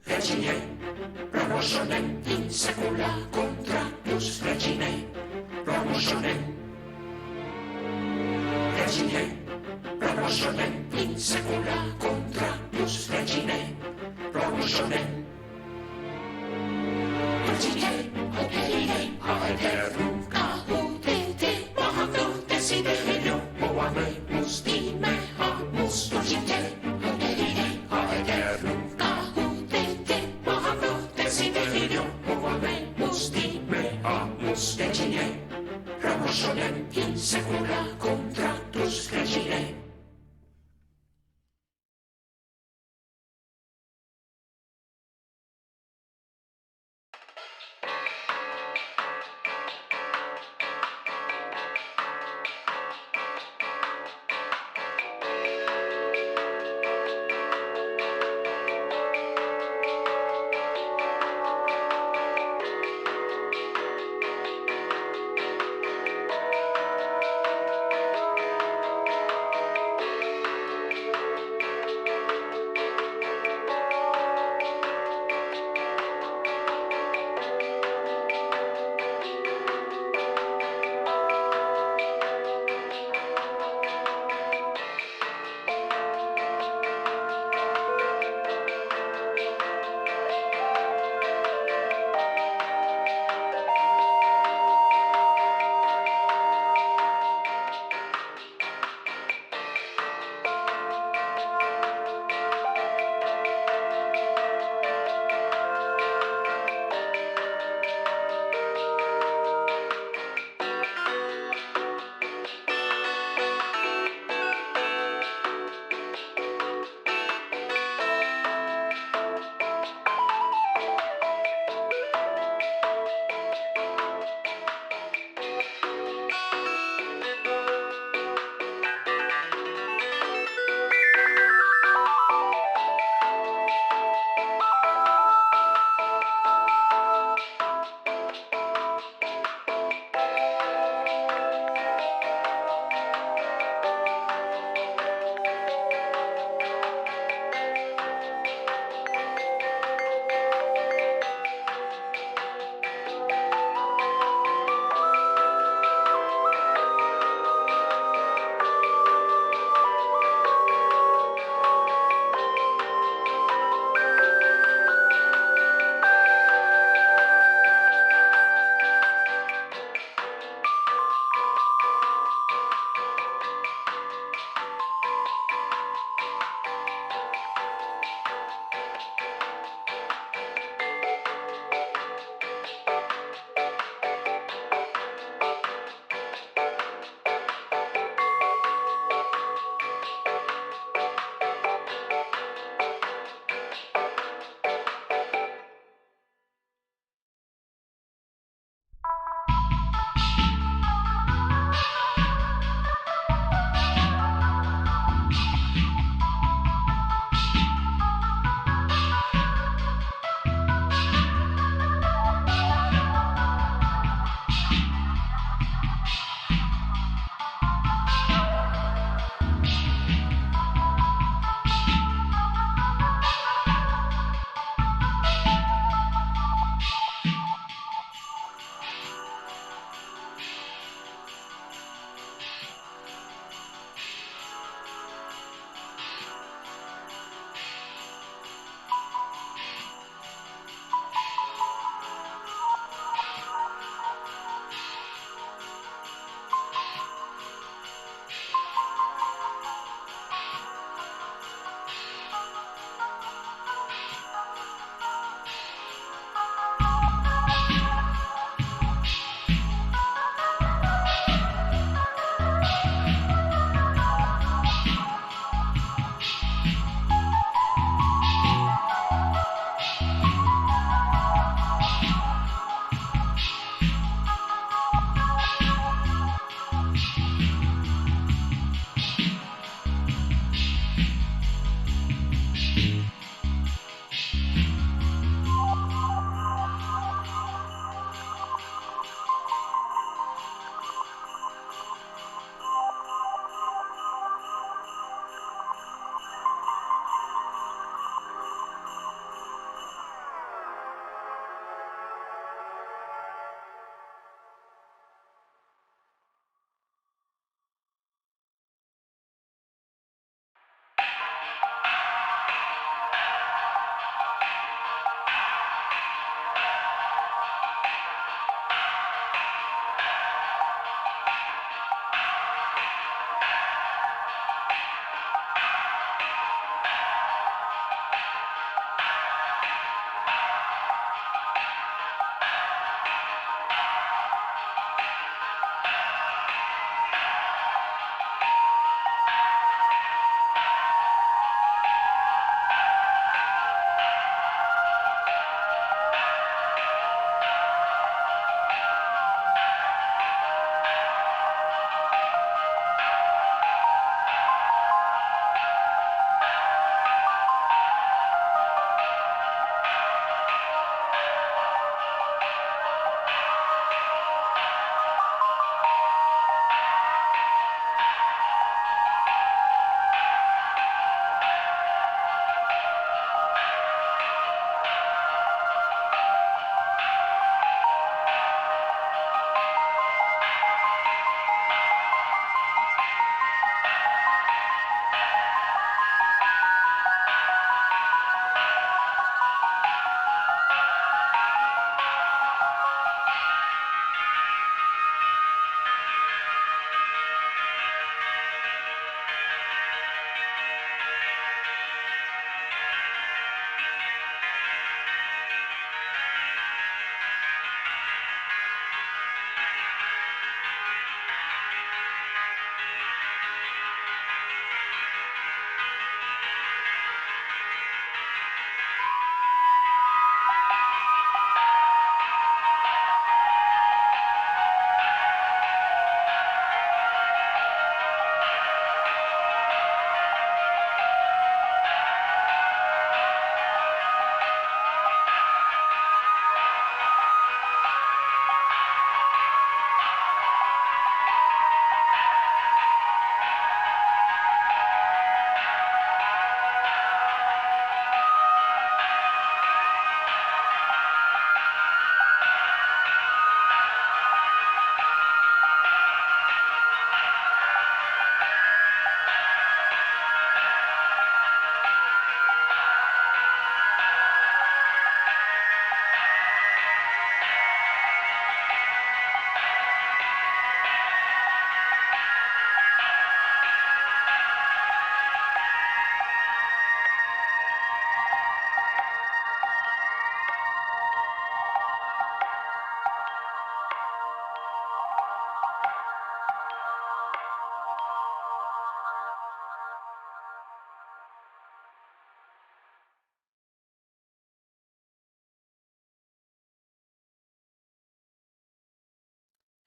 Regine, promotionen in secula contractus regine, promotionen. Regine, promotionen in secula contractus regine, promotionen. Regine, HOTLINE, aeterum caudete, mahando desiderio, moamemus dimeamus, Regine, HOTLINE, aeterum caudete, mahando desiderio, moamemus dimeamus, Regine, promotionen in secula contractus regine.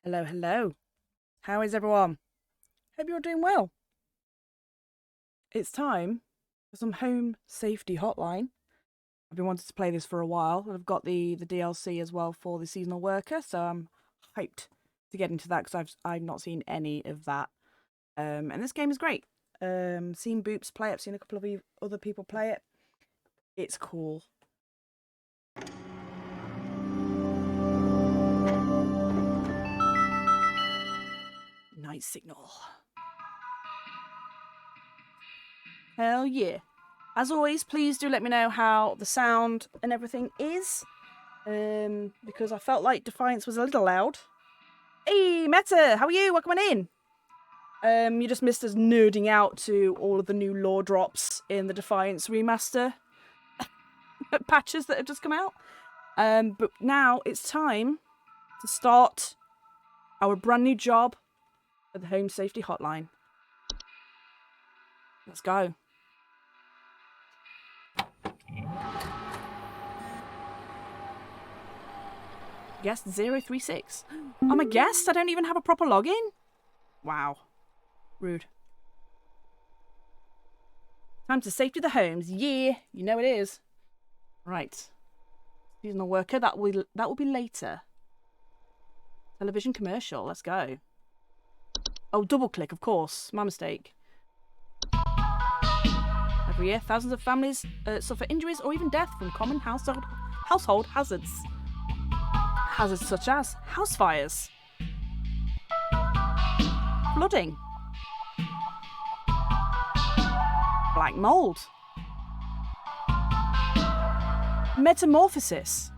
Hello, hello. How is everyone? Hope you're doing well. It's time for some home safety hotline. I've been wanting to play this for a while, and I've got the DLC as well for the seasonal worker, so I'm hyped to get into that because I've not seen any of that. And this game is great. Seen Boops play it. I've seen a couple of other people play it. It's cool. Night signal. Hell yeah. As always, please do let me know how the sound and everything is. Because I felt like Defiance was a little loud. Hey, Meta, how are you? Welcome on in. You just missed us nerding out to all of the new lore drops in the Defiance remaster patches that have just come out. But now it's time to start our brand new job at the Home Safety Hotline. Let's go. Guest 036. I'm a guest? I don't even have a proper login? Wow. Rude. Time to safety the homes. Yeah, you know it is. Right. Seasonal worker, that will be later. Television commercial, let's go. Oh, double click, of course. My mistake. Every year, thousands of families suffer injuries or even death from common household hazards. Hazards such as house fires, flooding, black mold, metamorphosis.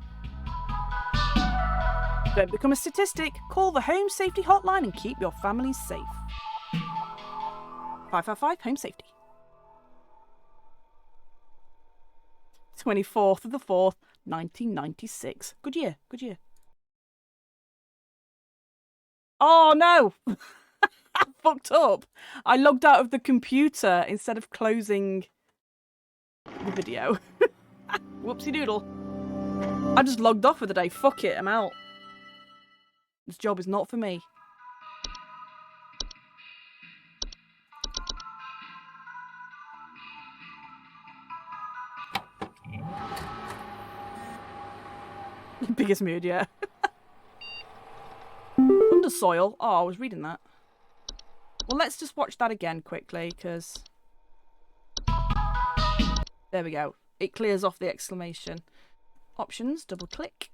Don't become a statistic. Call the Home Safety Hotline and keep your family safe. 555 Home Safety. 24th of the 4th, 1996. Good year, good year. Oh no! I fucked up. I logged out of the computer instead of closing the video. Whoopsie doodle. I just logged off for the day. Fuck it, I'm out. This job is not for me. Biggest mood, yeah. Undersoil. Oh, I was reading that. Well, let's just watch that again quickly, because... There we go. It clears off the exclamation. Options, double click.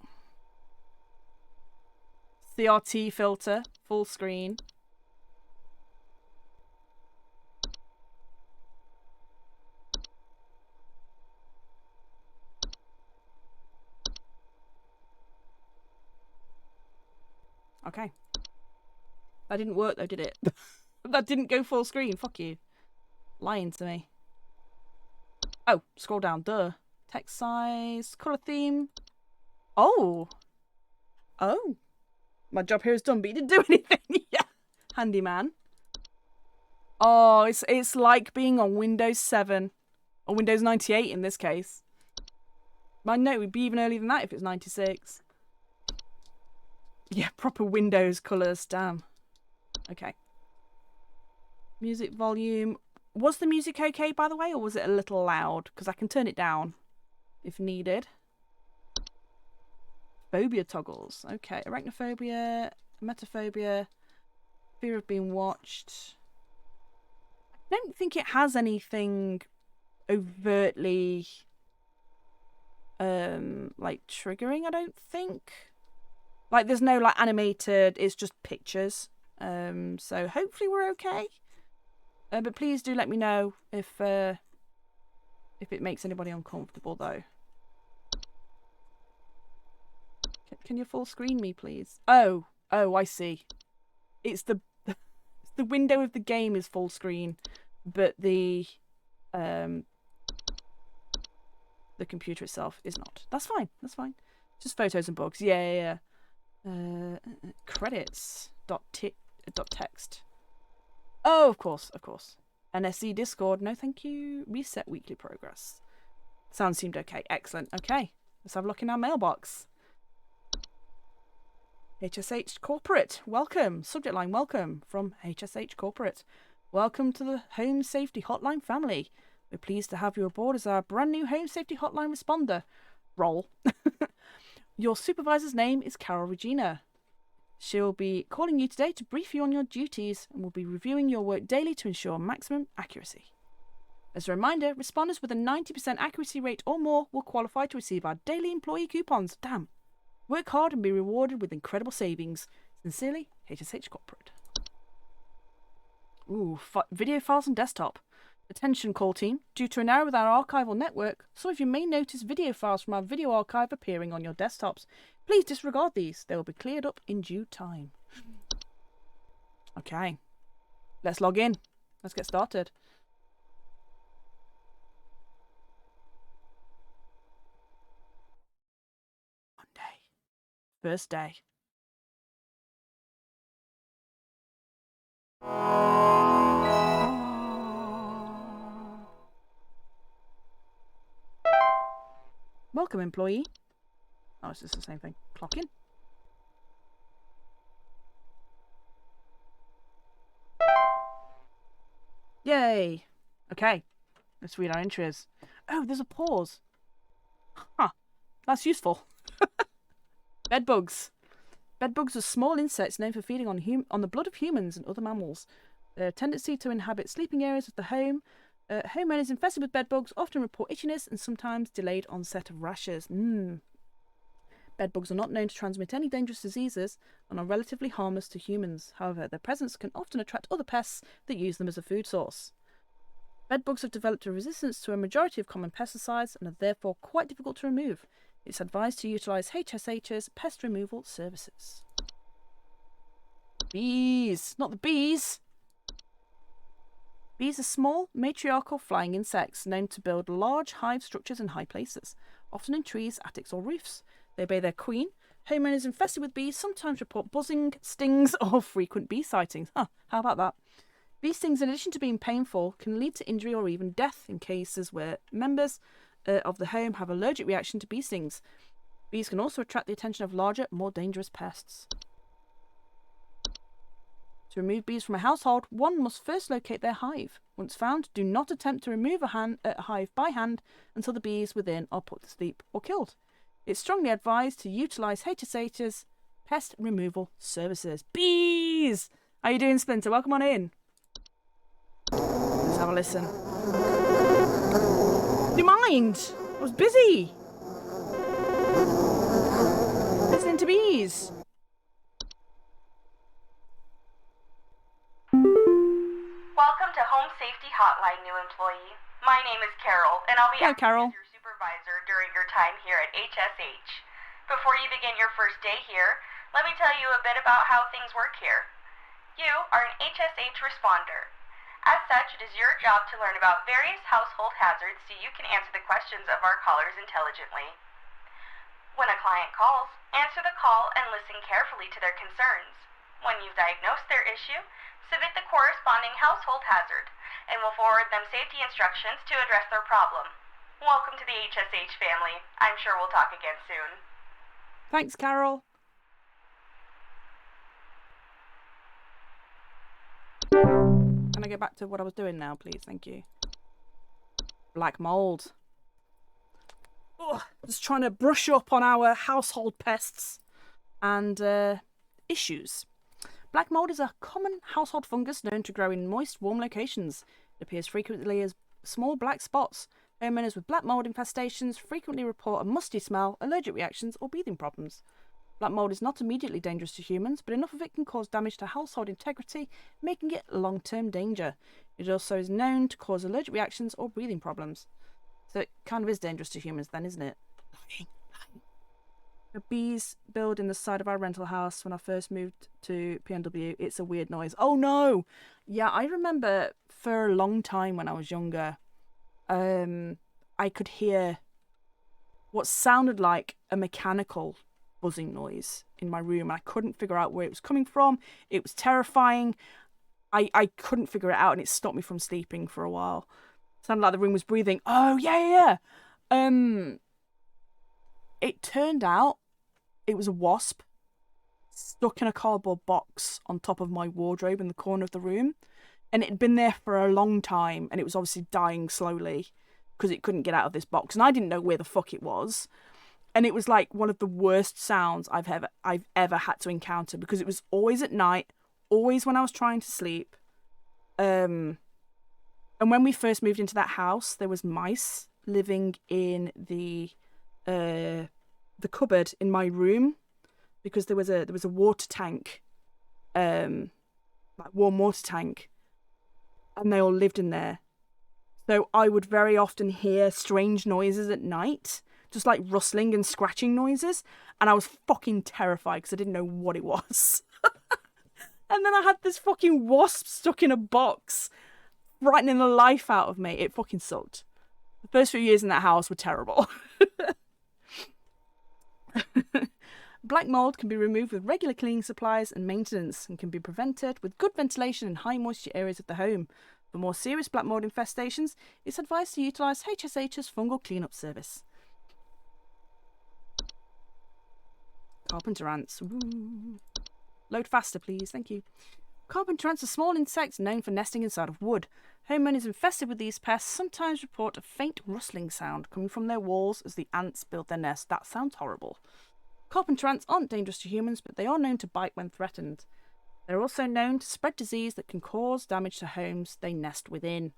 CRT filter, full screen. Okay. That didn't work though, did it? That didn't go full screen. Fuck you. Lying to me. Oh, scroll down. Duh. Text size, colour theme. Oh. Oh. My job here is done, but you didn't do anything. Yeah. Handyman. Oh, it's like being on Windows 7. Or Windows 98 in this case. I know it would be even earlier than that if it's 96. Yeah, proper Windows colours. Damn. Okay. Music volume. Was the music okay, by the way, or was it a little loud? Because I can turn it down if needed. Phobia toggles. Okay. Arachnophobia, emetophobia, fear of being watched. I don't think it has anything overtly like triggering, I don't think. Like there's no like animated, it's just pictures. So hopefully we're okay. But please do let me know if it makes anybody uncomfortable though. Can you full screen me, please? Oh, I see. It's the window of the game is full screen, but the computer itself is not. That's fine. That's fine. Just photos and bugs. Yeah. Credits. Text. Oh, of course. NSC Discord. No, thank you. Reset weekly progress. Sound seemed okay. Excellent. Okay. Let's have a look in our mailbox. HSH Corporate, welcome. Subject line, welcome from HSH Corporate. Welcome to the Home Safety Hotline family. We're pleased to have you aboard as our brand new Home Safety Hotline responder role. Your supervisor's name is Carol Regina. She'll be calling you today to brief you on your duties and will be reviewing your work daily to ensure maximum accuracy. As a reminder, responders with a 90% accuracy rate or more will qualify to receive our daily employee coupons. Damn. Work hard and be rewarded with incredible savings. Sincerely, HSH Corporate. Ooh, video files on desktop. Attention call team. Due to an error with our archival network, some of you may notice video files from our video archive appearing on your desktops. Please disregard these. They will be cleared up in due time. Okay. Let's log in. Let's get started. First day. Welcome, employee. Oh, it's just the same thing. Clock in. Yay. Okay. Let's read our entries. Oh, there's a pause. Huh. That's useful. Bedbugs. Bedbugs are small insects known for feeding on the blood of humans and other mammals. Their tendency to inhabit sleeping areas of the home. Homeowners infested with bedbugs often report itchiness and sometimes delayed onset of rashes. Bedbugs are not known to transmit any dangerous diseases and are relatively harmless to humans. However, their presence can often attract other pests that use them as a food source. Bedbugs have developed a resistance to a majority of common pesticides and are therefore quite difficult to remove. It's advised to utilise HSH's pest removal services. Bees! Not the bees! Bees are small, matriarchal flying insects known to build large hive structures in high places, often in trees, attics or roofs. They obey their queen. Homeowners infested with bees sometimes report buzzing, stings or frequent bee sightings. How about that? Bee stings, in addition to being painful, can lead to injury or even death in cases where members of the home have allergic reaction to bee stings. Bees can also attract the attention of larger, more dangerous pests. To remove bees from a household, one must first locate their hive. Once found, do not attempt to remove a hive by hand until the bees within are put to sleep or killed. It's strongly advised to utilise HSH's pest removal services. Bees! How you doing, Splinter? Welcome on in. Let's have a listen. Do you mind? I was busy. Listening to bees. Welcome to Home Safety Hotline, new employee. My name is Carol, and I'll be acting as your supervisor during your time here at HSH. Before you begin your first day here, let me tell you a bit about how things work here. You are an HSH responder. As such, it is your job to learn about various household hazards so you can answer the questions of our callers intelligently. When a client calls, answer the call and listen carefully to their concerns. When you've diagnosed their issue, submit the corresponding household hazard, and we'll forward them safety instructions to address their problem. Welcome to the HSH family. I'm sure we'll talk again soon. Thanks, Carol. Can I go back to what I was doing now, please? Thank you. Black mold. Just trying to brush up on our household pests and issues. Black mold is a common household fungus known to grow in moist, warm locations. It appears frequently as small black spots. Homeowners with black mold infestations frequently report a musty smell, allergic reactions, or breathing problems. Black mold is not immediately dangerous to humans, but enough of it can cause damage to household integrity, making it a long-term danger. It also is known to cause allergic reactions or breathing problems. So it kind of is dangerous to humans then, isn't it? The bees build in the side of our rental house when I first moved to PNW. It's a weird noise. Oh no! Yeah, I remember for a long time when I was younger, I could hear what sounded like a mechanical buzzing noise in my room. I couldn't figure out where it was coming from. It was terrifying. I couldn't figure it out, and it stopped me from sleeping for a while. It sounded like the room was breathing. Oh, yeah. It turned out it was a wasp. stuck in a cardboard box on top of my wardrobe in the corner of the room. And it had been there for a long time, and it was obviously dying slowly because it couldn't get out of this box. And I didn't know where the fuck it was. And it was like one of the worst sounds I've ever had to encounter, because it was always at night, always when I was trying to sleep. And when we first moved into that house, there was mice living in the cupboard in my room, because there was a water tank, like warm water tank, and they all lived in there. So I would very often hear strange noises at night, just like rustling and scratching noises, and I was fucking terrified because I didn't know what it was. And then I had this fucking wasp stuck in a box, frightening the life out of me. It fucking sucked. The first few years in that house were terrible. Black mold can be removed with regular cleaning supplies and maintenance, and can be prevented with good ventilation in high moisture areas of the home. For more serious black mold infestations, it's advised to utilise HSH's fungal cleanup service. Carpenter ants. Ooh. Load faster, please. Thank you. Carpenter ants are small insects known for nesting inside of wood. Homeowners infested with these pests sometimes report a faint rustling sound coming from their walls as the ants build their nest. That sounds horrible. Carpenter ants aren't dangerous to humans, but they are known to bite when threatened. They're also known to spread disease that can cause damage to homes they nest within.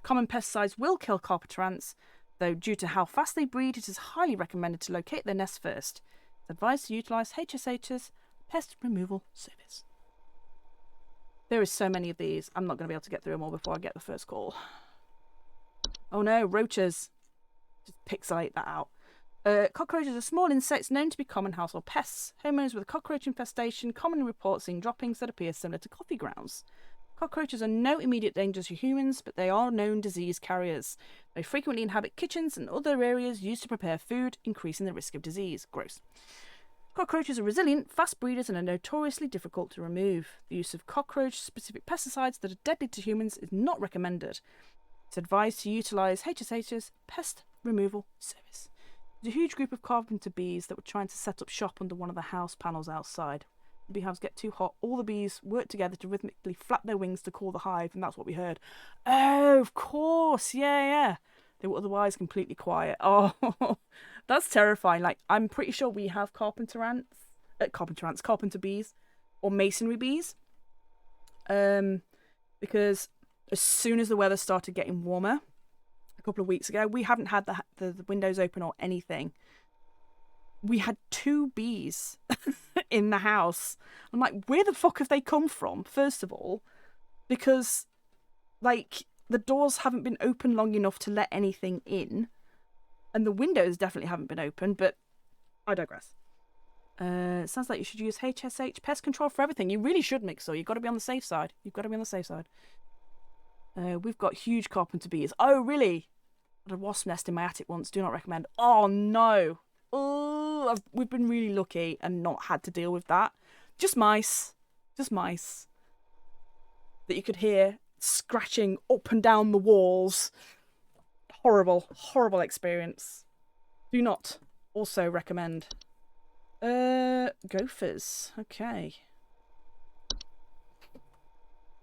Common pesticides will kill carpenter ants, though due to how fast they breed, it is highly recommended to locate their nest first. It's advised to utilise HSH's pest removal service. There is so many of these, I'm not going to be able to get through them all before I get the first call. Oh no, roaches. Just pixelate that out. Cockroaches are small insects known to be common household pests. Homeowners with a cockroach infestation commonly report seeing droppings that appear similar to coffee grounds. Cockroaches are no immediate danger to humans, but they are known disease carriers. They frequently inhabit kitchens and other areas used to prepare food, increasing the risk of disease. Gross. Cockroaches are resilient, fast breeders, and are notoriously difficult to remove. The use of cockroach-specific pesticides that are deadly to humans is not recommended. It's advised to utilise HSH's pest removal service. There's a huge group of carpenter bees that were trying to set up shop under one of the house panels outside. The beehives get too hot. All the bees work together to rhythmically flap their wings to cool the hive, and that's what we heard. Oh, of course. Yeah. They were otherwise completely quiet. Oh, that's terrifying. Like, I'm pretty sure we have carpenter bees, or masonry bees. Because as soon as the weather started getting warmer, a couple of weeks ago, we haven't had the windows open or anything. We had 2 bees in the house. I'm like, where the fuck have they come from, first of all? Because, like, the doors haven't been open long enough to let anything in. And the windows definitely haven't been open, but I digress. It sounds like you should use HSH pest control for everything. You really should, Mixer. You've got to be on the safe side. We've got huge carpenter bees. Oh, really? I had a wasp nest in my attic once. Do not recommend. Oh, no. Oh, we've been really lucky and not had to deal with that. Just mice. That you could hear scratching up and down the walls. Horrible experience. Do not also recommend. Gophers. Okay.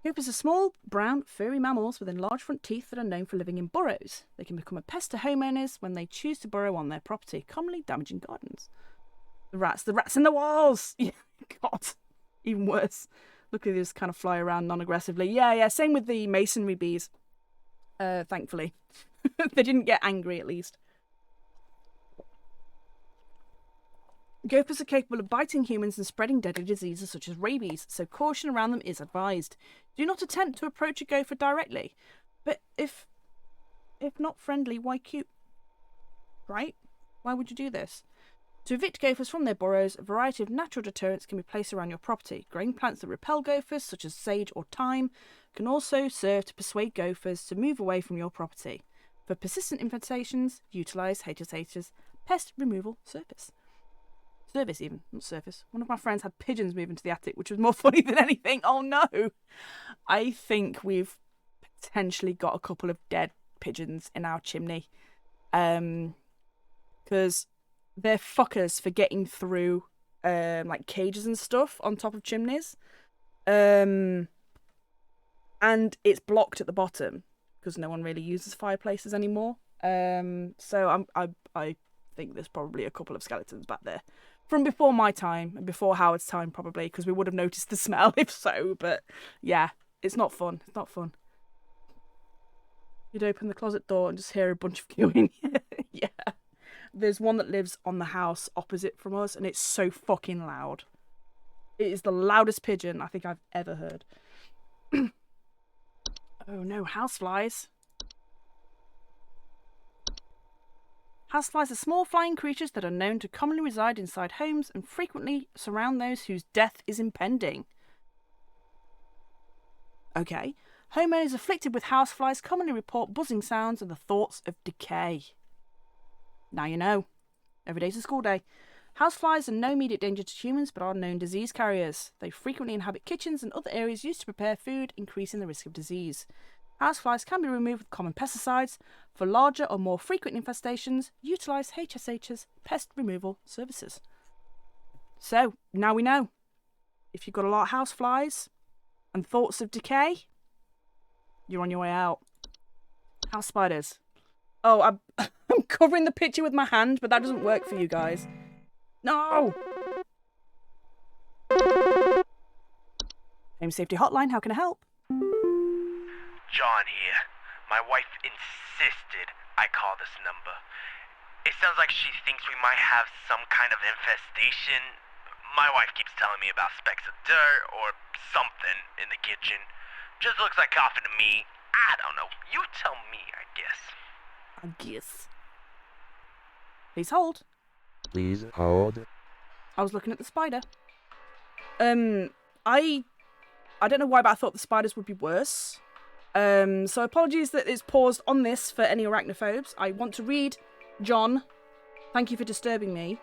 Gophers are small, brown, furry mammals with enlarged front teeth that are known for living in burrows. They can become a pest to homeowners when they choose to burrow on their property, commonly damaging gardens. The rats in the walls! God, even worse. Luckily, they just kind of fly around non-aggressively. Yeah, same with the masonry bees. Thankfully. They didn't get angry, at least. Gophers are capable of biting humans and spreading deadly diseases such as rabies, so caution around them is advised. Do not attempt to approach a gopher directly. But if not friendly, why cute? Right? Why would you do this? To evict gophers from their burrows, a variety of natural deterrents can be placed around your property. Growing plants that repel gophers, such as sage or thyme, can also serve to persuade gophers to move away from your property. For persistent infestations, utilise HSH's pest removal service. Service even, not surface. One of my friends had pigeons move into the attic, which was more funny than anything. Oh no! I think we've potentially got a couple of dead pigeons in our chimney. Because they're fuckers for getting through like cages and stuff on top of chimneys. And it's blocked at the bottom because no one really uses fireplaces anymore. So I think there's probably a couple of skeletons back there from before my time and before Howard's time, probably, because we would have noticed the smell if so. But yeah, it's not fun. It's not fun. You'd open the closet door and just hear a bunch of queuing. Yeah. There's one that lives on the house opposite from us, and it's so fucking loud. It is the loudest pigeon I think I've ever heard. Oh no, houseflies. Houseflies are small flying creatures that are known to commonly reside inside homes and frequently surround those whose death is impending. Okay. Homeowners afflicted with houseflies commonly report buzzing sounds and the thoughts of decay. Now you know. Every day's a school day. Houseflies are no immediate danger to humans but are known disease carriers. They frequently inhabit kitchens and other areas used to prepare food, increasing the risk of disease. Houseflies can be removed with common pesticides. For larger or more frequent infestations, utilise HSH's pest removal services. So, now we know. If you've got a lot of houseflies and thoughts of decay, you're on your way out. House spiders. Oh, I'm covering the picture with my hand, but that doesn't work for you guys. No! Home Safety Hotline, how can I help? John here. My wife insisted I call this number. It sounds like she thinks we might have some kind of infestation. My wife keeps telling me about specks of dirt or something in the kitchen. Just looks like coffee to me. I don't know. You tell me, I guess. I guess. Please hold. Please hold. I was looking at the spider. I don't know why, but I thought the spiders would be worse. So apologies that it's paused on this for any arachnophobes. I want to read, John. Thank you for disturbing me.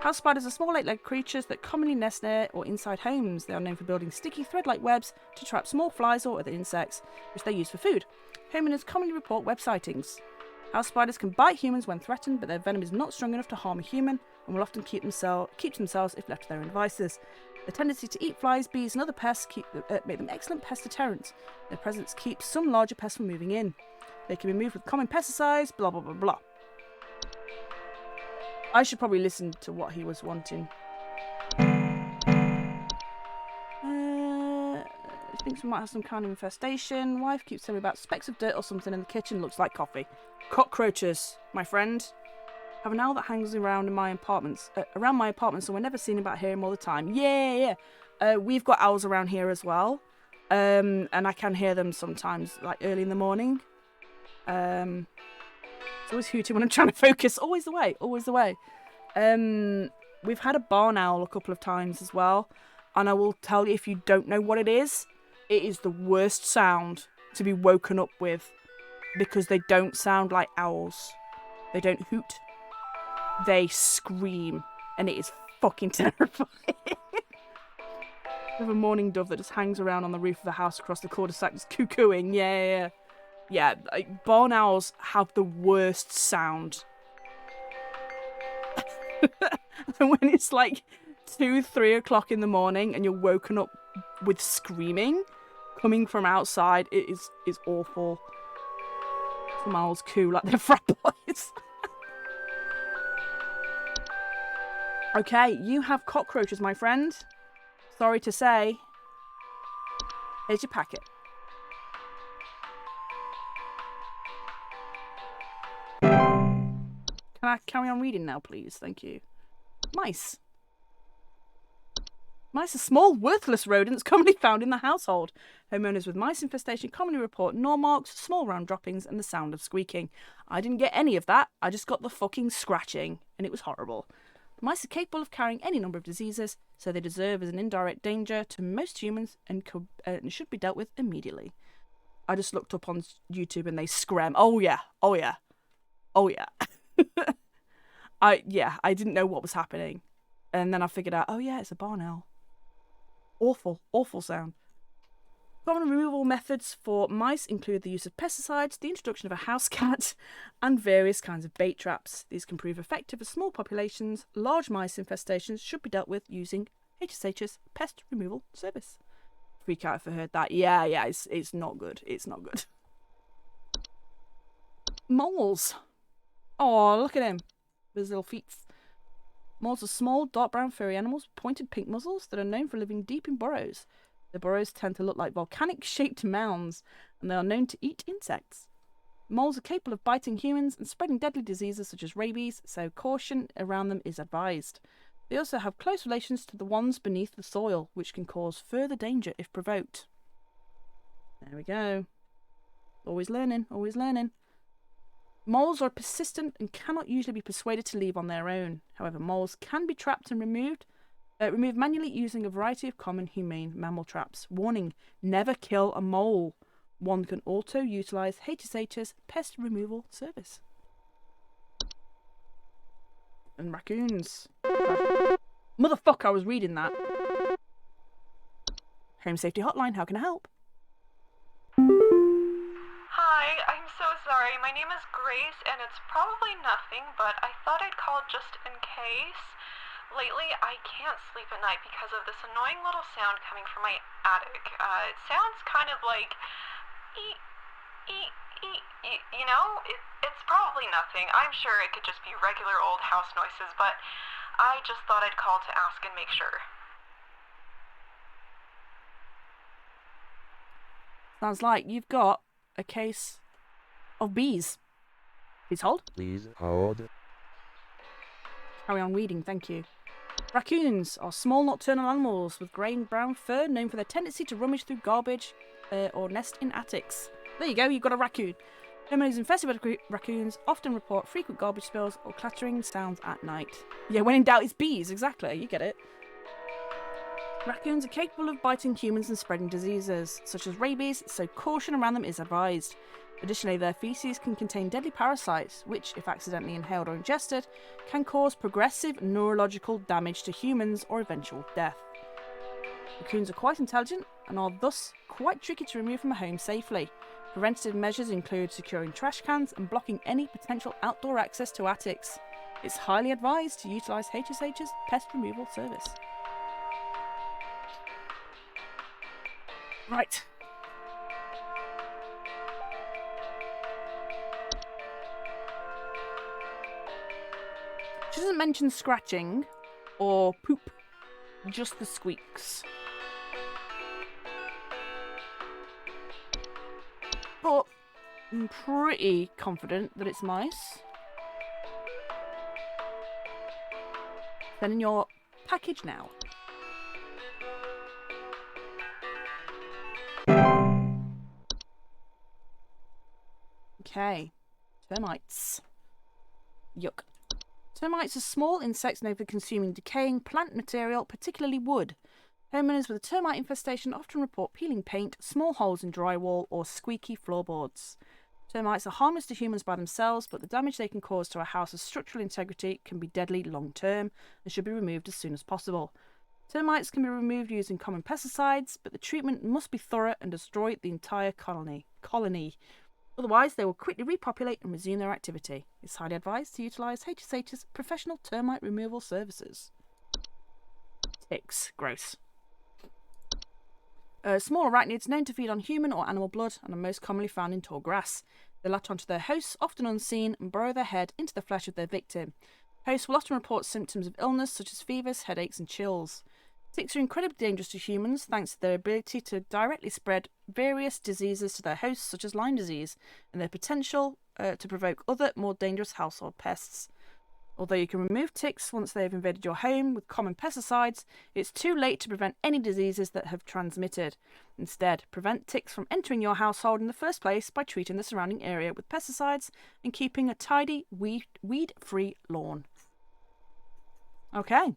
House spiders are small eight-legged creatures that commonly nest near or inside homes. They are known for building sticky thread-like webs to trap small flies or other insects, which they use for food. Homeowners commonly report web sightings. House spiders can bite humans when threatened, but their venom is not strong enough to harm a human and will often keep themselves if left to their own devices. Their tendency to eat flies, bees, and other pests make them excellent pest deterrents. Their presence keeps some larger pests from moving in. They can be moved with common pesticides, blah blah blah blah. I should probably listen to what he was wanting. I think we might have some kind of infestation. Wife keeps telling me about specks of dirt or something in the kitchen. Looks like coffee. Cockroaches, my friend. Have an owl that hangs around in my apartments, so we're never seen about here all the time. Yeah. We've got owls around here as well, and I can hear them sometimes, like early in the morning. It's always hooting when I'm trying to focus. Always the way. We've had a barn owl a couple of times as well, and I will tell you, if you don't know what it is the worst sound to be woken up with, because they don't sound like owls. They don't hoot. They scream, and it is fucking terrifying. We have a mourning dove that just hangs around on the roof of the house across the cul-de-sac, just cuckooing. Yeah, like, barn owls have the worst sound. And when it's like 2-3 o'clock in the morning and you're woken up with screaming coming from outside, it's awful. Some owls coo like they're frat boys. Okay, you have cockroaches, my friend. Sorry to say. Here's your packet. Can I carry on reading now, please? Thank you. Mice. Mice are small, worthless rodents commonly found in the household. Homeowners with mice infestation commonly report gnaw marks, small round droppings, and the sound of squeaking. I didn't get any of that. I just got the fucking scratching, and it was horrible. Mice are capable of carrying any number of diseases, so they deserve as an indirect danger to most humans and should be dealt with immediately. I just looked up on YouTube and they scram. Oh yeah. I didn't know what was happening. And then I figured out, oh yeah, it's a barn owl. Awful sound. Common removal methods for mice include the use of pesticides, the introduction of a house cat, and various kinds of bait traps. These can prove effective for small populations. Large mice infestations should be dealt with using HSH's pest removal service. Freak out if I heard that. Yeah, it's not good. It's not good. Moles. Oh, look at him. With his little feet. Moles are small, dark brown furry animals with pointed pink muzzles that are known for living deep in burrows. The burrows tend to look like volcanic-shaped mounds, and they are known to eat insects. Moles are capable of biting humans and spreading deadly diseases such as rabies, so caution around them is advised. They also have close relations to the ones beneath the soil, which can cause further danger if provoked. There we go. Always learning, always learning. Moles are persistent and cannot usually be persuaded to leave on their own. However, moles can be trapped and removed manually using a variety of common humane mammal traps. Warning, never kill a mole. One can also utilise HSH's pest removal service. And raccoons. Motherfucker, I was reading that. Home Safety Hotline, how can I help? Hi, I'm so sorry. My name is Grace, and it's probably nothing, but I thought I'd call just in case. Lately, I can't sleep at night because of this annoying little sound coming from my attic. It sounds kind of like... You know? It's probably nothing. I'm sure it could just be regular old house noises, but I just thought I'd call to ask and make sure. Sounds like you've got a case of bees. Please hold. Please hold. Carry on reading, thank you. Raccoons are small nocturnal animals with grey and brown fur known for their tendency to rummage through garbage or nest in attics. There you go, you've got a raccoon. Homeowners infested by raccoons often report frequent garbage spills or clattering sounds at night. Yeah, when in doubt, it's bees, exactly, you get it. Raccoons are capable of biting humans and spreading diseases, such as rabies, so caution around them is advised. Additionally, their feces can contain deadly parasites, which, if accidentally inhaled or ingested, can cause progressive neurological damage to humans or eventual death. Raccoons are quite intelligent and are thus quite tricky to remove from a home safely. Preventative measures include securing trash cans and blocking any potential outdoor access to attics. It's highly advised to utilise HSH's pest removal service. Right. She doesn't mention scratching or poop, just the squeaks. But I'm pretty confident that it's mice. Sending your package now. Okay, termites. Yuck. Termites are small insects known for consuming decaying plant material, particularly wood. Homeowners with a termite infestation often report peeling paint, small holes in drywall, or squeaky floorboards. Termites are harmless to humans by themselves, but the damage they can cause to a house's structural integrity can be deadly long-term and should be removed as soon as possible. Termites can be removed using common pesticides, but the treatment must be thorough and destroy the entire colony. Otherwise, they will quickly repopulate and resume their activity. It's highly advised to utilise HSH's professional termite removal services. Ticks. Gross. Small arachnids known to feed on human or animal blood and are most commonly found in tall grass. They latch onto their hosts, often unseen, and burrow their head into the flesh of their victim. Hosts will often report symptoms of illness such as fevers, headaches, and chills. Ticks are incredibly dangerous to humans thanks to their ability to directly spread various diseases to their hosts, such as Lyme disease, and their potential to provoke other, more dangerous household pests. Although you can remove ticks once they have invaded your home with common pesticides, it's too late to prevent any diseases that have transmitted. Instead, prevent ticks from entering your household in the first place by treating the surrounding area with pesticides and keeping a tidy, weed-free lawn. Okay.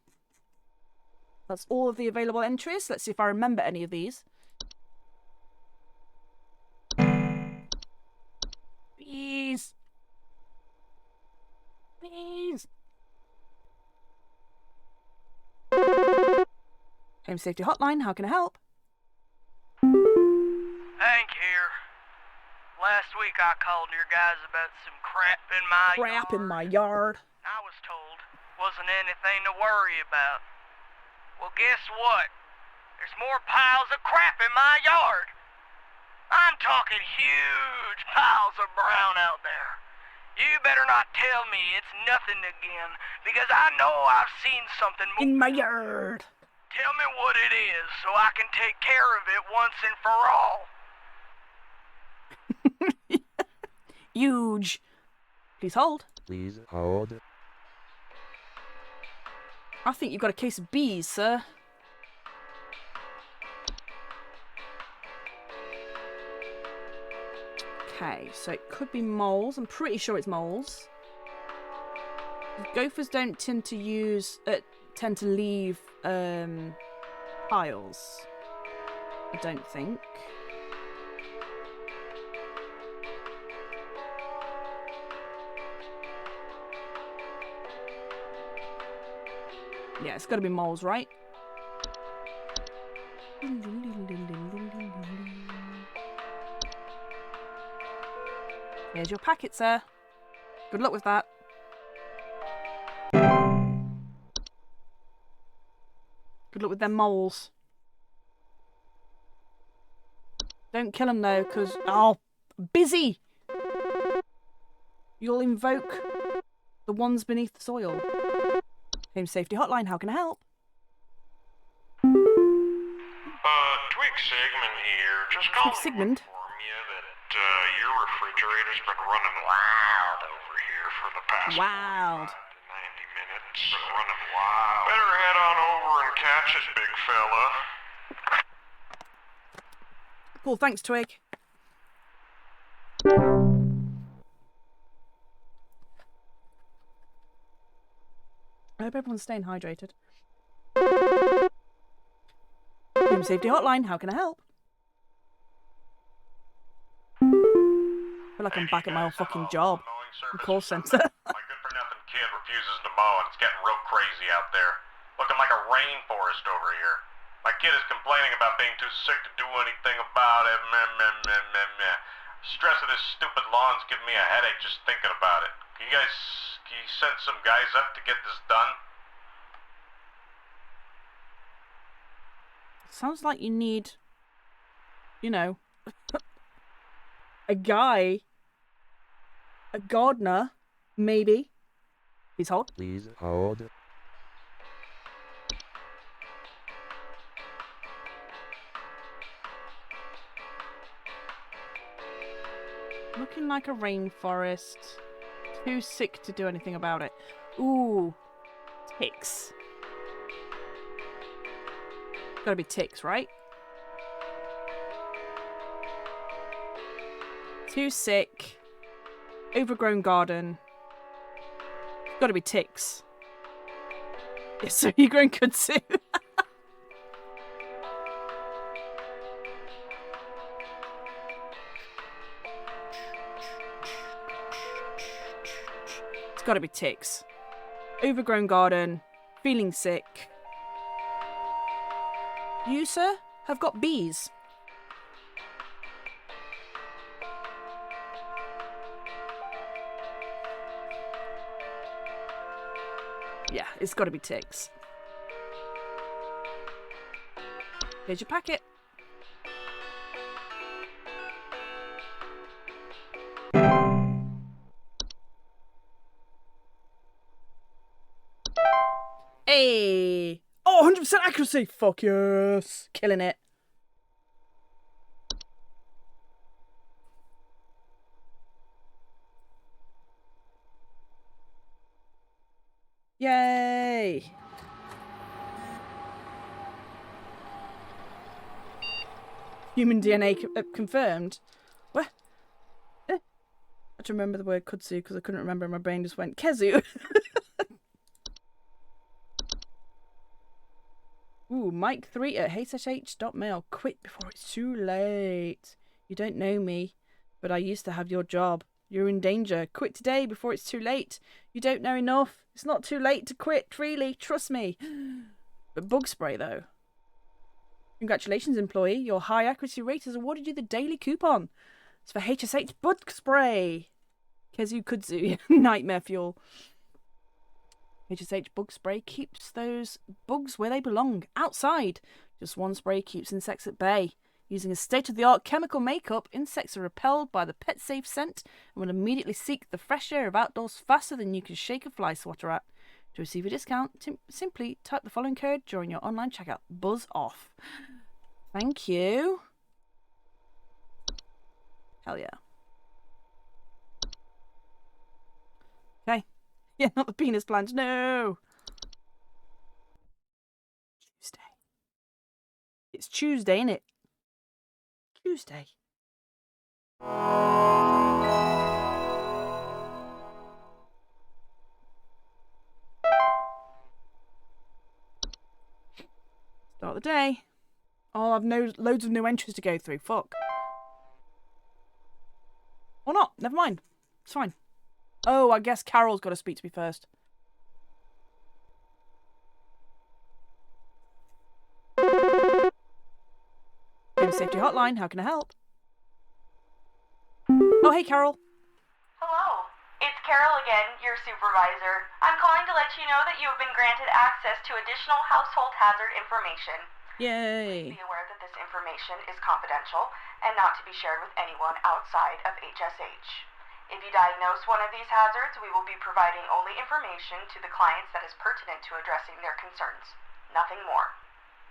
That's all of the available entries. Let's see if I remember any of these. Bees! Bees! Home Safety Hotline, how can I help? Last week I called your guys about some crap in my yard. Crap in my yard. I was told wasn't anything to worry about. Well, guess what? There's more piles of crap in my yard. I'm talking huge piles of brown out there. You better not tell me it's nothing again, because I know I've seen something In my yard. Tell me what it is so I can take care of it once and for all. Huge. Please hold. Please hold. I think you've got a case of bees, sir. Okay, so it could be moles. I'm pretty sure it's moles. Gophers don't tend to leave piles. I don't think. Yeah, it's got to be moles, right? Here's your packet, sir. Good luck with that. Good luck with them moles. Don't kill them though, because... Oh, busy! You'll invoke the ones beneath the soil. Home Safety Hotline, how can I help? Twig Sigmund here. Just calling to Sigmund? inform you that your refrigerator's been running wild over here for the past Wild. 45 to 90 minutes. Been running wild. Better head on over and catch it, big fella. Cool, thanks, Twig. I hope everyone's staying hydrated. Home Safety Hotline, how can I help? I feel like I'm back at my old fucking job. The call centre. My good-for-nothing kid refuses to mow, and it's getting real crazy out there. Looking like a rainforest over here. My kid is complaining about being too sick to do anything about it. Meh, meh, meh, meh, meh. Stress of this stupid lawn's giving me a headache just thinking about it. Can you send some guys up to get this done? Sounds like you need, you know, a guy, a gardener, maybe. Please hold. Please hold. Looking like a rainforest. Too sick to do anything about it. Ooh, ticks. Gotta be ticks, right? Too sick. Overgrown garden. Gotta be ticks. Yeah, so you're growing kudzu. It's gotta be ticks. Overgrown garden. Feeling sick. You, sir, have got bees. Yeah, it's got to be ticks. Here's your packet. Hey! Oh, 100% accuracy! Fuck yes! Killing it. Yay! Human DNA confirmed. What? I had to remember the word kudzu because I couldn't remember. My brain just went kezu. Ooh, Mike3 at hsh.mail. Quit before it's too late. You don't know me, but I used to have your job. You're in danger. Quit today before it's too late. You don't know enough. It's not too late to quit freely. Trust me. But bug spray, though. Congratulations, employee. Your high accuracy rate has awarded you the daily coupon. It's for HSH bug spray. Kezu Kudzu. Nightmare fuel. HSH bug spray keeps those bugs where they belong. Outside. Just one spray keeps insects at bay. Using a state-of-the-art chemical makeup, insects are repelled by the pet-safe scent and will immediately seek the fresh air of outdoors faster than you can shake a fly swatter at. To receive a discount, simply type the following code during your online checkout. Buzz off. Thank you. Hell yeah. Okay. Yeah, not the penis plant. No. Tuesday. It's Tuesday, innit? Tuesday. Start the day. Oh, I've loads of new entries to go through. Fuck. Or not. Never mind. It's fine. Oh, I guess Carol's got to speak to me first. Home Safety Hotline. How can I help? Oh, hey, Carol. Hello, it's Carol again, your supervisor. I'm calling to let you know that you have been granted access to additional household hazard information. Yay. Be aware that this information is confidential and not to be shared with anyone outside of HSH. If you diagnose one of these hazards, we will be providing only information to the clients that is pertinent to addressing their concerns. Nothing more.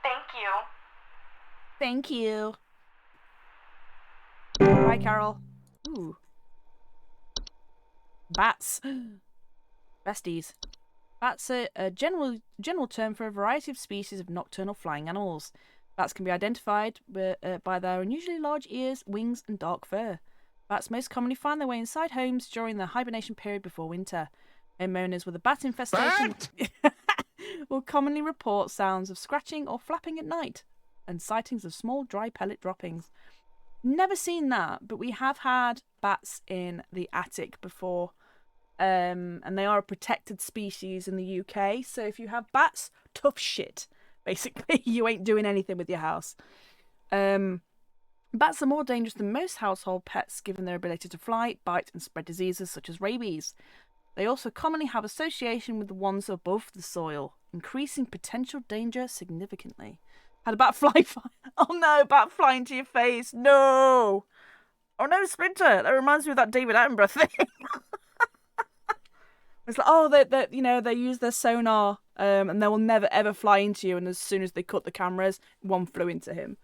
Thank you. Thank you. Hi, Carol. Ooh. Bats. Besties. Bats are a general term for a variety of species of nocturnal flying animals. Bats can be identified by their unusually large ears, wings, and dark fur. Bats most commonly find their way inside homes during the hibernation period before winter. Homeowners with a bat infestation will commonly report sounds of scratching or flapping at night and sightings of small dry pellet droppings. Never seen that, but we have had bats in the attic before. And they are a protected species in the UK. So if you have bats, tough shit. Basically, you ain't doing anything with your house. Bats are more dangerous than most household pets given their ability to fly, bite, and spread diseases such as rabies. They also commonly have association with the ones above the soil, increasing potential danger significantly. Had a bat fly. Oh no, bat fly into your face. No. Oh no, Splinter. That reminds me of that David Attenborough thing. It's like, oh, they use their sonar, and they will never ever fly into you. And as soon as they cut the cameras, one flew into him.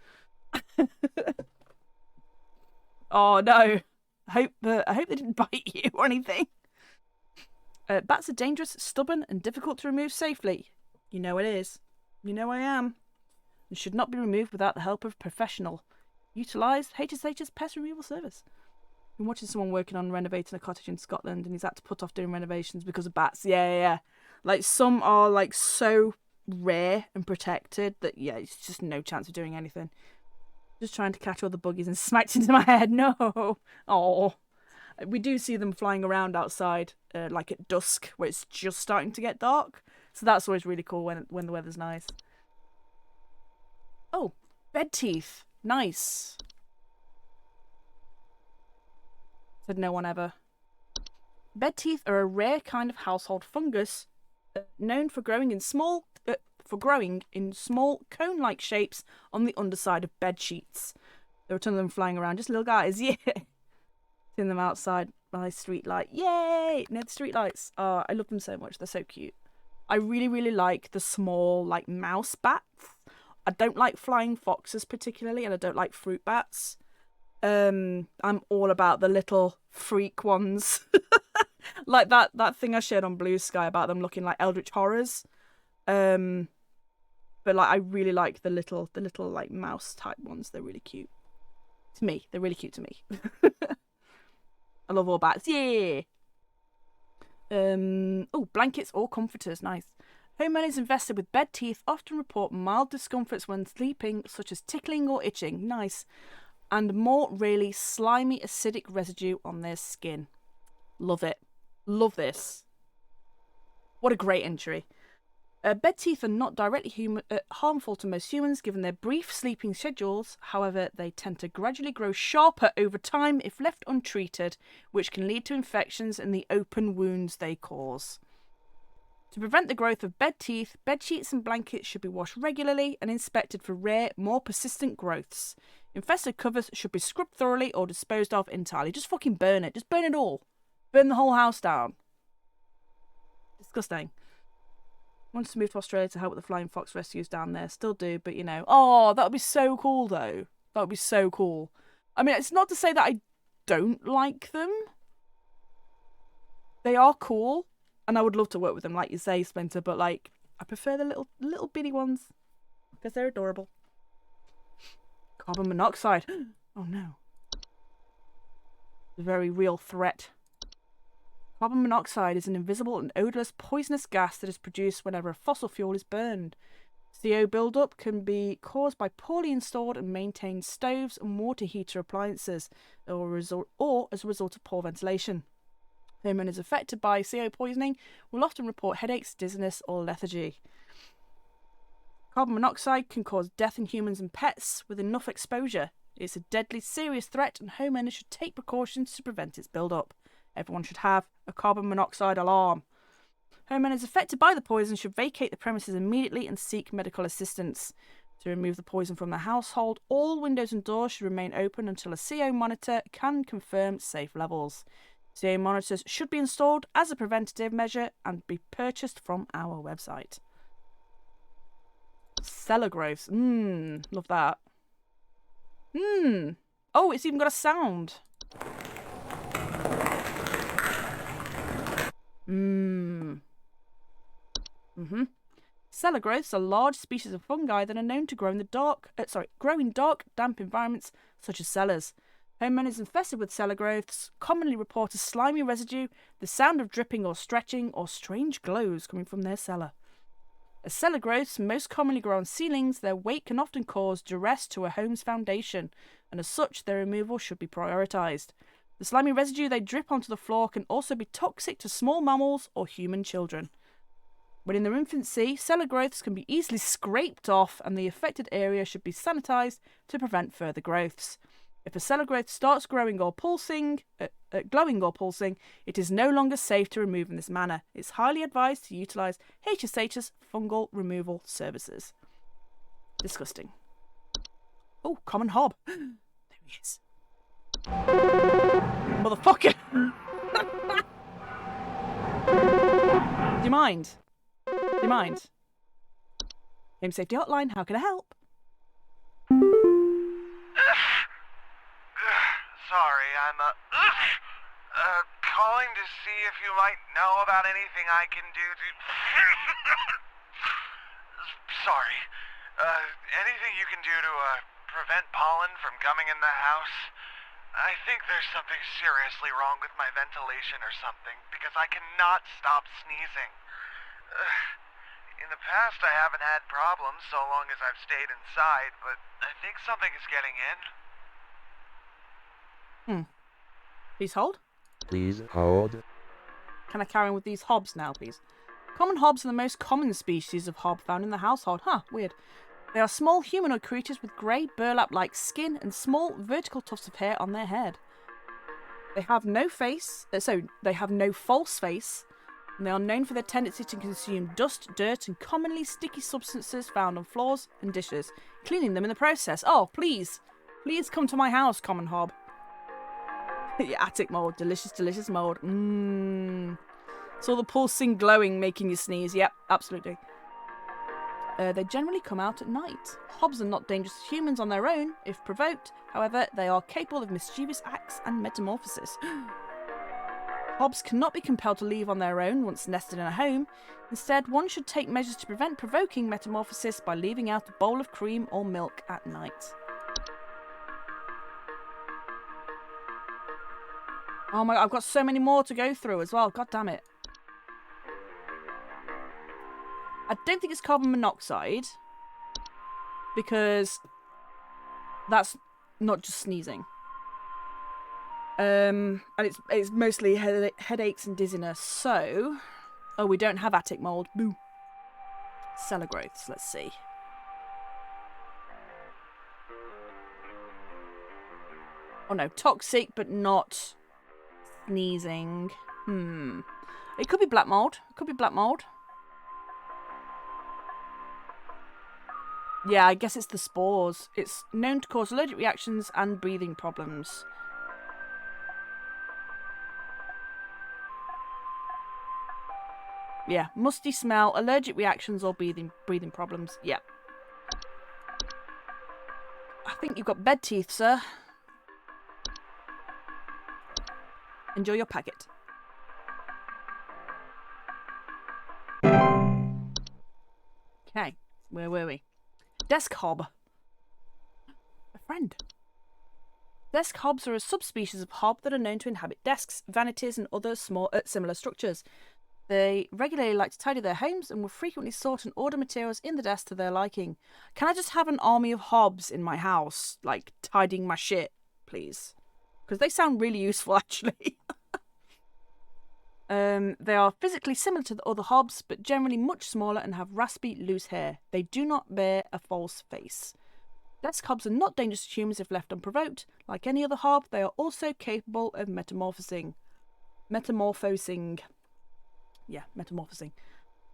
Oh no! I hope they didn't bite you or anything. Bats are dangerous, stubborn, and difficult to remove safely. You know it is. You know I am. And should not be removed without the help of a professional. Utilise HSH's pest removal service. Been watching someone working on renovating a cottage in Scotland, and he's had to put off doing renovations because of bats. Yeah. Like some are like so rare and protected that it's just no chance of doing anything. Just trying to catch all the buggies and smacked into my head. No. Oh. We do see them flying around outside, like at dusk, where it's just starting to get dark. So that's always really cool when the weather's nice. Oh, bed teeth. Nice. Said no one ever. Bed teeth are a rare kind of household fungus known for growing in small cone-like shapes on the underside of bed sheets. There are a ton of them flying around, just little guys. Yeah. Seeing them outside by the street light. Yay! Near the street lights. Oh, I love them so much. They're so cute. I really, really like the small, like, mouse bats. I don't like flying foxes particularly, and I don't like fruit bats. I'm all about the little freak ones. Like that thing I shared on Blue Sky about them looking like eldritch horrors. But like I really like the little like mouse type ones. They're really cute. To me, they're really cute to me. I love all bats. Yeah. Oh, blankets or comforters. Nice. Homeowners invested with bed teeth often report mild discomforts when sleeping, such as tickling or itching. Nice. And more rarely slimy acidic residue on their skin. Love it. Love this. What a great entry. Bed teeth are not directly harmful to most humans given their brief sleeping schedules. However, they tend to gradually grow sharper over time if left untreated, which can lead to infections and the open wounds they cause. To prevent the growth of bed teeth, bed sheets and blankets should be washed regularly and inspected for rare, more persistent growths. Infested covers should be scrubbed thoroughly or disposed of entirely. Just fucking burn it. Just burn it all. Burn the whole house down. Disgusting. Wants to move to Australia to help with the flying fox rescues down there. Still do, but you know. Oh, that would be so cool, though. That would be so cool. I mean, it's not to say that I don't like them. They are cool, and I would love to work with them, like you say, Splinter. But like, I prefer the little bitty ones because they're adorable. Carbon monoxide. Oh no. A very real threat. Carbon monoxide is an invisible and odourless poisonous gas that is produced whenever a fossil fuel is burned. CO buildup can be caused by poorly installed and maintained stoves and water heater appliances, or as a result of poor ventilation. Homeowners affected by CO poisoning will often report headaches, dizziness, or lethargy. Carbon monoxide can cause death in humans and pets with enough exposure. It's a deadly serious threat and homeowners should take precautions to prevent its build-up. Everyone should have a carbon monoxide alarm. Homeowners affected by the poison should vacate the premises immediately and seek medical assistance. To remove the poison from the household, all windows and doors should remain open until a CO monitor can confirm safe levels. CO monitors should be installed as a preventative measure and be purchased from our website. Cellar growths. Love that. Oh, it's even got a sound. Cellar growths are large species of fungi that are known to grow in dark, damp environments such as cellars. Homeowners infested with cellar growths commonly report a slimy residue, the sound of dripping or stretching, or strange glows coming from their cellar. As cellar growths most commonly grow on ceilings, their weight can often cause duress to a home's foundation, and as such, their removal should be prioritised. The slimy residue they drip onto the floor can also be toxic to small mammals or human children. When in their infancy, cellar growths can be easily scraped off and the affected area should be sanitised to prevent further growths. If a cellar growth starts glowing or pulsing, it is no longer safe to remove in this manner. It's highly advised to utilise HSH's fungal removal services. Disgusting. Oh, common hob. There he is. Motherfucker! Do you mind? Do you mind? Home Safety Hotline, how can I help? Sorry, I'm calling to see if you might know about anything I can do to... Sorry. Anything you can do to prevent pollen from coming in the house? I think there's something seriously wrong with my ventilation or something, because I cannot stop sneezing. In the past, I haven't had problems so long as I've stayed inside, but I think something is getting in. Please hold. Please hold. Can I carry on with these hobs now, please? Common hobs are the most common species of hob found in the household. Weird. They are small humanoid creatures with grey burlap-like skin and small vertical tufts of hair on their head. They have no face, they have no false face, and they are known for their tendency to consume dust, dirt, and commonly sticky substances found on floors and dishes, cleaning them in the process. Oh, please come to my house, common hob. Your attic mould, delicious, delicious mould. It's all the pulsing glowing making you sneeze. Yep, absolutely. They generally come out at night. Hobs are not dangerous to humans on their own, if provoked. However, they are capable of mischievous acts and metamorphosis. Hobs cannot be compelled to leave on their own once nested in a home. Instead, one should take measures to prevent provoking metamorphosis by leaving out a bowl of cream or milk at night. Oh my god, I've got so many more to go through as well. God damn it. I don't think it's carbon monoxide, because that's not just sneezing. And it's mostly headaches and dizziness. So, oh, we don't have attic mold. Boo. Cellar growths, let's see. Oh no, toxic but not sneezing. It could be black mold. It could be black mold. Yeah, I guess it's the spores. It's known to cause allergic reactions and breathing problems. Yeah, musty smell, allergic reactions or breathing problems. Yeah. I think you've got bed teeth, sir. Enjoy your packet. Okay, where were we? Desk hob. A friend. Desk hobs are a subspecies of hob that are known to inhabit desks, vanities, and other small, similar structures. They regularly like to tidy their homes and will frequently sort and order materials in the desk to their liking. Can I just have an army of hobs in my house, like tidying my shit, please? Because they sound really useful, actually. They are physically similar to the other hobs, but generally much smaller and have raspy, loose hair. They do not bear a false face. Desk hobs are not dangerous to humans if left unprovoked. Like any other hob, they are also capable of metamorphosing. Yeah, metamorphosing.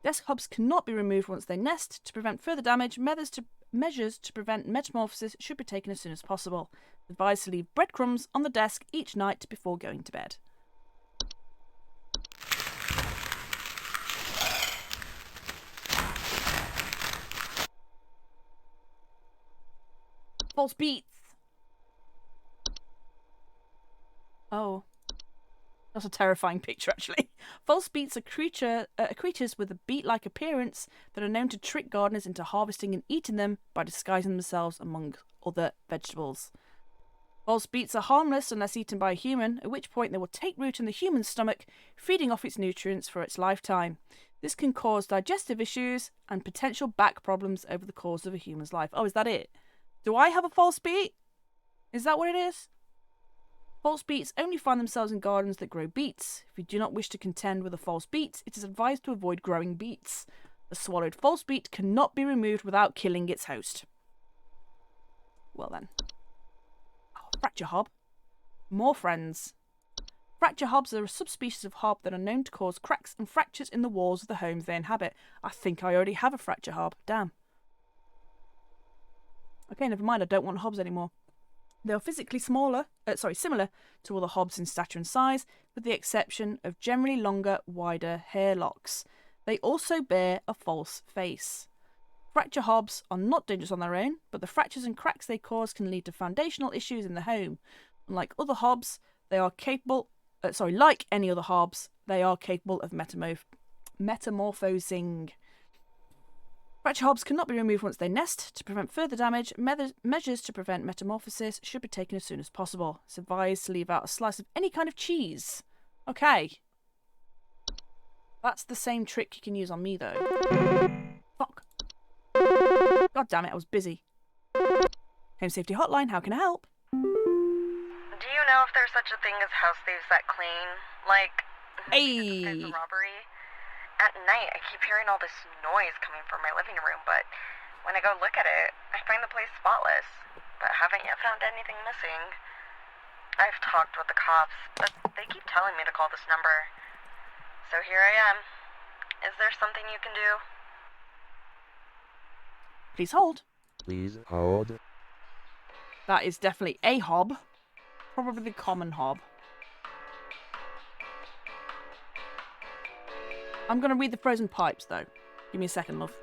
Desk hobs cannot be removed once they nest. To prevent further damage, measures to prevent metamorphosis should be taken as soon as possible. Advised to leave breadcrumbs on the desk each night before going to bed. False beats. Oh. That's a terrifying picture, actually. False beets are creatures with a beet-like appearance that are known to trick gardeners into harvesting and eating them by disguising themselves among other vegetables. False beets are harmless unless eaten by a human, at which point they will take root in the human's stomach, feeding off its nutrients for its lifetime. This can cause digestive issues and potential back problems over the course of a human's life. Oh, is that it? Do I have a false beet? Is that what it is? False beets only find themselves in gardens that grow beets. If you do not wish to contend with a false beet, it is advised to avoid growing beets. A swallowed false beet cannot be removed without killing its host. Well then. Oh, fracture hob. More friends. Fracture hobs are a subspecies of hob that are known to cause cracks and fractures in the walls of the homes they inhabit. I think I already have a fracture hob. Damn. Okay, never mind. I don't want hobs anymore. They are physically similar to other hobs in stature and size, with the exception of generally longer, wider hair locks. They also bear a false face. Fracture hobs are not dangerous on their own, but the fractures and cracks they cause can lead to foundational issues in the home. Unlike other hobs, they are capable. Like any other hobs, they are capable of metamorphosing. Fracture hobs cannot be removed once they nest. To prevent further damage, measures to prevent metamorphosis should be taken as soon as possible. It's advised to leave out a slice of any kind of cheese. Okay. That's the same trick you can use on me, though. Fuck. God damn it, I was busy. Home Safety Hotline, how can I help? Do you know if there's such a thing as house thieves that clean? Like, hey. a robbery? At night, I keep hearing all this noise coming from my living room, but when I go look at it, I find the place spotless, but haven't yet found anything missing. I've talked with the cops, but they keep telling me to call this number. So here I am. Is there something you can do? Please hold. Please hold. That is definitely a hob. Probably the common hob. I'm going to read the frozen pipes, though. Give me a second, love.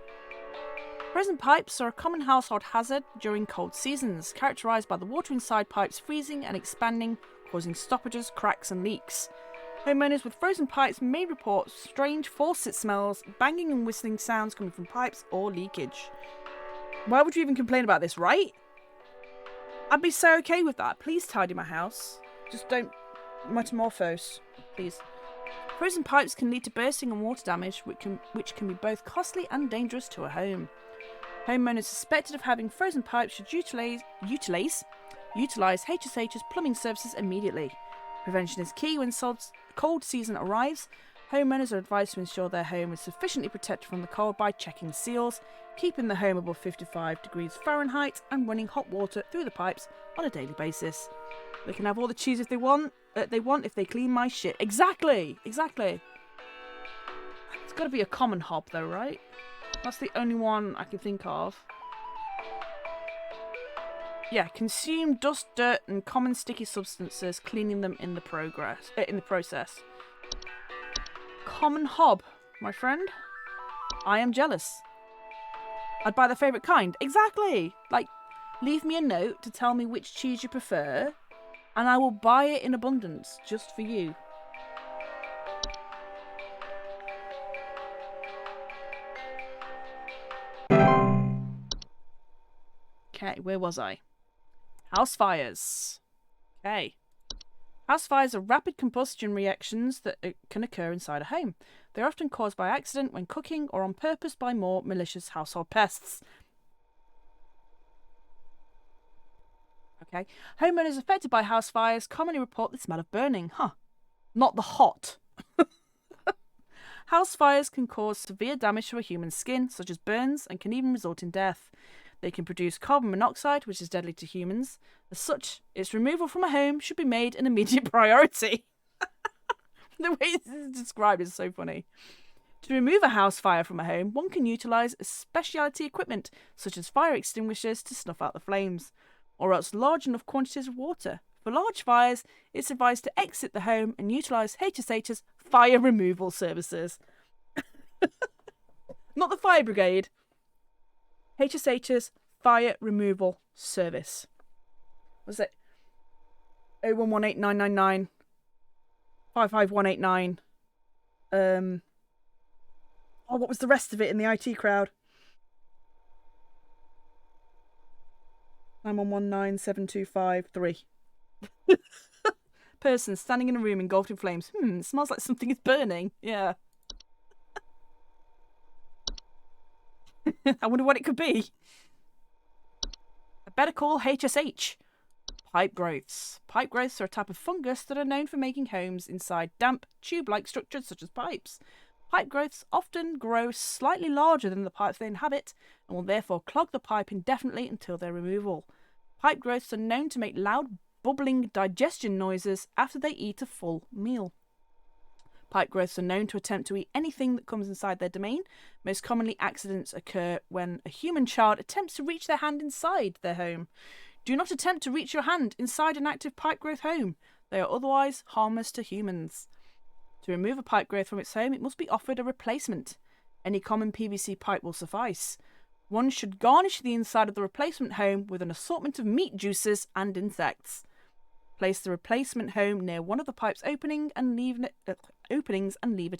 Frozen pipes are a common household hazard during cold seasons, characterised by the water inside pipes freezing and expanding, causing stoppages, cracks and leaks. Homeowners with frozen pipes may report strange faucet smells, banging and whistling sounds coming from pipes, or leakage. Why would you even complain about this, right? I'd be so okay with that. Please tidy my house. Just don't metamorphose, please. Frozen pipes can lead to bursting and water damage, which can be both costly and dangerous to a home. Homeowners suspected of having frozen pipes should utilise HSH's plumbing services immediately. Prevention is key when cold season arrives. Homeowners are advised to ensure their home is sufficiently protected from the cold by checking seals, keeping the home above 55 degrees Fahrenheit, and running hot water through the pipes on a daily basis. They can have all the cheese if they want if they clean my shit. Exactly! Exactly. It's got to be a common hob though, right? That's the only one I can think of. Yeah, consume dust, dirt, and common sticky substances, cleaning them in the process. Common hob, my friend. I am jealous. I'd buy the favourite kind. Exactly! Like, leave me a note to tell me which cheese you prefer, and I will buy it in abundance, just for you. Okay, where was I? House fires. Okay. House fires are rapid combustion reactions that can occur inside a home. They're often caused by accident when cooking or on purpose by more malicious household pests. Okay. Homeowners affected by house fires commonly report the smell of burning. Huh. Not the hot. House fires can cause severe damage to a human's skin, such as burns, and can even result in death. They can produce carbon monoxide, which is deadly to humans. As such, its removal from a home should be made an immediate priority. The way this is described is so funny. To remove a house fire from a home, one can utilise specialty equipment, such as fire extinguishers, to snuff out the flames, or else large enough quantities of water. For large fires, it's advised to exit the home and utilise HSH's fire removal services. Not the fire brigade. HSH's fire removal service. What was it? 0118999 55189. Oh, what was the rest of it in the IT crowd? 9119725 Person standing in a room engulfed in flames. It smells like something is burning. Yeah. I wonder what it could be. I better call HSH. Pipe growths. Pipe growths are a type of fungus that are known for making homes inside damp, tube-like structures such as pipes. Pipe growths often grow slightly larger than the pipes they inhabit and will therefore clog the pipe indefinitely until their removal. Pipe growths are known to make loud, bubbling digestion noises after they eat a full meal. Pipe growths are known to attempt to eat anything that comes inside their domain. Most commonly, accidents occur when a human child attempts to reach their hand inside their home. Do not attempt to reach your hand inside an active pipe growth home. They are otherwise harmless to humans. To remove a pipe growth from its home, it must be offered a replacement. Any common PVC pipe will suffice. One should garnish the inside of the replacement home with an assortment of meat juices and insects. Place the replacement home near one of the pipe's openings and leave it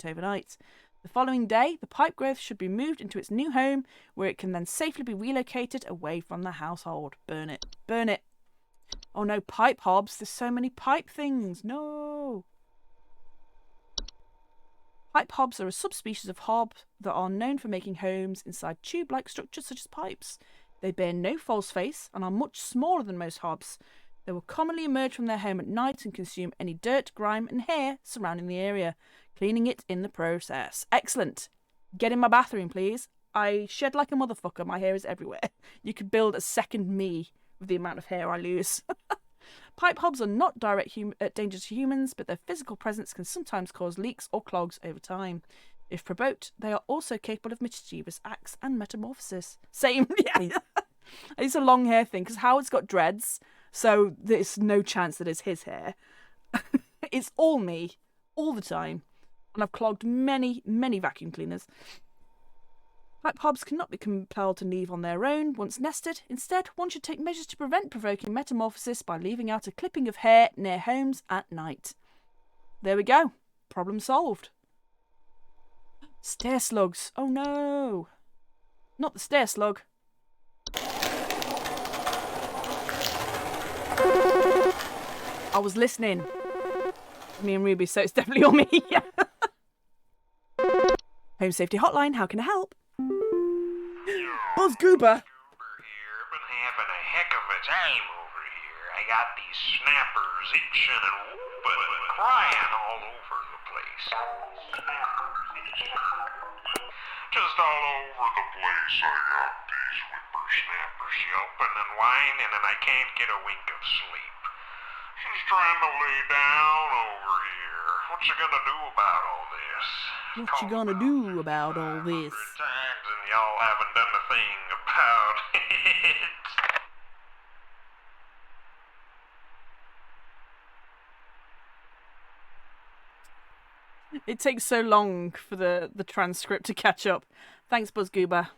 overnight. The following day, the pipe growth should be moved into its new home, where it can then safely be relocated away from the household. Burn it. Burn it. Oh no, pipe hobs. There's so many pipe things. No. Pipe hobs are a subspecies of hob that are known for making homes inside tube-like structures such as pipes. They bear no false face and are much smaller than most hobs. They will commonly emerge from their home at night and consume any dirt, grime and hair surrounding the area, cleaning it in the process. Excellent. Get in my bathroom, please. I shed like a motherfucker. My hair is everywhere. You could build a second me with the amount of hair I lose. Pipe hobs are not direct danger to humans, but their physical presence can sometimes cause leaks or clogs over time. If provoked, they are also capable of mischievous acts and metamorphosis. Same, yeah. It's a long hair thing, because Howard's got dreads, so there's no chance that it's his hair. It's all me, all the time. And I've clogged many, many vacuum cleaners. Pipe hobs cannot be compelled to leave on their own once nested. Instead, one should take measures to prevent provoking metamorphosis by leaving out a clipping of hair near homes at night. There we go. Problem solved. Stair slugs. Oh no. Not the stair slug. I was listening. Me and Ruby, so it's definitely on me. Yeah. Home Safety Hotline, how can I help? Buzz Goober. Here, been having a heck of a time over here. I got these snappers itching and whooping and crying all over the place. Just all over the place I got these whippersnappers yelping and whining, and I can't get a wink of sleep. She's trying to lay down over here. What's she gonna do about all this? What you gonna do about all this? 100 times and y'all haven't done a thing about it. It takes so long for the transcript to catch up. Thanks, BuzzGoober.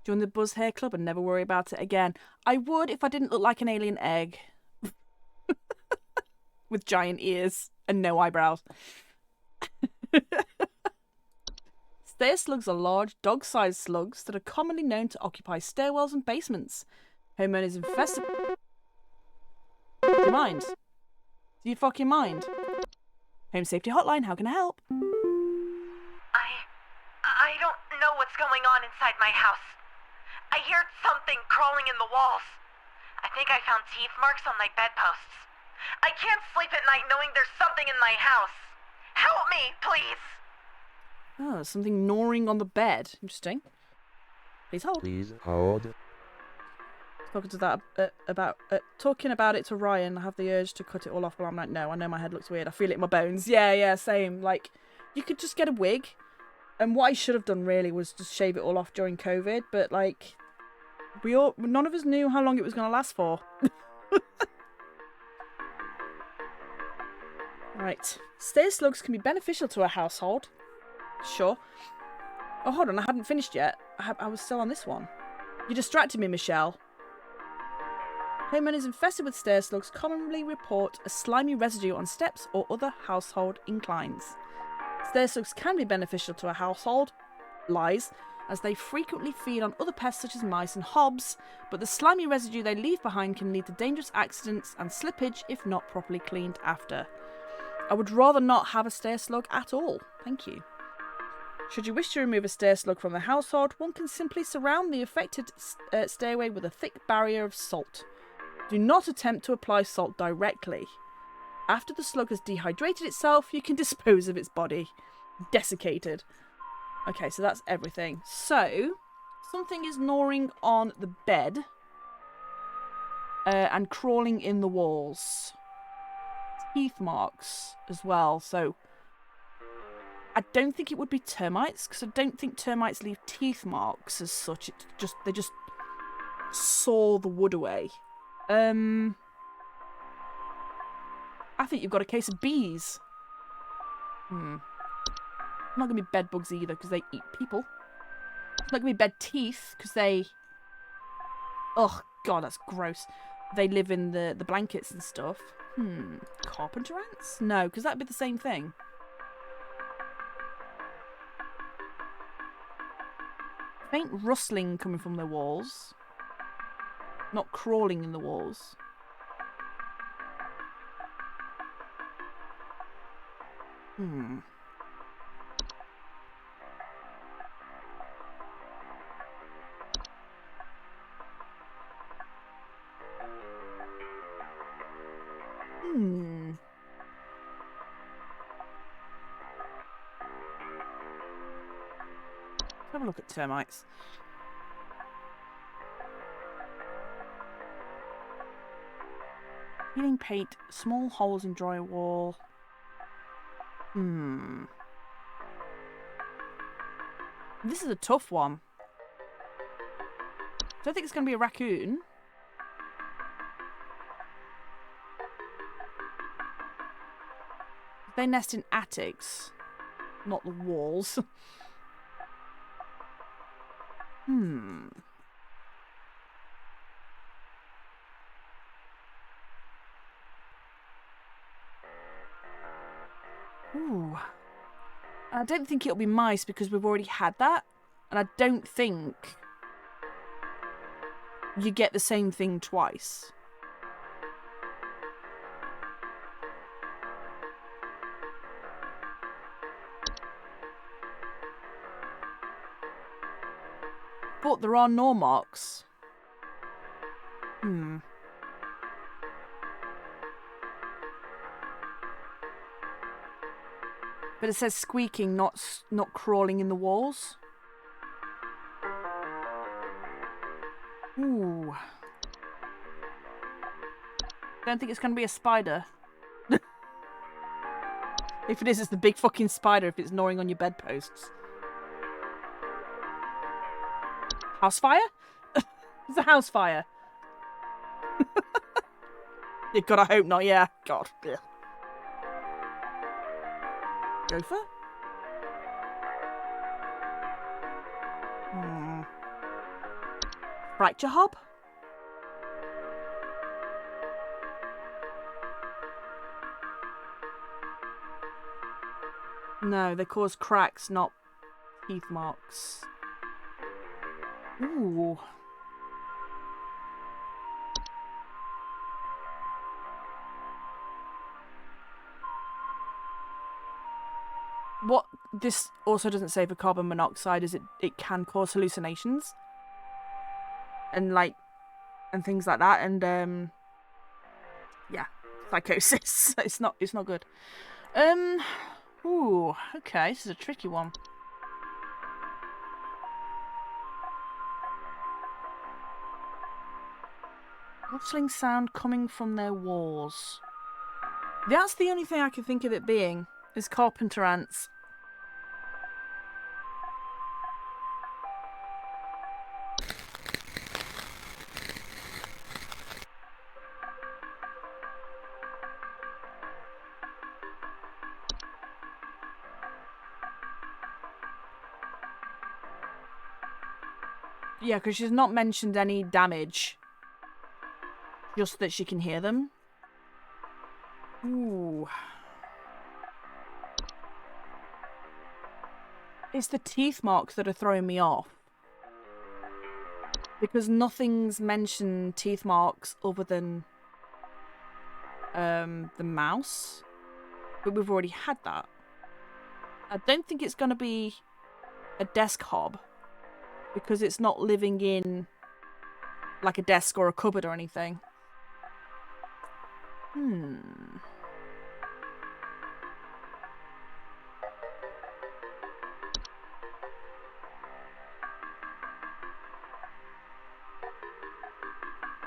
Join the Buzz Hair Club and never worry about it again. I would if I didn't look like an alien egg. With giant ears and no eyebrows. Stair slugs are large, dog-sized slugs that are commonly known to occupy stairwells and basements. Homeowners infested... Do you mind? Do you fucking mind? Home Safety Hotline, how can I help? I don't know what's going on inside my house. I heard something crawling in the walls. I think I found teeth marks on my bedposts. I can't sleep at night knowing there's something in my house. Help me, please! Oh, something gnawing on the bed. Interesting. Please hold. Please hold. Talking about it to Ryan, I have the urge to cut it all off, but I'm like, no, I know my head looks weird. I feel it in my bones. Yeah, same. Like, you could just get a wig. And what I should have done really was just shave it all off during COVID, but like, none of us knew how long it was going to last for. Right. Stair slugs can be beneficial to a household. Sure. Oh, hold on, I hadn't finished yet. I was still on this one. You distracted me, Michelle. Homeowners infested with stair slugs commonly report a slimy residue on steps or other household inclines. Stair slugs can be beneficial to a household, lies, as they frequently feed on other pests such as mice and hobs, but the slimy residue they leave behind can lead to dangerous accidents and slippage if not properly cleaned after. I would rather not have a stair slug at all, thank you. Should you wish to remove a stair slug from the household, one can simply surround the affected stairway with a thick barrier of salt. Do not attempt to apply salt directly. After the slug has dehydrated itself, you can dispose of its body. Desiccated. Okay, so that's everything. So, something is gnawing on the bed and crawling in the walls. Teeth marks as well, so I don't think it would be termites, because I don't think termites leave teeth marks as such. They just saw the wood away. I think you've got a case of bees. Not going to be bed bugs either, because they eat people. It's not going to be bed teeth, because they... Oh, God, that's gross. They live in the blankets and stuff. Carpenter ants? No, because that'd be the same thing. Faint rustling coming from the walls. Not crawling in the walls. Let's have a look at termites. Peeling paint, small holes in drywall. This is a tough one. I don't think it's going to be a raccoon. They nest in attics, not the walls. Ooh. I don't think it'll be mice because we've already had that. And I don't think you get the same thing twice. But there are gnaw marks. But it says squeaking, not crawling in the walls. Ooh. Don't think it's going to be a spider. If it is, it's the big fucking spider if it's gnawing on your bedposts. House fire? It's a house fire. Yeah, God, I hope not, yeah. God. Ugh. Gopher? Fracture hob? No, they cause cracks, not teeth marks. Ooh. What this also doesn't say for carbon monoxide is it can cause hallucinations. And things like that, and yeah, psychosis. It's not good. Ooh, okay, this is a tricky one. Rustling sound coming from their walls. That's the only thing I can think of it being, is carpenter ants. Yeah, because she's not mentioned any damage. Just that she can hear them. Ooh. It's the teeth marks that are throwing me off. Because nothing's mentioned teeth marks other than the mouse. But we've already had that. I don't think it's going to be a desk hob. Because it's not living in like a desk or a cupboard or anything.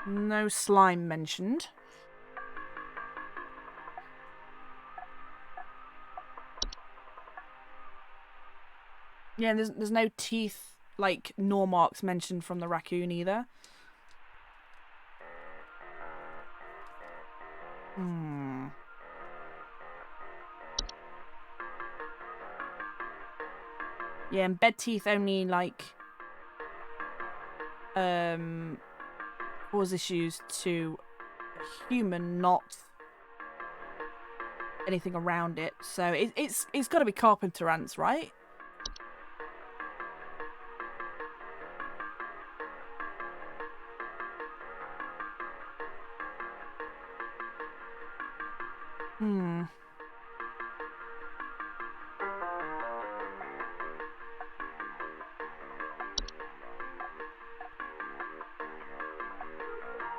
No slime mentioned. Yeah, there's no teeth, like, gnaw marks mentioned from the raccoon either. Yeah, and bed teeth only, like, cause issues to a human, not anything around it. So it's got to be carpenter ants, right?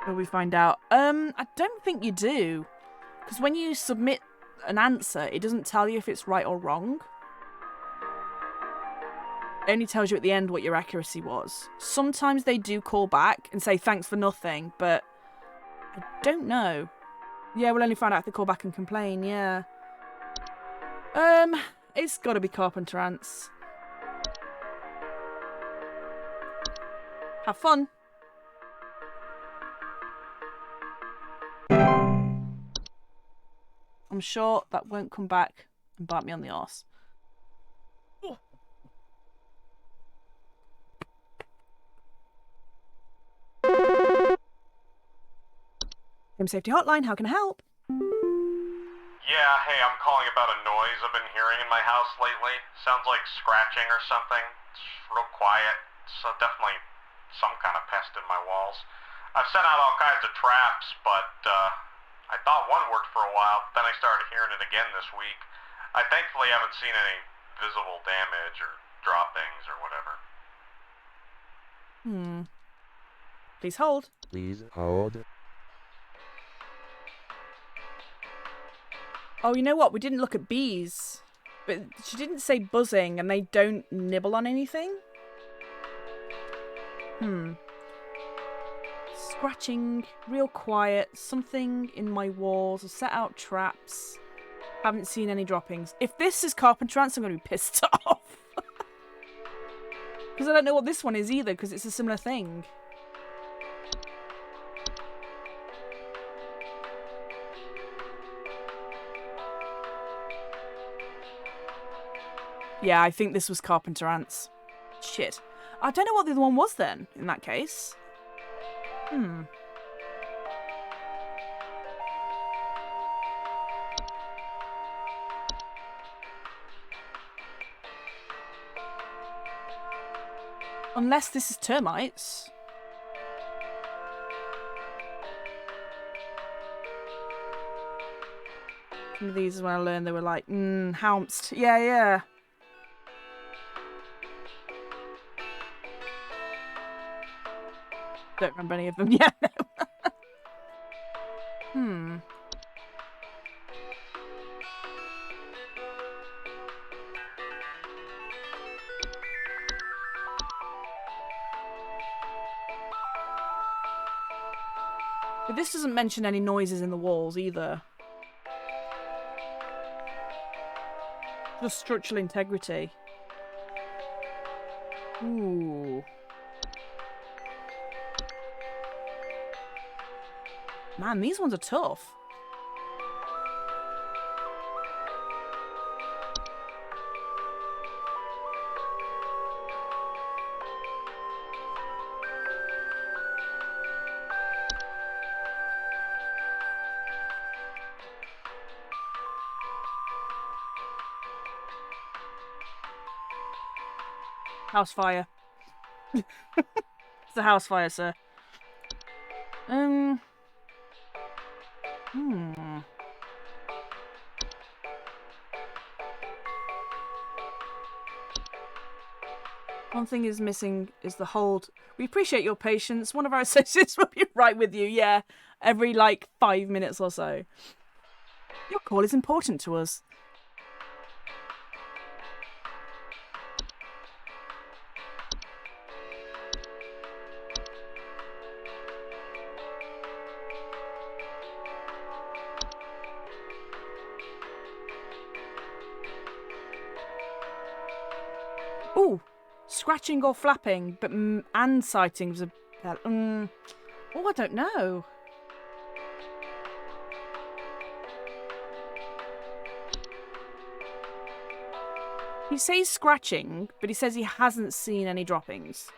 Will we find out? I don't think you do. Because when you submit an answer, it doesn't tell you if it's right or wrong. It only tells you at the end what your accuracy was. Sometimes they do call back and say thanks for nothing, but I don't know. Yeah, we'll only find out if they call back and complain, yeah. It's gotta be carpenter ants. Have fun. I'm sure that won't come back and bite me on the arse. Home Safety Hotline, how can I help? Yeah, hey, I'm calling about a noise I've been hearing in my house lately. Sounds like scratching or something. It's real quiet. So definitely some kind of pest in my walls. I've sent out all kinds of traps, but I thought one worked for a while, then I started hearing it again this week. I thankfully haven't seen any visible damage or droppings or whatever. Please hold. Please hold. Oh, you know what? We didn't look at bees. But she didn't say buzzing, and they don't nibble on anything. Scratching, real quiet, something in my walls, I set out traps. Haven't seen any droppings. If this is carpenter ants, I'm going to be pissed off. Because I don't know what this one is either, because it's a similar thing. Yeah, I think this was carpenter ants. Shit. I don't know what the other one was then, in that case. Unless this is termites. Some of these is when I learned they were like, hounced. Yeah. Don't remember any of them. Yeah, no. But this doesn't mention any noises in the walls either. Just structural integrity. Ooh. Man, these ones are tough. House fire. It's a house fire, sir. One thing is missing is the hold. We appreciate your patience. One of our associates will be right with you. Yeah, every like 5 minutes or so. Your call is important to us. Ooh, scratching or flapping, but and sightings of. Oh, I don't know. He says scratching, but he says he hasn't seen any droppings.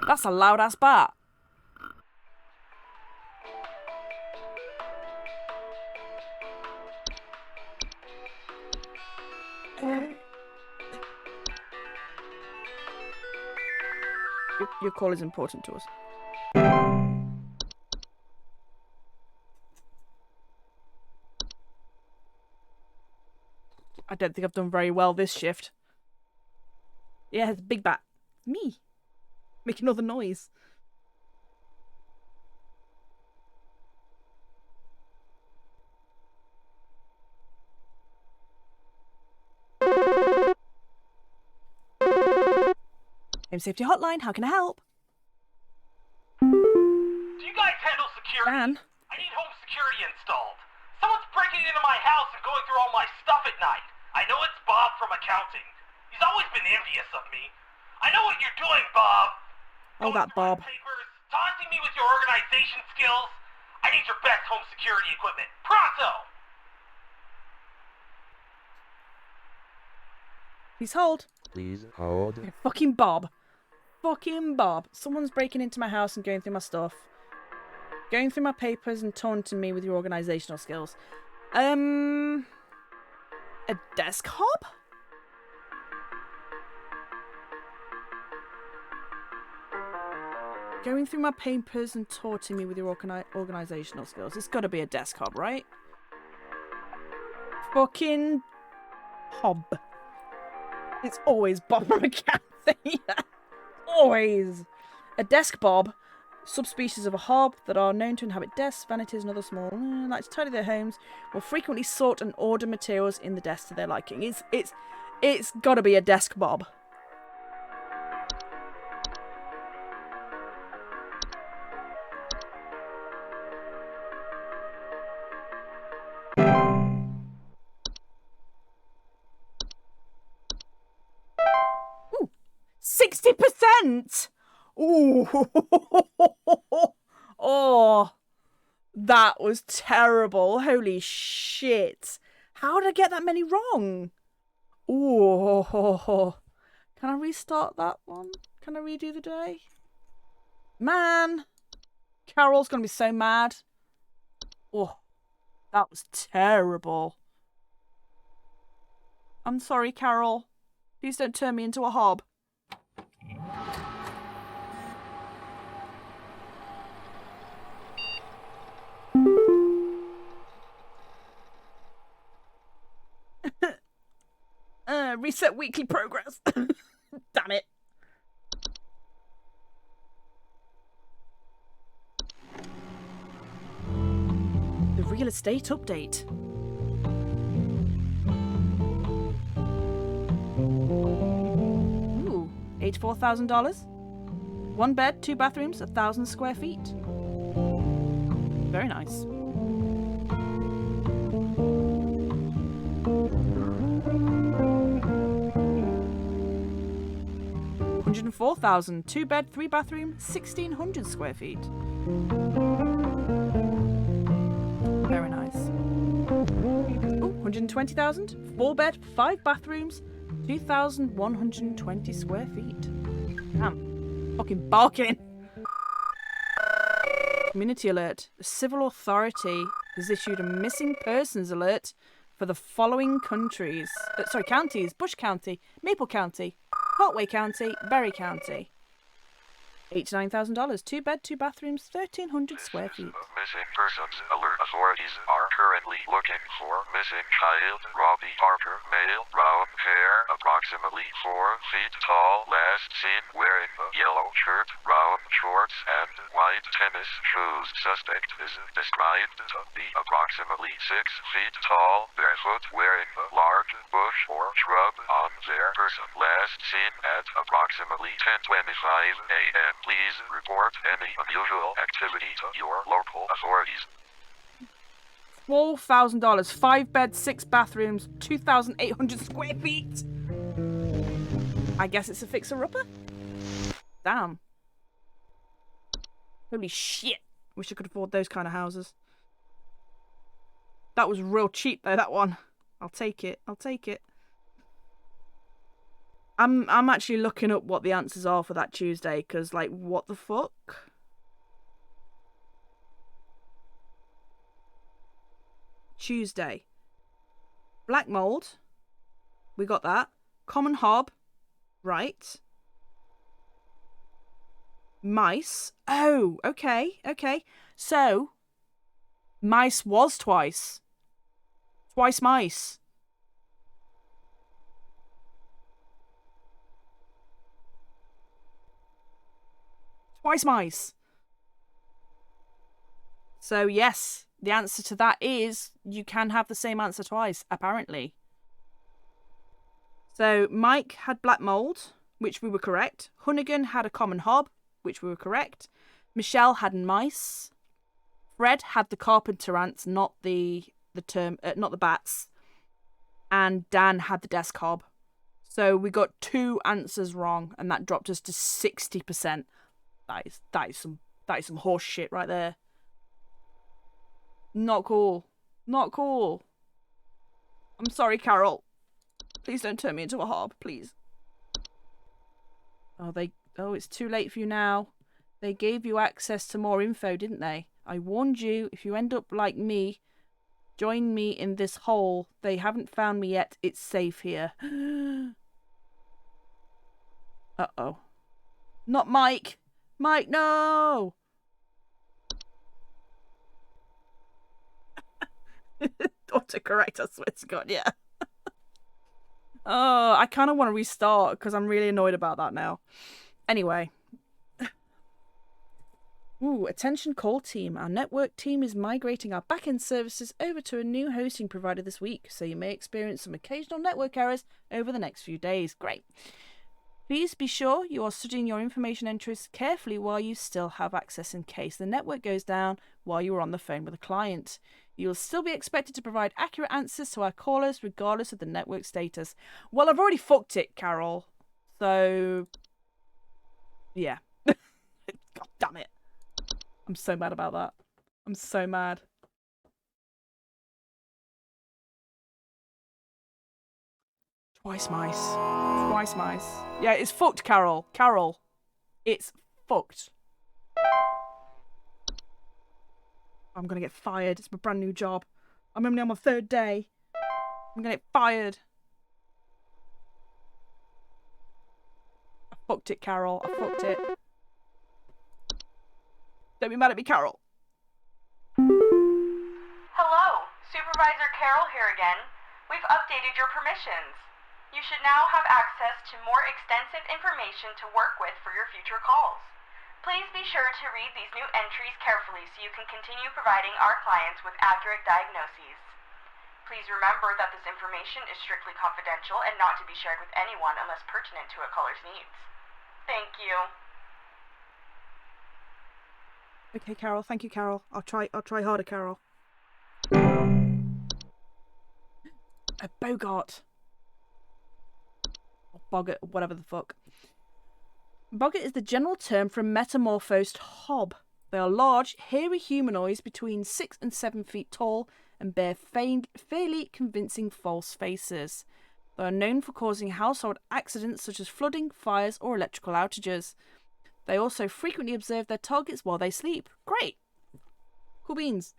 That's a loud ass bat. Your call is important to us. I don't think I've done very well this shift. Yeah, it's a big bat. Me. Make another noise. Home Safety Hotline, how can I help? Do you guys handle security? Dan? I need home security installed. Someone's breaking into my house and going through all my stuff at night. I know it's Bob from accounting. He's always been envious of me. I know what you're doing, Bob. Oh, that Bob. Papers, taunting me with your organization skills. I need your best home security equipment. Pronto! Please hold. Please hold. Yeah, fucking Bob. Fucking Bob. Someone's breaking into my house and going through my stuff. Going through my papers and taunting me with your organizational skills. A desk hob? Going through my papers and taunting me with your organisational skills. It's got to be a desk hob, right? Fucking hob. It's always Bob McCarthy. Always. A desk bob. Subspecies of a hob that are known to inhabit desks, vanities, and other small, like to tidy their homes, will frequently sort and order materials in the desk to their liking. It's got to be a desk bob. Ooh, 60%. Ooh. Oh, that was terrible. Holy shit. How did I get that many wrong? Ooh. Can I restart that one? Can I redo the day? Man. Carol's going to be so mad. Oh, that was terrible. I'm sorry, Carol. Please don't turn me into a hob. Reset weekly progress. Damn it. The real estate update. Ooh, $84,000. 1 bed, 2 bathrooms, 1,000 square feet. Very nice. $104,000, 2 bed, 3 bathroom, 1,600 square feet. Very nice. Ooh, $120,000, 4 bed, 5 bathrooms, 2,120 square feet. Damn. Fucking barking. Community alert. The civil authority has issued a missing persons alert for the following counties. Counties. Bush County, Maple County, Otway County, Berry County. $89,000, 2 bed, 2 bathrooms, 1,300 square feet. Missing persons alert. Authorities are currently looking for missing child Robbie Parker, male, brown hair, approximately 4 feet tall, last seen wearing a yellow shirt, brown shorts, and white tennis shoes. Suspect is described to be approximately 6 feet tall, barefoot, wearing a large bush or shrub on their person. Last seen at approximately 10:25 a.m. Please report any unusual activity to your local authorities. $12,000, 5 beds, 6 bathrooms, 2,800 square feet. I guess it's a fixer-upper? Damn. Holy shit. Wish I could afford those kind of houses. That was real cheap though, that one. I'll take it. I'll take it. I'm actually looking up what the answers are for that Tuesday, because, like, what the fuck? Tuesday. Black mold. We got that. Common hob. Right. Mice. Oh, okay, okay. So, mice was twice. Twice mice. Twice mice. So yes, the answer to that is you can have the same answer twice, apparently. So Mike had black mold, which we were correct. Hunnigan had a common hob, which we were correct. Michelle had mice. Fred had the carpenter ants, not the bats. And Dan had the desk hob. So we got 2 answers wrong, and that dropped us to 60%. That is some horse shit right there. Not cool. Not cool. I'm sorry, Carol. Please don't turn me into a hob, please. Oh, it's too late for you now. They gave you access to more info, didn't they? I warned you, if you end up like me, Join me in this hole. They haven't found me yet. It's safe here. Uh-oh. Not Mike. Mike, no! Autocorrect, I swear to God, yeah. Oh, I kind of want to restart because I'm really annoyed about that now. Anyway. Ooh, attention call team. Our network team is migrating our backend services over to a new hosting provider this week, so you may experience some occasional network errors over the next few days. Great. Please be sure you are studying your information entries carefully while you still have access in case the network goes down while you are on the phone with a client. You will still be expected to provide accurate answers to our callers regardless of the network status. Well, I've already fucked it, Carol. So, yeah. God damn it. I'm so mad about that. I'm so mad. Twice mice. Twice mice. Yeah, it's fucked, Carol. Carol. It's fucked. I'm gonna get fired. It's my brand new job. I'm only on my 3rd day. I'm gonna get fired. I fucked it, Carol. I fucked it. Don't be mad at me, Carol. Hello, Supervisor Carol here again. We've updated your permissions. You should now have access to more extensive information to work with for your future calls. Please be sure to read these new entries carefully so you can continue providing our clients with accurate diagnoses. Please remember that this information is strictly confidential and not to be shared with anyone unless pertinent to a caller's needs. Thank you. Okay, Carol. Thank you, Carol. I'll try harder, Carol. A Bogart. Or Boggart, whatever the fuck. Boggart is the general term for a metamorphosed hob. They are large, hairy humanoids between 6 and 7 feet tall and bear fairly convincing false faces. They are known for causing household accidents such as flooding, fires, or electrical outages. They also frequently observe their targets while they sleep. Great! Cool beans.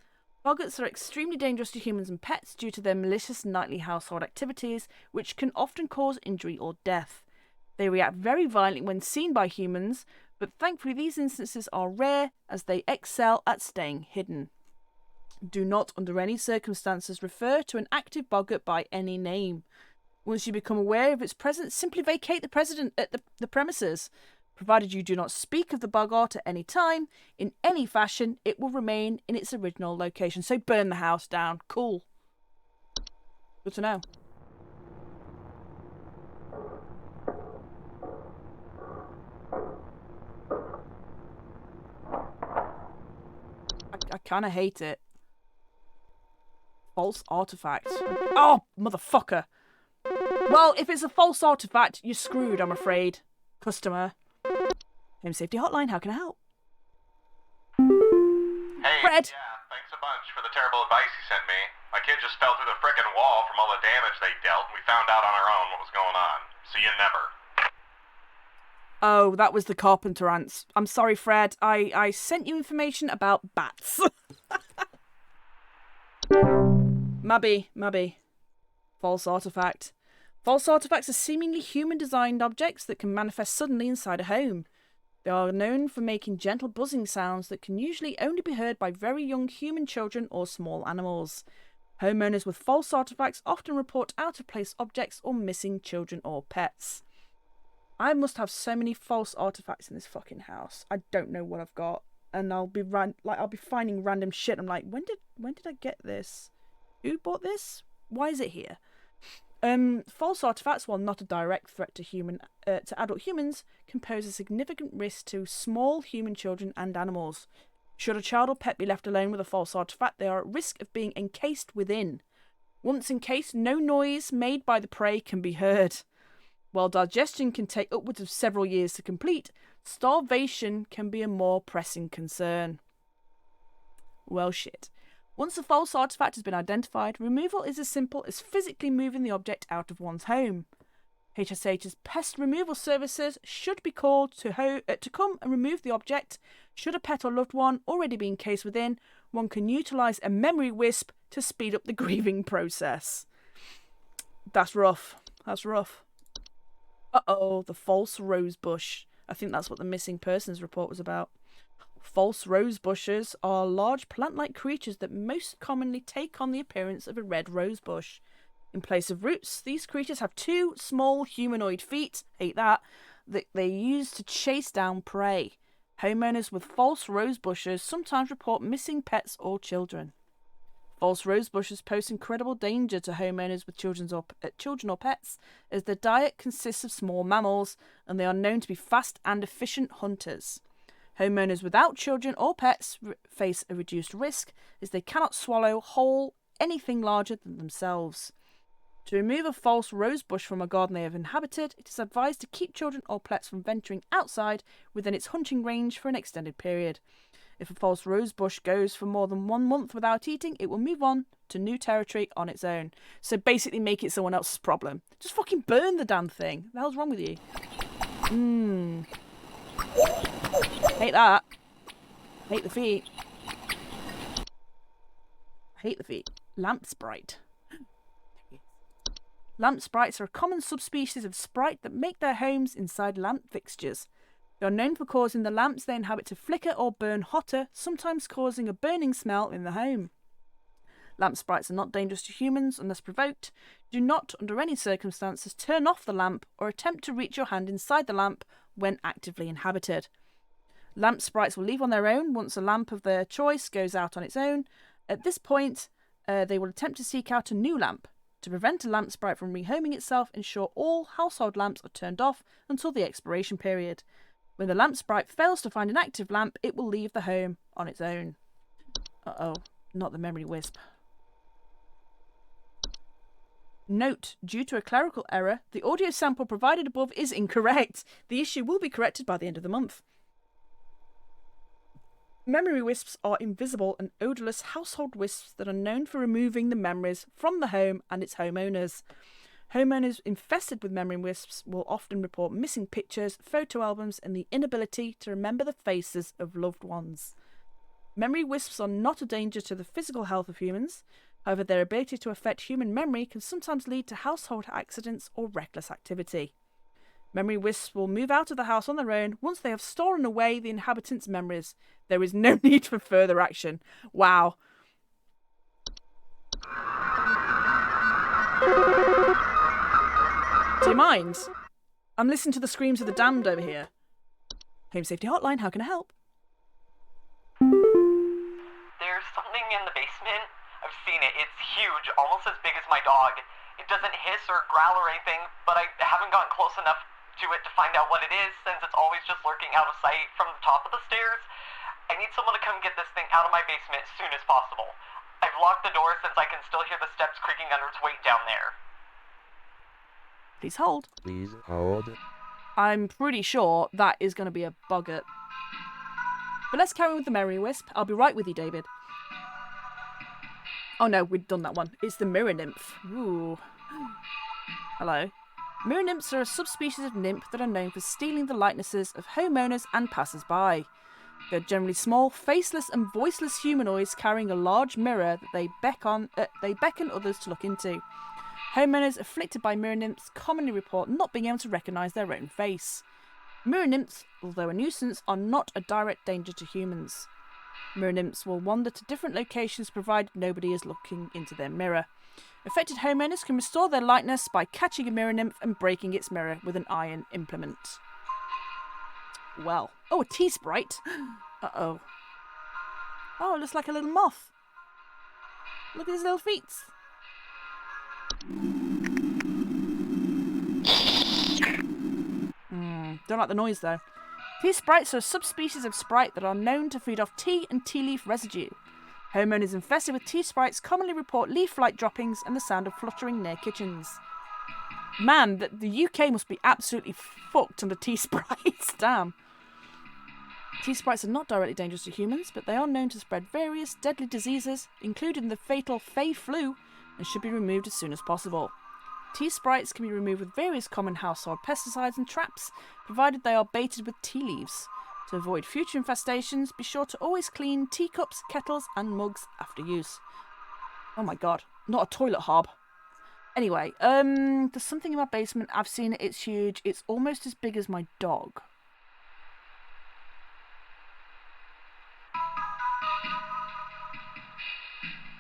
Boggarts are extremely dangerous to humans and pets due to their malicious nightly household activities, which can often cause injury or death. They react very violently when seen by humans, but thankfully these instances are rare as they excel at staying hidden. Do not, under any circumstances, refer to an active boggart by any name. Once you become aware of its presence, simply vacate the premises. Provided you do not speak of the boggart at any time, in any fashion, it will remain in its original location. So burn the house down. Cool. Good to know. I kind of hate it. False artifact. Oh, motherfucker. Well, if it's a false artifact, you're screwed, I'm afraid. Customer. Home Safety Hotline, how can I help? Hey, Fred. yeah, thanks a bunch for the terrible advice you sent me. My kid just fell through the frickin' wall from all the damage they dealt, and we found out on our own what was going on. See you never. Oh, that was the carpenter ants. I'm sorry, Fred. I sent you information about bats. Mabby. False artifact. False artifacts are seemingly human-designed objects that can manifest suddenly inside a home. They are known for making gentle buzzing sounds that can usually only be heard by very young human children or small animals. Homeowners with false artifacts often report out-of-place objects or missing children or pets. I must have so many false artifacts in this fucking house. I don't know what I've got, and I'll be finding random shit. I'm like, when did I get this? Who bought this? Why is it here? False artifacts, while not a direct threat to adult humans, can pose a significant risk to small human children and animals. Should a child or pet be left alone with a false artifact, they are at risk of being encased within. Once encased, no noise made by the prey can be heard. While digestion can take upwards of several years to complete, starvation can be a more pressing concern. Well, shit. Once a false artifact has been identified, removal is as simple as physically moving the object out of one's home. HSH's pest removal services should be called to come and remove the object. Should a pet or loved one already be encased within, one can utilise a memory wisp to speed up the grieving process. That's rough. That's rough. Uh-oh, the false rose bush. I think that's what the missing persons report was about. False rose bushes are large plant-like creatures that most commonly take on the appearance of a red rose bush. In place of roots, these creatures have 2 small humanoid feet, hate that they use to chase down prey. Homeowners with false rose bushes sometimes report missing pets or children. False rose bushes pose incredible danger to homeowners with children or pets, as their diet consists of small mammals, and they are known to be fast and efficient hunters. Homeowners without children or pets face a reduced risk, as they cannot swallow whole anything larger than themselves. To remove a false rose bush from a garden they have inhabited, it is advised to keep children or pets from venturing outside within its hunting range for an extended period. If a false rose bush goes for more than 1 month without eating, it will move on to new territory on its own. So basically make it someone else's problem. Just fucking burn the damn thing. What the hell's wrong with you? Hate that. Hate the feet. Hate the feet. Lamp sprite. Lamp sprites are a common subspecies of sprite that make their homes inside lamp fixtures. They are known for causing the lamps they inhabit to flicker or burn hotter, sometimes causing a burning smell in the home. Lamp sprites are not dangerous to humans unless provoked. Do not, under any circumstances, turn off the lamp or attempt to reach your hand inside the lamp when actively inhabited. Lamp sprites will leave on their own once a lamp of their choice goes out on its own. At this point, they will attempt to seek out a new lamp. To prevent a lamp sprite from rehoming itself, ensure all household lamps are turned off until the expiration period. When the lamp sprite fails to find an active lamp, it will leave the home on its own. Uh-oh, not the memory wisp. Note, due to a clerical error, the audio sample provided above is incorrect. The issue will be corrected by the end of the month. Memory wisps are invisible and odourless household wisps that are known for removing the memories from the home and its homeowners. Homeowners infested with memory wisps will often report missing pictures, photo albums, and the inability to remember the faces of loved ones. Memory wisps are not a danger to the physical health of humans. However, their ability to affect human memory can sometimes lead to household accidents or reckless activity. Memory wisps will move out of the house on their own once they have stolen away the inhabitants' memories. There is no need for further action. Wow. Do you mind? I'm listening to the screams of the damned over here. Home Safety Hotline, how can I help? There's something in the basement. I've seen it. It's huge, almost as big as my dog. It doesn't hiss or growl or anything, but I haven't gotten close enough to it to find out what it is, since it's always just lurking out of sight from the top of the stairs. I need someone to come get this thing out of my basement as soon as possible. I've locked the door since I can still hear the steps creaking under its weight down there. Please hold. Please hold. I'm pretty sure that is going to be a boggart. But let's carry on with the Memory Wisp. I'll be right with you, David. Oh no, we've done that one. It's the Mirror Nymph. Ooh. Hello. Mirror nymphs are a subspecies of nymph that are known for stealing the likenesses of homeowners and passers-by. They're generally small, faceless and voiceless humanoids carrying a large mirror that they beckon others to look into. Homeowners afflicted by mirror nymphs commonly report not being able to recognise their own face. Mirror nymphs, although a nuisance, are not a direct danger to humans. Mirror nymphs will wander to different locations provided nobody is looking into their mirror. Affected homeowners can restore their likeness by catching a mirror nymph and breaking its mirror with an iron implement. Well. Oh, a T-sprite. Uh-oh. Oh, it looks like a little moth. Look at his little feet. Don't like the noise, though. T-sprites are a subspecies of sprite that are known to feed off tea and tea leaf residue. Homeowners infested with T-sprites commonly report leaf-like droppings and the sound of fluttering near kitchens. Man, the UK must be absolutely fucked under T-sprites. Damn. T-sprites are not directly dangerous to humans, but they are known to spread various deadly diseases, including the fatal Fey flu, and should be removed as soon as possible. T-sprites can be removed with various common household pesticides and traps, provided they are baited with tea leaves. To avoid future infestations, be sure to always clean teacups, kettles and mugs after use. Oh my god. Not a toilet hob. Anyway, there's something in my basement. I've seen it. It's huge. It's almost as big as my dog.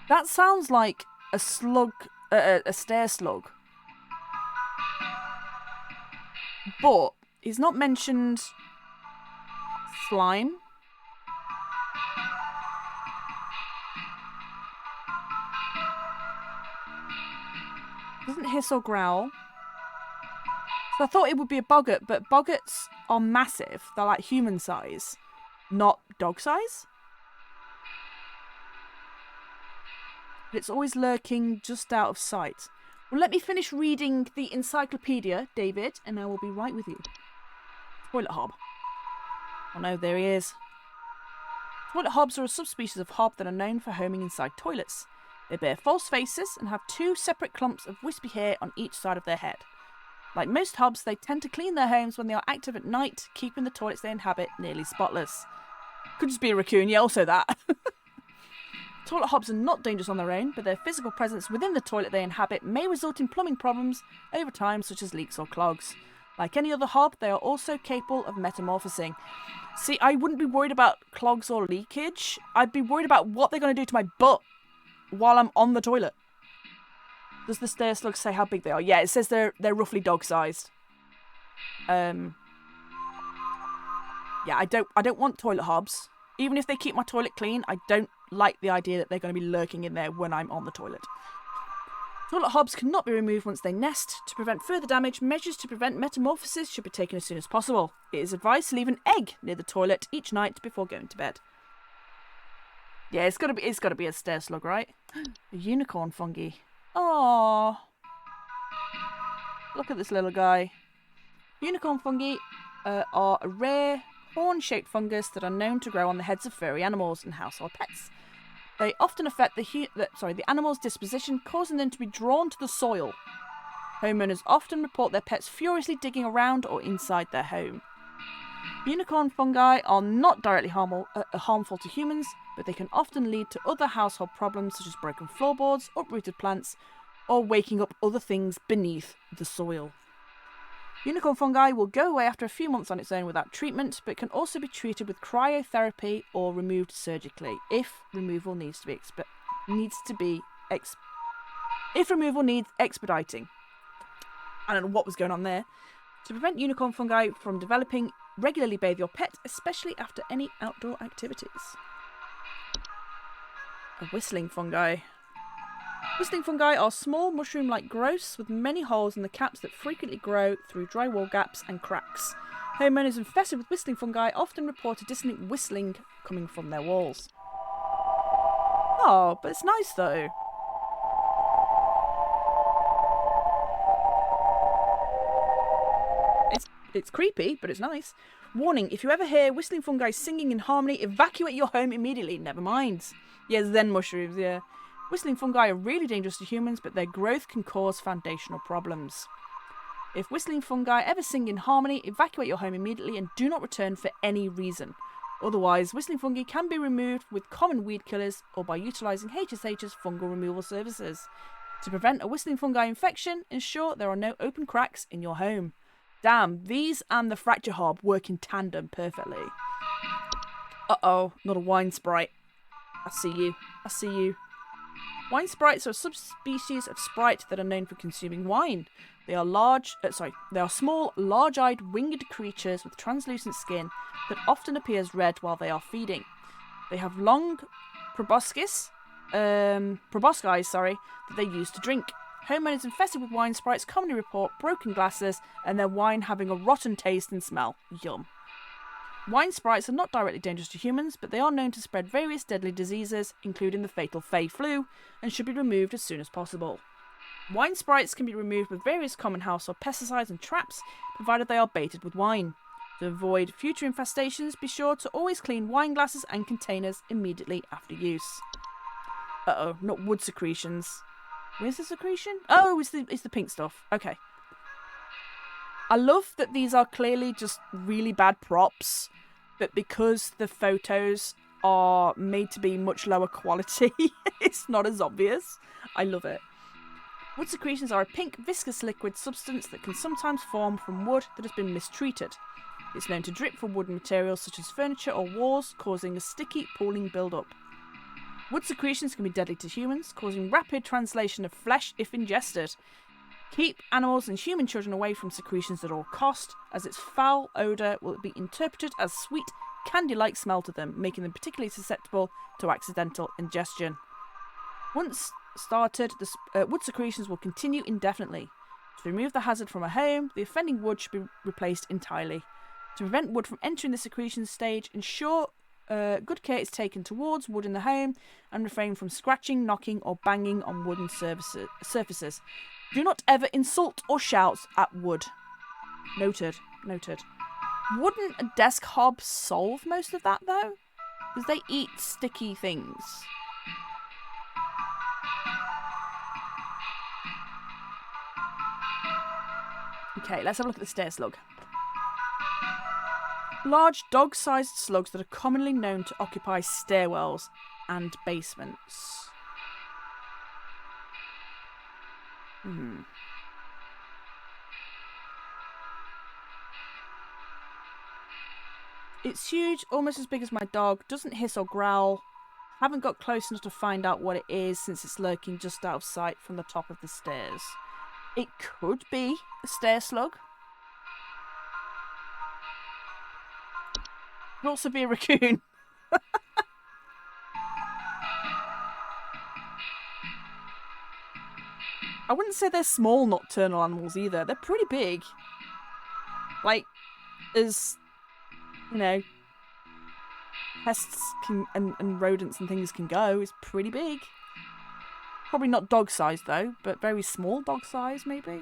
That sounds like a slug, a stair slug. But he's not mentioned slime. Doesn't hiss or growl. So I thought it would be a boggart, but boggarts are massive. They're like human size, not dog size. But it's always lurking just out of sight. Well, let me finish reading the encyclopedia, David, and I will be right with you. Toilet hob. Oh no, there he is. Toilet hobs are a subspecies of hob that are known for homing inside toilets. They bear false faces and have 2 separate clumps of wispy hair on each side of their head. Like most hobs, they tend to clean their homes when they are active at night, keeping the toilets they inhabit nearly spotless. Could just be a raccoon, yeah, also that. Toilet hobs are not dangerous on their own, but their physical presence within the toilet they inhabit may result in plumbing problems over time, such as leaks or clogs. Like any other hob, they are also capable of metamorphosing. See, I wouldn't be worried about clogs or leakage. I'd be worried about what they're going to do to my butt while I'm on the toilet. Does the stair slug say how big they are? Yeah, it says they're roughly dog-sized. Yeah, I don't want toilet hobs. Even if they keep my toilet clean, I don't like the idea that they're going to be lurking in there when I'm on the toilet. Toilet hobs cannot be removed once they nest. To prevent further damage, measures to prevent metamorphosis should be taken as soon as possible. It is advised to leave an egg near the toilet each night before going to bed. Yeah, it's got to be a stair slug, right? A unicorn fungi. Oh, look at this little guy. Unicorn fungi are a rare horn-shaped fungus that are known to grow on the heads of furry animals and household pets. They often affect the animal's disposition, causing them to be drawn to the soil. Homeowners often report their pets furiously digging around or inside their home. Unicorn fungi are not directly harmful to humans, but they can often lead to other household problems such as broken floorboards, uprooted plants, or waking up other things beneath the soil. Unicorn fungi will go away after a few months on its own without treatment, but can also be treated with cryotherapy or removed surgically if removal needs expediting. I don't know what was going on there. To prevent unicorn fungi from developing, regularly bathe your pet, especially after any outdoor activities. A whistling fungi. Whistling fungi are small mushroom-like growths with many holes in the caps that frequently grow through drywall gaps and cracks. Homeowners infested with whistling fungi often report a dissonant whistling coming from their walls. Oh, but it's nice though. It's creepy, but it's nice. Warning, if you ever hear whistling fungi singing in harmony, evacuate your home immediately. Never mind. Yeah, Zen mushrooms, yeah. Whistling fungi are really dangerous to humans, but their growth can cause foundational problems. If whistling fungi ever sing in harmony, evacuate your home immediately and do not return for any reason. Otherwise, whistling fungi can be removed with common weed killers or by utilising HSH's fungal removal services. To prevent a whistling fungi infection, ensure there are no open cracks in your home. Damn, these and the fracture hob work in tandem perfectly. Uh-oh, not a wine sprite. I see you. Wine sprites are a subspecies of sprite that are known for consuming wine. They are small, large-eyed winged creatures with translucent skin that often appears red while they are feeding. They have long proboscis, that they use to drink. Homeowners infested with wine sprites commonly report broken glasses and their wine having a rotten taste and smell. Yum. Wine sprites are not directly dangerous to humans, but they are known to spread various deadly diseases, including the fatal Fey flu, and should be removed as soon as possible. Wine sprites can be removed with various common household pesticides and traps, provided they are baited with wine. To avoid future infestations, be sure to always clean wine glasses and containers immediately after use. Uh-oh, not wood secretions. Where's the secretion? Oh, it's the pink stuff. Okay. I love that these are clearly just really bad props, but because the photos are made to be much lower quality. It's not as obvious. I love it. Wood secretions are a pink, viscous liquid substance that can sometimes form from wood that has been mistreated. It's known to drip from wooden materials such as furniture or walls, causing a sticky, pooling build-up. Wood secretions can be deadly to humans, causing rapid translation of flesh if ingested. Keep animals and human children away from secretions at all cost, as its foul odour will be interpreted as sweet, candy-like smell to them, making them particularly susceptible to accidental ingestion. Once started, the wood secretions will continue indefinitely. To remove the hazard from a home, the offending wood should be replaced entirely. To prevent wood from entering the secretion stage, ensure good care is taken towards wood in the home and refrain from scratching, knocking or banging on wooden surfaces. Do not ever insult or shout at wood. Noted. Noted. Wouldn't a desk hob solve most of that though? Because they eat sticky things. Okay, let's have a look at the stair slug. Large dog-sized slugs that are commonly known to occupy stairwells and basements. It's huge, almost as big as my dog, doesn't hiss or growl. Haven't got close enough to find out what it is since it's lurking just out of sight from the top of the stairs. It could be a stair slug. Could also be a raccoon. I wouldn't say they're small nocturnal animals either. They're pretty big. Like, as, you know, pests can, and rodents and things can go, it's pretty big. Probably not dog size though, but very small dog size maybe.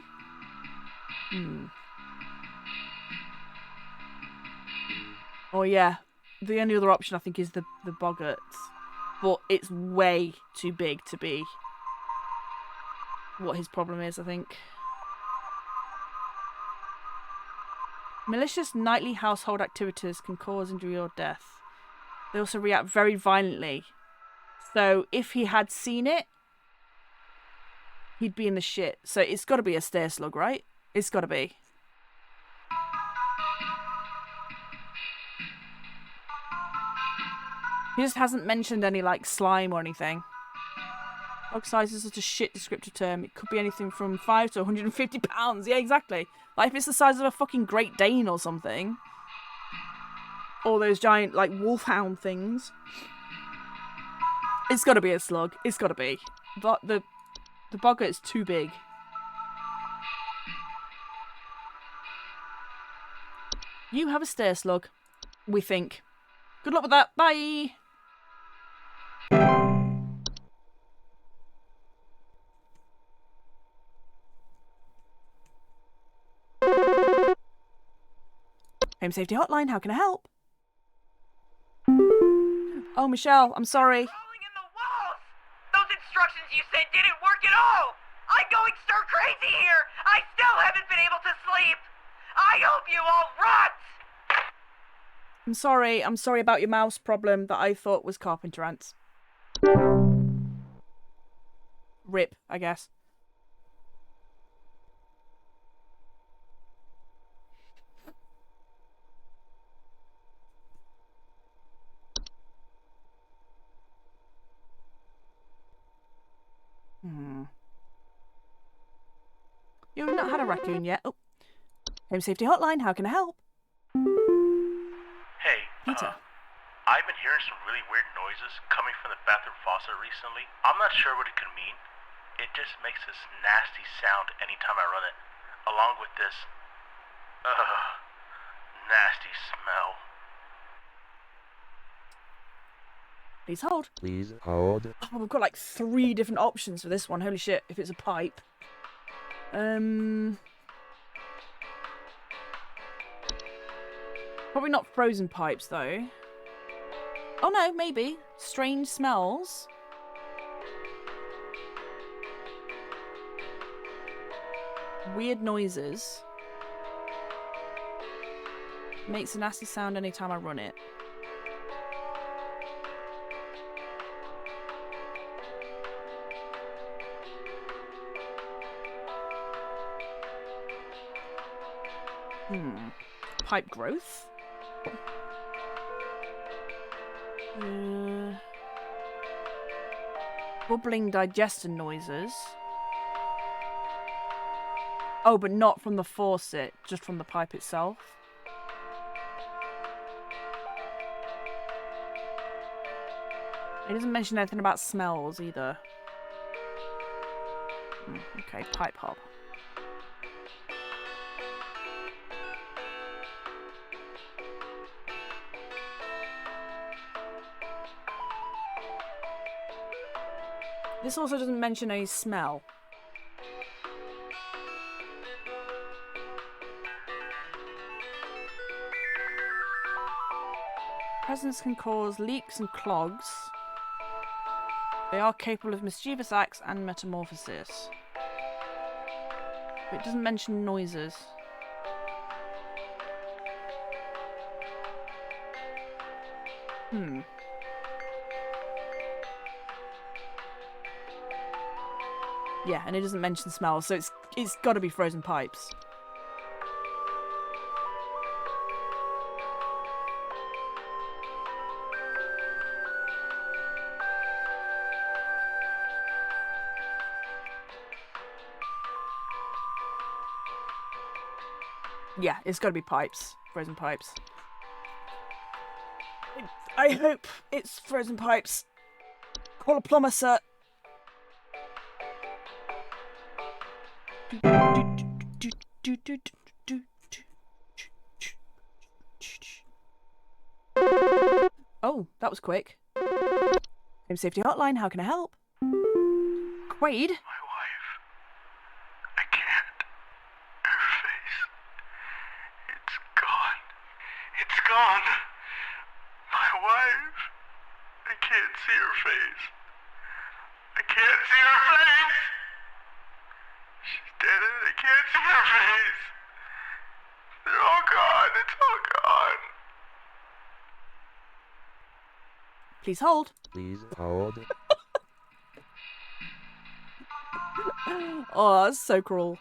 Oh yeah, the only other option I think is the boggart, but it's way too big to be what his problem is, I think. Malicious nightly household activities can cause injury or death. They also react very violently. So if he had seen it, he'd be in the shit. So it's got to be a stair slug, right? It's got to be. He just hasn't mentioned any, like, slime or anything. Dog size is such a shit descriptive term. It could be anything from 5 to 150 pounds. Yeah, exactly. Like, if it's the size of a fucking Great Dane or something. Or those giant, like, wolfhound things. It's got to be a slug. It's got to be. But the boggart is too big. You have a stair slug, we think. Good luck with that. Bye! Home Safety Hotline, how can I help? Oh, Michelle, I'm sorry. Crawling in the walls! Those instructions you said didn't work at all! I'm going stir crazy here! I still haven't been able to sleep! I hope you all rot! I'm sorry about your mouse problem that I thought was carpenter ants. Rip, I guess. You've not had a raccoon yet. Oh. Home Safety Hotline, how can I help? Hey, Peter. I've been hearing some really weird noises coming from the bathroom faucet recently. I'm not sure what it could mean. It just makes this nasty sound anytime I run it, along with this, nasty smell. Please hold. Please hold. Oh, we've got like 3 different options for this one. Holy shit, if it's a pipe. Probably not frozen pipes, though. Oh no, maybe. Strange smells. Weird noises. Makes a nasty sound anytime I run it. Pipe growth? Bubbling digester noises. Oh, but not from the faucet, just from the pipe itself. It doesn't mention anything about smells either. Okay, pipe hob. This also doesn't mention any smell. Presence can cause leaks and clogs. They are capable of mischievous acts and metamorphosis. But it doesn't mention noises. Yeah, and it doesn't mention smell, so it's got to be frozen pipes. Yeah, it's got to be pipes. Frozen pipes. I hope it's frozen pipes. Call a plumber, sir. Oh, that was quick. Home Safety Hotline, how can I help? Quaid? My wife. I can't. Her face. It's gone. It's gone. My wife. I can't see her face. I can't see her face. She's dead and I can't see her face. They're all gone. It's all gone. Please hold. Please hold. Oh, that's so cruel.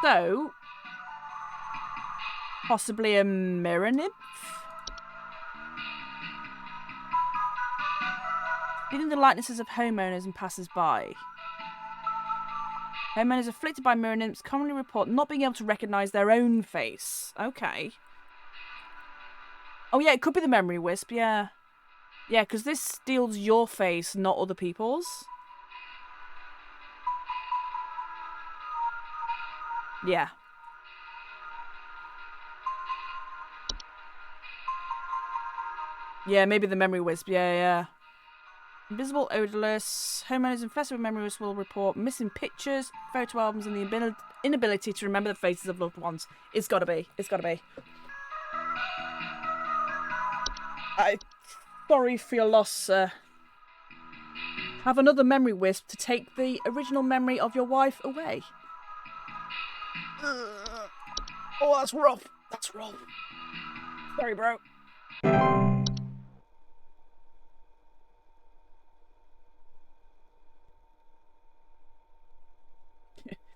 So, possibly a mirror nymph? Stealing the likenesses of homeowners and passers-by. Homeowners afflicted by mirror nymphs commonly report not being able to recognise their own face. Okay. Oh yeah, it could be the memory wisp, yeah. Yeah, because this steals your face, not other people's. Yeah. Yeah, maybe the memory wisp, yeah. Invisible, odorless. Homeowners infested with memory wisp will report missing pictures, photo albums, and the inability to remember the faces of loved ones. It's gotta be. It's gotta be. Sorry for your loss, sir. Have another memory wisp to take the original memory of your wife away. Oh, that's rough. That's rough. Sorry, bro.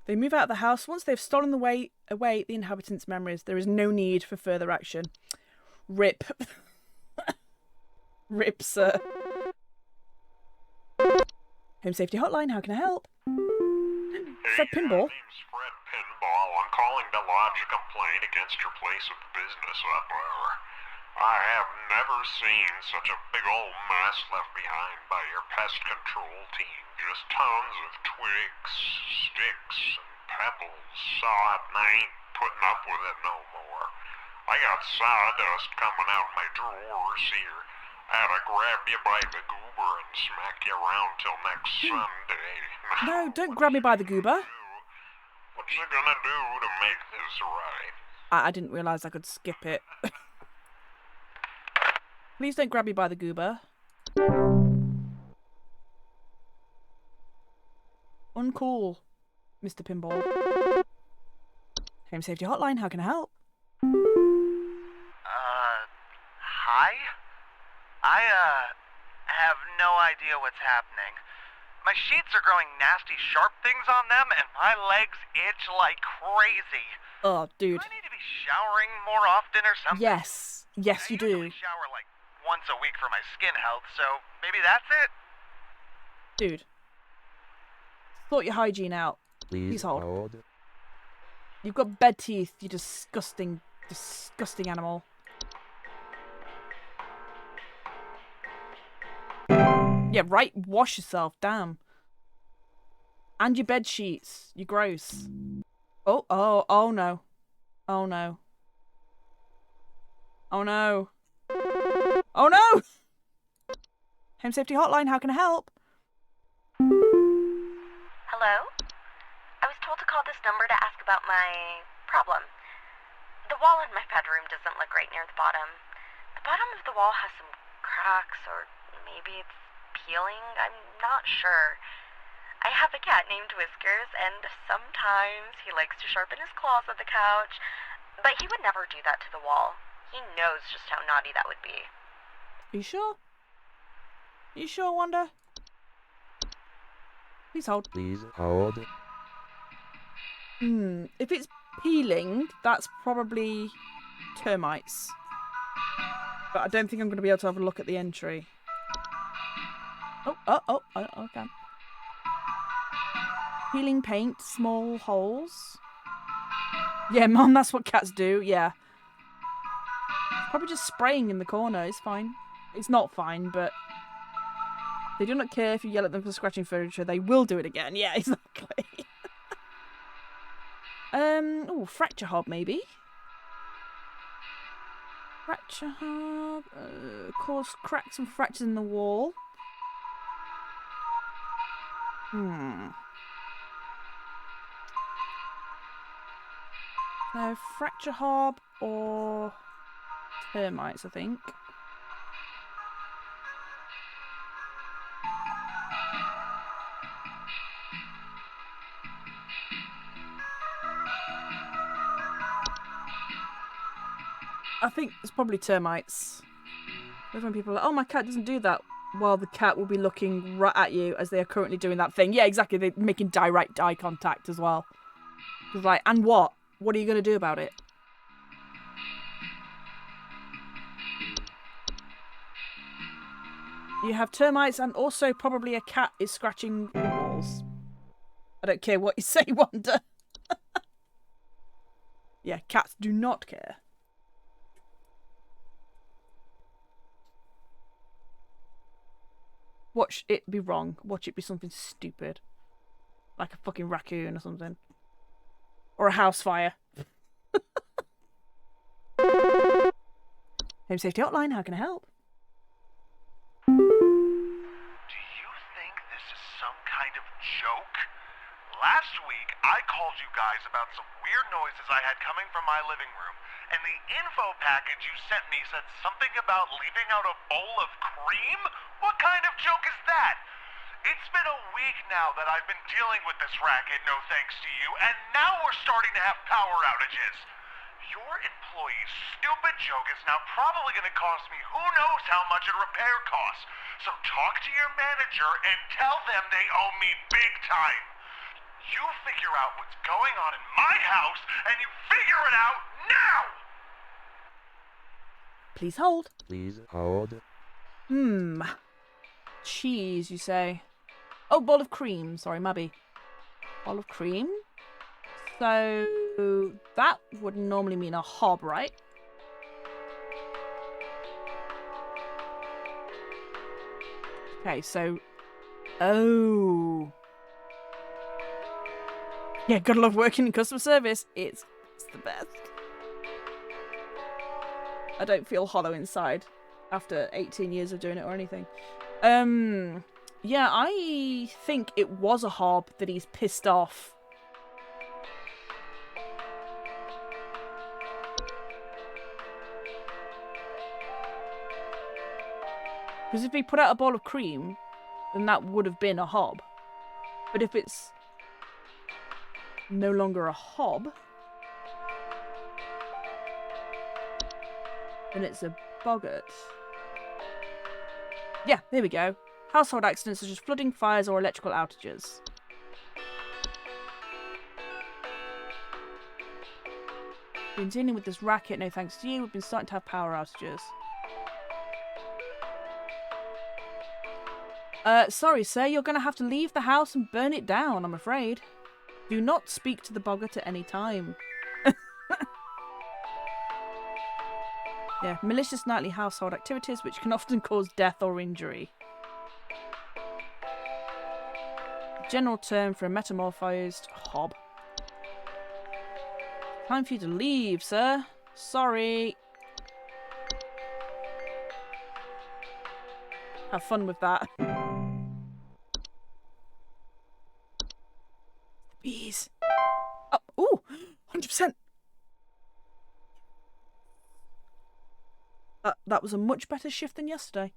They move out of the house. Once they've stolen away the inhabitants' memories, there is no need for further action. Rip. Rip, sir. Home Safety Hotline, how can I help? Fred Pinball? My name's Fred Pinball. I'm calling to lodge a complaint against your place of business up there. I have never seen such a big old mess left behind by your pest control team. Just tons of twigs, sticks, and pebbles. Sod, and I ain't putting up with it no more. I got sawdust coming out my drawers here. I had to grab you by the goober and smack you around till next Sunday. No, don't grab me by the goober. What's you gonna do to make this right? I didn't realise I could skip it. Please don't grab me by the goober. Uncool, Mr. Pinball. Home Safety Hotline, how can I help? Hi? I, have no idea what's happening. My sheets are growing nasty sharp things on them, and my legs itch like crazy. Oh, dude. Do I need to be showering more often or something? Yes. Yes, you I do. usually shower like once a week for my skin health, so maybe that's it? Dude. Sort your hygiene out. Please hold. hold. You've got bed teeth, you disgusting, disgusting animal. Yeah, right? Wash yourself, damn. And your bed sheets. You're gross. Oh no. Oh no. Oh no. Oh no! Home Safety Hotline, how can I help? Hello? I was told to call this number to ask about my problem. The wall in my bedroom doesn't look right near the bottom. The bottom of the wall has some cracks, or maybe it's peeling. I'm not sure. I have a cat named Whiskers, and sometimes he likes to sharpen his claws at the couch, but he would never do that to the wall. He knows just how naughty that would be. Are you sure? Are you sure, Wanda? Please hold. Please hold. If it's peeling, that's probably termites. But I don't think I'm going to be able to have a look at the entry. Okay. Peeling paint, small holes. Yeah, Mum, that's what cats do, yeah. Probably just spraying in the corner, it's fine. It's not fine, but they do not care if you yell at them for scratching furniture, they will do it again. Yeah, exactly. Oh, fracture hob, maybe? Fracture hob, cause cracks and fractures in the wall. So, fracture hob or termites, I think. I think it's probably termites. That's when people are like, oh, my cat doesn't do that. While the cat will be looking right at you as they are currently doing that thing. Yeah, exactly. They're making direct eye contact as well. It's like, and what? What are you going to do about it? You have termites and also probably a cat is scratching the walls. I don't care what you say, Wanda. Yeah, cats do not care. Watch it be wrong. Watch it be something stupid. Like a fucking raccoon or something. Or a house fire. Home Safety Hotline, how can I help? Do you think this is some kind of joke? Last week, I called you guys about some weird noises I had coming from my living room, and the info package you sent me said something about leaving out a bowl of cream? What kind of joke is that? It's been a week now that I've been dealing with this racket, no thanks to you, and now we're starting to have power outages. Your employee's stupid joke is now probably going to cost me who knows how much in repair costs. So talk to your manager and tell them they owe me big time. You figure out what's going on in my house, and you figure it out now! Please hold. Please hold. Cheese, you say? Oh, bowl of cream. Sorry, Mubby. Bowl of cream? So that would normally mean a hob, right? Okay, so... Oh. Yeah, gotta love working in customer service. It's the best. I don't feel hollow inside after 18 years of doing it or anything. Yeah, I think it was a hob that he's pissed off. Because if he put out a bowl of cream, then that would have been a hob. But if it's no longer a hob, then it's a boggart. Yeah, there we go. Household accidents such as flooding, fires, or electrical outages. Been dealing with this racket, no thanks to you. We've been starting to have power outages. Sorry, sir. You're going to have to leave the house and burn it down, I'm afraid. Do not speak to the boggart at any time. Yeah, malicious nightly household activities which can often cause death or injury. General term for a metamorphosed hob. Time for you to leave, sir. Sorry. Have fun with that. Bees. Oh, ooh, 100%. That was a much better shift than yesterday.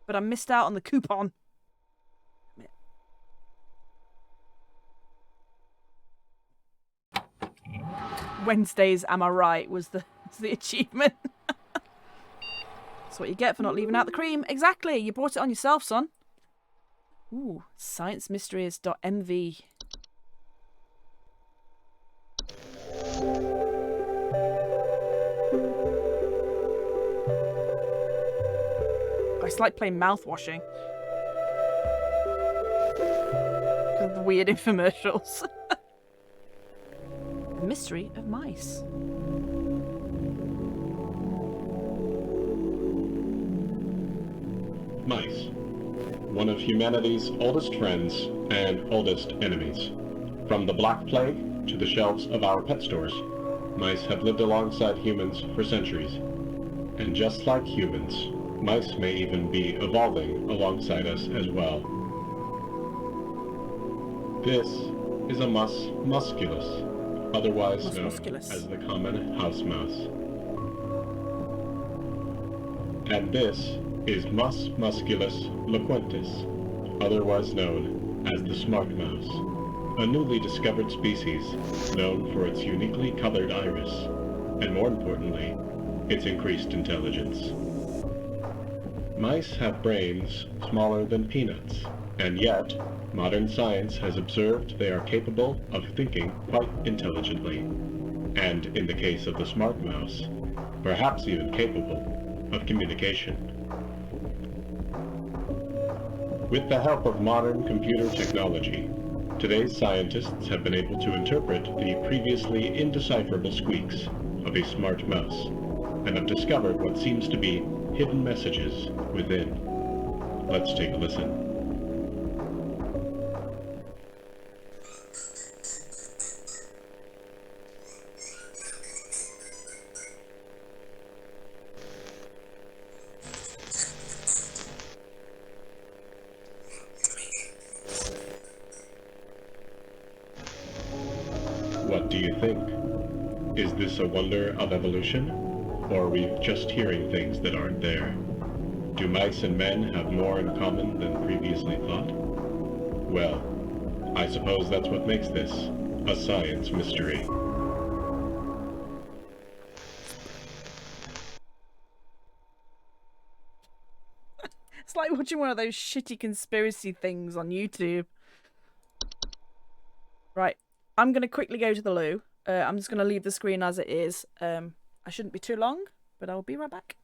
But I missed out on the coupon. Wednesdays, am I right, was the achievement. That's what you get for not leaving out the cream. Exactly, you brought it on yourself, son. Ooh, sciencemysteries.mv. It's like playing mouthwashing. The weird infomercials. The mystery of mice. Mice. One of humanity's oldest friends and oldest enemies. From the Black Plague to the shelves of our pet stores, mice have lived alongside humans for centuries. And just like humans, mice may even be evolving alongside us as well. This is a mus musculus, otherwise known as the common house mouse. And this is Mus musculus loquentis, otherwise known as the smart mouse, a newly discovered species known for its uniquely colored iris, and more importantly, its increased intelligence. Mice have brains smaller than peanuts, and yet, modern science has observed they are capable of thinking quite intelligently, and in the case of the smart mouse, perhaps even capable of communication. With the help of modern computer technology, today's scientists have been able to interpret the previously indecipherable squeaks of a smart mouse, and have discovered what seems to be hidden messages within. Let's take a listen. What do you think? Is this a wonder of evolution? Or are we just hearing things that aren't there? Do mice and men have more in common than previously thought? Well, I suppose that's what makes this a science mystery. It's like watching one of those shitty conspiracy things on YouTube. Right, I'm going to quickly go to the loo. I'm just going to leave the screen as it is. I shouldn't be too long, but I will be right back.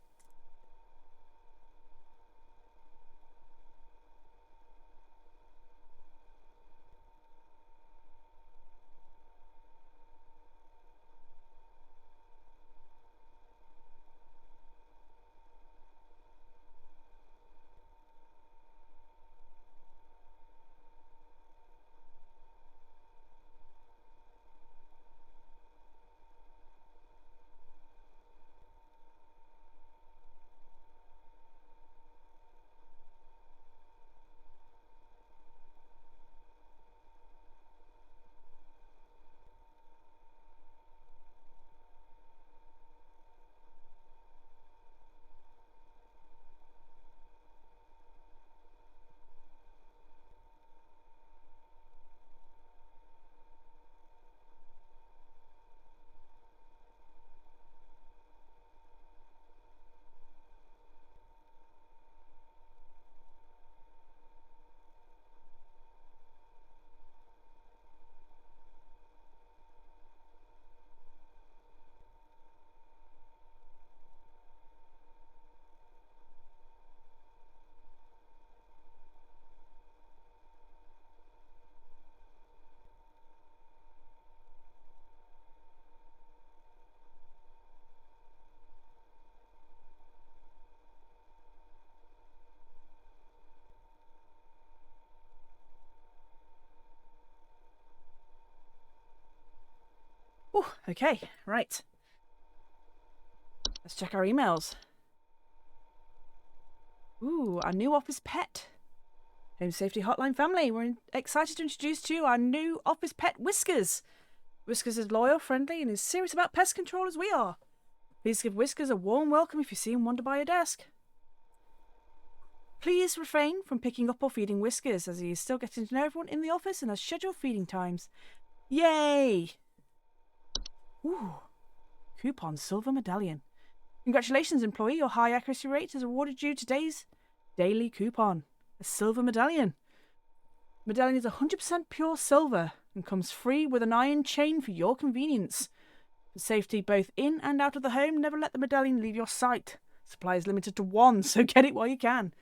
Oh, okay, right. Let's check our emails. Ooh, our new office pet. Home Safety Hotline family, we're excited to introduce to you our new office pet, Whiskers. Whiskers is loyal, friendly, and is serious about pest control as we are. Please give Whiskers a warm welcome if you see him wander by your desk. Please refrain from picking up or feeding Whiskers, as he is still getting to know everyone in the office and has scheduled feeding times. Yay! Ooh, coupon silver medallion. Congratulations, employee. Your high accuracy rate has awarded you today's daily coupon, a silver medallion. Medallion is 100% pure silver and comes free with an iron chain for your convenience. For safety both in and out of the home, never let the medallion leave your sight. Supply is limited to 1, so get it while you can.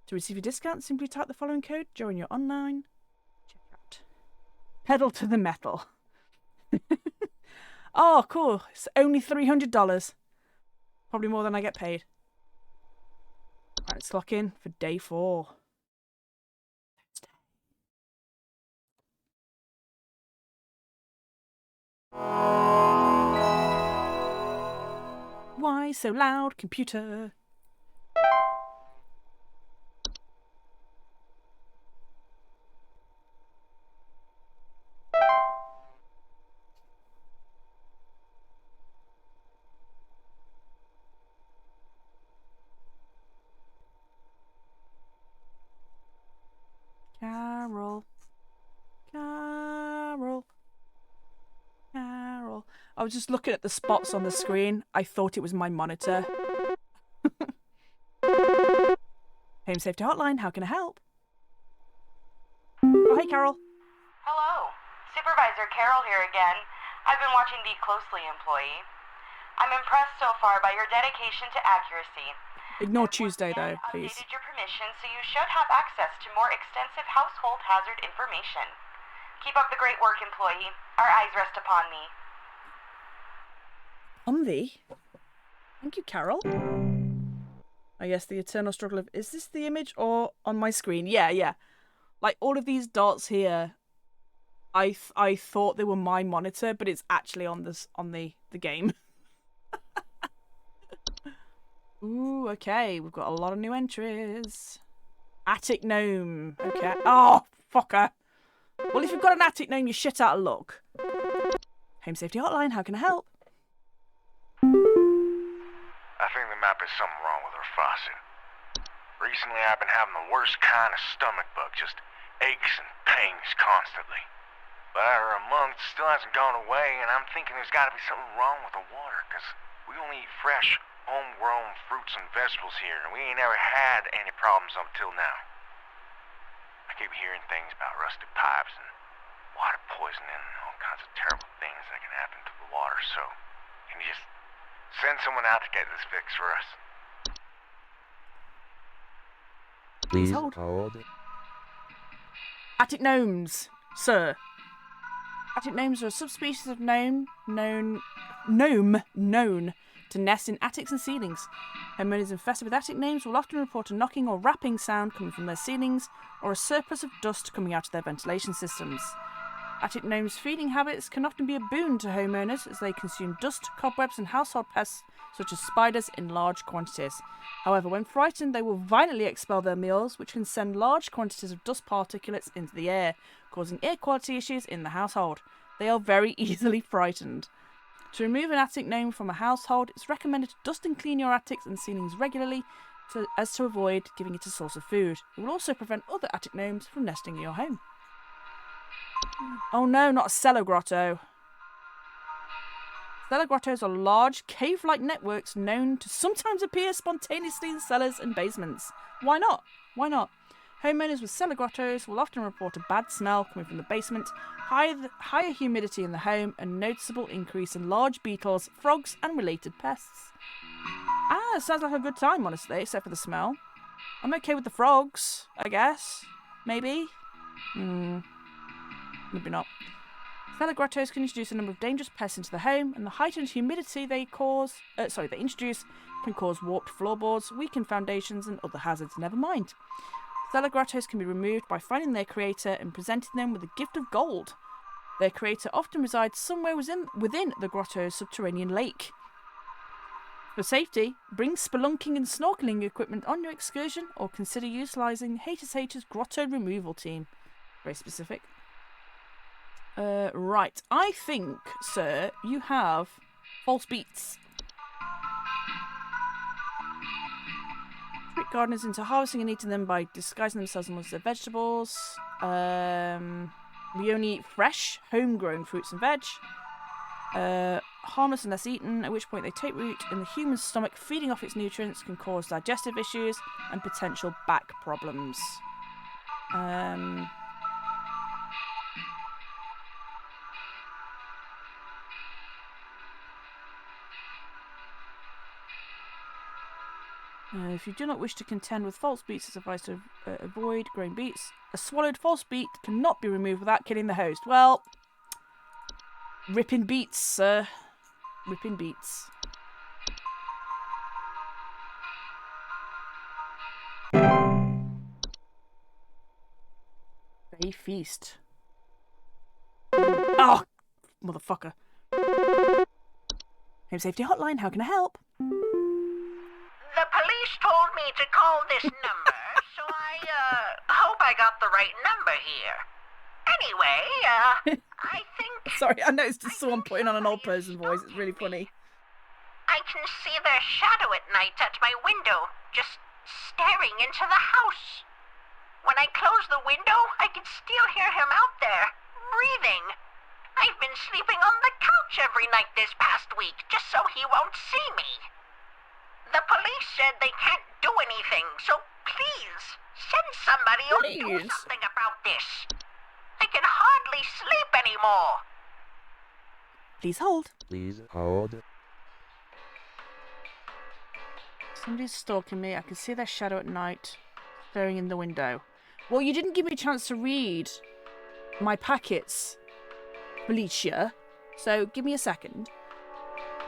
To receive your discount, simply type the following code during your online checkout. Pedal to the metal. Oh, cool. It's only $300. Probably more than I get paid. Right, let's lock in for day 4. Why so loud, computer? Carol. Carol. Carol. I was just looking at the spots on the screen. I thought it was my monitor. Home Safety Hotline, how can I help? Oh, hey, Carol. Hello. Supervisor Carol here again. I've been watching thee closely, employee. I'm impressed so far by your dedication to accuracy. Ignore Tuesday, though, please. I've updated your permission, so you should have access to more extensive household hazard information. Keep up the great work, employee. Our eyes rest upon thee. On thee? Thank you, Carol. I guess the eternal struggle of, is this the image or on my screen? Yeah. Like, all of these dots here, I thought they were my monitor, but it's actually on the game. Ooh, okay, we've got a lot of new entries. Attic gnome. Okay. Oh, fucker. Well, if you've got an attic gnome, you're shit out of luck. Home Safety Hotline, how can I help? I think there might be something wrong with our faucet. Recently, I've been having the worst kind of stomach bug, just aches and pains constantly. But after a month, it still hasn't gone away, and I'm thinking there's got to be something wrong with the water, because we only eat fresh, homegrown fruits and vegetables here, and we ain't ever had any problems up till now. I keep hearing things about rusted pipes and water poisoning and all kinds of terrible things that can happen to the water, so can you just send someone out to get this fixed for us? Please hold. hold. Attic gnomes, sir. Attic gnomes are a subspecies of gnome known to nest in attics and ceilings. Homeowners infested with attic gnomes will often report a knocking or rapping sound coming from their ceilings or a surplus of dust coming out of their ventilation systems. Attic gnomes' feeding habits can often be a boon to homeowners as they consume dust, cobwebs and household pests such as spiders in large quantities. However, when frightened, they will violently expel their meals, which can send large quantities of dust particulates into the air, causing air quality issues in the household. They are very easily frightened. To remove an attic gnome from a household, it's recommended to dust and clean your attics and ceilings regularly as to avoid giving it a source of food. It will also prevent other attic gnomes from nesting in your home. Oh no, not a cellar grotto. Cellar grottos are large, cave-like networks known to sometimes appear spontaneously in cellars and basements. Why not? Why not? Homeowners with cellar grottos will often report a bad smell coming from the basement, higher humidity in the home, and noticeable increase in large beetles, frogs, and related pests. It sounds like a good time, honestly, except for the smell. I'm okay with the frogs, I guess. Maybe? Maybe not. Cellar grottos can introduce a number of dangerous pests into the home, and the heightened humidity they introduce can cause warped floorboards, weakened foundations, and other hazards. Never mind. Cellar grottos can be removed by finding their creator and presenting them with a gift of gold. Their creator often resides somewhere within the grotto's subterranean lake. For safety, bring spelunking and snorkeling equipment on your excursion or consider utilising HSH's grotto removal team. Very specific. Right. I think, sir, you have false beets. Trick gardeners into harvesting and eating them by disguising themselves amongst their vegetables. We only eat fresh, homegrown fruits and veg. Harmless unless eaten, at which point they take root in the human stomach. Feeding off its nutrients can cause digestive issues and potential back problems. If you do not wish to contend with false beets, it's advised to avoid growing beets. A swallowed false beet cannot be removed without killing the host. Well, ripping beets, sir. Ripping beets. They feast. Oh, motherfucker. Home Safety Hotline, how can I help? The police told me to call this number, so I hope I got the right number here. Anyway, I think... Sorry, I noticed just someone putting on an old person voice. It's really funny. I can see their shadow at night at my window, just staring into the house. When I close the window, I can still hear him out there, breathing. I've been sleeping on the couch every night this past week, just so he won't see me. The police said they can't do anything, so please, send somebody or do something about this. I can hardly sleep anymore. Please hold. Please hold. Somebody's stalking me. I can see their shadow at night, staring in the window. Well, you didn't give me a chance to read my packets, Felicia, so give me a second.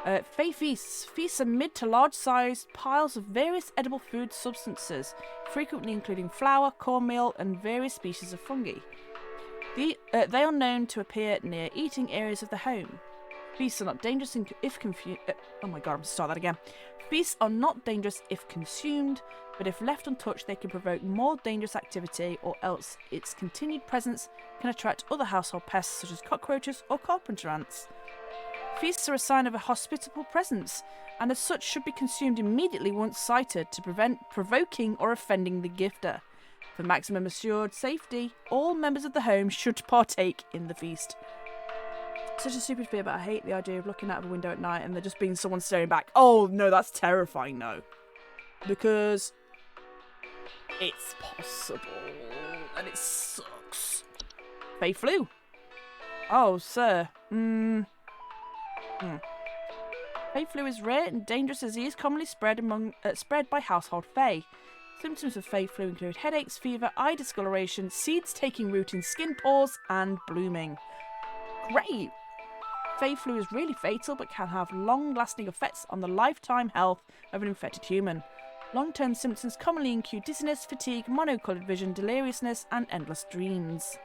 Fae feasts. Feasts are mid to large-sized piles of various edible food substances, frequently including flour, cornmeal, and various species of fungi. They are known to appear near eating areas of the home. Feasts are not dangerous if consumed. Oh my god, I'm going to start that again. Feasts are not dangerous if consumed, but if left untouched, they can provoke more dangerous activity, or else its continued presence can attract other household pests such as cockroaches or carpenter ants. Feasts are a sign of a hospitable presence, and as such should be consumed immediately once sighted to prevent provoking or offending the gifter. For maximum assured safety, all members of the home should partake in the feast. Such a stupid fear, but I hate the idea of looking out of a window at night and there just being someone staring back. Oh no, that's terrifying, no. Because it's possible and it sucks. Fae flu. Oh, sir. Fae flu is rare and dangerous disease commonly spread by household fae. Symptoms of fae flu include headaches, fever, eye discoloration, seeds taking root in skin pores, and blooming. Great! Fae flu is really fatal but can have long-lasting effects on the lifetime health of an infected human. Long-term symptoms commonly include dizziness, fatigue, monocoloured vision, deliriousness, and endless dreams.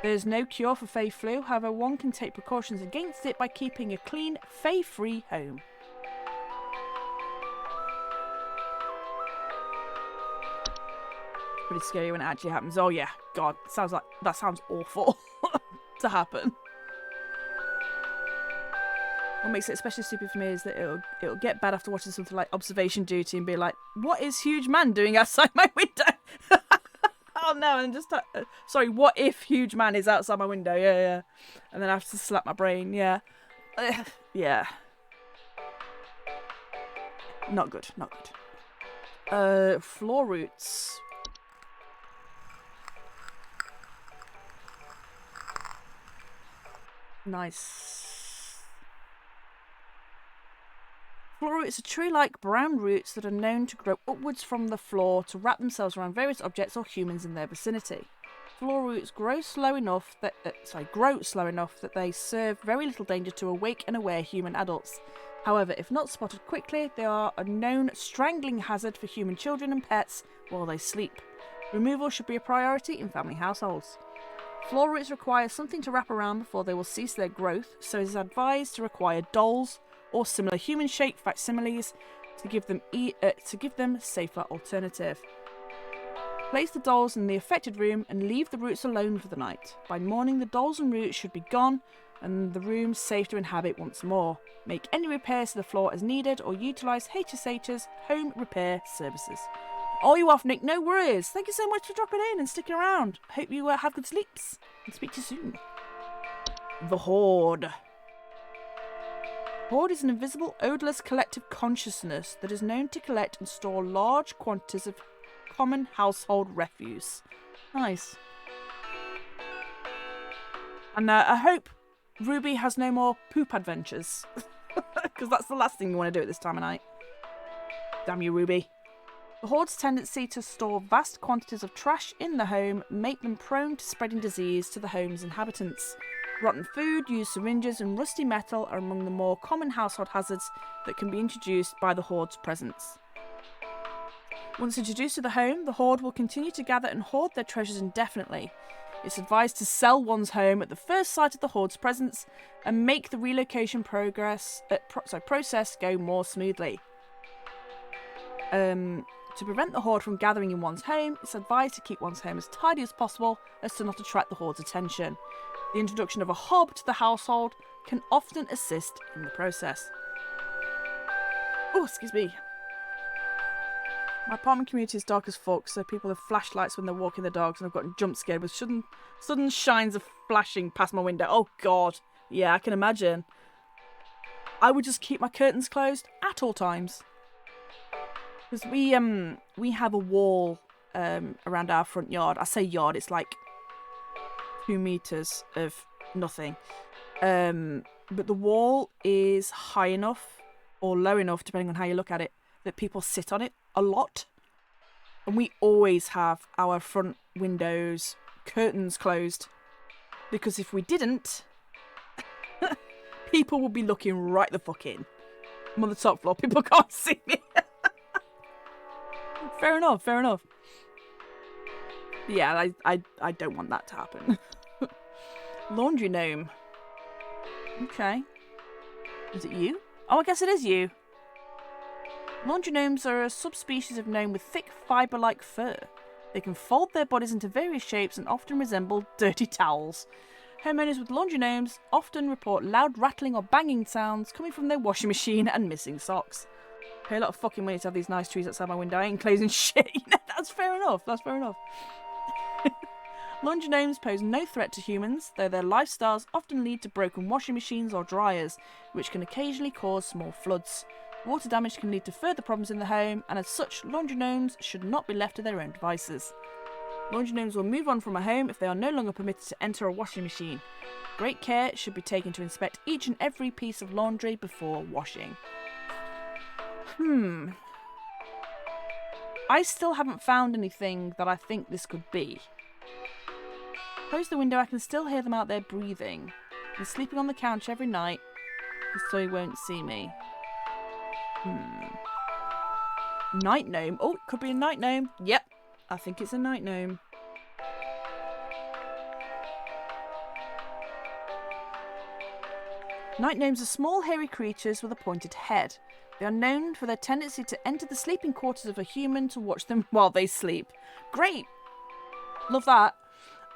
There is no cure for fae flu, however one can take precautions against it by keeping a clean, fae-free home. Pretty scary when it actually happens. Oh yeah, god, that sounds awful to happen. What makes it especially stupid for me is that it'll get bad after watching something like Observation Duty and be like, what is Huge Man doing outside my window? Oh no, and just sorry, what if Huge Man is outside my window? Yeah. And then I have to slap my brain, yeah. Yeah. Not good. Floor roots. Nice. Floor roots are tree-like brown roots that are known to grow upwards from the floor to wrap themselves around various objects or humans in their vicinity. Floor roots grow slow enough that they serve very little danger to awake and aware human adults. However, if not spotted quickly, they are a known strangling hazard for human children and pets while they sleep. Removal should be a priority in family households. Floor roots require something to wrap around before they will cease their growth, so it is advised to require dolls or similar human-shaped facsimiles to give them safer alternative. Place the dolls in the affected room and leave the roots alone for the night. By morning, the dolls and roots should be gone and the room safe to inhabit once more. Make any repairs to the floor as needed or utilise HSH's home repair services. Oh, you off, Nick? No worries. Thank you so much for dropping in and sticking around. Hope you have good sleeps and speak to you soon. The Horde. Horde is an invisible, odorless collective consciousness that is known to collect and store large quantities of common household refuse. Nice. And I hope Ruby has no more poop adventures. Because that's the last thing you want to do at this time of night. Damn you, Ruby. The Horde's tendency to store vast quantities of trash in the home make them prone to spreading disease to the home's inhabitants. Rotten food, used syringes and rusty metal are among the more common household hazards that can be introduced by the Horde's presence. Once introduced to the home, the Horde will continue to gather and hoard their treasures indefinitely. It's advised to sell one's home at the first sight of the Horde's presence and make the relocation process go more smoothly. To prevent the Horde from gathering in one's home, it's advised to keep one's home as tidy as possible as to not attract the Horde's attention. The introduction of a hob to the household can often assist in the process. Oh, excuse me. My apartment community is dark as fuck, so people have flashlights when they're walking their dogs, and I've gotten jump scared with sudden shines of flashing past my window. Oh god. Yeah, I can imagine. I would just keep my curtains closed at all times. Because we have a wall around our front yard. I say yard, it's like 2 meters of nothing. But the wall is high enough or low enough, depending on how you look at it, that people sit on it a lot. And we always have our front windows curtains closed. Because if we didn't, people would be looking right the fuck in. I'm on the top floor, people can't see me. Fair enough, fair enough. Yeah, I don't want that to happen. Laundry gnome. Okay. Is it you? Oh, I guess it is you. Laundry gnomes are a subspecies of gnome with thick fibre-like fur. They can fold their bodies into various shapes and often resemble dirty towels. Homeowners with laundry gnomes often report loud rattling or banging sounds coming from their washing machine and missing socks. Pay a lot of fucking money to have these nice trees outside my window. I ain't closing shit. That's fair enough. That's fair enough. Laundry gnomes pose no threat to humans, though their lifestyles often lead to broken washing machines or dryers, which can occasionally cause small floods. Water damage can lead to further problems in the home, and as such, laundry gnomes should not be left to their own devices. Laundry gnomes will move on from a home if they are no longer permitted to enter a washing machine. Great care should be taken to inspect each and every piece of laundry before washing. I still haven't found anything that I think this could be. Close the window, I can still hear them out there breathing. They're sleeping on the couch every night, so he won't see me. Night gnome. Oh, it could be a night gnome. Yep, I think it's a night gnome. Night gnomes are small, hairy creatures with a pointed head. They are known for their tendency to enter the sleeping quarters of a human to watch them while they sleep. Great! Love that.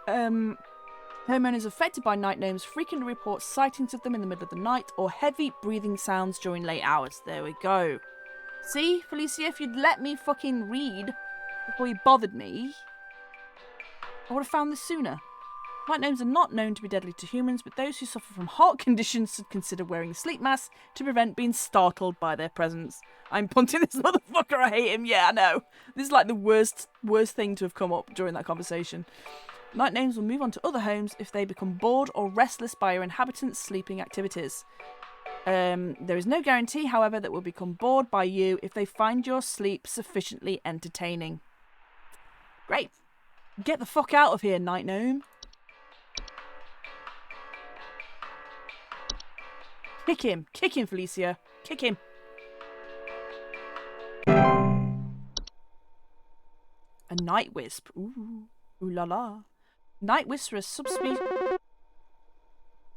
Homeowners affected by night gnomes frequently report sightings of them in the middle of the night or heavy breathing sounds during late hours. There we go. See, Felicia, if you'd let me fucking read before you bothered me, I would have found this sooner. Night gnomes are not known to be deadly to humans, but those who suffer from heart conditions should consider wearing a sleep mask to prevent being startled by their presence. I'm punting this motherfucker, I hate him. Yeah, I know. This is like the worst thing to have come up during that conversation. Night gnomes will move on to other homes if they become bored or restless by your inhabitants' sleeping activities. There is no guarantee, however, that will become bored by you if they find your sleep sufficiently entertaining. Great. Get the fuck out of here, night gnome. Kick him, Felicia. Kick him. A night wisp. Ooh la la. Night Whisperer subspecies.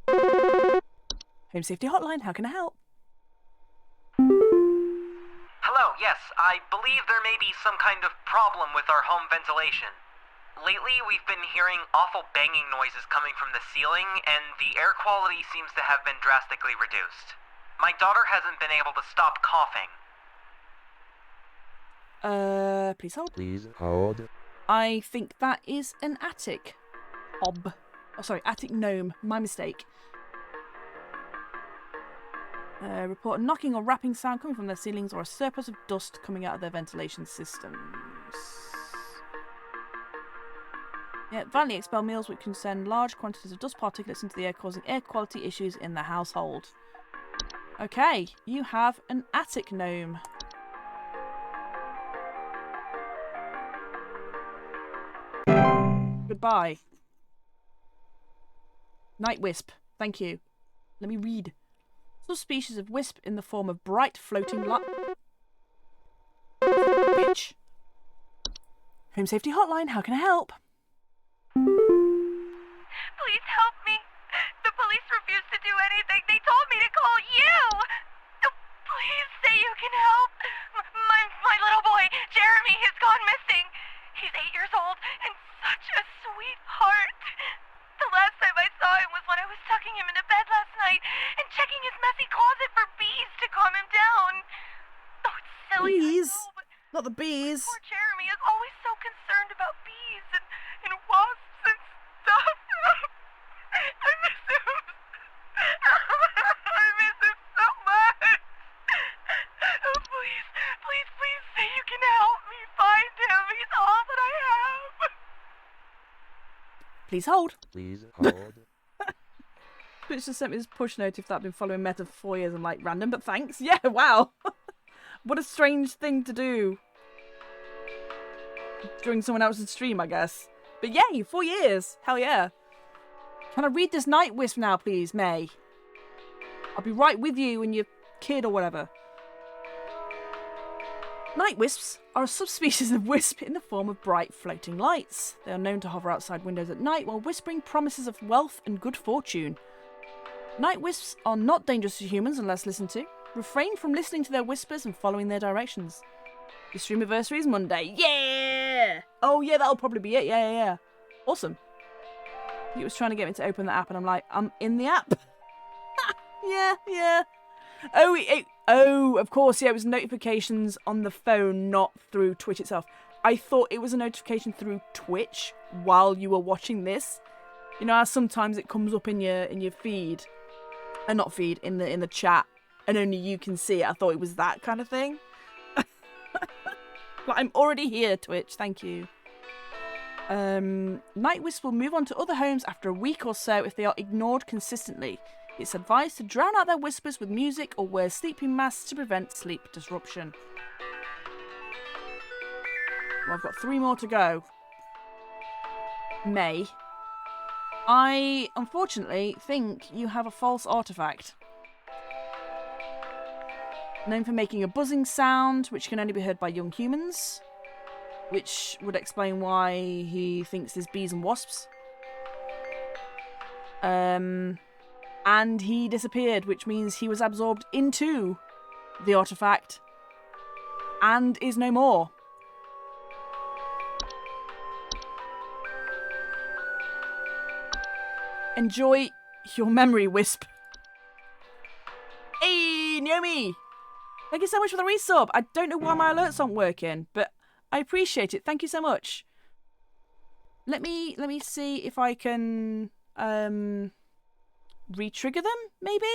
Home Safety Hotline, how can I help? Hello, yes, I believe there may be some kind of problem with our home ventilation. Lately, we've been hearing awful banging noises coming from the ceiling, and the air quality seems to have been drastically reduced. My daughter hasn't been able to stop coughing. Please hold. Please hold. I think that is an attic hob. Oh, sorry, attic gnome. My mistake. Report a knocking or rapping sound coming from their ceilings or a surplus of dust coming out of their ventilation systems. Yeah, violently expel meals which can send large quantities of dust particulates into the air, causing air quality issues in the household. Okay, you have an attic gnome. Goodbye. Night wisp. Thank you. Let me read. Subspecies of wisp in the form of bright floating light. Bitch. Home Safety Hotline, how can I help? Please help me. The police refuse to do anything. They told me to call you. Please say you can help. My little boy, Jeremy, has gone missing. He's 8 years old and such a sweetheart. The last time I saw him was when I was tucking him into bed last night and checking his messy closet for bees to calm him down. Oh, it's silly. Bees? I know, but Not the bees. poor Jeremy is always so concerned about bees and wasps and stuff. I miss him. I miss him so much. Oh, please say you can help me find him. He's all that I have. Please hold. Please hold. Twitch just sent me this push note if that I've been following Meta for 4 years. I'm like, random, but thanks. Yeah, wow. What a strange thing to do. During someone else's stream, I guess. But yay, 4 years. Hell yeah. Can I read this Night Wisp now, please, May? I'll be right with you and your kid or whatever. Night wisps are a subspecies of wisp in the form of bright floating lights. They are known to hover outside windows at night while whispering promises of wealth and good fortune. Night wisps are not dangerous to humans unless listened to. Refrain from listening to their whispers and following their directions. The stream anniversary is Monday. Yeah! Oh yeah, that'll probably be it. Yeah. Awesome. He was trying to get me to open the app and I'm like, I'm in the app. Yeah. Oh, of course, yeah, it was notifications on the phone, not through Twitch itself. I thought it was a notification through Twitch while you were watching this. You know how sometimes it comes up in your feed, not feed, in the chat, and only you can see it. I thought it was that kind of thing. But I'm already here, Twitch. Thank you. Night Wisp will move on to other homes after a week or so if they are ignored consistently. It's advised to drown out their whispers with music or wear sleeping masks to prevent sleep disruption. Well, I've got 3 more to go. May. I, unfortunately, think you have a false artifact. Known for making a buzzing sound, which can only be heard by young humans. Which would explain why he thinks there's bees and wasps. And he disappeared, which means he was absorbed into the artifact and is no more. Enjoy your memory, Wisp. Hey, Naomi! Thank you so much for the resub. I don't know why my alerts aren't working, but I appreciate it. Thank you so much. Let me see if I can re-trigger them, maybe?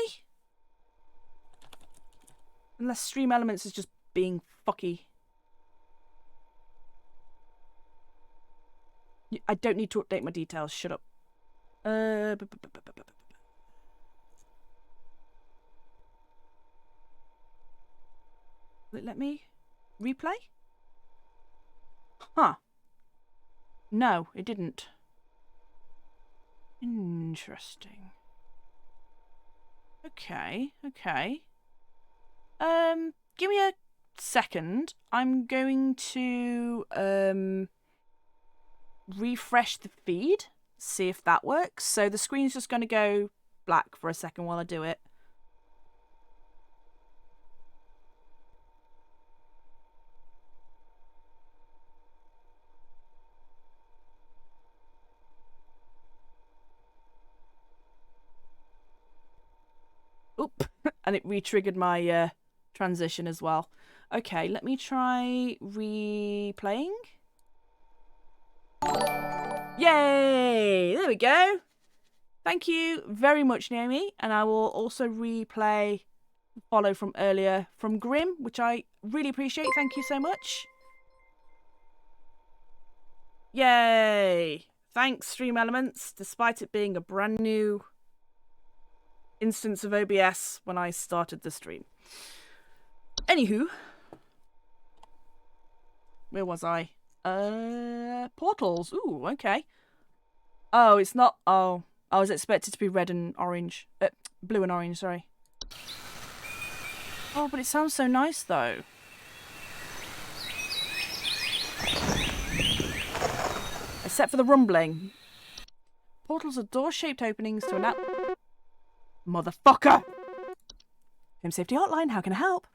Unless Stream Elements is just being fucky. I don't need to update my details. Shut up. Let me replay? Huh. No, it didn't. Interesting. Okay. Give me a second. I'm going to refresh the feed. see if that works. So the screen's just going to go black for a second while I do it. Oop, and it re-triggered my transition as well. Okay, let me try replaying. Yay! There we go. Thank you very much, Naomi. And I will also replay follow from earlier from Grim, which I really appreciate. Thank you so much. Yay! Thanks, Stream Elements, despite it being a brand new instance of OBS when I started the stream. Anywho, where was I? Portals. Ooh, okay. Oh, it's not. Oh, I was expected to be red and orange. Blue and orange, sorry. Oh, but it sounds so nice, though. Except for the rumbling. Portals are door-shaped openings to an out... Motherfucker! Home Safety Hotline, how can I help?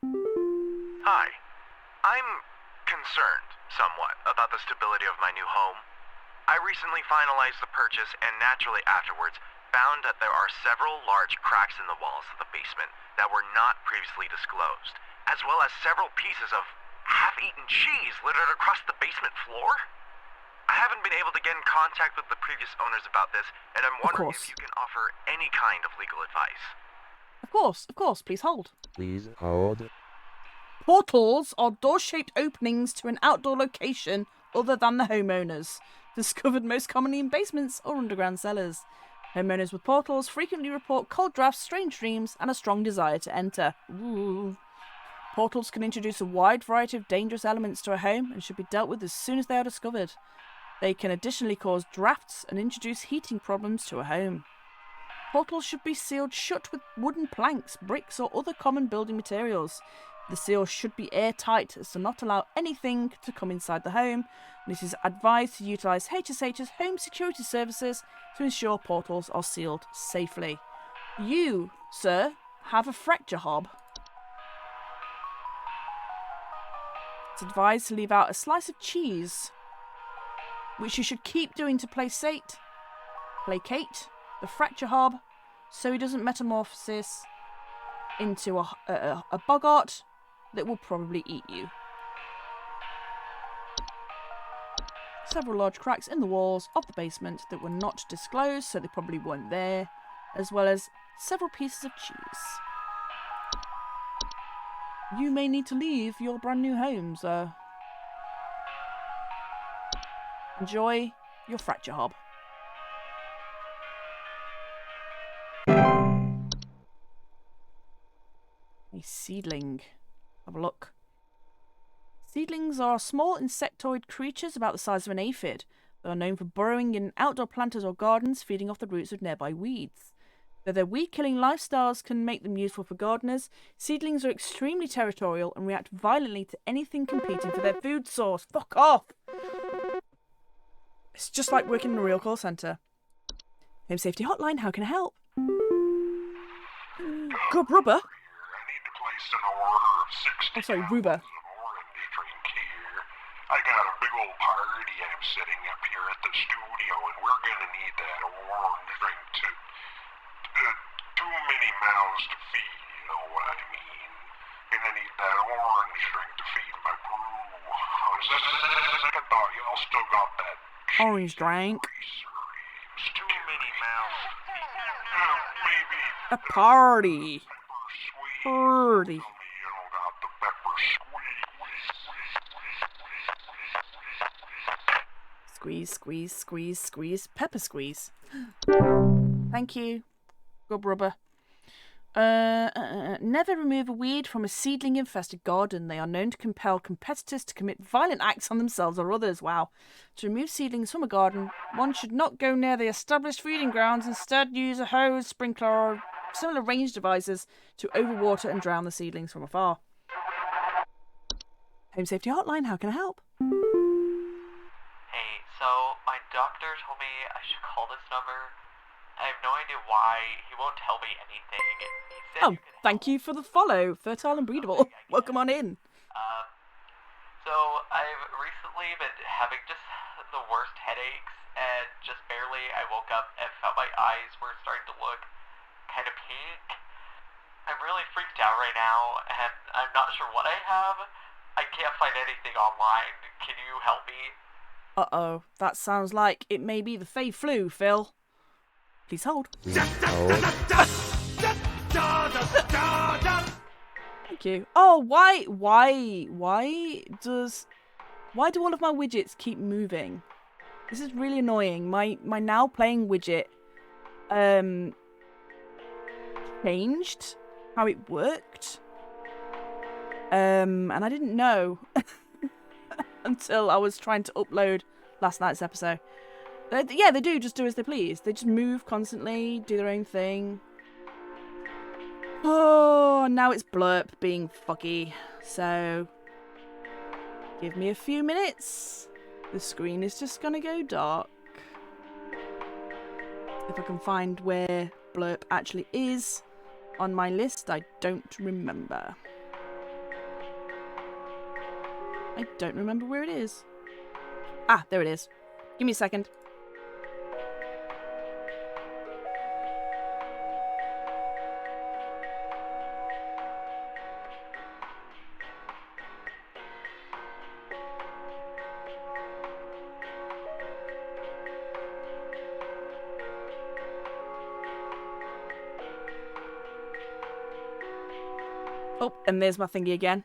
Hi. I'm concerned, somewhat, about the stability of my new home. I recently finalized the purchase and naturally afterwards found that there are several large cracks in the walls of the basement that were not previously disclosed, as well as several pieces of half-eaten cheese littered across the basement floor. I haven't been able to get in contact with the previous owners about this, and I'm wondering if you can offer any kind of legal advice. Of course, please hold. Please hold. Portals are door-shaped openings to an outdoor location other than the homeowners, discovered most commonly in basements or underground cellars. Homeowners with portals frequently report cold drafts, strange dreams, and a strong desire to enter. Ooh. Portals can introduce a wide variety of dangerous elements to a home and should be dealt with as soon as they are discovered. They can additionally cause drafts and introduce heating problems to a home. Portals should be sealed shut with wooden planks, bricks, or other common building materials. The seal should be airtight as to not allow anything to come inside the home, and it is advised to utilise HSH's home security services to ensure portals are sealed safely. You, sir, have a fracture hob. It's advised to leave out a slice of cheese, which you should keep doing to placate the fracture hob so he doesn't metamorphosis into a boggart that will probably eat you. Several large cracks in the walls of the basement that were not disclosed, so they probably weren't there, as well as several pieces of cheese. You may need to leave your brand new home, sir. Enjoy your fracture hob. A seedling. Have a look. Seedlings are small insectoid creatures about the size of an aphid. They are known for burrowing in outdoor planters or gardens, feeding off the roots of nearby weeds. Though their weed-killing lifestyles can make them useful for gardeners, seedlings are extremely territorial and react violently to anything competing for their food source. Fuck off! It's just like working in a real call centre. Home Safety Hotline, how can I help? Good rubber? An order of 60 oh, sorry, Ruba. orange drink here. I got a big old party I'm setting up here at the studio, and we're gonna need that orange drink to too many mouths to feed, you know what I mean? Gonna need that orange drink to feed my crew. I thought y'all still got that orange drink. Too many mouths to feed. Maybe a party. Party. Squeeze, squeeze, squeeze, squeeze. Pepper squeeze. Thank you. Good rubber. Never remove a weed from a seedling-infested garden. They are known to compel competitors to commit violent acts on themselves or others. Wow. To remove seedlings from a garden, one should not go near the established feeding grounds. Instead, use a hose, sprinkler, or similar range devices to overwater and drown the seedlings from afar. Home Safety Hotline, how can I help? Hey, so my doctor told me I should call this number. I have no idea why. He won't tell me anything. He said Oh, thank you for the follow. Fertile and breedable. Welcome on in. So I've recently been having just the worst headaches, and just barely I woke up and felt my eyes were starting to look kind of pink. I'm really freaked out right now, and I'm not sure what I have. I can't find anything online. Can you help me? Uh-oh. That sounds like it may be the Fey flu, Phil. Please hold. Thank you. Oh, why do all of my widgets keep moving? This is really annoying. My now playing widget changed how it worked. And I didn't know until I was trying to upload last night's episode. Yeah, they do just do as they please. They just move constantly, do their own thing. Oh, now it's Blurp being fucky. So, give me a few minutes. The screen is just gonna go dark. If I can find where Blurp actually is on my list, I don't remember. I don't remember where it is. Ah, there it is. Give me a second. Oh, and there's my thingy again.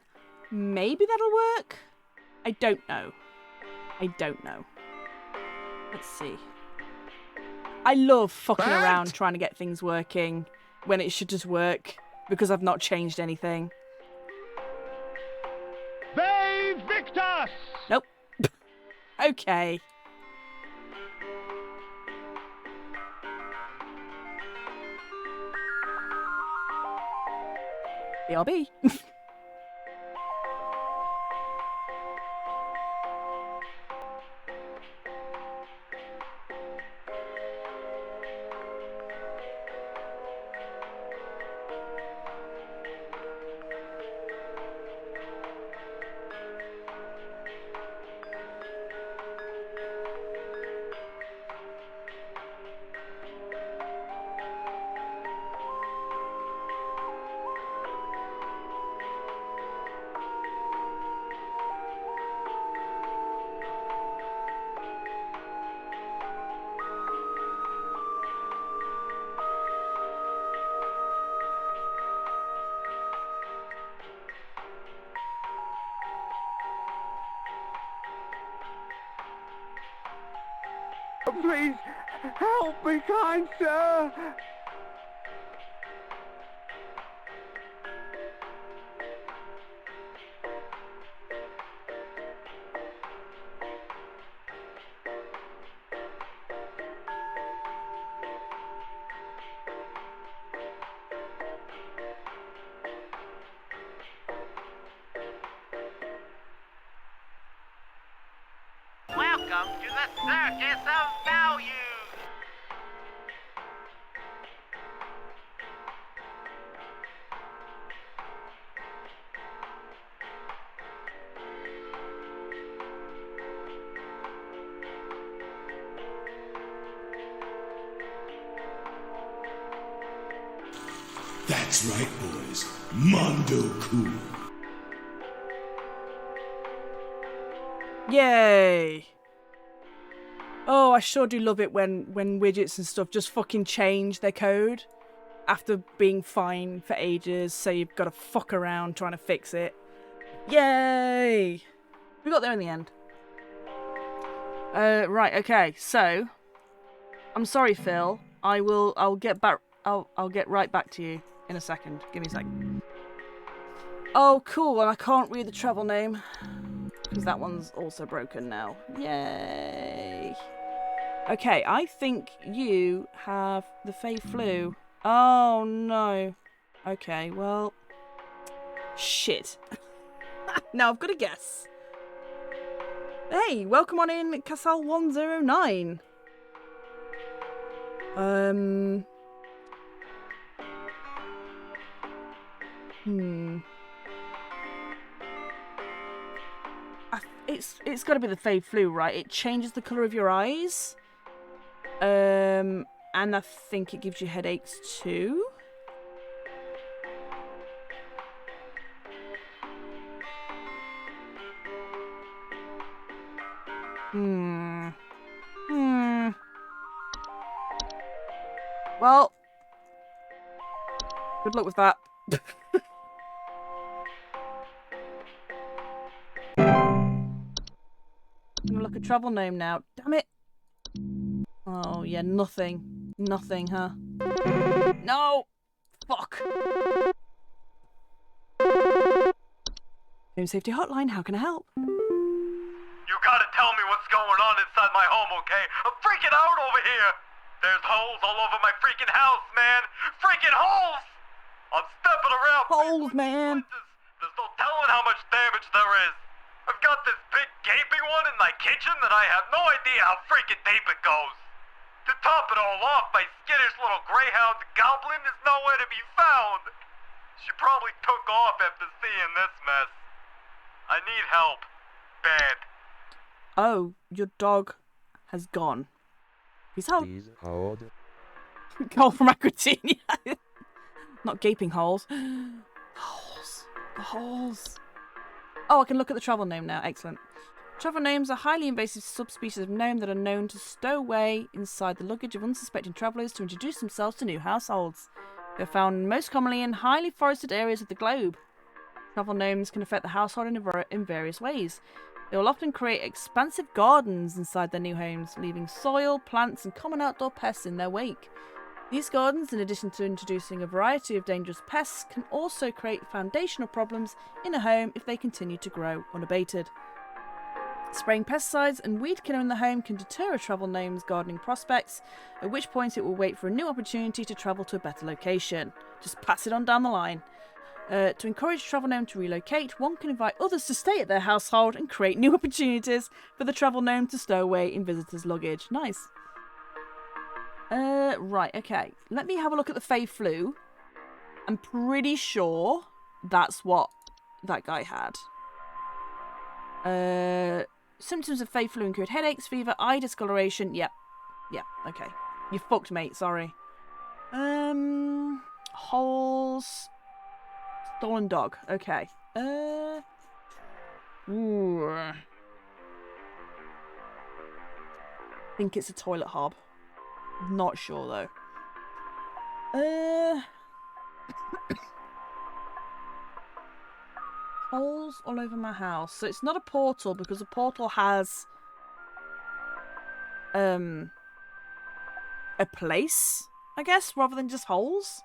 Maybe that'll work? I don't know. I don't know. Let's see. I love fucking around trying to get things working when it should just work because I've not changed anything. They Victus! Nope. Okay. BRB. Please, help me, kind sir! Welcome to the Circus of Values! That's right, boys. Mondo Cool. Yay! Oh, I sure do love it when widgets and stuff just fucking change their code after being fine for ages, so you've got to fuck around trying to fix it. Yay! We got there in the end. Right, okay, so I'm sorry, Phil. I'll get back. I'll get right back to you in a second. Give me a second. Oh, cool. And I can't read the travel name because that one's also broken now. Yay! Okay, I think you have the Fey flu. Oh no. Okay, well, shit. Now I've got to guess. Hey, welcome on in, Casal 109. It's got to be the Fave Flu, right? It changes the colour of your eyes. And I think it gives you headaches too. Well, good luck with that. I'm gonna look at travel gnome now. Damn it! Oh yeah, nothing. Nothing, huh? No! Fuck! Home Safety Hotline, how can I help? You gotta tell me what's going on inside my home, okay? I'm freaking out over here! There's holes all over my freaking house, man! Freaking holes! I'm stepping around! Holes, man! There's no telling how much damage there is! I've got this big gaping one in my kitchen that I have no idea how freaking deep it goes! To top it all off, my skittish little greyhound goblin is nowhere to be found! She probably took off after seeing this mess. I need help. Bad. Oh, your dog has gone. Peace out. Please hold. Call from Aquatine. Not gaping holes. Holes. The holes. Oh, I can look at the travel gnome now. Excellent. Travel gnomes are highly invasive subspecies of gnome that are known to stow away inside the luggage of unsuspecting travellers to introduce themselves to new households. They're found most commonly in highly forested areas of the globe. Travel gnomes can affect the household in various ways. They will often create expansive gardens inside their new homes, leaving soil, plants, and common outdoor pests in their wake. These gardens, in addition to introducing a variety of dangerous pests, can also create foundational problems in a home if they continue to grow unabated. Spraying pesticides and weed killer in the home can deter a travel gnome's gardening prospects, at which point it will wait for a new opportunity to travel to a better location. Just pass it on down the line. To encourage travel gnome to relocate, one can invite others to stay at their household and create new opportunities for the travel gnome to stow away in visitors' luggage. Nice. Right, okay. Let me have a look at the Fave Flu. I'm pretty sure that's what that guy had. Symptoms of Fave Flu include headaches, fever, eye discoloration. Yep. Yep, okay. You fucked, mate, sorry. Holes... Stolen dog. Okay. Ooh. I think it's a toilet hob. Not sure though. Holes all over my house. So it's not a portal because a portal has a place, I guess, rather than just holes.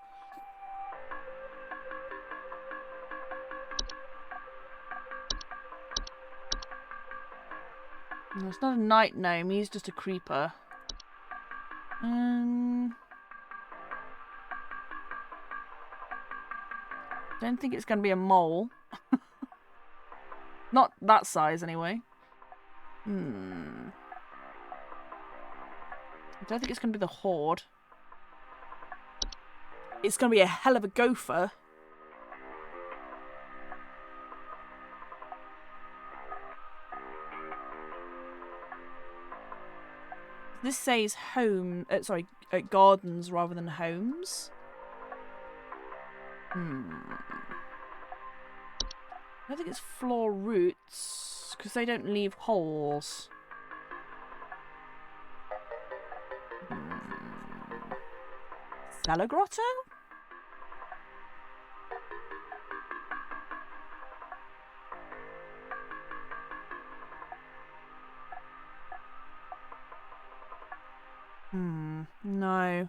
No, it's not a night gnome, he's just a creeper. Don't think it's going to be a mole. Not that size, anyway. I don't think it's going to be the horde. It's going to be a hell of a gopher. This says home, gardens rather than homes. I don't think it's floor roots, because they don't leave holes. Cellar grotto? No.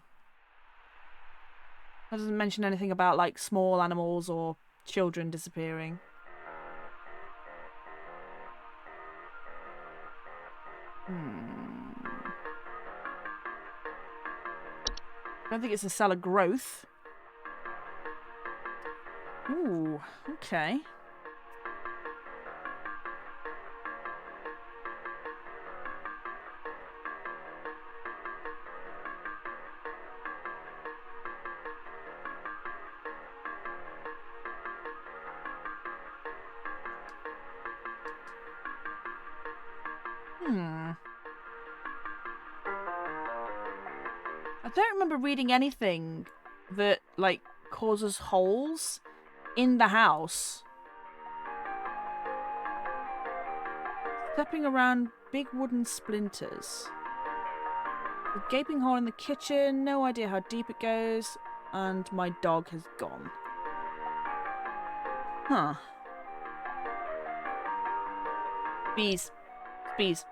That doesn't mention anything about, like, small animals or children disappearing. I don't think it's a cellar growth. Ooh, okay. I don't remember reading anything that, like, causes holes in the house. Stepping around big wooden splinters. A gaping hole in the kitchen, no idea how deep it goes, and my dog has gone. Huh. Bees. Bees.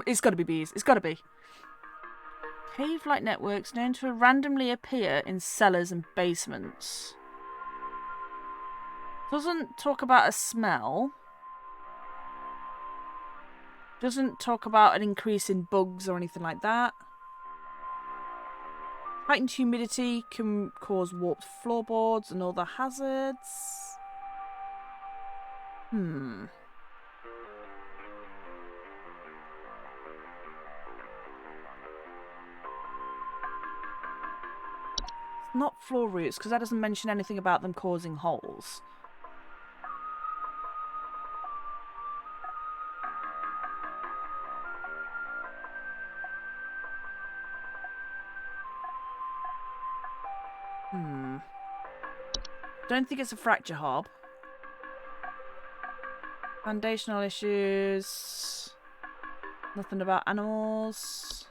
It's gotta be bees. It's gotta be. Cave-like networks known to randomly appear in cellars and basements. Doesn't talk about a smell. Doesn't talk about an increase in bugs or anything like that. Heightened humidity can cause warped floorboards and other hazards. Not floor roots, because that doesn't mention anything about them causing holes. Don't think it's a fracture hob. Foundational issues. Nothing about animals.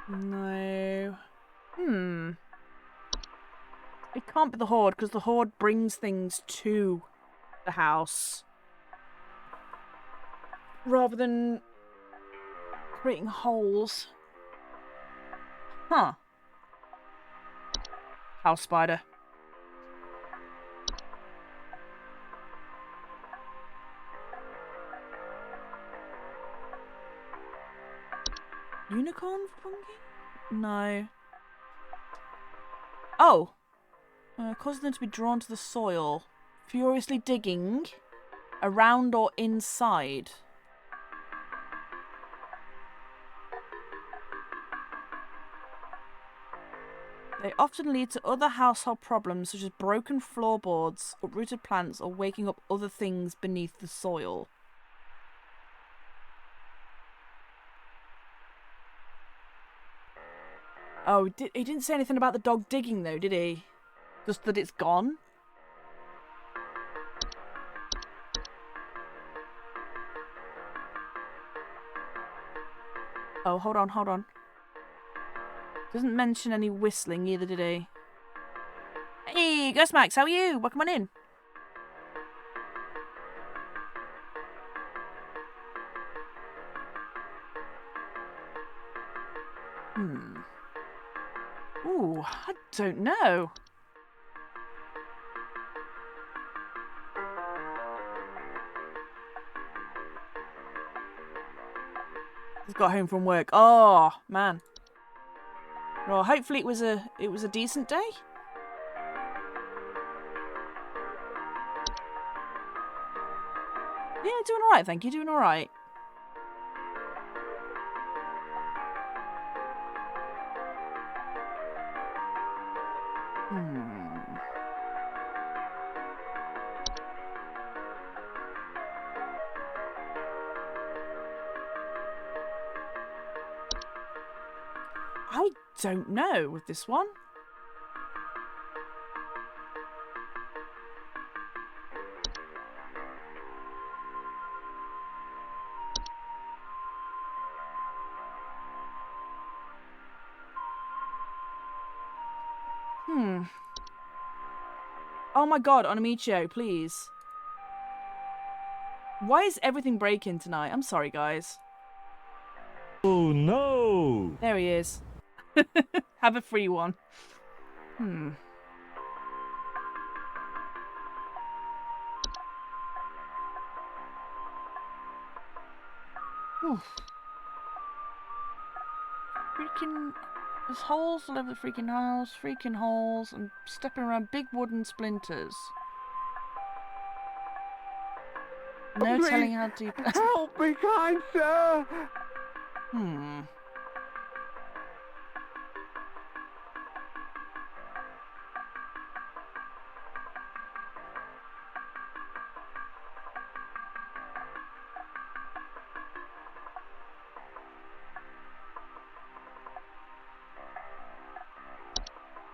No. It can't be the Horde, because the Horde brings things to the house. Rather than creating holes. Huh. House spider. Unicorn fungi? No. Oh! Causing them to be drawn to the soil. Furiously digging around or inside. They often lead to other household problems such as broken floorboards, uprooted plants, or waking up other things beneath the soil. Oh, he didn't say anything about the dog digging though, did he? Just that it's gone? Oh, hold on, hold on. Doesn't mention any whistling either, did he? Hey, Ghost Max, how are you? Welcome on in. Ooh, I don't know. Just got home from work. Oh, man. Well, hopefully it was a decent day. Yeah, doing alright, thank you, doing alright. I don't know with this one. Oh my god, Onamichio, please. Why is everything breaking tonight? I'm sorry, guys. Oh no! There he is. Have a free one. Freaking... There's holes all over the freaking house. Freaking holes. I'm stepping around big wooden splinters. No Please, telling how deep. help me, kind sir. Hmm.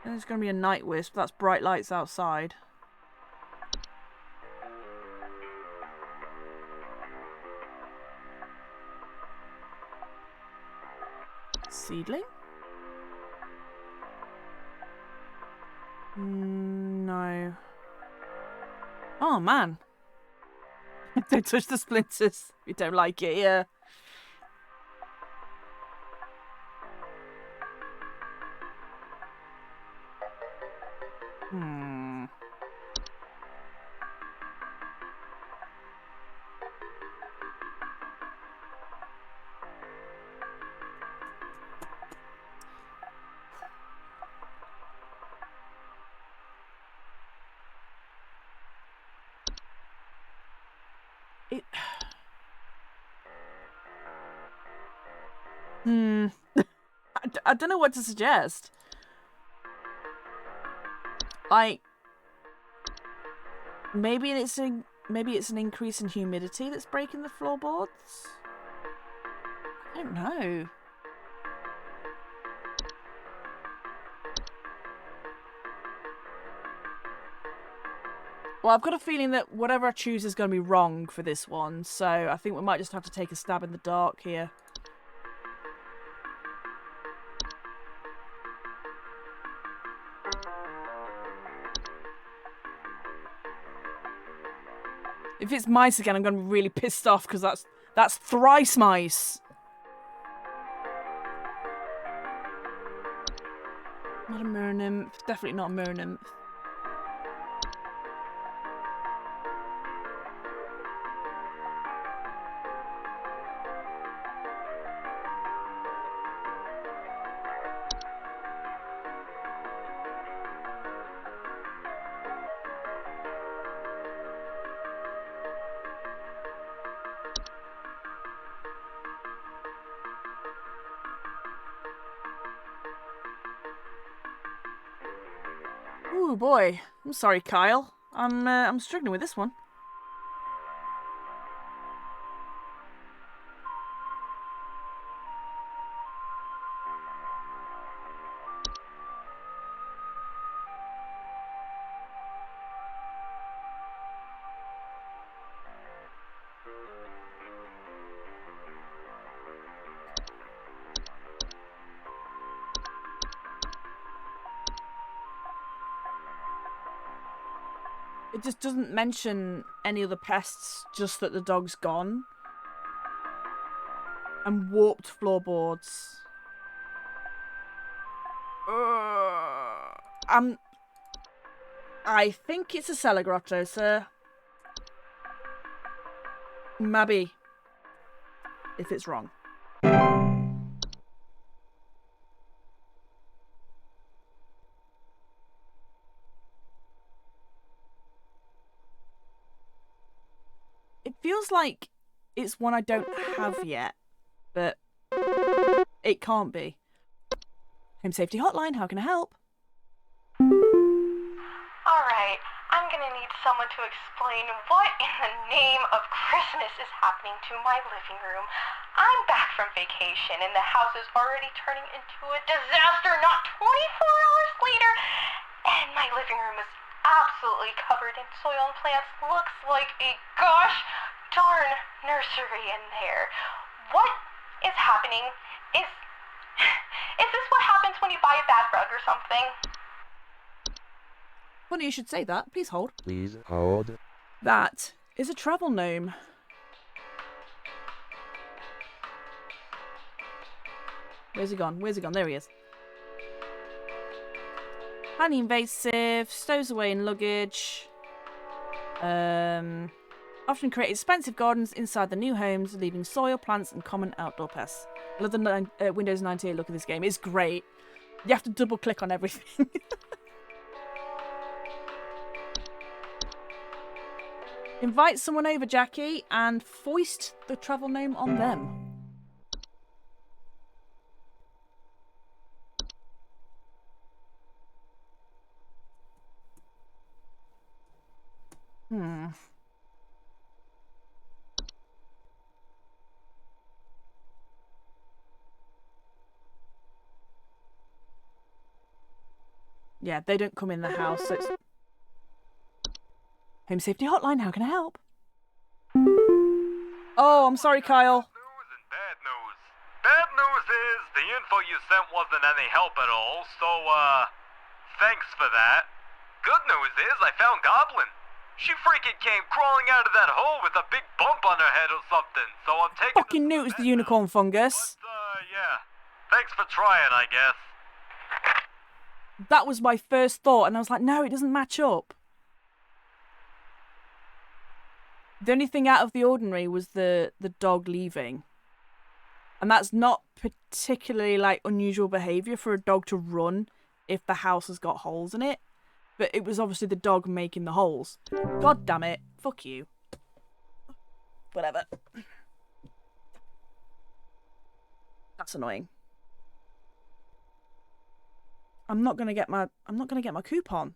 There's going to be a night wisp. That's bright lights outside. Seedling? No. Oh, man. Don't touch the splinters. We don't like it, yeah. Hmm. It... I don't know what to suggest. Like, maybe it's an increase in humidity that's breaking the floorboards. I don't know. Well, I've got a feeling that whatever I choose is going to be wrong for this one, so I think we might just have to take a stab in the dark here. If it's mice again, I'm going to be really pissed off because that's thrice mice. Not a mirror nymph. Definitely not a mirror nymph. Ooh boy, I'm sorry, Kyle. I'm struggling with this one. It just doesn't mention any other pests, just that the dog's gone. And warped floorboards. I think it's a cellar grotto, sir. Maybe. If it's wrong. It feels like it's one I don't have yet, but it can't be. Home Safety Hotline, how can I help? Alright, I'm gonna need someone to explain what in the name of Christmas is happening to my living room. I'm back from vacation and the house is already turning into a disaster not 24 hours later, and my living room is absolutely covered in soil and plants. Looks like a gosh darn nursery in there. What is happening? Is this what happens when you buy a bad rug or something? Funny you should say that. Please hold. Please hold. That is a travel gnome. Where's he gone? Where's he gone? There he is. Highly invasive, stows away in luggage. Often create expansive gardens inside the new homes, leaving soil, plants, and common outdoor pests. I love the Windows 98 look of this game. It's great. You have to double click on everything. Invite someone over, Jackie, and foist the travel gnome on them. Yeah, they don't come in the house, so it's... Home Safety Hotline, how can I help? Oh, I'm sorry, Kyle. News and bad news. Bad news is the info you sent wasn't any help at all, so, thanks for that. Good news is I found Goblin. She freaking came crawling out of that hole with a big bump on her head or something, so I'm taking... Fucking knew it was the unicorn fungus. But, yeah. Thanks for trying, I guess. That was my first thought, and I was like, no, it doesn't match up. The only thing out of the ordinary was the dog leaving. And that's not particularly, like, unusual behaviour for a dog to run if the house has got holes in it. But it was obviously the dog making the holes. God damn it. Fuck you. Whatever. That's annoying. I'm not gonna get my coupon.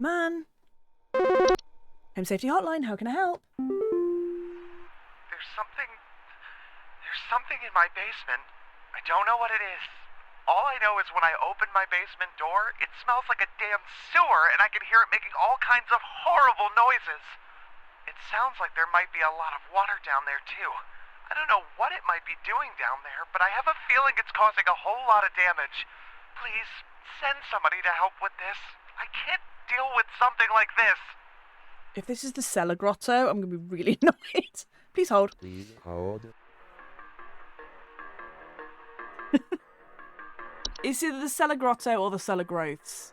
Man. Home Safety Hotline, how can I help? There's something in my basement. I don't know what it is. All I know is when I open my basement door, it smells like a damn sewer, and I can hear it making all kinds of horrible noises. It sounds like there might be a lot of water down there, too. I don't know what it might be doing down there, but I have a feeling it's causing a whole lot of damage. Please, send somebody to help with this. I can't deal with something like this. If this is the cellar grotto, I'm going to be really annoyed. Please hold. Please hold. It's either the cellar grotto or the cellar growths.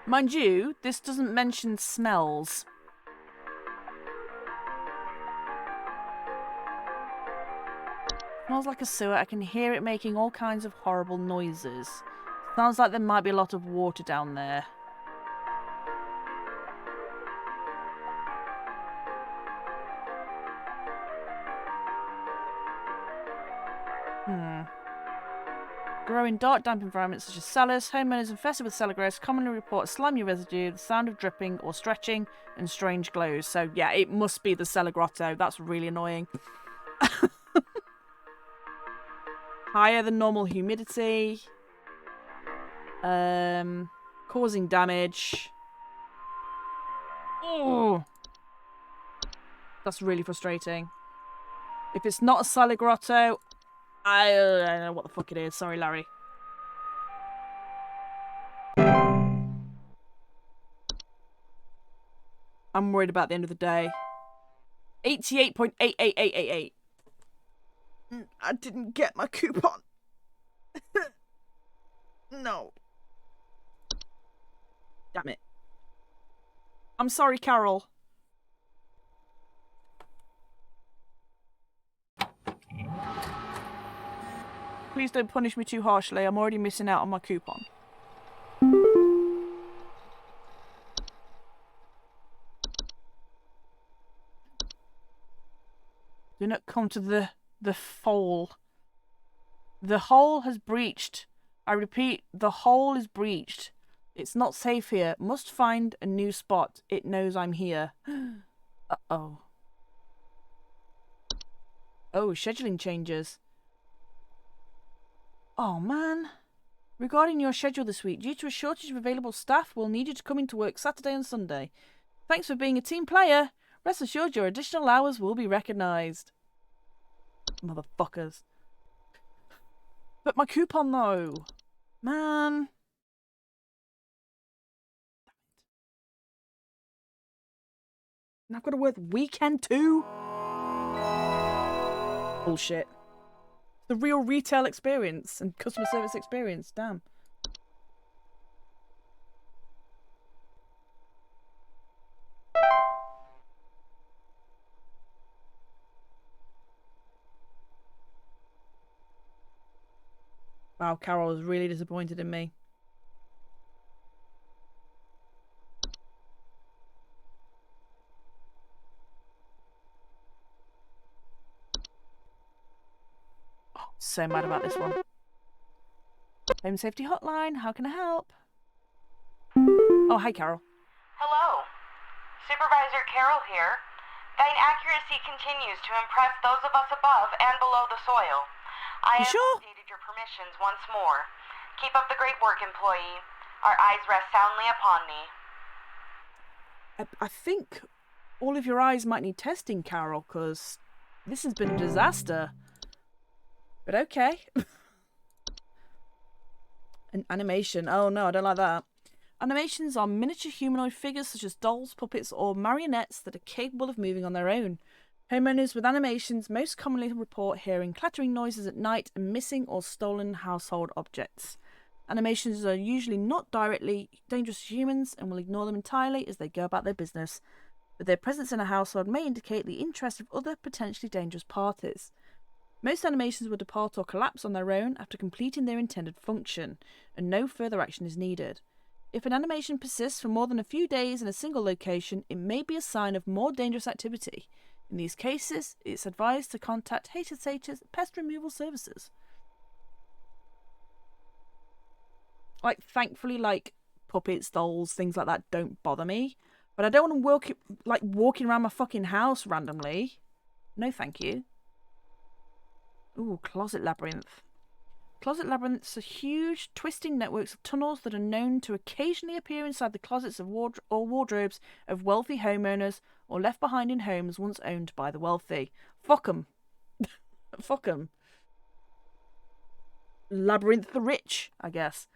Mind you, this doesn't mention smells. Smells like a sewer. I can hear it making all kinds of horrible noises. Sounds like there might be a lot of water down there. Grow in dark, damp environments such as cellars. Homeowners infested with cellar growths commonly report slimy residue, the sound of dripping or stretching, and strange glows. So yeah, it must be the cellar grotto. That's really annoying. Higher than normal humidity. Causing damage. Oh, that's really frustrating. If it's not a cellar grotto, I don't know what the fuck it is. Sorry, Larry. I'm worried about the end of the day. 88.88888. I didn't get my coupon. No. Damn it. I'm sorry, Carol. Please don't punish me too harshly. I'm already missing out on my coupon. Do not come to the hole. The hole has breached. I repeat, the hole is breached. It's not safe here. Must find a new spot. It knows I'm here. Uh-oh. Oh, scheduling changes. Oh, man. Regarding your schedule this week, due to a shortage of available staff, we'll need you to come into work Saturday and Sunday. Thanks for being a team player. Rest assured your additional hours will be recognised. Motherfuckers. But my coupon, though. Man. And I've got to work weekend too? Bullshit. The real retail experience and customer service experience. Damn. Wow, Carol was really disappointed in me. Oh, so mad about this one. Home Safety Hotline, how can I help? Oh, hi, Carol. Hello. Supervisor Carol here. Thine accuracy continues to impress those of us above and below the soil. I have updated your permissions once more. Keep up the great work, employee. Our eyes rest soundly upon thee. I think all of your eyes might need testing, Carol, because this has been a disaster. But okay. An animation. Oh no, I don't like that. Animations are miniature humanoid figures such as dolls, puppets, or marionettes that are capable of moving on their own. Homeowners with animations most commonly report hearing clattering noises at night and missing or stolen household objects. Animations are usually not directly dangerous to humans and will ignore them entirely as they go about their business, but their presence in a household may indicate the interest of other potentially dangerous parties. Most animations will depart or collapse on their own after completing their intended function, and no further action is needed. If an animation persists for more than a few days in a single location, it may be a sign of more dangerous activity. In these cases, it's advised to contact HOTLINE's pest removal services. Like, thankfully, like, puppets, dolls, things like that don't bother me. But I don't want to walking around my fucking house randomly. No, thank you. Ooh, closet labyrinth. Closet labyrinths are huge, twisting networks of tunnels that are known to occasionally appear inside the closets of wardrobes of wealthy homeowners or left behind in homes once owned by the wealthy. Fuck 'em. Fuck 'em. Labyrinth the rich, I guess.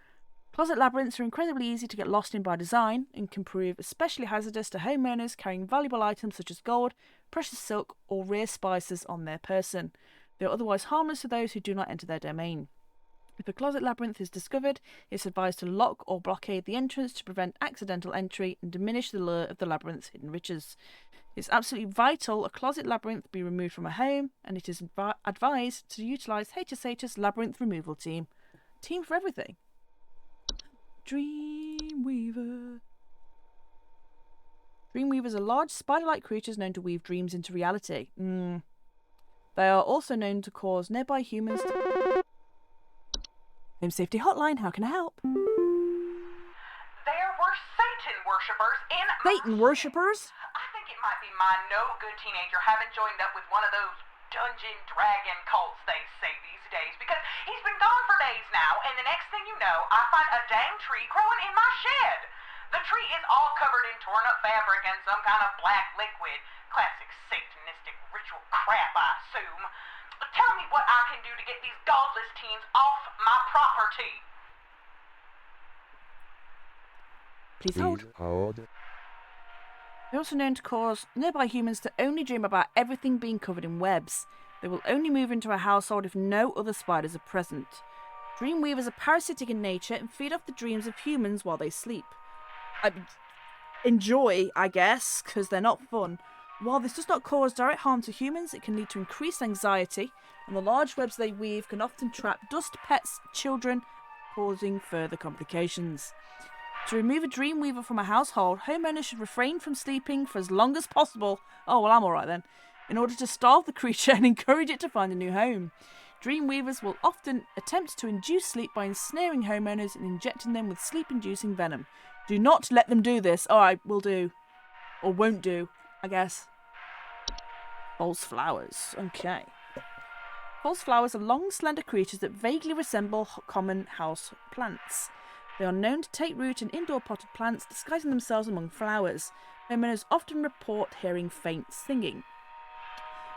Closet labyrinths are incredibly easy to get lost in by design and can prove especially hazardous to homeowners carrying valuable items such as gold, precious silk, or rare spices on their person. They are otherwise harmless to those who do not enter their domain. If a closet labyrinth is discovered, it's advised to lock or blockade the entrance to prevent accidental entry and diminish the lure of the labyrinth's hidden riches. It's absolutely vital a closet labyrinth be removed from a home, and it is advised to utilise HSH's labyrinth removal team. Team for everything. Dreamweaver. Dreamweavers are large spider-like creatures known to weave dreams into reality. They are also known to cause nearby humans to... Home Safety Hotline, how can I help? There were Satan worshippers in... Satan worshippers? I think it might be my no-good teenager having joined up with one of those dungeon dragon cults they say these days, because he's been gone for days now, and the next thing you know, I find a dang tree growing in my shed. The tree is all covered in torn-up fabric and some kind of black liquid. Classic satanistic ritual crap, I assume. Tell me what I can do to get these godless teens off my property. Please hold. hold. They're also known to cause nearby humans to only dream about everything being covered in webs. They will only move into a household if no other spiders are present. Dreamweavers are parasitic in nature and feed off the dreams of humans while they sleep. Enjoy, I guess, because they're not fun. While this does not cause direct harm to humans, it can lead to increased anxiety, and the large webs they weave can often trap dust, pets, children, causing further complications. To remove a dreamweaver from a household, homeowners should refrain from sleeping for as long as possible. Oh, well, I'm alright then. In order to starve the creature and encourage it to find a new home. Dreamweavers will often attempt to induce sleep by ensnaring homeowners and injecting them with sleep-inducing venom. Do not let them do this. Alright, will do. Or won't do, I guess. False flowers. Okay. False flowers are long, slender creatures that vaguely resemble common house plants. They are known to take root in indoor potted plants, disguising themselves among flowers. Homeowners often report hearing faint singing.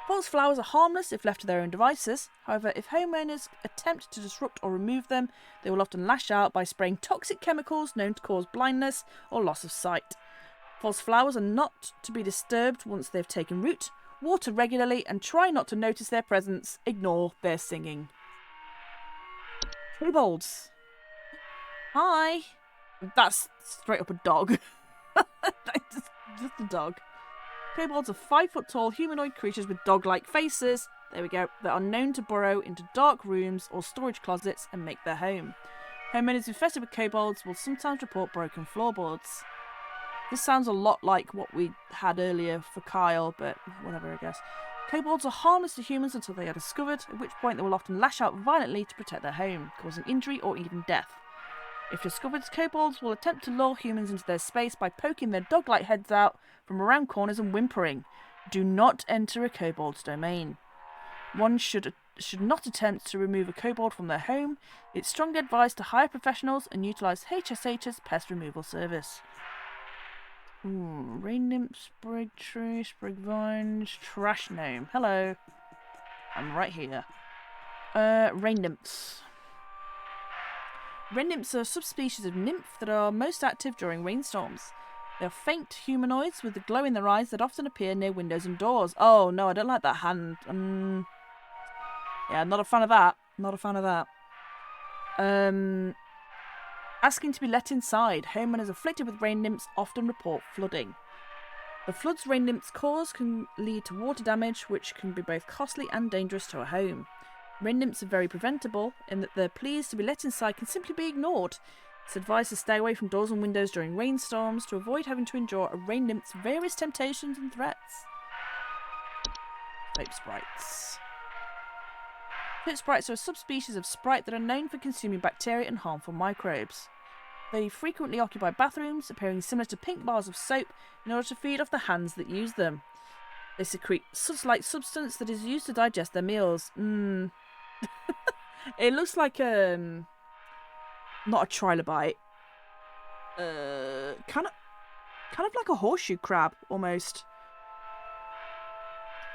False flowers are harmless if left to their own devices. However, if homeowners attempt to disrupt or remove them, they will often lash out by spraying toxic chemicals known to cause blindness or loss of sight. False flowers are not to be disturbed once they have taken root. Water regularly and try not to notice their presence. Ignore their singing. Kobolds. Hi. That's straight up a dog. just a dog. Kobolds are 5 foot tall humanoid creatures with dog-like faces. There we go. That are known to burrow into dark rooms or storage closets and make their home. Homeowners infested with kobolds will sometimes report broken floorboards. This sounds a lot like what we had earlier for Kyle, but whatever, I guess. Kobolds are harmless to humans until they are discovered, at which point they will often lash out violently to protect their home, causing injury or even death. If discovered, kobolds will attempt to lure humans into their space by poking their dog-like heads out from around corners and whimpering. Do not enter a kobold's domain. One should not attempt to remove a kobold from their home. It's strongly advised to hire professionals and utilise HSH's pest removal service. Rain nymph, sprig tree, sprig vines, trash gnome. Hello. I'm right here. Rain nymphs. Rain nymphs are a subspecies of nymph that are most active during rainstorms. They are faint humanoids with a glow in their eyes that often appear near windows and doors. Oh no, I don't like that hand. Yeah, not a fan of that. Not a fan of that. Asking to be let inside. Homeowners afflicted with rain nymphs often report flooding. The floods rain nymphs cause can lead to water damage, which can be both costly and dangerous to a home. Rain nymphs are very preventable in that their pleas to be let inside can simply be ignored. It's advised to stay away from doors and windows during rainstorms to avoid having to endure a rain nymph's various temptations and threats. Soap sprites. Soap sprites are a subspecies of sprite that are known for consuming bacteria and harmful microbes. They frequently occupy bathrooms, appearing similar to pink bars of soap in order to feed off the hands that use them. They secrete suds-like substance that is used to digest their meals. It looks like not a trilobite. Kind of like a horseshoe crab almost.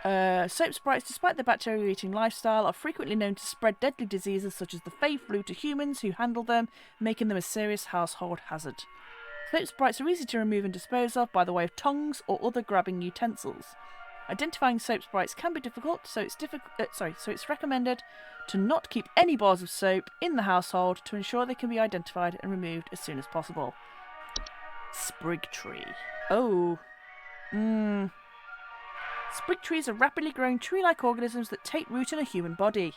Soap sprites, despite their bacteria-eating lifestyle, are frequently known to spread deadly diseases such as the Fey flu to humans who handle them, making them a serious household hazard. Soap sprites are easy to remove and dispose of by the way of tongs or other grabbing utensils. Identifying soap sprites can be difficult, so it's recommended to not keep any bars of soap in the household to ensure they can be identified and removed as soon as possible. Sprig tree. Oh. Sprig trees are rapidly growing tree-like organisms that take root in a human body.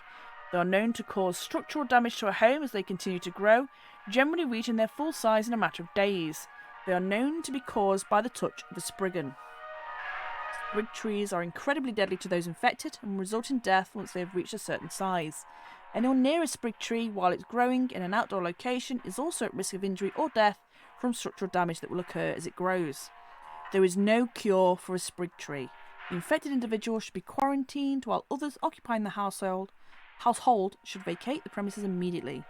They are known to cause structural damage to a home as they continue to grow, generally reaching their full size in a matter of days. They are known to be caused by the touch of a spriggan. Sprig trees are incredibly deadly to those infected and result in death once they have reached a certain size. Anyone near a sprig tree while it's growing in an outdoor location is also at risk of injury or death from structural damage that will occur as it grows. There is no cure for a sprig tree. The infected individual should be quarantined while others occupying the household should vacate the premises immediately.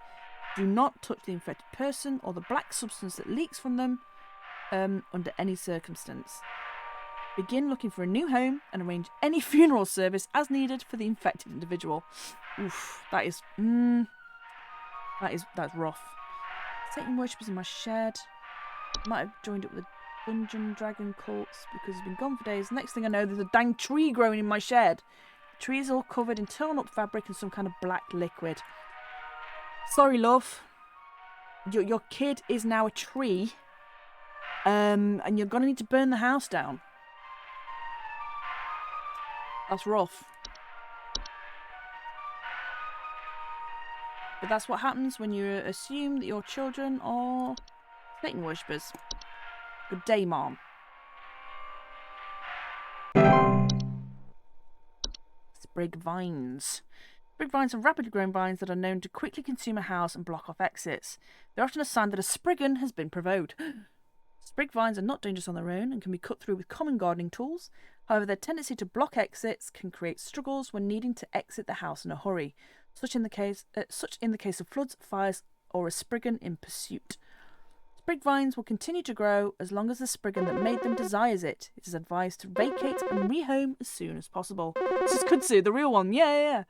Do not touch the infected person or the black substance that leaks from them under any circumstance. Begin looking for a new home and arrange any funeral service as needed for the infected individual. Oof, that's rough. Satan worshippers in my shed. Might have joined up with the Dungeon Dragon cults because it's been gone for days. Next thing I know, there's a dang tree growing in my shed. The tree is all covered in torn up fabric and some kind of black liquid. Sorry, love. Your kid is now a tree. And you're gonna need to burn the house down. That's rough. But that's what happens when you assume that your children are Satan worshippers. Good day, Mom. Sprig vines. Sprig vines are rapidly growing vines that are known to quickly consume a house and block off exits. They're often a sign that a spriggan has been provoked. Sprig vines are not dangerous on their own and can be cut through with common gardening tools. However, their tendency to block exits can create struggles when needing to exit the house in a hurry, such in the case of floods, fires, or a spriggan in pursuit. Sprig vines will continue to grow as long as the spriggan that made them desires it. It is advised to vacate and rehome as soon as possible. This is Kudzu, the real one. Yeah.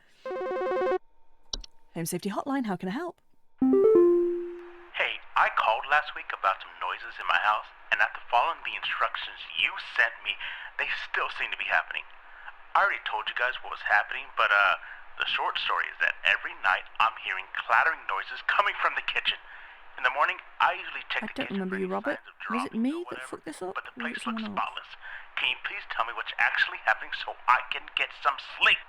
Home Safety Hotline, how can I help? Hey, I called last week about some noises in my house, and after following the instructions you sent me, they still seem to be happening. I already told you guys what was happening, but the short story is that every night I'm hearing clattering noises coming from the kitchen. In the morning, I usually check the kitchen for any signs of Was it dropping me or that whatever, fucked this up? but the Or was place it someone looks else? spotless. Can you please tell me what's actually happening so I can get some sleep?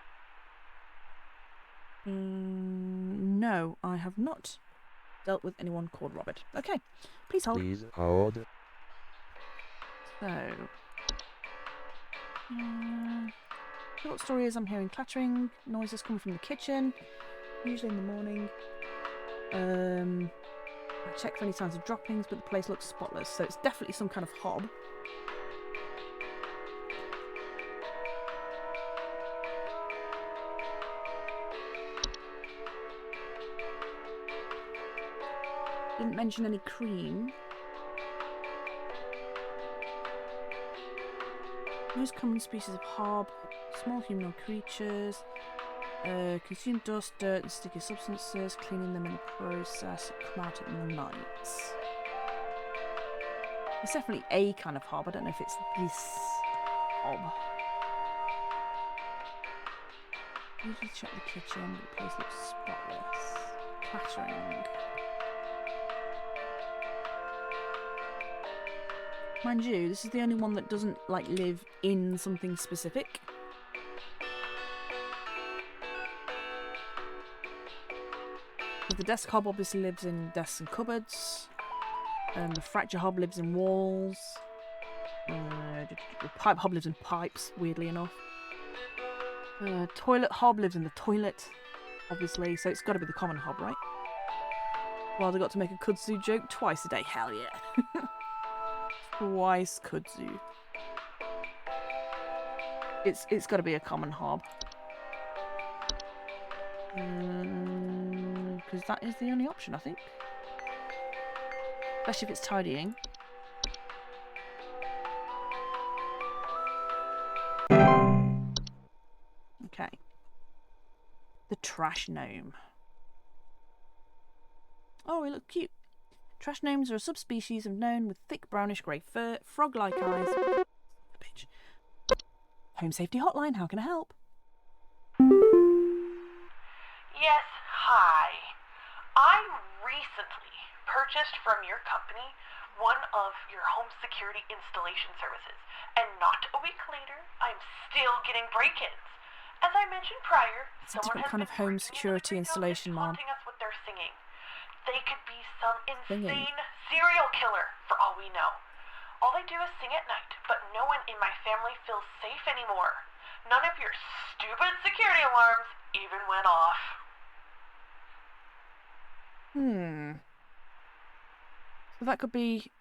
No, I have not dealt with anyone called Robert. Okay, please hold. Please hold. So, short story is I'm hearing clattering noises coming from the kitchen, usually in the morning. I check for any signs of droppings, but the place looks spotless, so it's definitely some kind of hob. Didn't mention any cream. Most common species of hob, small humanoid creatures, consume dust, dirt and sticky substances, cleaning them in the process, come out at night. It's definitely a kind of hob, I don't know if it's this hob. Usually check the kitchen, but the place looks spotless. Clattering. Mind you, this is the only one that doesn't, like, live in something specific. The desk hob obviously lives in desks and cupboards. The fracture hob lives in walls. The pipe hob lives in pipes, weirdly enough. Toilet hob lives in the toilet, obviously, so it's got to be the common hob, right? Well, they got to make a kudzu joke twice a day, hell yeah. Twice kudzu. It's got to be a common hob. Because that is the only option, I think. Especially if it's tidying. Okay. The trash gnome. Oh, he looks cute. Trash gnomes are a subspecies of gnome with thick brownish grey fur, frog-like eyes. Bitch. Home Safety Hotline, how can I help? Yes, hi. I recently purchased from your company one of your home security installation services, and not a week later, I'm still getting break-ins. As I mentioned prior, It's a different kind of home security installation, Mom. taunting us with their singing. They could be some insane serial killer, for all we know. All they do is sing at night, but no one in my family feels safe anymore. None of your stupid security alarms even went off. So that could be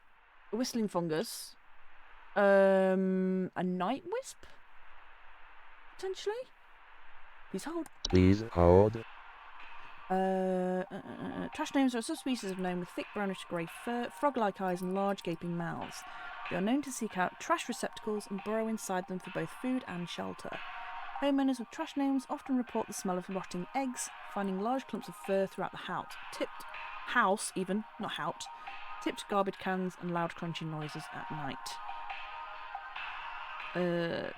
a whistling fungus. A night wisp? Potentially? Please hold. Please hold. Trash gnomes are a subspecies of gnome with thick brownish grey fur, frog-like eyes and large gaping mouths. They are known to seek out trash receptacles and burrow inside them for both food and shelter. Homeowners with trash gnomes often report the smell of rotting eggs, finding large clumps of fur throughout the tipped garbage cans and loud crunching noises at night.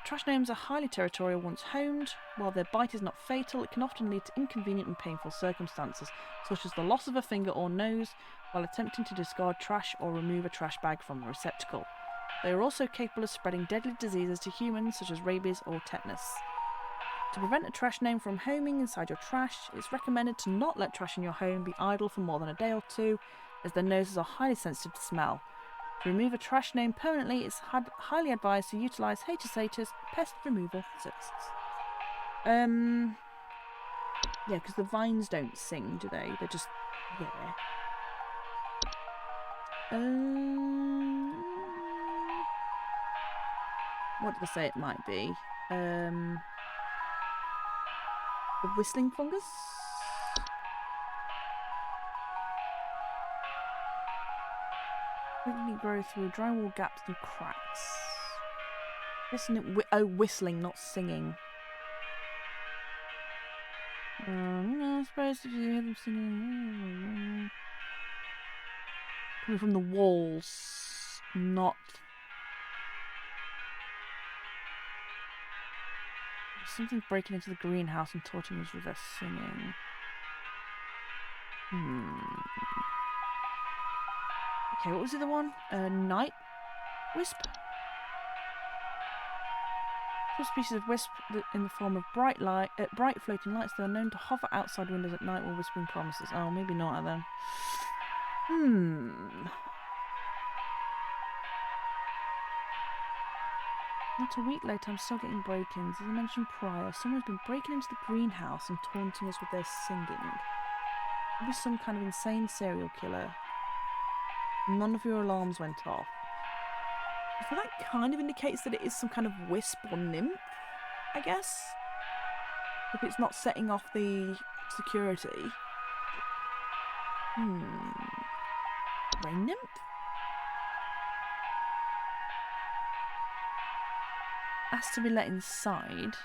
Trash gnomes are highly territorial once homed. While their bite is not fatal, it can often lead to inconvenient and painful circumstances, such as the loss of a finger or nose while attempting to discard trash or remove a trash bag from a receptacle. They are also capable of spreading deadly diseases to humans, such as rabies or tetanus. To prevent a trash gnome from homing inside your trash, it's recommended to not let trash in your home be idle for more than a day or two, as their noses are highly sensitive to smell. To remove a trash gnome permanently, it's highly advised to utilise HSH's pest removal services. Yeah, because the vines don't sing, do they? They're just there. What did I say it might be? The whistling fungus? Quickly grow through drywall gaps and cracks. Whistling, not singing. I'm supposed to hear them singing. Coming from the walls, not. Something breaking into the greenhouse and taunting us with their singing. Okay, what was the other one? Night wisp? Some species of wisp in the form of bright floating lights that are known to hover outside windows at night while whispering promises. Oh, maybe not then. Not a week later, I'm still getting break-ins. As I mentioned prior, someone's been breaking into the greenhouse and taunting us with their singing. Maybe some kind of insane serial killer. None of your alarms went off. I feel that kind of indicates that it is some kind of wisp or nymph, I guess. If it's not setting off the security. Rain nymph? Asked to be let inside.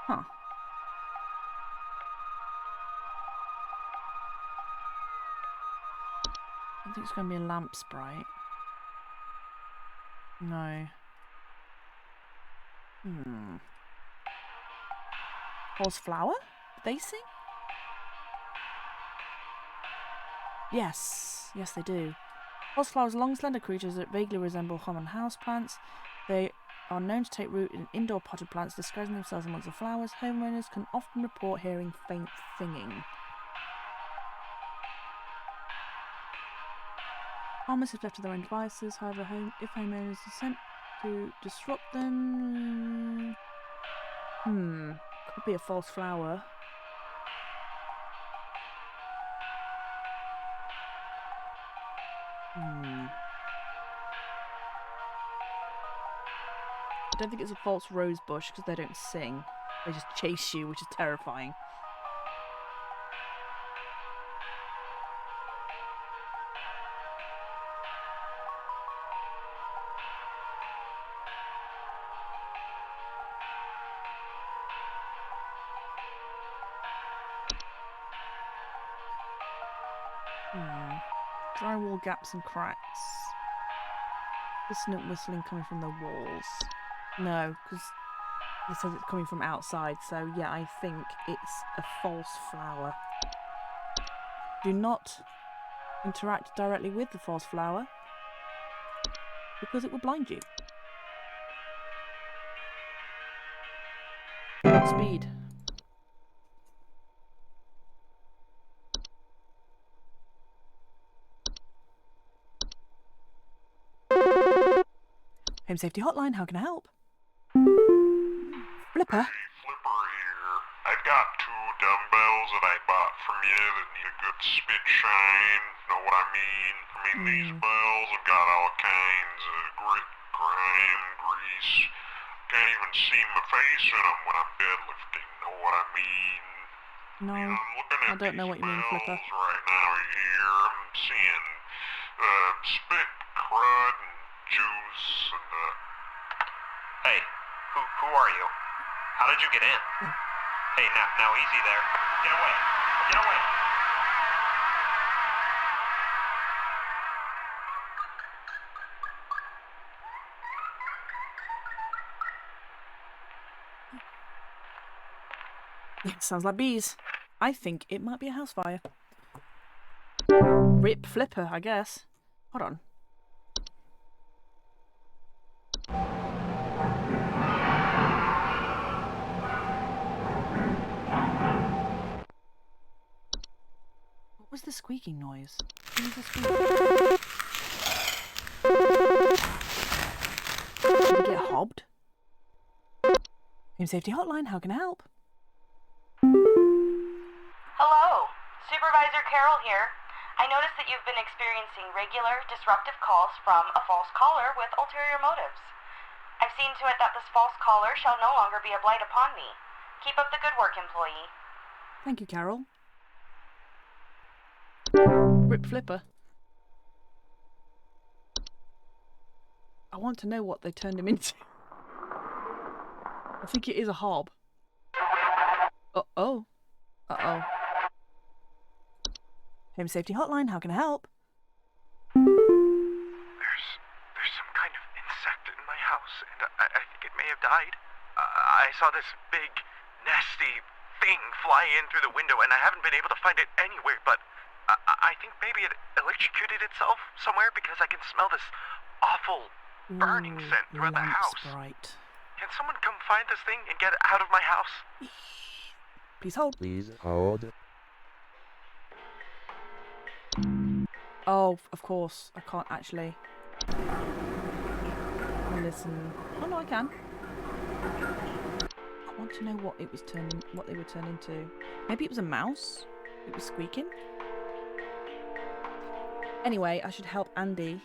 Huh. I think it's going to be a lamp sprite. No. Horse flower? Did they sing? Yes. Yes, they do. Horse flowers are long, slender creatures that vaguely resemble common houseplants. They are known to take root in indoor potted plants, disguising themselves amongst the flowers. Homeowners can often report hearing faint singing. Farmers have left to their own devices, however, if homeowners are sent to disrupt them... Could be a false flower. I don't think it's a false rose bush because they don't sing. They just chase you, which is terrifying. Drywall gaps and cracks. Dissonant whistling coming from the walls. No, because it says it's coming from outside, so yeah, I think it's a false flower. Do not interact directly with the false flower, because it will blind you. Speed. Home Safety Hotline, how can I help? Flipper? Hey, Flipper here. I've got 2 dumbbells that I bought from you that need a good spit shine. Know what I mean? These bells have got all kinds of grit, grime, grease. Can't even see my face in them when I'm deadlifting. Know what I mean? No, I'm looking at I don't know what you mean, Flipper. right now here. I'm seeing spit, crud, and juice, and Hey, who are you? How did you get in? Hey, now easy there. Get away. Get away. Sounds like bees. I think it might be a house fire. Rip Flipper, I guess. Hold on. What was the squeaking noise? What was the squeaking? Did he get hobbed? Home Safety Hotline, how can I help? Hello, Supervisor Carol here. I noticed that you've been experiencing regular, disruptive calls from a false caller with ulterior motives. I've seen to it that this false caller shall no longer be a blight upon me. Keep up the good work, employee. Thank you, Carol. Rip Flipper. I want to know what they turned him into. I think it is a hob. Uh-oh. Uh-oh. Home Safety Hotline, how can I help? There's some kind of insect in my house, and I think it may have died. I saw this big, nasty thing fly in through the window, and I haven't been able to find it anywhere, but I I think maybe it electrocuted itself somewhere because I can smell this awful burning scent throughout the house. Sprite. Can someone come find this thing and get it out of my house? Please hold. Please hold. Oh, of course. I can't actually listen. Oh no, I can. I want to know what it was what they were turning into. Maybe it was a mouse. It was squeaking. Anyway, I should help Andy.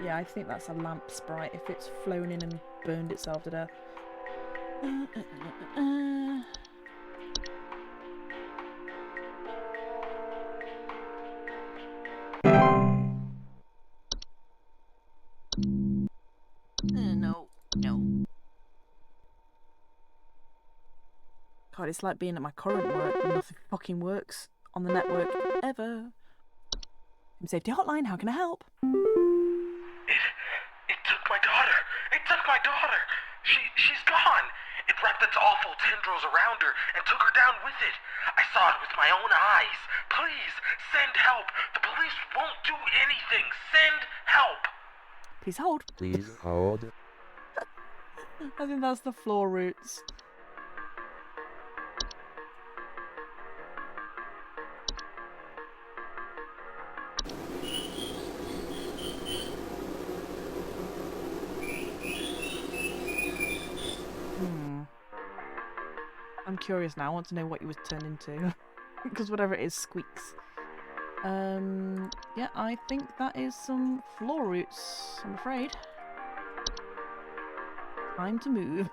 Yeah, I think that's a lamp sprite if it's flown in and burned itself to death. No. God, it's like being at my current work and nothing fucking works on the network ever. Home Safety Hotline, how can I help? It took my daughter. It took my daughter. She's gone. It wrapped its awful tendrils around her and took her down with it. I saw it with my own eyes. Please, send help. The police won't do anything. Send help. Please hold. Please hold. I think that's the floor roots. I'm curious now. I want to know what he was turned into. Because whatever it is squeaks. Yeah, I think that is some floor roots, I'm afraid. Time to move.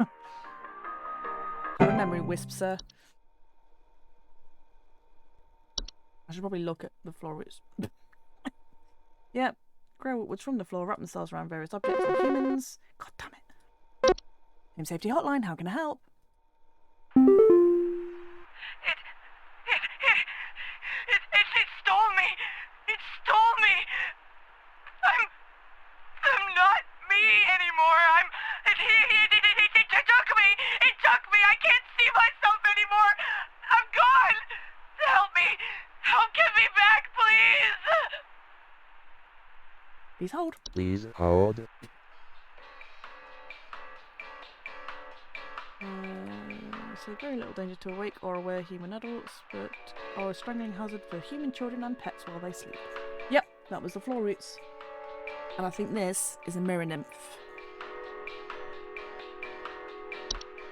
Memory wisp, sir. I should probably look at the floor roots. Yep. Grow upwards from the floor, wrap themselves around various objects or humans. God damn it. Home Safety Hotline, how can I help? It stole me! It stole me! I'm not me anymore! It took me! It took me! I can't see myself anymore! I'm gone! Help me! Help get me back, please! Please hold. Please hold. So very little danger to awake or aware human adults, but are a strangling hazard for human children and pets while they sleep. Yep, that was the floor roots. And I think this is a mirror nymph.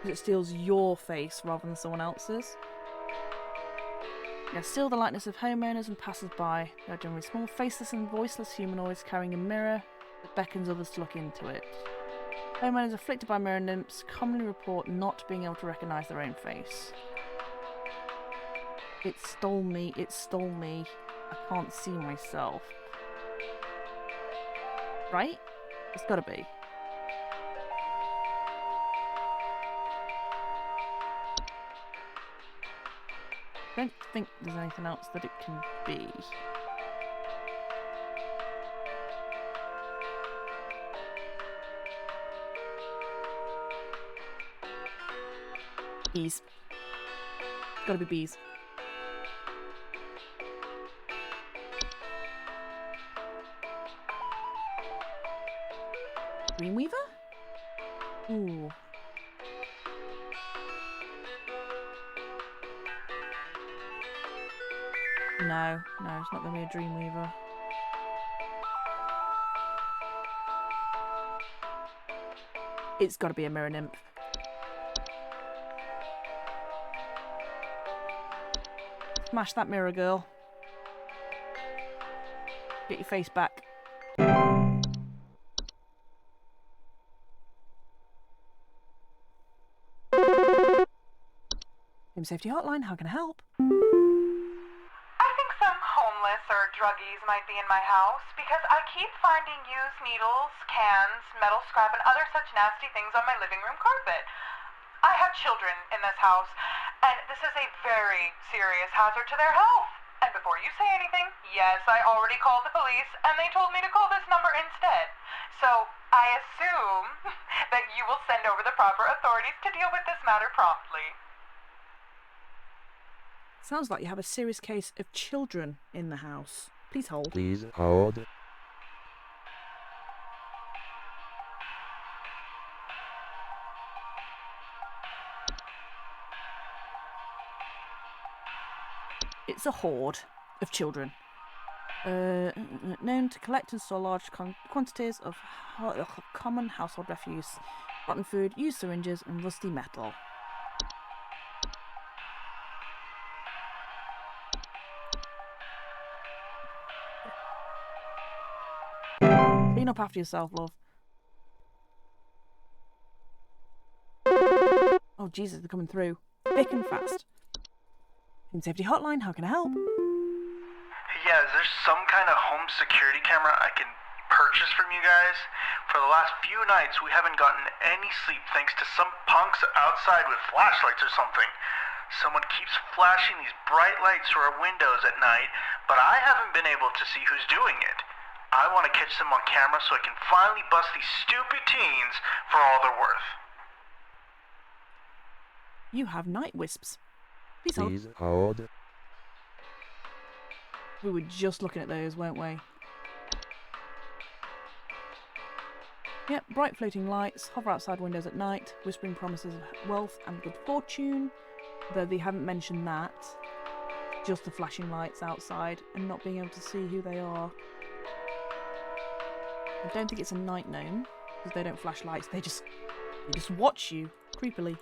It steals your face rather than someone else's. They steal the likeness of homeowners and passers-by. They are generally small, faceless and voiceless humanoids carrying a mirror that beckons others to look into it. Homeowners afflicted by mirror nymphs commonly report not being able to recognise their own face. It stole me, I can't see myself. Right? It's gotta be. I don't think there's anything else that it can be. Bees. Gotta be bees. Dreamweaver? Ooh. No, it's not gonna be a Dreamweaver. It's gotta be a mirror nymph. Smash that mirror, girl. Get your face back. Home Safety Hotline, how can I help? I think some homeless or druggies might be in my house because I keep finding used needles, cans, metal scrap, and other such nasty things on my living room carpet. I have children in this house, and this is a very serious hazard to their health. And before you say anything, yes, I already called the police, and they told me to call this number instead. So I assume that you will send over the proper authorities to deal with this matter promptly. Sounds like you have a serious case of children in the house. Please hold. Please hold. It's a horde of children. Known to collect and store large quantities of common household refuse, rotten food, used syringes, and rusty metal. Clean up after yourself, love. Oh, Jesus, they're coming through. Thick and fast. Home Safety Hotline, how can I help? Yeah, is there some kind of home security camera I can purchase from you guys? For the last few nights, we haven't gotten any sleep thanks to some punks outside with flashlights or something. Someone keeps flashing these bright lights through our windows at night, but I haven't been able to see who's doing it. I want to catch them on camera so I can finally bust these stupid teens for all they're worth. You have night wisps. Please hold. We were just looking at those, weren't we? Yep, bright floating lights, hover outside windows at night, whispering promises of wealth and good fortune, though they haven't mentioned that. Just the flashing lights outside and not being able to see who they are. I don't think it's a night gnome, because they don't flash lights, they just watch you, creepily.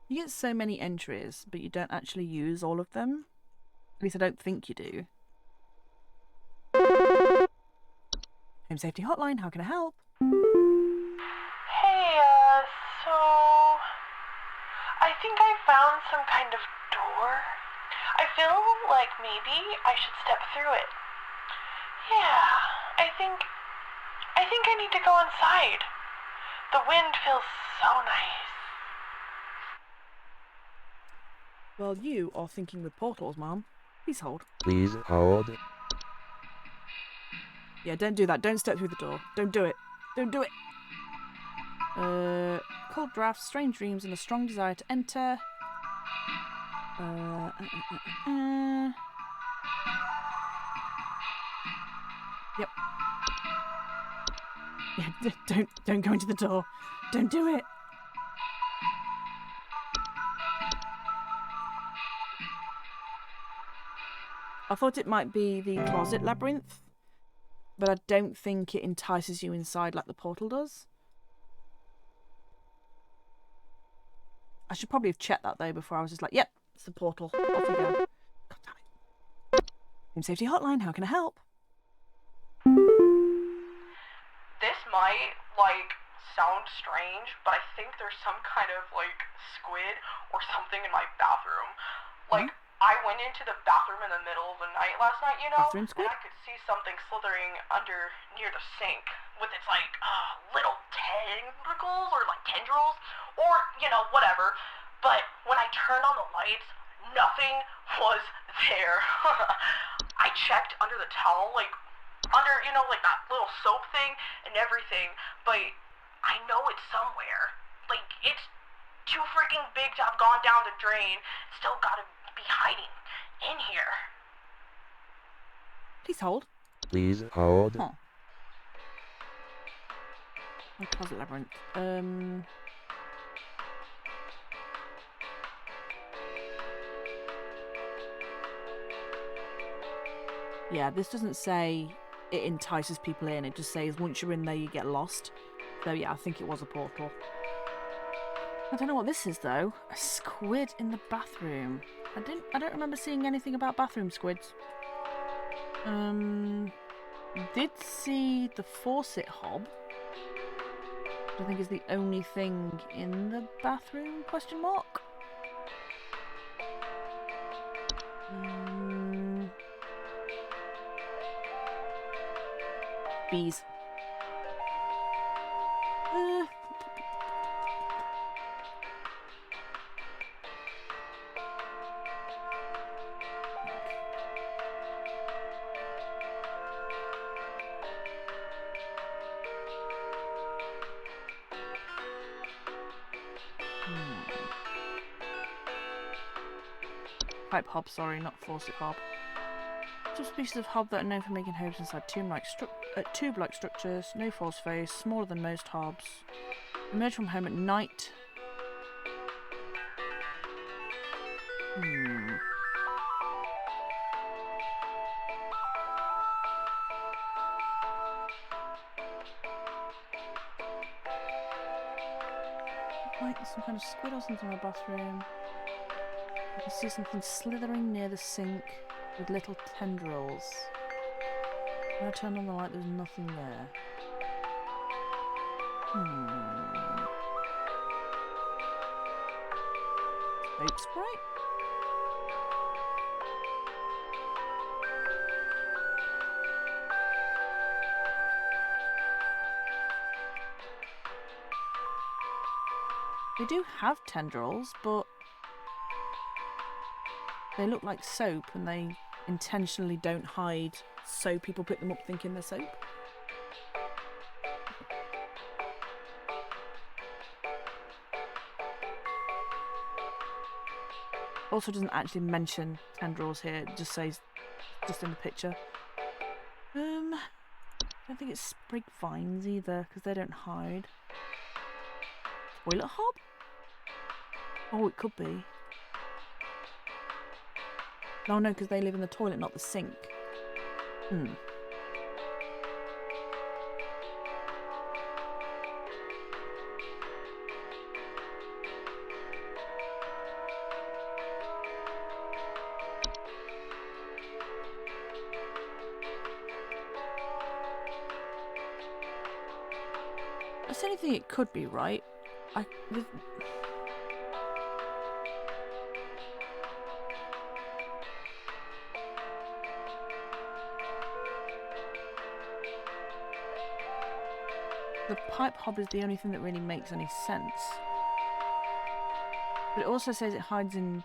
You get so many entries, but you don't actually use all of them. At least I don't think you do. Home Safety Hotline, how can I help? Hey, so... I think I found some kind of door. I feel like maybe I should step through it. Yeah, I think I need to go inside. The wind feels so nice. Well, you are thinking with portals, Mom. Please hold. Please hold. Yeah, don't do that. Don't step through the door. Don't do it. Don't do it. Cold drafts, strange dreams, and a strong desire to enter. Yep. Yeah, don't go into the door. Don't do it. I thought it might be the closet labyrinth, but I don't think it entices you inside like the portal does. I should probably have checked that though before I was just like, yep, it's the portal. Off you go. God damn it. Home Safety Hotline, how can I help? This might, sound strange, but I think there's some kind of, squid or something in my bathroom. I went into the bathroom in the middle of the night last night, you know? Bathroom squid? And I could see something slithering under near the sink with its, little tentacles or, tendrils or, whatever. But when I turned on the lights, nothing was there. I checked under the towel, under, that little soap thing and everything, but I know it's somewhere. It's too freaking big to have gone down the drain. Still gotta be hiding in here. Please hold. Please hold. Huh. Oh, closet labyrinth. Yeah, this doesn't say it entices people in. It just says once you're in there, you get lost. So yeah, I think it was a portal. I don't know what this is though. A squid in the bathroom. I don't remember seeing anything about bathroom squids. Did see the faucet hob. Which I think is the only thing in the bathroom? Question mark. Bees. Pipe hob, sorry, not faucet hob. Some species of hob that are known for making homes inside tube-like structures, no false face, smaller than most hobs. Emerge from home at night. Like some kind of squid or something in the bathroom. I can see something slithering near the sink with little tendrils. When I turned on the light, there was nothing there. Soap spray? They do have tendrils, but they look like soap and they intentionally don't hide so people pick them up thinking they're soap. Also doesn't actually mention tendrils here, it just says, just in the picture. I don't think it's sprig vines either, because they don't hide. Toilet hob? Oh, it could be. No, because they live in the toilet, not the sink. That's the only thing it could be, right? The pipe hob is the only thing that really makes any sense. But it also says it hides in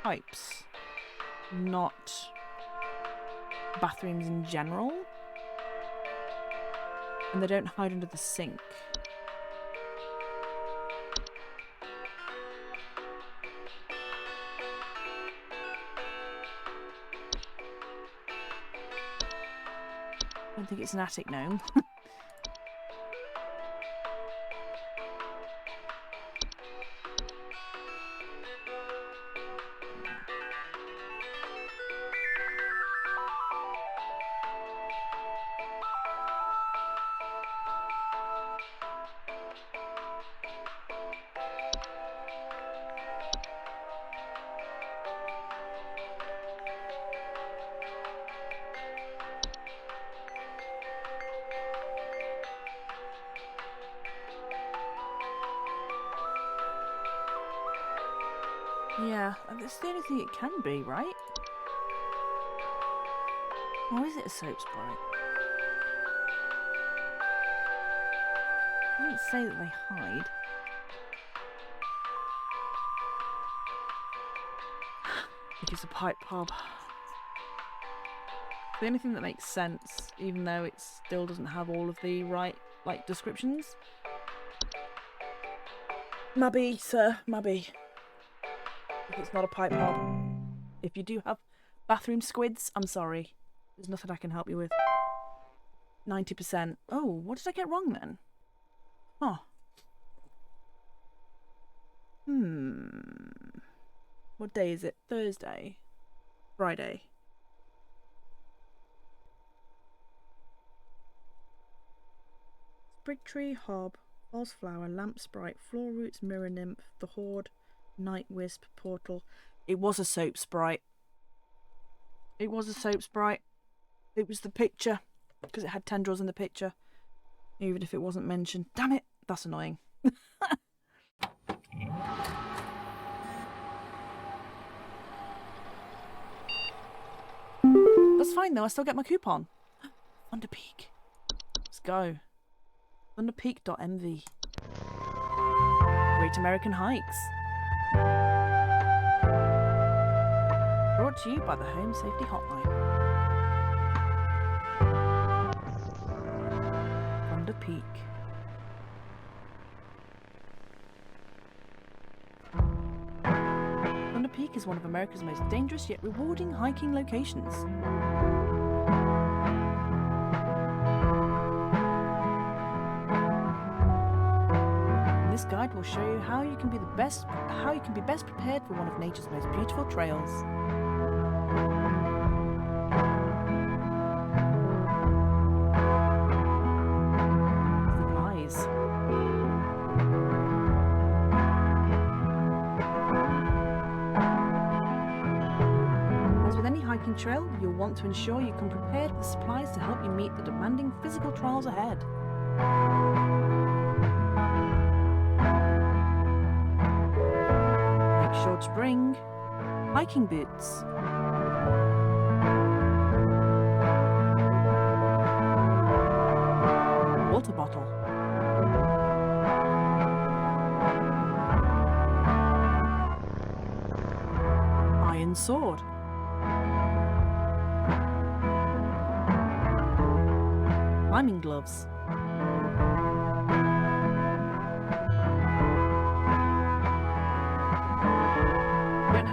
pipes, not bathrooms in general. And they don't hide under the sink. I don't think it's an attic gnome. Yeah, that's the only thing it can be, right? Or is it a soap sprite? It doesn't say that they hide. I think it's a pipe hob. The only thing that makes sense, even though it still doesn't have all of the right, descriptions. Maybe, sir, maybe. If it's not a pipe hob. If you do have bathroom squids, I'm sorry. There's nothing I can help you with. 90%. Oh, what did I get wrong then? Oh. What day is it? Thursday? Friday? Sprig tree, hob, false flower, lamp sprite, floor roots, mirror nymph, the horde, night wisp, portal. It was a soap sprite. It was a soap sprite. It was the picture, because it had tendrils in the picture, even if it wasn't mentioned. Damn it, that's annoying. That's fine though, I still get my coupon. Thunder Peak. Let's go. Thunderpeak.mv. Great American Hikes. Brought to you by the Home Safety Hotline. Thunder Peak. Peak is one of America's most dangerous yet rewarding hiking locations. This guide will show you how you can be best prepared for one of nature's most beautiful trails. Supplies. As with any hiking trail, you'll want to ensure you come prepared with supplies to help you meet the demanding physical trials ahead. Make sure to bring hiking boots, water bottle, iron sword, climbing gloves,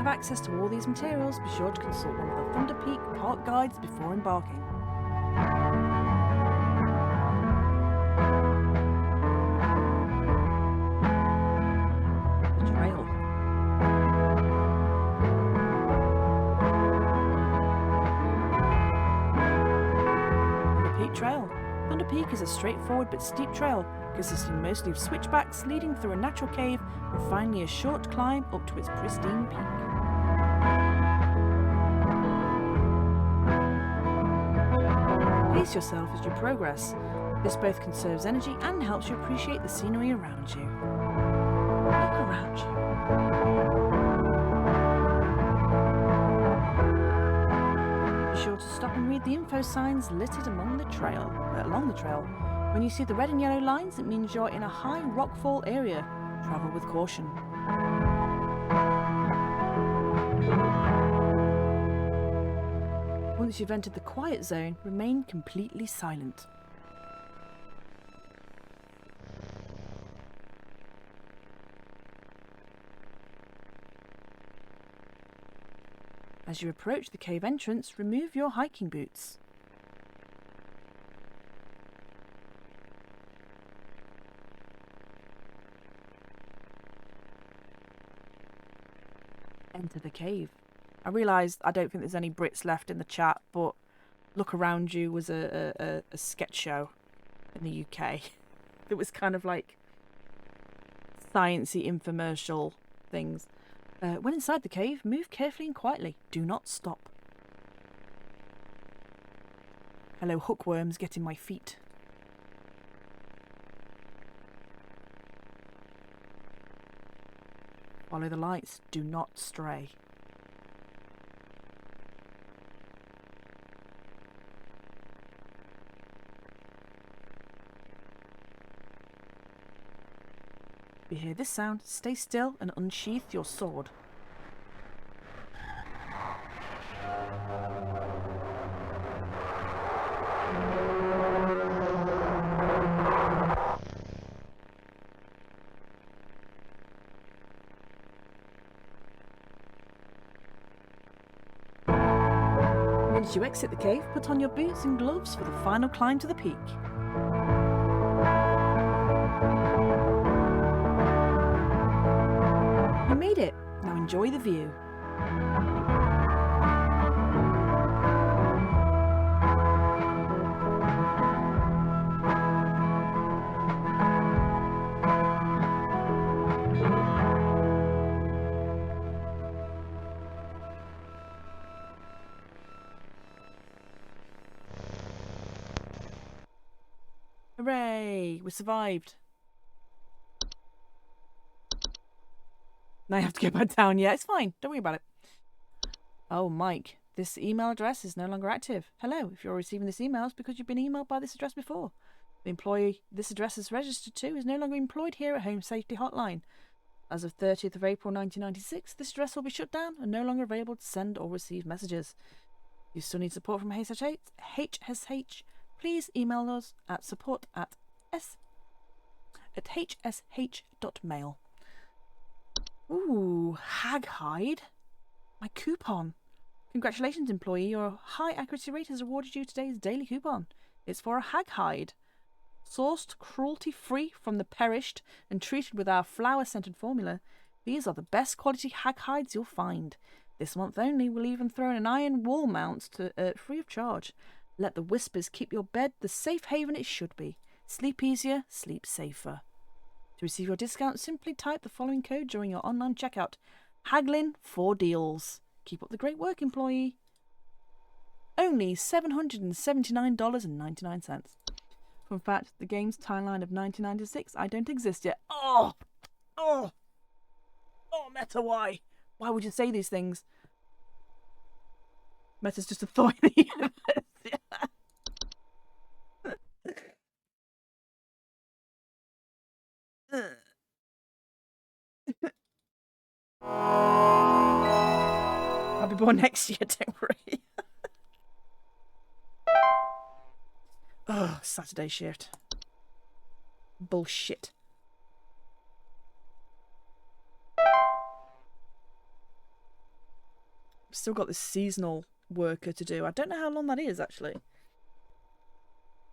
access to all these materials, be sure to consult one of the Thunder Peak park guides before embarking. The trail. Thunder Peak Trail. Thunder Peak is a straightforward but steep trail, consisting mostly of switchbacks leading through a natural cave and finally a short climb up to its pristine peak. Pace yourself as you progress. This both conserves energy and helps you appreciate the scenery around you. Look around you. Be sure to stop and read the info signs littered along the trail. When you see the red and yellow lines, it means you're in a high rockfall area. Travel with caution. Once you've entered the quiet zone, remain completely silent. As you approach the cave entrance, remove your hiking boots. Enter the cave. I realised I don't think there's any Brits left in the chat, but Look Around You was a sketch show in the UK. It was kind of like sciencey infomercial things. When inside the cave, move carefully and quietly. Do not stop. Hello, hookworms getting my feet. Follow the lights. Do not stray. If you hear this sound, stay still and unsheath your sword. Once you exit the cave, put on your boots and gloves for the final climb to the peak. You made it! Now enjoy the view. Hooray! We survived. Now I have to go back down. Yeah, it's fine. Don't worry about it. Oh, Mike, this email address is no longer active. Hello, if you're receiving this email, it's because you've been emailed by this address before. The employee this address is registered to is no longer employed here at Home Safety Hotline. As of 30th of April 1996, this address will be shut down and no longer available to send or receive messages. If you still need support from HSH, please email us at support@hsh.mail. Ooh, hag hide. My coupon. Congratulations, employee. Your high accuracy rate has awarded you today's daily coupon. It's for a hag hide. Sourced cruelty-free from the perished and treated with our flower-scented formula. These are the best quality hag hides you'll find. This month only, we'll even throw in an iron wall mount to free of charge. Let the whispers keep your bed the safe haven it should be. Sleep easier, sleep safer. To receive your discount, simply type the following code during your online checkout. HAGLIN for deals. Keep up the great work, employee. Only $779.99. Fun fact, the game's timeline of 1996, I don't exist yet. Oh, Meta, why? Why would you say these things? Meta's just a thought in the universe. I'll be born next year, don't worry. Oh, Saturday shift. Bullshit. Still got this seasonal worker to do. I don't know how long that is, actually.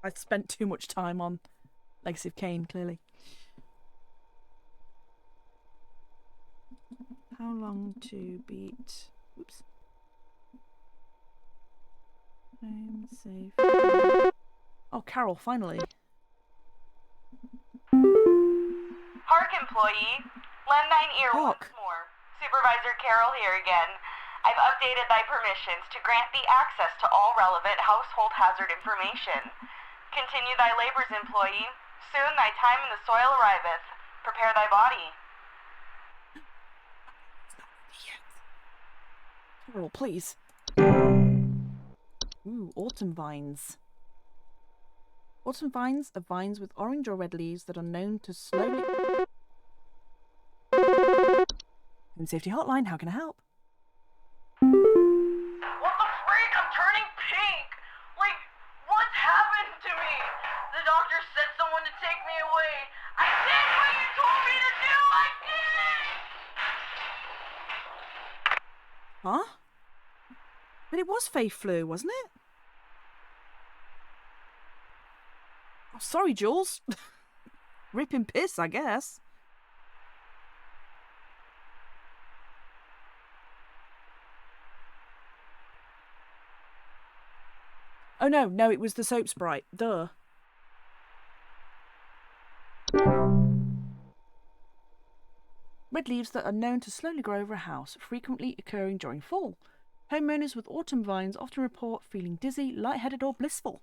I spent too much time on Legacy of Kain, clearly. How long to beat... Oops. I'm safe. Oh, Carol, finally. Hark, employee. Lend thine ear once more. Supervisor Carol here again. I've updated thy permissions to grant thee access to all relevant household hazard information. Continue thy labors, employee. Soon thy time in the soil arriveth. Prepare thy body. Carol, please. Ooh, autumn vines. Autumn vines are vines with orange or red leaves that are known to slowly... Home Safety Hotline, how can I help? What the freak? I'm turning pink! Like, what's happened to me? The doctor said someone to take me away. I did what you told me to do! I did! Huh? But it was Faye flu, wasn't it? Oh, sorry, Jules. Ripping piss, I guess. Oh no, it was the soap sprite. Duh. Red leaves that are known to slowly grow over a house, frequently occurring during fall. Homeowners with autumn vines often report feeling dizzy, lightheaded, or blissful.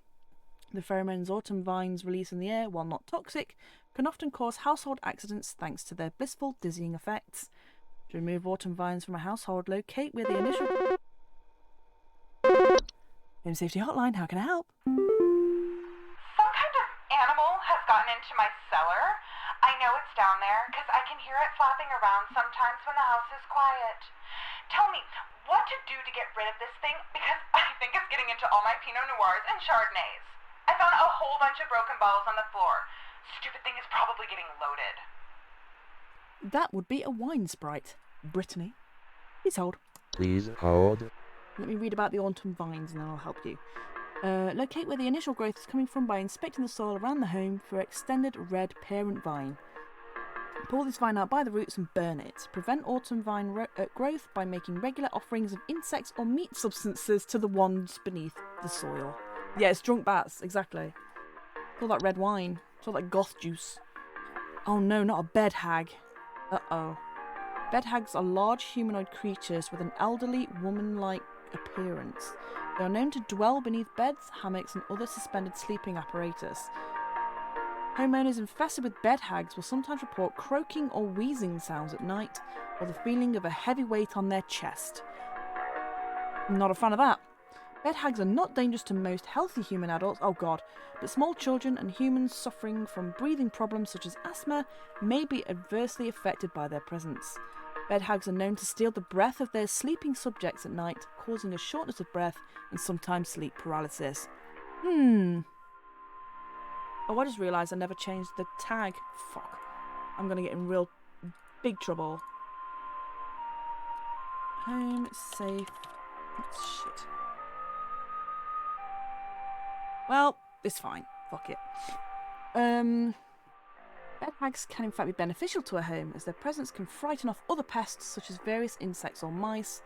The pheromones autumn vines release in the air, while not toxic, can often cause household accidents thanks to their blissful, dizzying effects. To remove autumn vines from a household, locate where the initial... Home Safety Hotline, how can I help? Some kind of animal has gotten into my cellar. I know it's down there because I can hear it flapping around sometimes when the house is quiet. Tell me what to do to get rid of this thing because I think it's getting into all my Pinot Noirs and Chardonnays. I found a whole bunch of broken bottles on the floor. Stupid thing is probably getting loaded. That would be a wine sprite. Brittany. Please hold. Please hold. Let me read about the autumn vines and then I'll help you. Locate where the initial growth is coming from by inspecting the soil around the home for extended red parent vine. Pull this vine out by the roots and burn it. Prevent autumn vine growth by making regular offerings of insects or meat substances to the ones beneath the soil. Yeah, it's drunk bats, exactly. It's all that red wine. It's all that goth juice. Oh no, not a bed hag. Uh-oh. Bed hags are large humanoid creatures with an elderly, woman-like appearance. They are known to dwell beneath beds, hammocks, and other suspended sleeping apparatus. Homeowners infested with bed hags will sometimes report croaking or wheezing sounds at night, or the feeling of a heavy weight on their chest. Not a fan of that. Bed hags are not dangerous to most healthy human adults, oh god, but small children and humans suffering from breathing problems such as asthma may be adversely affected by their presence. Bed hags are known to steal the breath of their sleeping subjects at night, causing a shortness of breath and sometimes sleep paralysis. Oh, I just realised I never changed the tag. Fuck. I'm gonna get in real big trouble. Home safe. Shit. Well, it's fine. Fuck it. Bed hags can in fact be beneficial to a home, as their presence can frighten off other pests such as various insects or mice.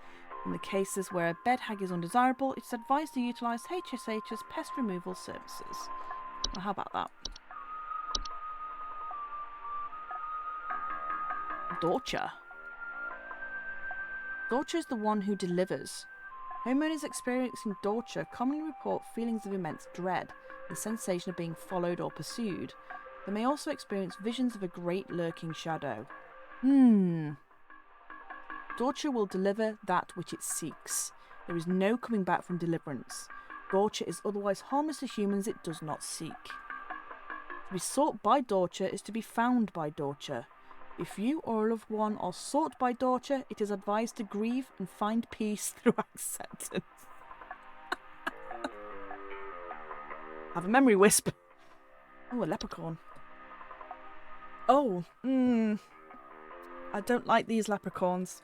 In the cases where a bed hag is undesirable, it's advised to utilise HSH's pest removal services. Well, how about that? Dorcha. Dorcha is the one who delivers. Homeowners experiencing Dorcha commonly report feelings of immense dread, the sensation of being followed or pursued. They may also experience visions of a great lurking shadow. Dorcha will deliver that which it seeks. There is no coming back from deliverance. Dorcha is otherwise harmless to humans it does not seek. To be sought by Dorcha is to be found by Dorcha. If you or a loved one are sought by Dorcha, it is advised to grieve and find peace through acceptance. Have a memory wisp. Oh, a leprechaun. Oh, I don't like these leprechauns.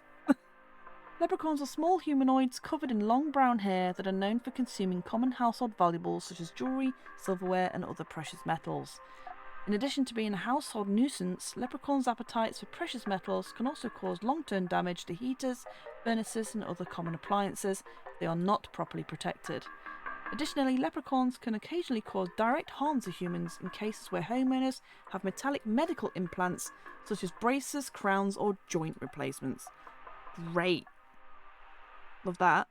Leprechauns are small humanoids covered in long brown hair that are known for consuming common household valuables such as jewellery, silverware and other precious metals. In addition to being a household nuisance, leprechauns' appetites for precious metals can also cause long-term damage to heaters, furnaces and other common appliances if they are not properly protected. Additionally, leprechauns can occasionally cause direct harm to humans in cases where homeowners have metallic medical implants such as braces, crowns or joint replacements. Great. Love that.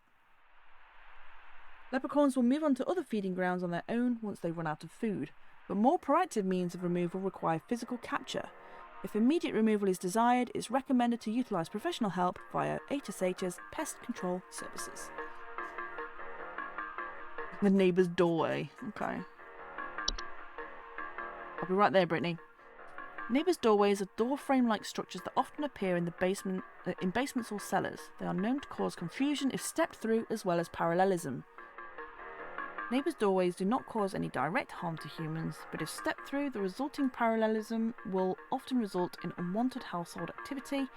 Leprechauns will move on to other feeding grounds on their own once they run out of food, but more proactive means of removal require physical capture. If immediate removal is desired, it's recommended to utilise professional help via HSH's pest control services. The neighbour's doorway. Okay. I'll be right there, Brittany. Neighbours' doorways are door frame-like structures that often appear in basements or cellars. They are known to cause confusion if stepped through, as well as parallelism. Neighbours' doorways do not cause any direct harm to humans, but if stepped through, the resulting parallelism will often result in unwanted household activity,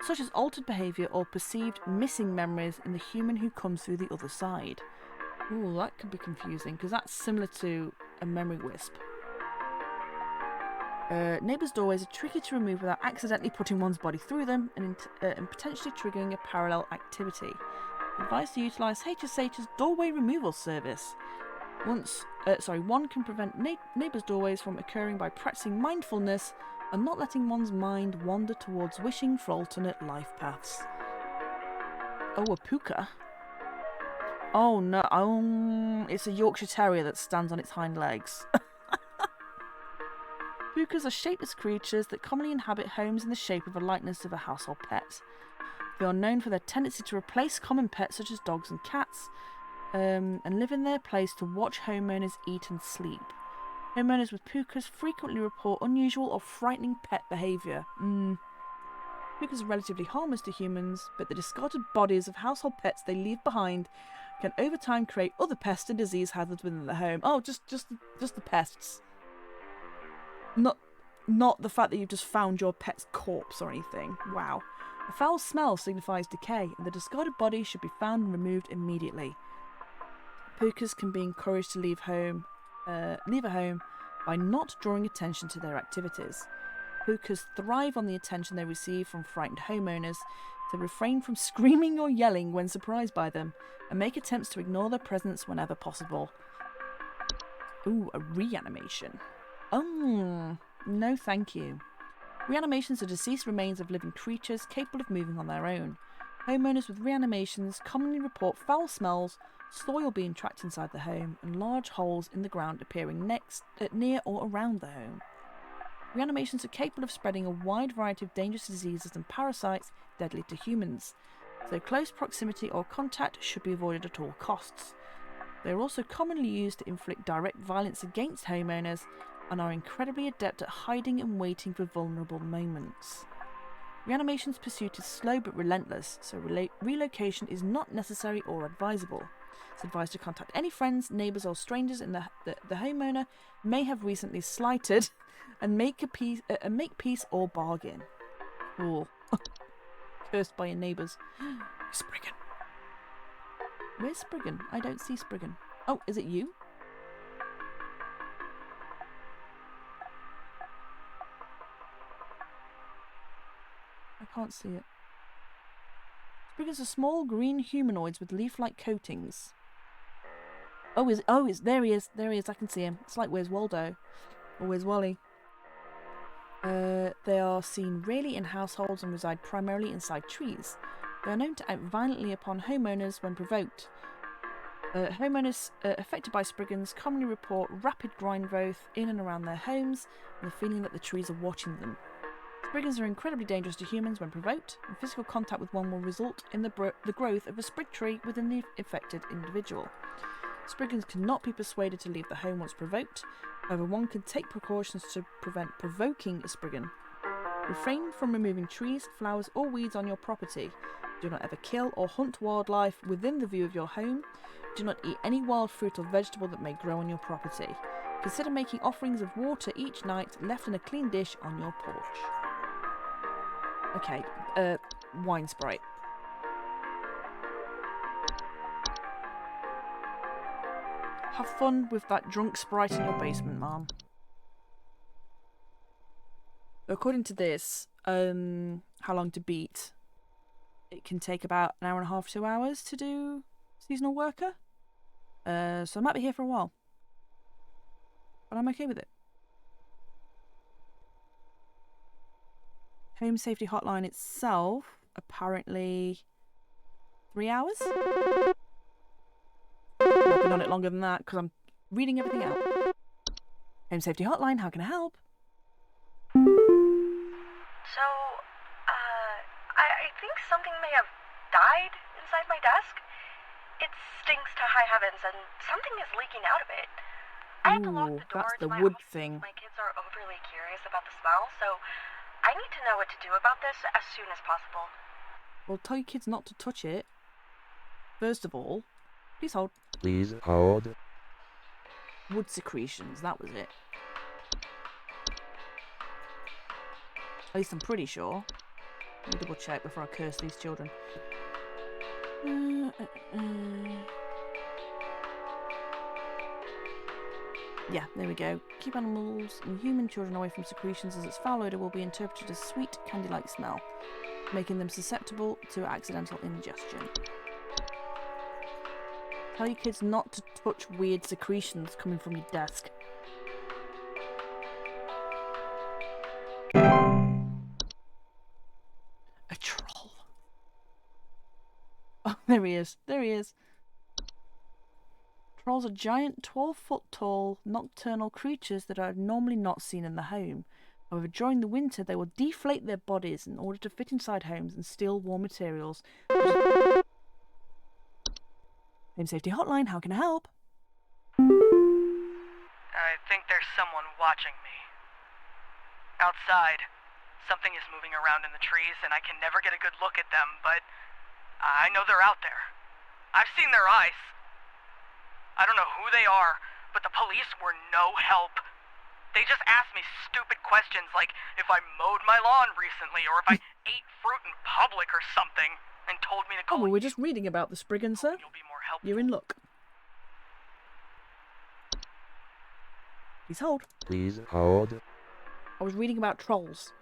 such as altered behaviour or perceived missing memories in the human who comes through the other side. Ooh, that could be confusing, because that's similar to a memory wisp. Neighbours' doorways are tricky to remove without accidentally putting one's body through them and potentially triggering a parallel activity. Advised to utilise HSH's doorway removal service. One can prevent neighbours' doorways from occurring by practicing mindfulness and not letting one's mind wander towards wishing for alternate life paths. Oh, a puka. Oh no, it's a Yorkshire Terrier that stands on its hind legs. Pukas are shapeless creatures that commonly inhabit homes in the shape of a likeness of a household pet. They are known for their tendency to replace common pets such as dogs and cats, and live in their place to watch homeowners eat and sleep. Homeowners with pukas frequently report unusual or frightening pet behaviour. Pukas are relatively harmless to humans, but the discarded bodies of household pets they leave behind can over time create other pest and disease hazards within the home. Oh, just the pests. Not the fact that you've just found your pet's corpse or anything. Wow. A foul smell signifies decay, and the discarded body should be found and removed immediately. Pukas can be encouraged to leave a home by not drawing attention to their activities. Pukas thrive on the attention they receive from frightened homeowners, to refrain from screaming or yelling when surprised by them, and make attempts to ignore their presence whenever possible. Ooh, a reanimation. Oh, no thank you. Reanimations are deceased remains of living creatures capable of moving on their own. Homeowners with reanimations commonly report foul smells, soil being trapped inside the home, and large holes in the ground appearing near or around the home. Reanimations are capable of spreading a wide variety of dangerous diseases and parasites deadly to humans, so close proximity or contact should be avoided at all costs. They are also commonly used to inflict direct violence against homeowners, and are incredibly adept at hiding and waiting for vulnerable moments. Reanimation's pursuit is slow but relentless, so relocation is not necessary or advisable. It's advised to contact any friends, neighbours or strangers in the homeowner may have recently slighted and make peace or bargain. Cool. cursed by your neighbours. Spriggan. Where's Spriggan? I don't see Spriggan. Oh, is it you? I can't see it. Spriggans are small green humanoids with leaf-like coatings. There he is. There he is. I can see him. It's like Where's Waldo? Or Where's Wally? They are seen rarely in households and reside primarily inside trees. They are known to act violently upon homeowners when provoked. Homeowners affected by Spriggans commonly report rapid grind growth in and around their homes and the feeling that the trees are watching them. Spriggans are incredibly dangerous to humans when provoked, and physical contact with one will result in the growth of a sprig tree within the affected individual. Spriggans cannot be persuaded to leave the home once provoked. However, one can take precautions to prevent provoking a Spriggan. Refrain from removing trees, flowers or weeds on your property. Do not ever kill or hunt wildlife within the view of your home. Do not eat any wild fruit or vegetable that may grow on your property. Consider making offerings of water each night left in a clean dish on your porch. Okay, wine sprite. Have fun with that drunk sprite in your basement, Mom. According to this, how long to beat? It can take about an hour and a half, 2 hours to do seasonal worker. So I might be here for a while. But I'm okay with it. Home Safety Hotline itself, apparently 3 hours? I've been on it longer than that because I'm reading everything out. Home Safety Hotline, how can I help? So, I think something may have died inside my desk. It stinks to high heavens and something is leaking out of it. I had to lock the door that's to the my wood office. thing. My kids are overly curious about the smell, so I need to know what to do about this as soon as possible. Well, tell your kids not to touch it. First of all, please hold. Please hold. Wood secretions, that was it. At least I'm pretty sure. Let me double check before I curse these children. Yeah, there we go. Keep animals and human children away from secretions, as its foul odour will be interpreted as sweet, candy-like smell, making them susceptible to accidental ingestion. Tell your kids not to touch weird secretions coming from your desk. A troll. Oh, there he is. There he is. Trolls are giant, 12-foot tall, nocturnal creatures that are normally not seen in the home. However, during the winter, they will deflate their bodies in order to fit inside homes and steal warm materials. Home Safety Hotline, how can I help? I think there's someone watching me. Outside, something is moving around in the trees, and I can never get a good look at them, but I know they're out there. I've seen their eyes. I don't know who they are, but the police were no help. They just asked me stupid questions like if I mowed my lawn recently or if I ate fruit in public or something, and told me to call. Oh, well, we're just reading about the Spriggan, sir. You'll be more helpful. You're in luck. Please hold. Please hold. I was reading about trolls.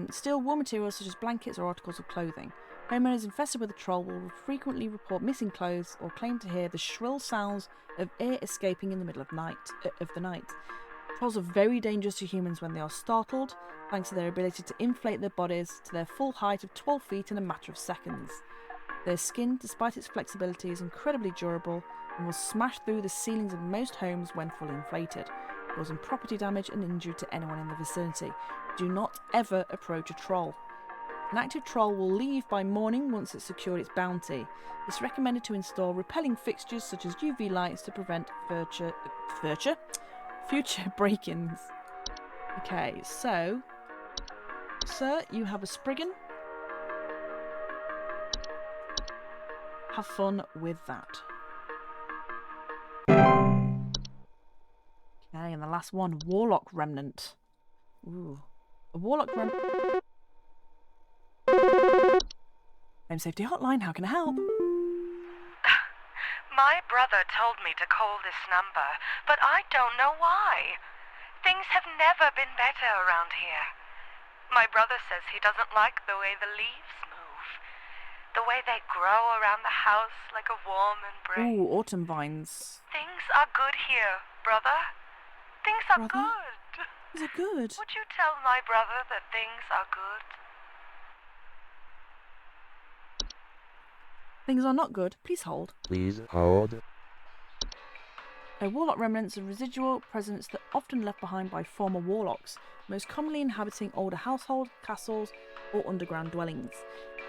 Steal warm materials such as blankets or articles of clothing. Homeowners infested with a troll will frequently report missing clothes or claim to hear the shrill sounds of air escaping in the middle of the night. Trolls are very dangerous to humans when they are startled, thanks to their ability to inflate their bodies to their full height of 12 feet in a matter of seconds. Their skin, despite its flexibility, is incredibly durable and will smash through the ceilings of most homes when fully inflated, causing property damage and injury to anyone in the vicinity. Do not ever approach a troll. An active troll will leave by morning once it's secured its bounty. It's recommended to install repelling fixtures such as UV lights to prevent future break-ins. Okay, so, sir, you have a Spriggan. Have fun with that. Okay, and the last one, Warlock Remnant. Ooh. A Warlock Remnant... Home Safety Hotline, how can I help? My brother told me to call this number, but I don't know why. Things have never been better around here. My brother says he doesn't like the way the leaves move. The way they grow around the house like a warm embrace. Ooh, autumn vines. Things are good here, brother. Things are Brother? good. Is it good? Would you tell my brother that things are good? Things are not good. Please hold. Please hold. Warlock remnants are residual presence that often left behind by former warlocks, most commonly inhabiting older households, castles, or underground dwellings.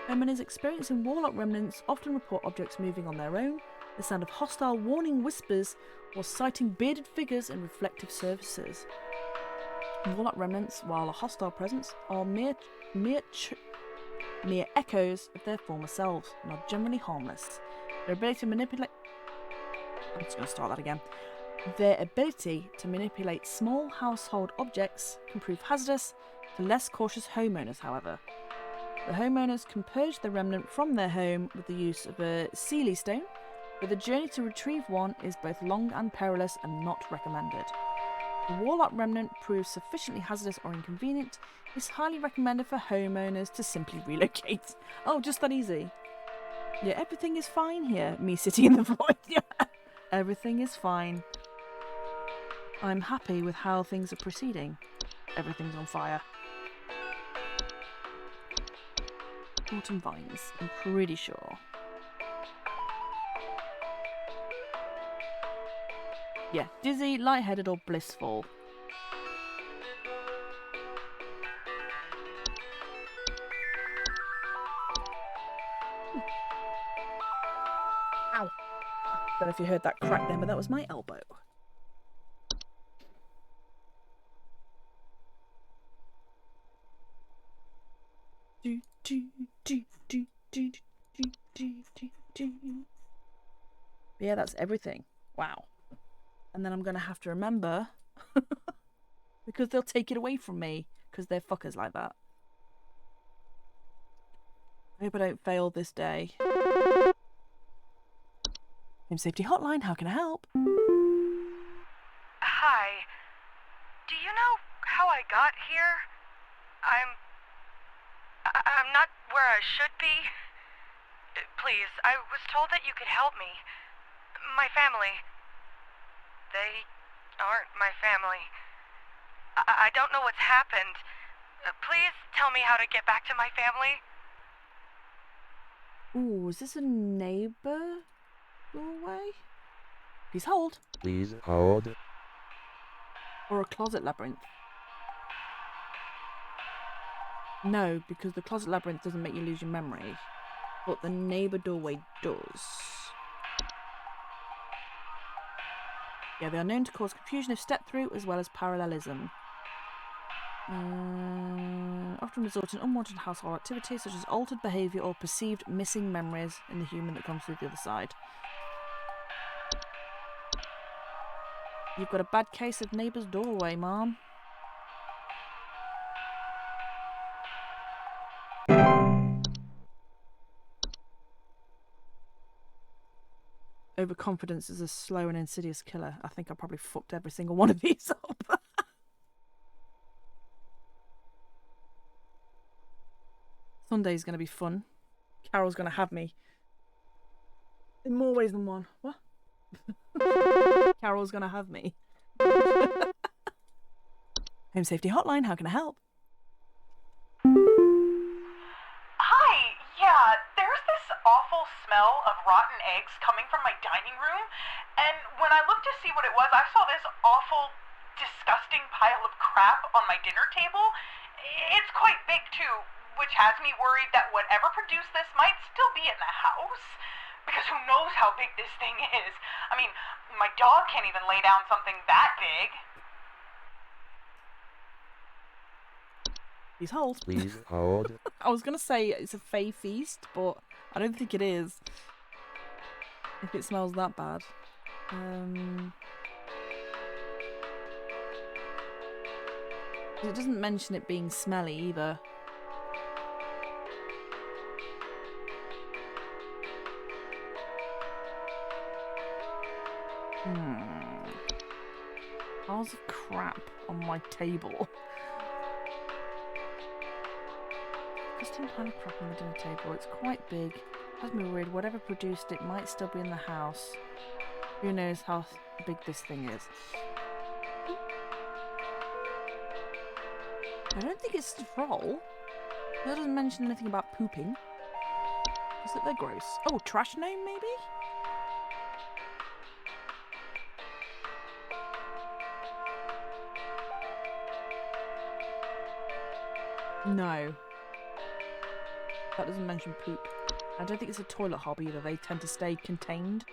Homeowners experiencing warlock remnants often report objects moving on their own, the sound of hostile warning whispers, or sighting bearded figures in reflective surfaces. Warlock remnants, while a hostile presence, are mere echoes of their former selves and are generally harmless. Their ability to manipulate... I'm just going to start that again. Their ability to manipulate small household objects can prove hazardous to less cautious homeowners, however. The homeowners can purge the remnant from their home with the use of a Sealy stone, but the journey to retrieve one is both long and perilous and not recommended. If a warlock remnant proves sufficiently hazardous or inconvenient, it's highly recommended for homeowners to simply relocate. Oh, just that easy. Yeah, everything is fine here. Me sitting in the void. Yeah. Everything is fine. I'm happy with how things are proceeding. Everything's on fire. Autumn vines, I'm pretty sure. Yeah, dizzy, lightheaded, or blissful. Ow! I don't know if you heard that crack then, but that was my elbow. Yeah, that's everything. Wow. And then I'm going to have to remember because they'll take it away from me because they're fuckers like that. I hope I don't fail this day. Home Safety Hotline, how can I help? Hi. Do you know how I got here? I'm not where I should be. Please, I was told that you could help me. My family. They aren't my family. I don't know what's happened. Please tell me how to get back to my family. Ooh, is this a neighbour doorway? Please hold. Please hold. Or a closet labyrinth. No, because the closet labyrinth doesn't make you lose your memory. But the neighbour doorway does. Yeah, they are known to cause confusion if stepped through, as well as parallelism. Often result in unwanted household activities, such as altered behaviour or perceived missing memories in the human that comes through the other side. You've got a bad case of neighbour's doorway, Mom. Overconfidence is a slow and insidious killer. I think I probably fucked every single one of these up. Sunday's going to be fun. Carol's going to have me. In more ways than one. What? Carol's going to have me. Home Safety Hotline, how can I help? Hi, yeah, there's this awful smell of rotten eggs coming from my dining room, and when I looked to see what it was, I saw this awful, disgusting pile of crap on my dinner table. It's quite big, too, which has me worried that whatever produced this might still be in the house, because who knows how big this thing is. I mean, my dog can't even lay down something that big. Please hold. Please hold. I was going to say it's a Fey feast, but I don't think it is. If it smells that bad. It doesn't mention it being smelly either. Piles of crap on my table. Disgusting pile of crap on the dinner table. It's quite big. Has me worried. Whatever produced it might still be in the house. Who knows how big this thing is. I don't think it's a troll. That doesn't mention anything about pooping. Is that they're gross? Oh, trash gnome maybe? No. That doesn't mention poop. I don't think it's a toilet hob either. They tend to stay contained.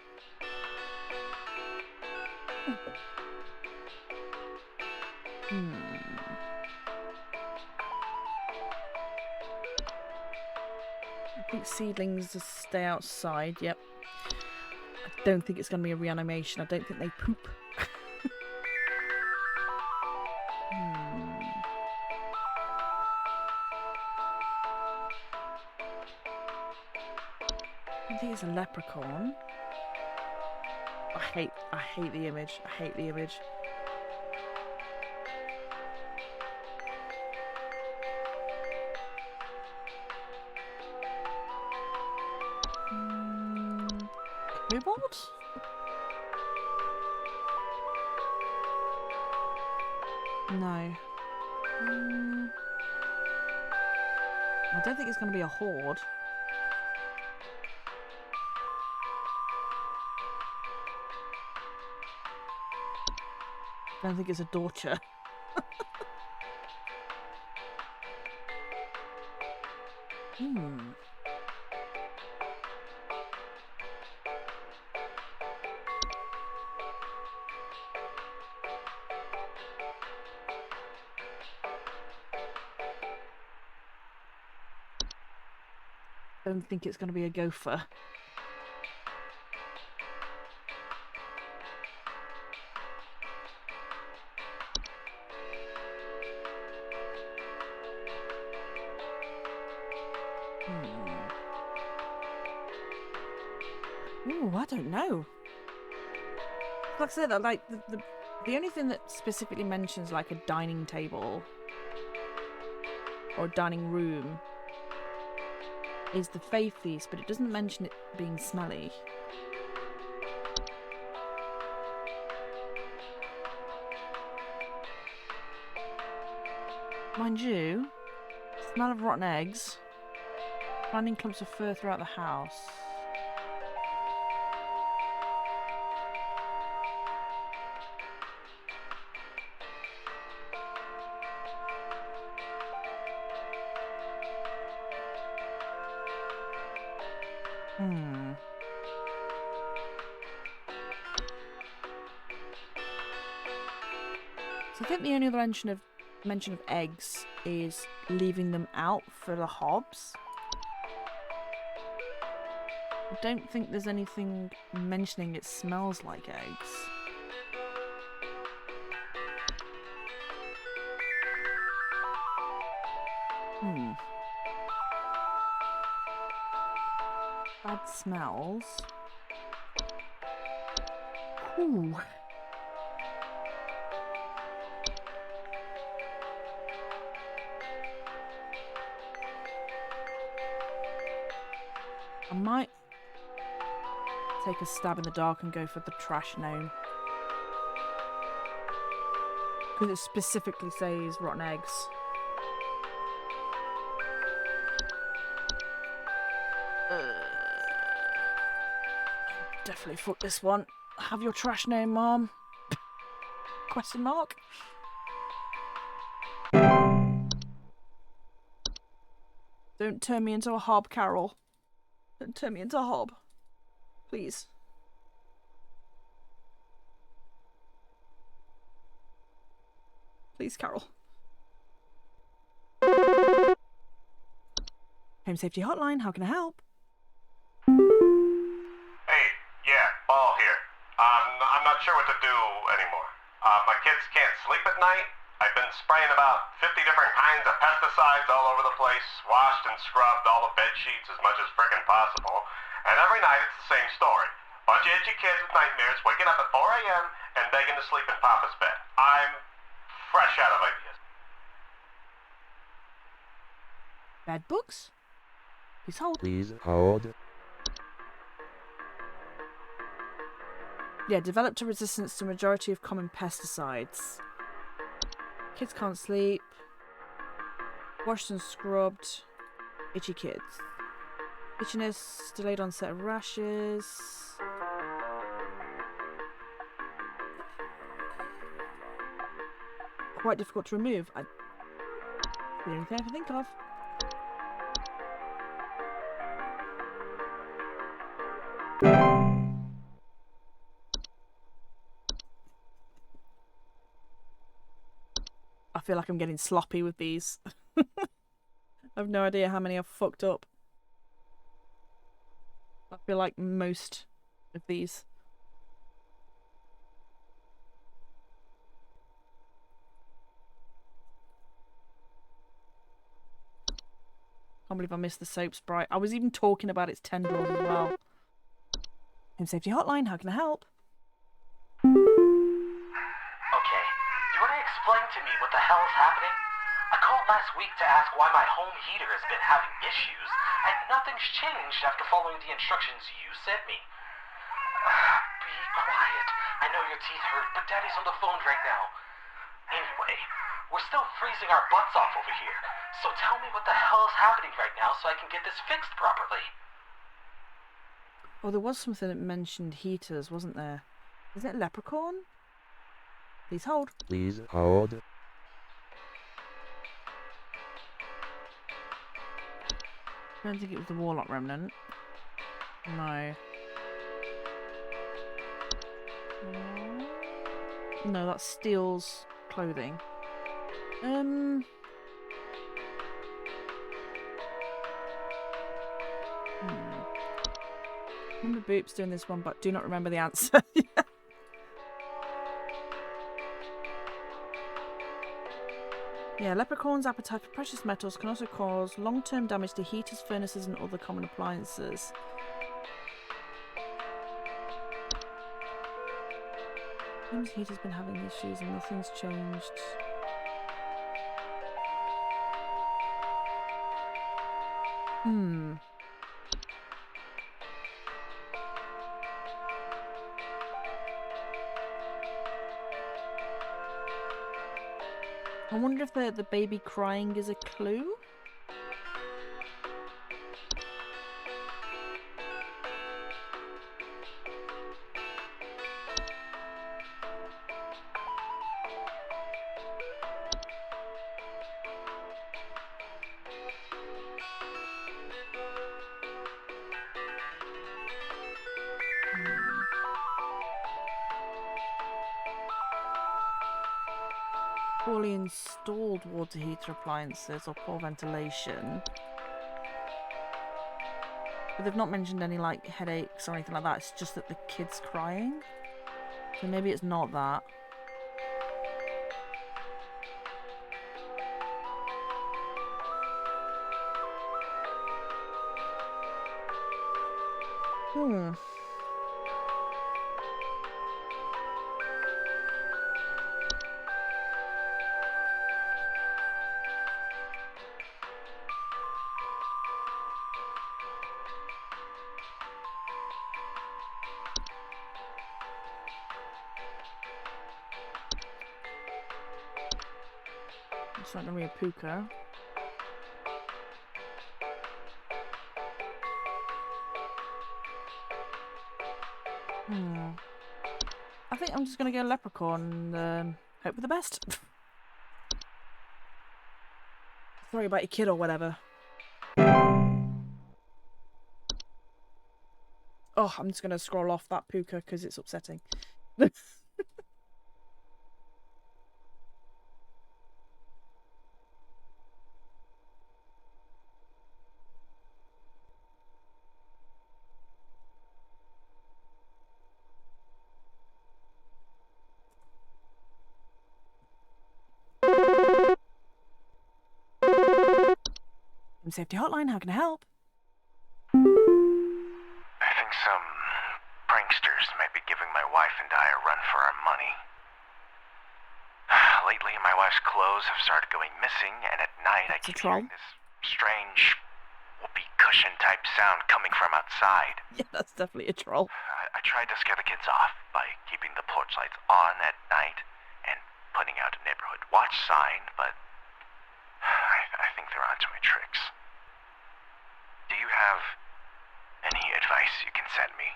I think seedlings just stay outside, yep. I don't think it's going to be a reanimation. I don't think they poop. I think it's a leprechaun. I hate the image. I hate the image. Kobold? No. I don't think it's going to be a horde. I don't think it's a Dorcher. Don't think it's going to be a gopher. Ooh, I don't know. Like I said, like the only thing that specifically mentions like a dining table or a dining room is the Fae Feast, but it doesn't mention it being smelly. Mind you, smell of rotten eggs, finding clumps of fur throughout the house. So I think the only other mention of eggs is leaving them out for the hobs. I don't think there's anything mentioning it smells like eggs. Bad smells. Ooh. I might take a stab in the dark and go for the trash gnome. Because it specifically says rotten eggs. Definitely fuck this one. Have your trash gnome, Mom? Question mark? Don't turn me into a hob, Carol. Don't turn me into a hob. Please. Please, Carol. Home Safety Hotline, how can I help? Hey, yeah, Ball here. I'm not sure what to do anymore. My kids can't sleep at night. I've been spraying about 50 different kinds of pesticides all over the place, washed and scrubbed all the bed sheets as much as frickin' possible, and every night it's the same story. Bunch of itchy kids with nightmares, waking up at 4 a.m. and begging to sleep in Papa's bed. I'm fresh out of ideas. Bed bugs? Please hold. Please hold. Yeah, developed a resistance to majority of common pesticides. Kids can't sleep. Washed and scrubbed. Itchy kids. Itchiness, delayed onset of rashes. Quite difficult to remove. The only thing I can think of. I feel like I'm getting sloppy with these. I have no idea how many I've fucked up. I feel like most of these. Can't believe I missed the soap sprite. I was even talking about its tendrils as well. Home Safety Hotline, how can I help? Okay, you want to explain to me what the hell is happening? I called last week to ask why my home heater has been having issues, and nothing's changed after following the instructions you sent me. Be quiet. I know your teeth hurt, but Daddy's on the phone right now. Anyway, we're still freezing our butts off over here, so tell me what the hell is happening right now so I can get this fixed properly. Oh, there was something that mentioned heaters, wasn't there? Is it Leprechaun? Please hold. Please hold. I don't think it was the Warlock Remnant. No. No, that's Steel's clothing. Remember Boops doing this one, but do not remember the answer. Yeah, Leprechaun's appetite for precious metals can also cause long-term damage to heaters, furnaces, and other common appliances. Seems heater's been having issues and nothing's changed. I wonder if the baby crying is a clue? Poorly installed water heater appliances or poor ventilation. But they've not mentioned any like headaches or anything like that. It's just that the kid's crying. So maybe it's not that. It's not gonna be a puka. I think I'm just gonna go Leprechaun and hope for the best. Sorry about your kid or whatever. Oh, I'm just gonna scroll off that puka because it's upsetting. Safety Hotline, how can I help? I think some prankster my wife's clothes have started going missing, and at night I keep hearing this strange whoopee cushion type sound coming from outside. Yeah, that's definitely a troll. I tried to scare the kids off by keeping the porch lights on at night and putting out a neighborhood watch sign, but I think they're onto my tricks. Do you have any advice you can send me?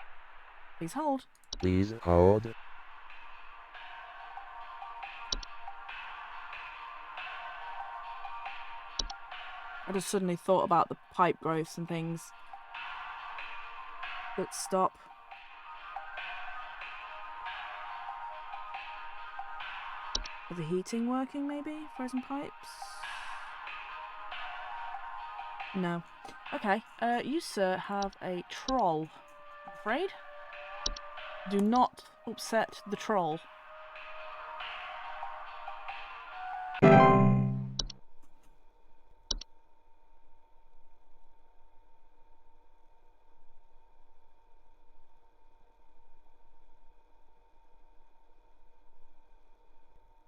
Please hold. Please hold. I just suddenly thought about the pipe growths and things. Let's stop. Are the heating working, maybe? Frozen pipes? No. Okay, you, sir, have a troll. I'm afraid. Do not upset the troll.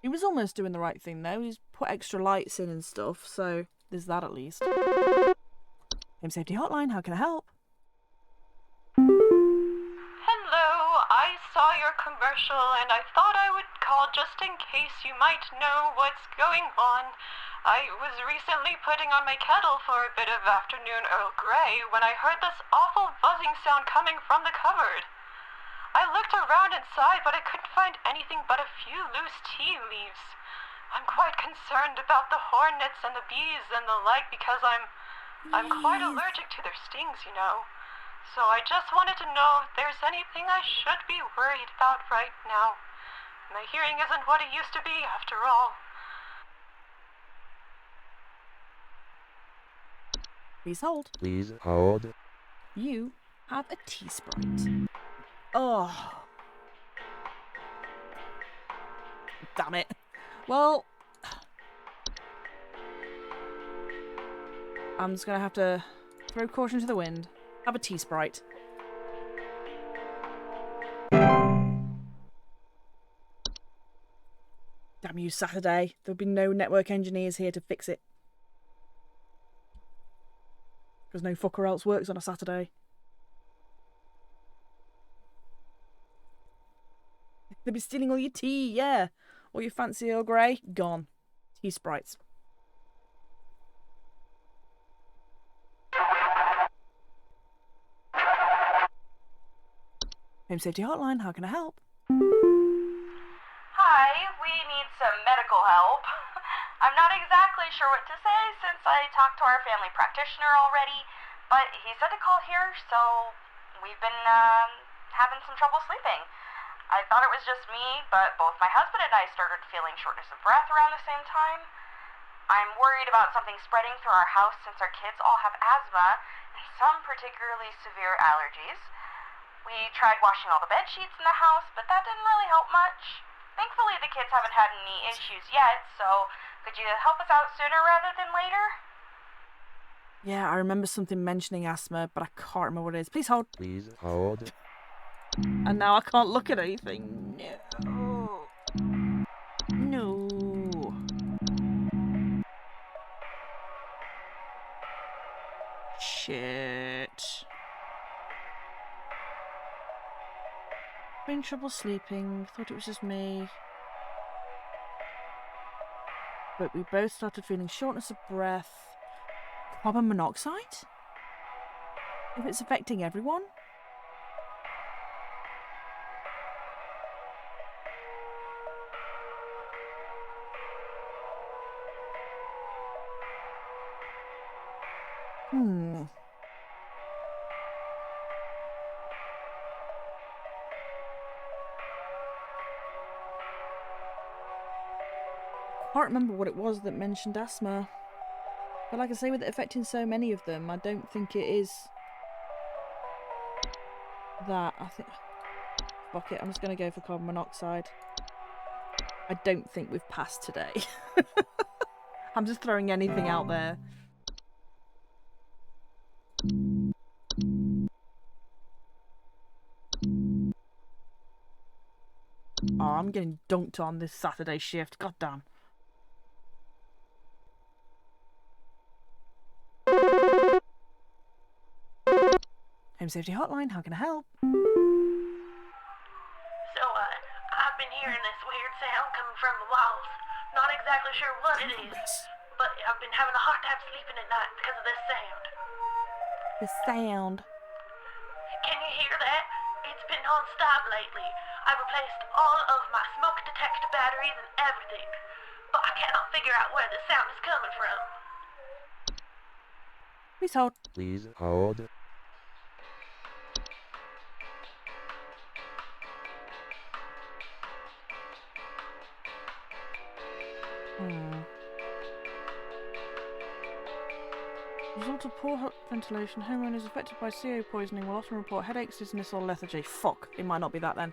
He was almost doing the right thing though. He's put extra lights in and stuff, so there's that at least. Home Safety Hotline, how can I help? Hello, I saw your commercial and I thought I would call just in case you might know what's going on. I was recently putting on my kettle for a bit of afternoon Earl Grey when I heard this awful buzzing sound coming from the cupboard. I looked around inside, but I couldn't find anything but a few loose tea leaves. I'm quite concerned about the hornets and the bees and the like because I'm quite allergic to their stings, you know. So I just wanted to know if there's anything I should be worried about right now. My hearing isn't what it used to be, after all. Please hold. Please hold. You have a tea sprite. Oh. Damn it. Well, I'm just gonna have to throw caution to the wind. Have a tea sprite. Damn you, Saturday. There'll be no network engineers here to fix it. Because no fucker else works on a Saturday. They'll be stealing all your tea, yeah. All your fancy Earl Grey, gone. Tea sprites. Home Safety Hotline, how can I help? Hi, we need some medical help. I'm not exactly sure what to say since I talked to our family practitioner already, but he said to call here, so we've been having some trouble sleeping. I thought it was just me, but both my husband and I started feeling shortness of breath around the same time. I'm worried about something spreading through our house since our kids all have asthma and some particularly severe allergies. We tried washing all the bed sheets in the house, but that didn't really help much. Thankfully, the kids haven't had any issues yet, so could you help us out sooner rather than later? Yeah, I remember something mentioning asthma, but I can't remember what it is. Please hold. Please hold. And now I can't look at anything. No. No. Shit. Having trouble sleeping. Thought it was just me. But we both started feeling shortness of breath. Carbon monoxide? If it's affecting everyone? I can't remember what it was that mentioned asthma. But like I say, with it affecting so many of them, I don't think it is that. I think... Fuck it, I'm just going to go for carbon monoxide. I don't think we've passed today. I'm just throwing anything out there. Oh, I'm getting dunked on this Saturday shift. God damn. Home Safety Hotline, how can I help? So, I've been hearing this weird sound coming from the walls. Not exactly sure what it is, but I've been having a hard time sleeping at night because of this sound. The sound. Can you hear that? It's been non-stop lately. I've replaced all of my smoke detector batteries and everything, but I cannot figure out where the sound is coming from. Please hold. Please hold. Result of poor ventilation. Homeowners affected by CO poisoning will often report headaches, dizziness, or lethargy. Fuck. It might not be that then.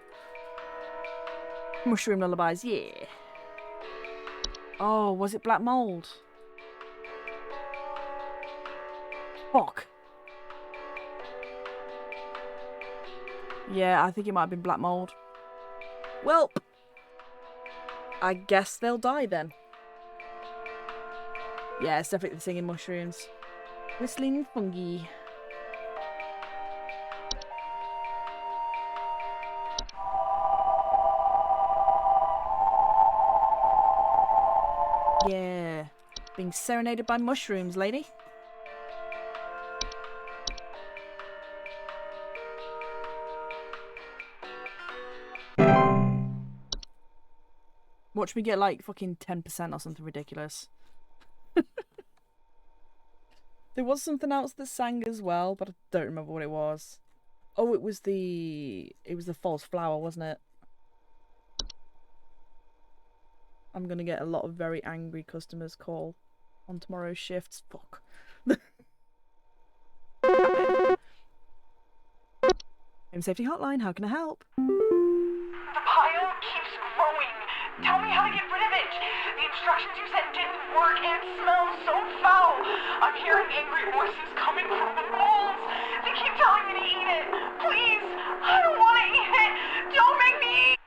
Mushroom lullabies. Yeah. Oh, was it black mold? Fuck. Yeah, I think it might have been black mold. Well, I guess they'll die then. Yeah, it's definitely the singing mushrooms. Whistling fungi. Yeah. Being serenaded by mushrooms, lady. Watch me get like fucking 10% or something ridiculous. There was something else that sang as well, but I don't remember what it was. Oh, it was the false flower, wasn't it? I'm gonna get a lot of very angry customers call on tomorrow's shifts. Fuck. Home Safety Hotline, how can I help? The pile keeps growing. Tell me how to get rid of it. The instructions you sent didn't work and it smells so foul. I'm hearing angry voices coming from the walls. They keep telling me to eat it. Please, I don't want to eat it. Don't make me eat.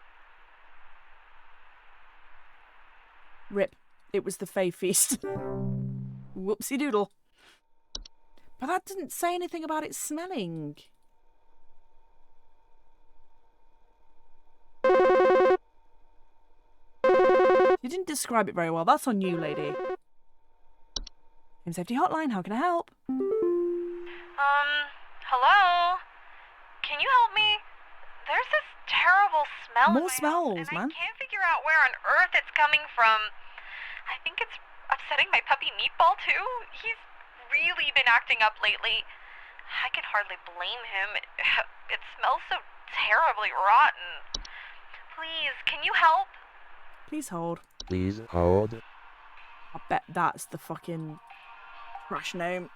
Rip. It was the Fey Feast. Whoopsie doodle. But that didn't say anything about it smelling. You didn't describe it very well. That's on you, lady. Home Safety Hotline, how can I help? Hello? Can you help me? There's this terrible smell in More my smells, house, and man. I can't figure out where on earth it's coming from. I think it's upsetting my puppy Meatball, too. He's really been acting up lately. I can hardly blame him. It smells so terribly rotten. Please, can you help? Please hold. Please hold. I bet that's the fucking trash name.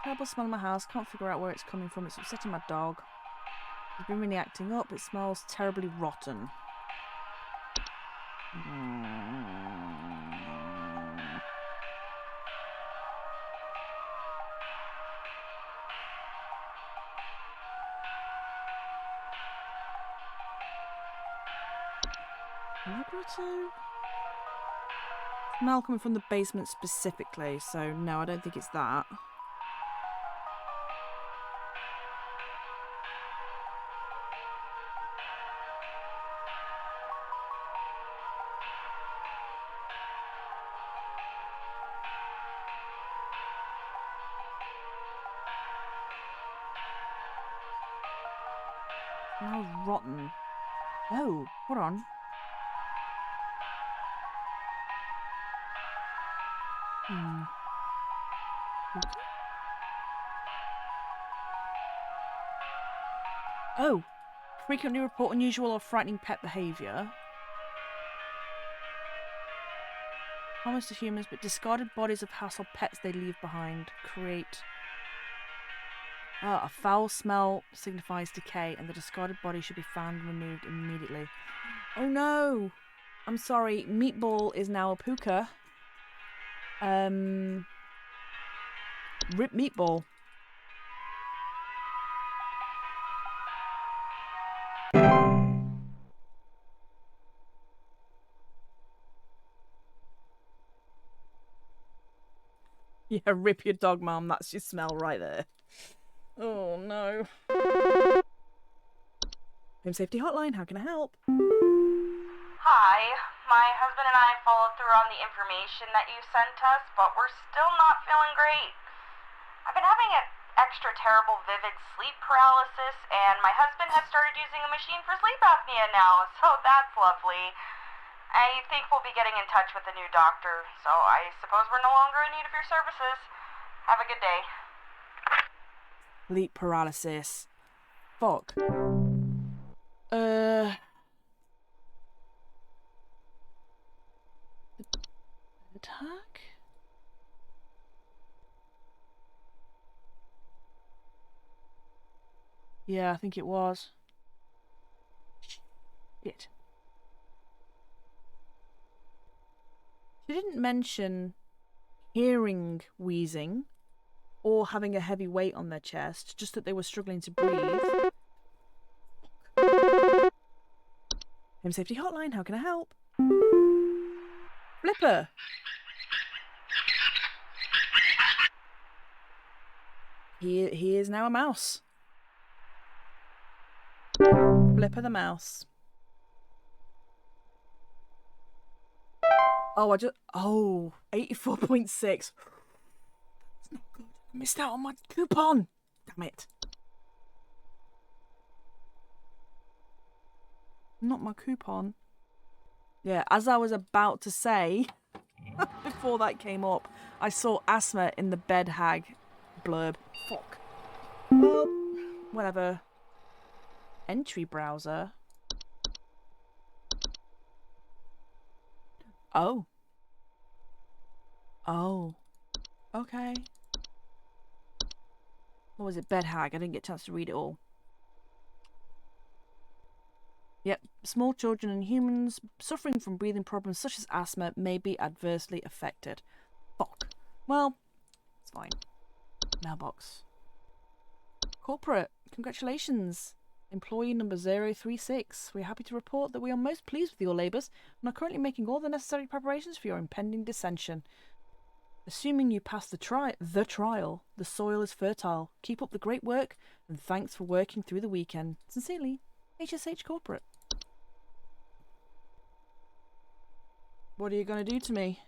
Terrible smell in my house. Can't figure out where it's coming from. It's upsetting my dog. He's been really acting up. It smells terribly rotten. Laboratory? Smell coming from the basement specifically, so no, I don't think it's that. Smells rotten. Oh, hold on. Oh, frequently report unusual or frightening pet behaviour. Harmless to humans, but discarded bodies of household pets they leave behind create a foul smell signifies decay, and the discarded body should be found and removed immediately. Oh no! I'm sorry, Meatball is now a puka. Rip Meatball. Yeah, rip your dog, Mum. That's your smell right there. Oh, no. Home Safety Hotline, how can I help? Hi, my husband and I followed through on the information that you sent us, but we're still not feeling great. I've been having an extra terrible vivid sleep paralysis, and my husband has started using a machine for sleep apnea now, so that's lovely. I think we'll be getting in touch with a new doctor, so I suppose we're no longer in need of your services. Have a good day. Sleep paralysis. Fuck. Attack? Yeah, I think it was. Shit. She didn't mention hearing wheezing or having a heavy weight on their chest, just that they were struggling to breathe. Home Safety Hotline, how can I help? Flipper! He is now a mouse. Flipper the mouse. Oh, 84.6. That's not good. I missed out on my coupon. Damn it. Not my coupon. Yeah, as I was about to say, before that came up, I saw asthma in the bed hag blurb. Fuck. Well, whatever. Entry browser. Oh. Oh. Okay. What was it? Bed hag. I didn't get a chance to read it all. Yep. Small children and humans suffering from breathing problems such as asthma may be adversely affected. Fuck. Well, it's fine. Mailbox. Corporate. Congratulations. Employee number 036. We are happy to report that we are most pleased with your labours and are currently making all the necessary preparations for your impending dissension. Assuming you pass the trial, the soil is fertile. Keep up the great work and thanks for working through the weekend. Sincerely, HSH Corporate. What are you going to do to me?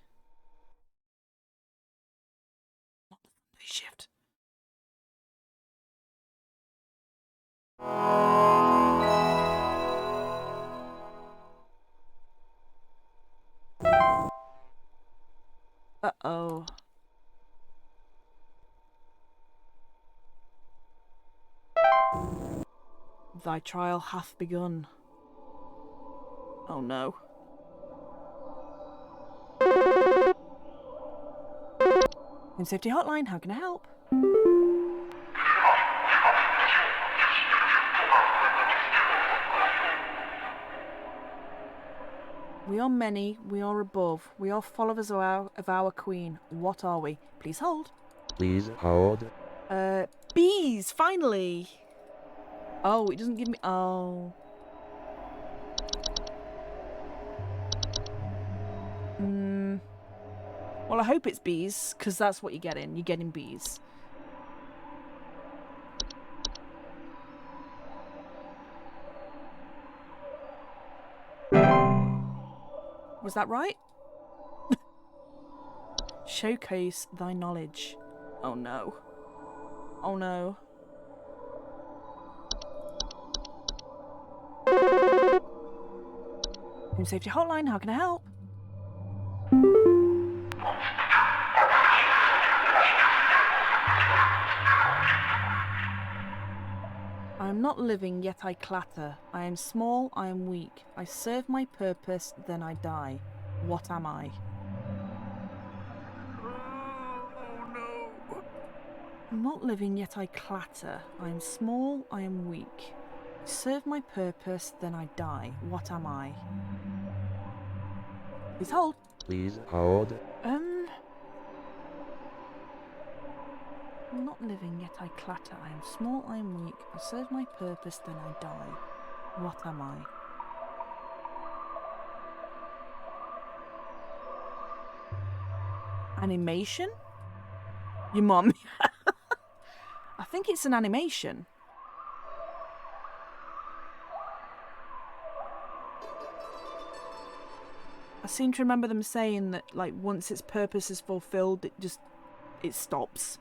Shift. Uh-oh. Thy trial hath begun. Oh no. Home Safety Hotline, how can I help? We are many, we are above, we are followers of our queen. What are we? Please hold. Please hold. Bees, finally! Oh, it doesn't give me... Oh. Well, I hope it's bees, because that's what you're getting. You're getting bees. Was that right? Showcase thy knowledge. Oh no. Oh no. Home Safety Hotline, how can I help? I am not living, yet I clatter. I am small, I am weak. I serve my purpose, then I die. What am I? Oh no. I'm not living, yet I clatter. I am small, I am weak. I serve my purpose, then I die. What am I? Please hold. Please hold. I'm not living, yet I clatter. I am small, I am weak. I serve my purpose, then I die. What am I? Animation? Your mum. I think it's an animation. I seem to remember them saying that, like, once its purpose is fulfilled, it stops.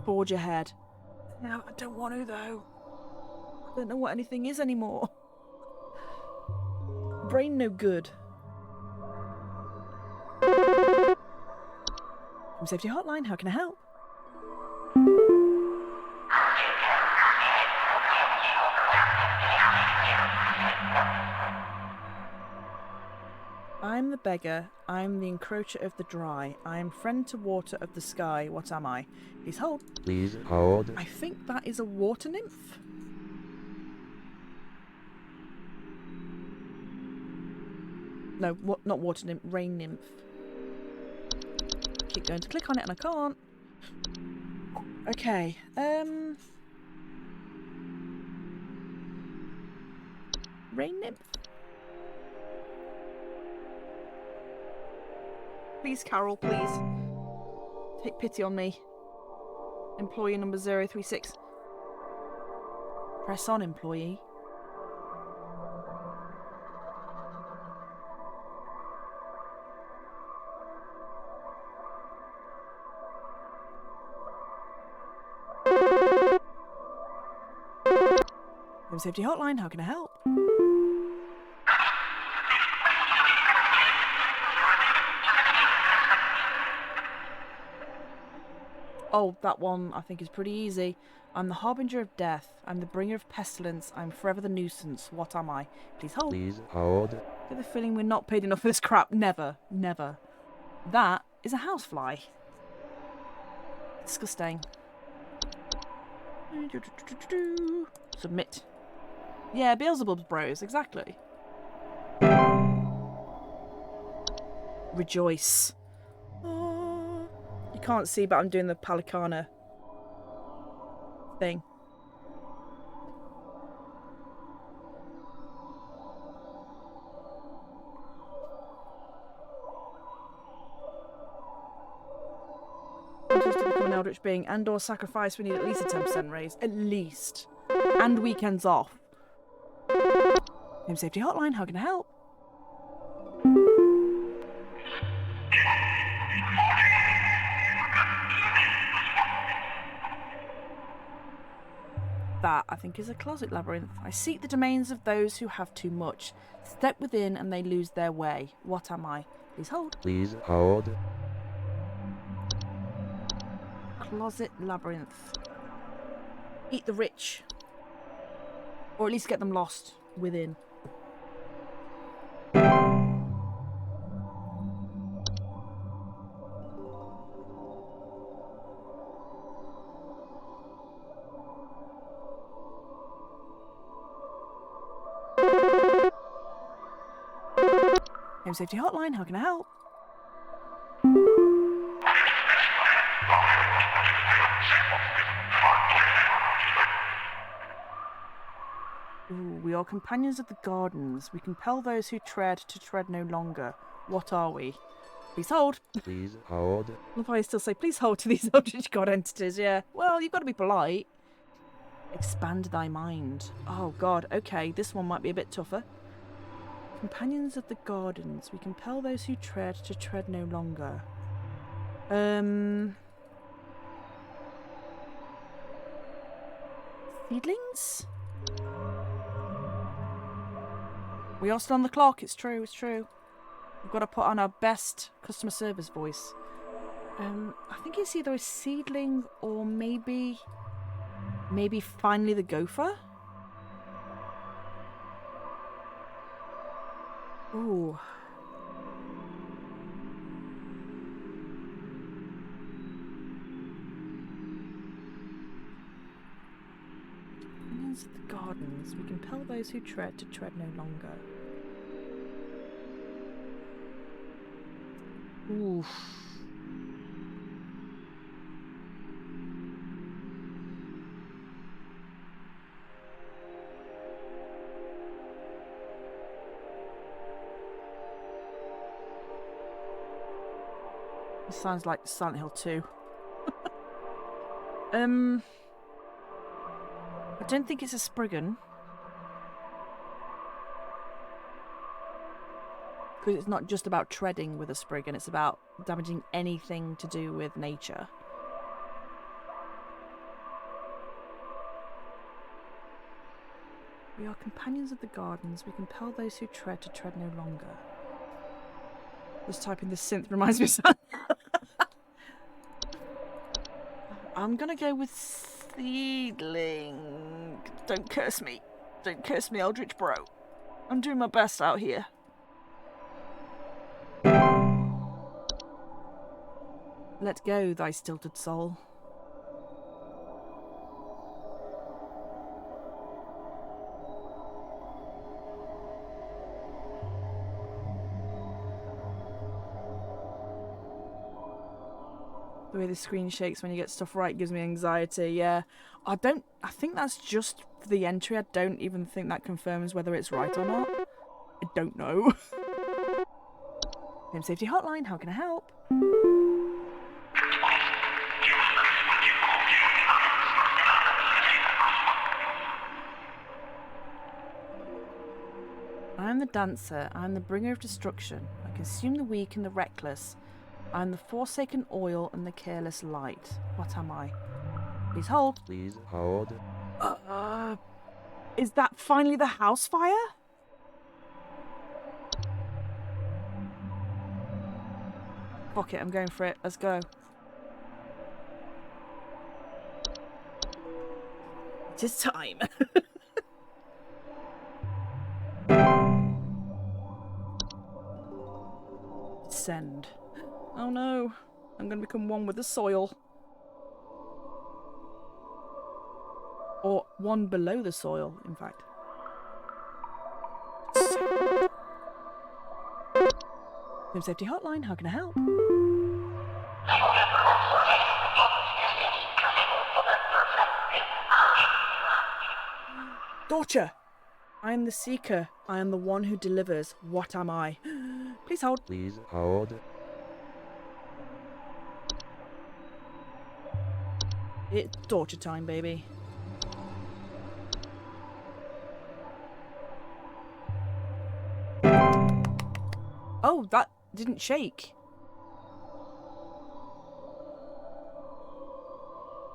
Forge ahead. No, I don't want to, though. I don't know what anything is anymore. Brain no good. Home Safety Hotline, how can I help? I'm the beggar, I'm the encroacher of the dry, I am friend to water of the sky, what am I? Please hold. Please hold. I think that is a water nymph. No, not water nymph, rain nymph. Keep going to click on it and I can't. Okay, rain nymph. Please, Carol, please. Take pity on me. Employee number 036. Press on, employee. Home Safety Hotline, how can I help? Oh, that one I think is pretty easy. I'm the harbinger of death. I'm the bringer of pestilence. I'm forever the nuisance. What am I? Please hold. Please hold. Get the feeling we're not paid enough for this crap. Never. Never. That is a housefly. Disgusting. Submit. Yeah, Beelzebub's bros, exactly. Rejoice. You can't see, but I'm doing the Palicana thing. Just to become an Eldritch being and or sacrifice, we need at least a 10% raise. At least. And weekends off. Home Safety Hotline, how can I help? That, I think, is a closet labyrinth. I seek the domains of those who have too much. Step within and they lose their way. What am I? Please hold. Please hold. Closet labyrinth. Eat the rich. Or at least get them lost within. Home Safety Hotline, how can I help? Ooh, we are companions of the gardens. We compel those who tread to tread no longer. What are we? Please hold. Please hold. Love how I still say please hold to these Eldritch God entities, yeah. Well, you've got to be polite. Expand thy mind. Oh god, okay, this one might be a bit tougher. Companions of the gardens. We compel those who tread to tread no longer. Seedlings? We are still on the clock, it's true, it's true. We've got to put on our best customer service voice. I think it's either a seedling or maybe finally the gopher? Ooh. Companions of the gardens. We compel those who tread to tread no longer. Oof. This sounds like Silent Hill 2. I don't think it's a Spriggan. Because it's not just about treading with a Spriggan, it's about damaging anything to do with nature. We are companions of the gardens. We compel those who tread to tread no longer. Just typing this synth reminds me of something. I'm gonna go with Seedling. Don't curse me. Don't curse me, Eldritch Bro. I'm doing my best out here. Let go, thy stilted soul. The way the screen shakes when you get stuff right gives me anxiety, yeah. I think that's just for the entry. I don't even think that confirms whether it's right or not. I don't know. Home Safety Hotline, how can I help? I am the dancer. I am the bringer of destruction. I consume the weak and the reckless. I am the forsaken oil and the careless light. What am I? Please hold. Please hold. Is that finally the house fire? Fuck it, I'm going for it. Let's go. It is time. Send. Oh no, I'm going to become one with the soil. Or one below the soil, in fact. Home Safety Hotline, how can I help? Torture! I am the seeker. I am the one who delivers. What am I? Please hold. Please hold. It's torture time, baby. Oh, that didn't shake.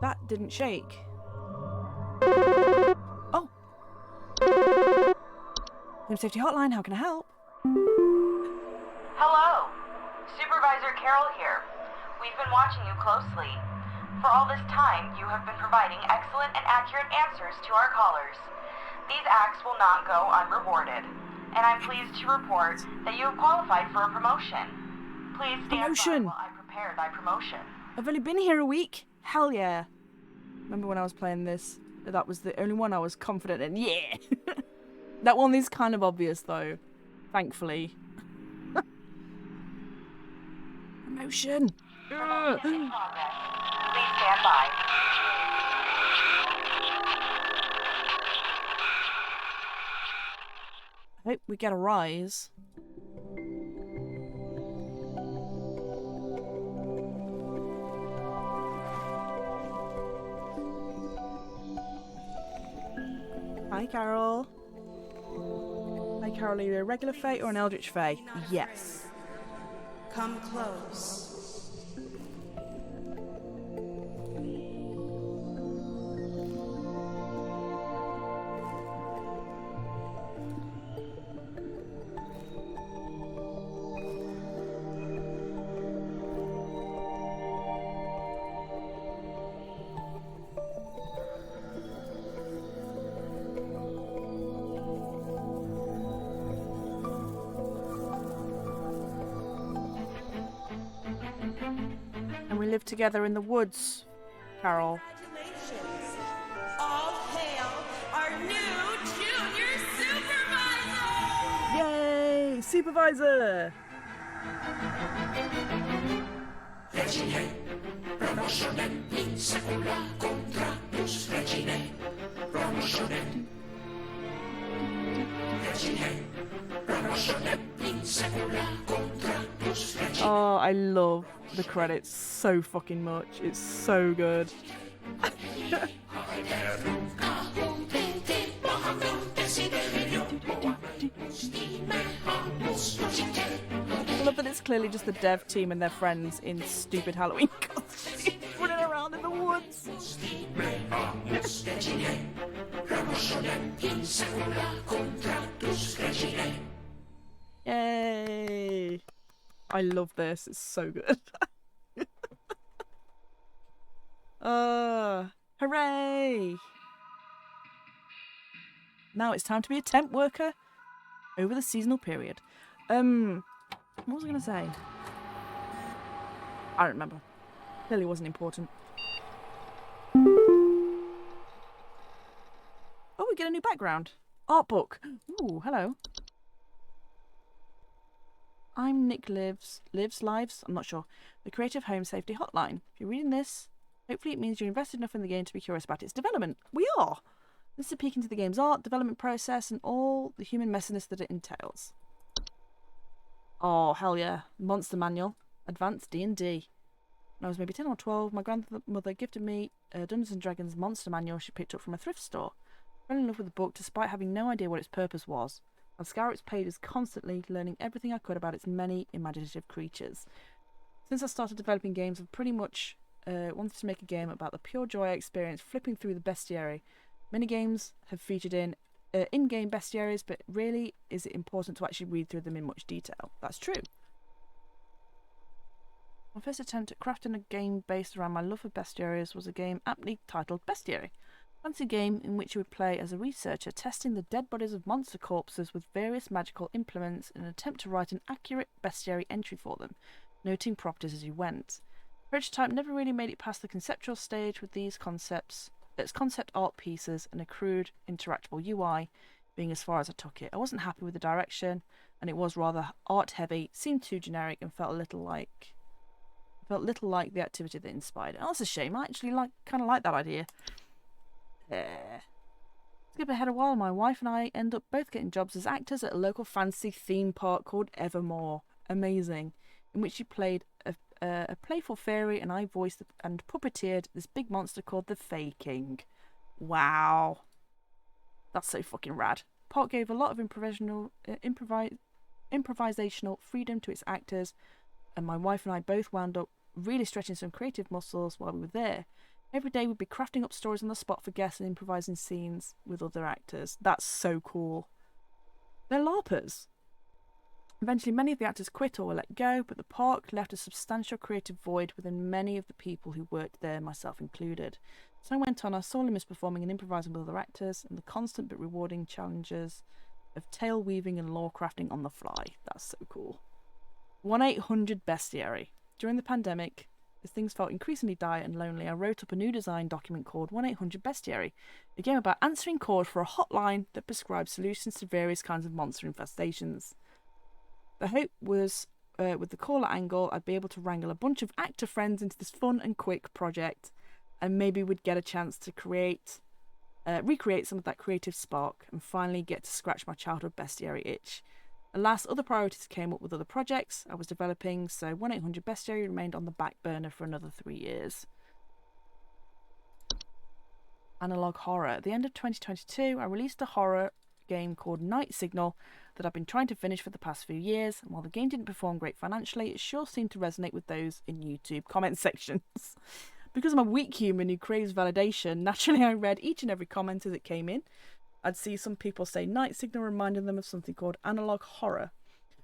That didn't shake. Oh. Home Safety Hotline, how can I help? Hello. Supervisor Carol here. We've been watching you closely. For all this time, you have been providing excellent and accurate answers to our callers. These acts will not go unrewarded, and I'm pleased to report that you have qualified for a promotion. Please stand by while I prepare thy promotion. I've only been here a week. Hell yeah. Remember when I was playing this? That was the only one I was confident in. Yeah! That one is kind of obvious though. Thankfully. Promotion! Promotion in progress. Please stand by. I hope we get a rise. Hi, Carol. Hi, Carol. Are you a regular Fae or an Eldritch Fae? Yes. Come close. And we live together in the woods, Carol. Congratulations. All hail our new junior supervisor! Yay! Supervisor! Regine, promotionen in secula contractus regine, promotionen. Regine, Oh, I love the credits so fucking much. It's so good. I love that it's clearly just the dev team and their friends in stupid Halloween costumes running around in the woods. Yay! I love this. It's so good. Hooray! Now it's time to be a temp worker over the seasonal period. What was I going to say? I don't remember. Clearly wasn't important. Oh, we get a new background. Art book. Ooh, hello. I'm Nick Lives, I'm not sure. The Creative Home Safety Hotline. If you're reading this, hopefully it means you're invested enough in the game to be curious about its development. We are! This is a peek into the game's art, development process, and all the human messiness that it entails. Oh, hell yeah. Monster Manual. Advanced D&D. When I was maybe 10 or 12, my grandmother gifted me a Dungeons & Dragons Monster Manual she picked up from a thrift store. I fell in love with the book despite having no idea what its purpose was. I'd scour its pages constantly, learning everything I could about its many imaginative creatures. Since I started developing games, I've pretty much wanted to make a game about the pure joy I experienced flipping through the bestiary. Many games have featured in-game bestiaries, but really is it important to actually read through them in much detail. That's true. My first attempt at crafting a game based around my love for bestiaries was a game aptly titled Bestiary. A fancy game in which you would play as a researcher testing the dead bodies of monster corpses with various magical implements in an attempt to write an accurate bestiary entry for them, noting properties as you went. Prototype never really made it past the conceptual stage with these concept art pieces and a crude interactable UI being as far as I took it. I wasn't happy with the direction, and it was rather art heavy, seemed too generic, and felt little like the activity that inspired it. Oh, that's a shame. I actually kind of like that idea. Skip ahead a while, my wife and I end up both getting jobs as actors at a local fancy theme park called Evermore. Amazing. In which she played a playful fairy and I voiced and puppeteered this big monster called the Fae King. Wow. That's so fucking rad. Park gave a lot of improvisational freedom to its actors, and my wife and I both wound up really stretching some creative muscles while we were there. Every day we'd be crafting up stories on the spot for guests and improvising scenes with other actors. That's so cool. They're LARPers. Eventually many of the actors quit or were let go, but the park left a substantial creative void within many of the people who worked there, myself included. As I went on, I sorely missed performing and improvising with other actors and the constant but rewarding challenges of tale weaving and lore crafting on the fly. That's so cool. 1-800 Bestiary. During the pandemic, as things felt increasingly dire and lonely, I wrote up a new design document called 1-800 Bestiary, a game about answering calls for a hotline that prescribes solutions to various kinds of monster infestations. The hope was, with the caller angle, I'd be able to wrangle a bunch of actor friends into this fun and quick project, and maybe we'd get a chance to recreate some of that creative spark, and finally get to scratch my childhood bestiary itch. Alas, other priorities came up with other projects I was developing, so 1-800 Bestiary remained on the back burner for another 3 years. Analog horror. At the end of 2022, I released a horror game called Night Signal that I've been trying to finish for the past few years, and while the game didn't perform great financially, it sure seemed to resonate with those in YouTube comment sections. Because I'm a weak human who craves validation, naturally I read each and every comment as it came in. I'd see some people say Night Signal reminded them of something called analog horror.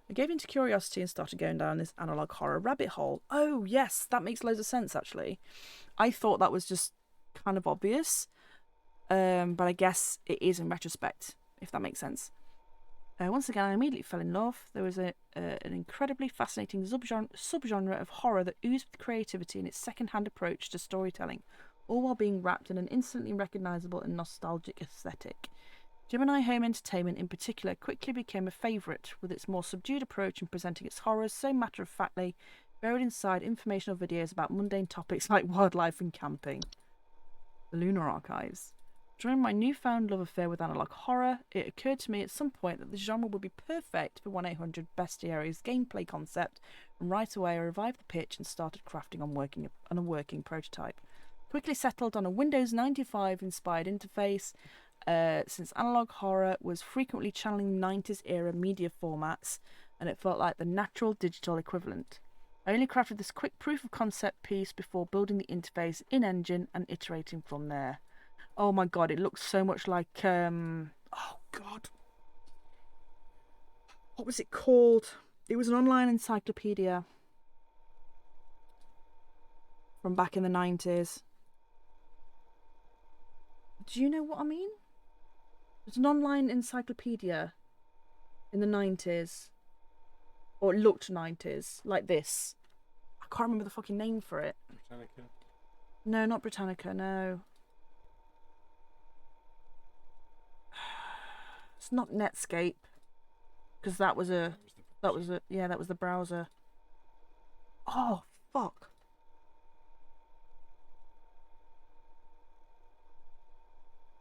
I gave into curiosity and started going down this analog horror rabbit hole. Oh yes, that makes loads of sense actually. I thought that was just kind of obvious, but I guess it is in retrospect, if that makes sense. Once again, I immediately fell in love. There was an incredibly fascinating subgenre of horror that oozed with creativity in its second-hand approach to storytelling, all while being wrapped in an instantly recognisable and nostalgic aesthetic. Gemini Home Entertainment in particular quickly became a favourite, with its more subdued approach in presenting its horrors so matter-of-factly, buried inside informational videos about mundane topics like wildlife and camping. The Lunar Archives. During my newfound love affair with analog horror, it occurred to me at some point that the genre would be perfect for 1-800 Bestiary's gameplay concept, and right away I revived the pitch and started crafting on a working prototype. Quickly settled on a Windows 95 inspired interface, since analog horror was frequently channeling 90s era media formats, and it felt like the natural digital equivalent. I only crafted this quick proof of concept piece before building the interface in-engine and iterating from there. Oh my god, it looks so much like, oh god. What was it called? It was an online encyclopedia from back in the 90s. Do you know what I mean? It's an online encyclopedia in the 90s. Or it looked 90s, like this. I can't remember the fucking name for it. Britannica? No, not Britannica, no. It's not Netscape, because that was the browser. Oh fuck.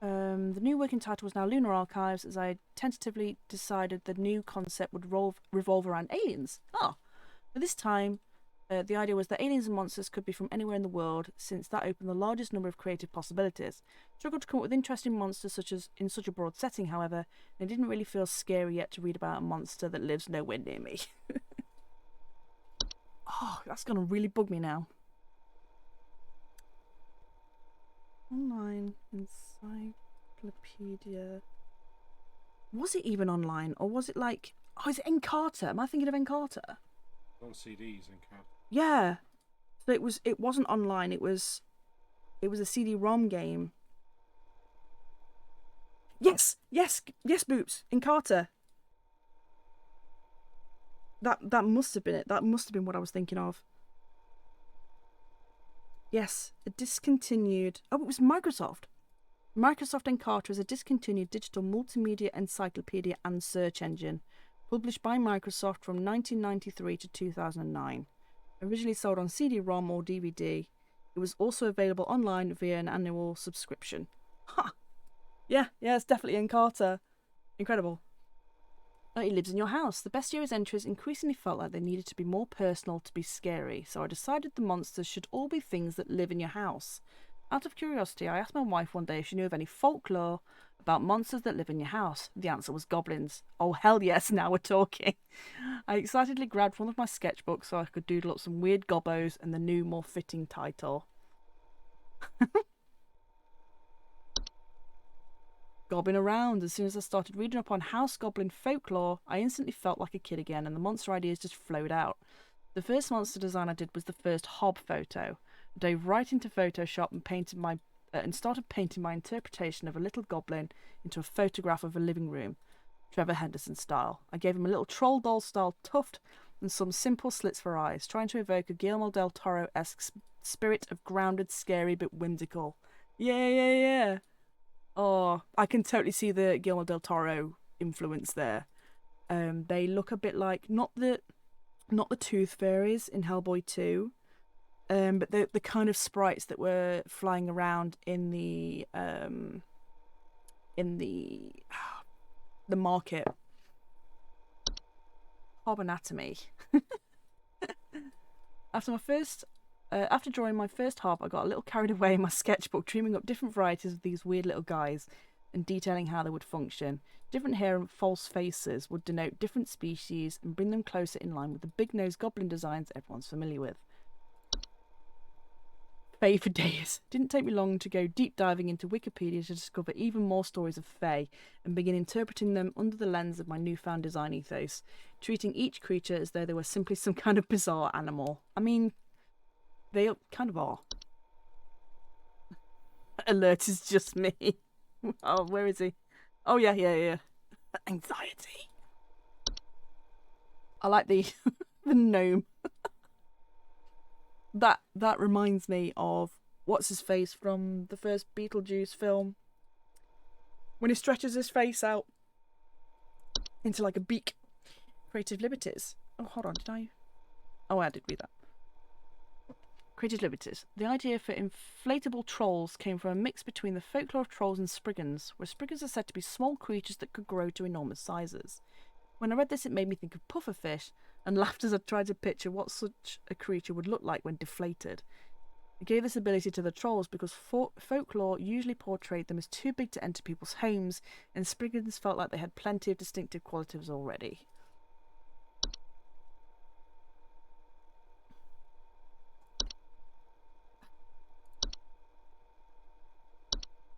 The new working title was now Lunar Archives, as I tentatively decided the new concept would revolve around aliens. At this time, the idea was that aliens and monsters could be from anywhere in the world, since that opened the largest number of creative possibilities. Struggled to come up with interesting monsters in such a broad setting, however, and it didn't really feel scary yet to read about a monster that lives nowhere near me. Oh, that's gonna really bug me now. Online encyclopedia. Was it even online, or was it like... Oh, is it Encarta? Am I thinking of Encarta? On CDs and cards. Yeah. So it wasn't online, it was a CD-ROM game. Yes, Boops, Encarta. That must have been it. That must have been what I was thinking of. Yes, a discontinued... Oh, it was Microsoft. Microsoft Encarta is a discontinued digital multimedia encyclopedia and search engine, published by Microsoft from 1993 to 2009. Originally sold on CD-ROM or DVD, it was also available online via an annual subscription. Ha! Yeah, it's definitely Encarta. Incredible. It lives in your house. The Bestiary's entries increasingly felt like they needed to be more personal to be scary, so I decided the monsters should all be things that live in your house. Out of curiosity, I asked my wife one day if she knew of any folklore about monsters that live in your house. The answer was goblins. Oh, hell yes, now we're talking. I excitedly grabbed one of my sketchbooks so I could doodle up some weird gobbos and the new, more fitting title. Gobbing around. As soon as I started reading up on house goblin folklore, I instantly felt like a kid again, and the monster ideas just flowed out. The first monster design I did was the first Hob photo. I dove right into Photoshop and started painting my interpretation of a little goblin into a photograph of a living room, Trevor Henderson style. I gave him a little troll doll style tuft and some simple slits for eyes, trying to evoke a Guillermo del Toro-esque spirit of grounded, scary but whimsical. Yeah. Oh, I can totally see the Guillermo del Toro influence there. They look a bit like not the Tooth Fairies in Hellboy 2, but the kind of sprites that were flying around in the market. Hob anatomy. After drawing my first Hob, I got a little carried away in my sketchbook, dreaming up different varieties of these weird little guys and detailing how they would function. Different hair and false faces would denote different species and bring them closer in line with the big-nosed goblin designs everyone's familiar with. Fae for days. Didn't take me long to go deep diving into Wikipedia to discover even more stories of Fae and begin interpreting them under the lens of my newfound design ethos, treating each creature as though they were simply some kind of bizarre animal. I mean, they kind of are. Alert is just me. Oh, where is he? Oh, yeah. Anxiety. I like the the gnome. That reminds me of what's his face from the first Beetlejuice film, when he stretches his face out into like a beak. Creative liberties. Oh, hold on, did I? Oh, I did read that. Creative liberties. The idea for inflatable trolls came from a mix between the folklore of trolls and spriggans, where spriggans are said to be small creatures that could grow to enormous sizes. When I read this, it made me think of pufferfish, and laughed as I tried to picture what such a creature would look like when deflated. It gave this ability to the trolls because folklore usually portrayed them as too big to enter people's homes, and spriggans felt like they had plenty of distinctive qualities already.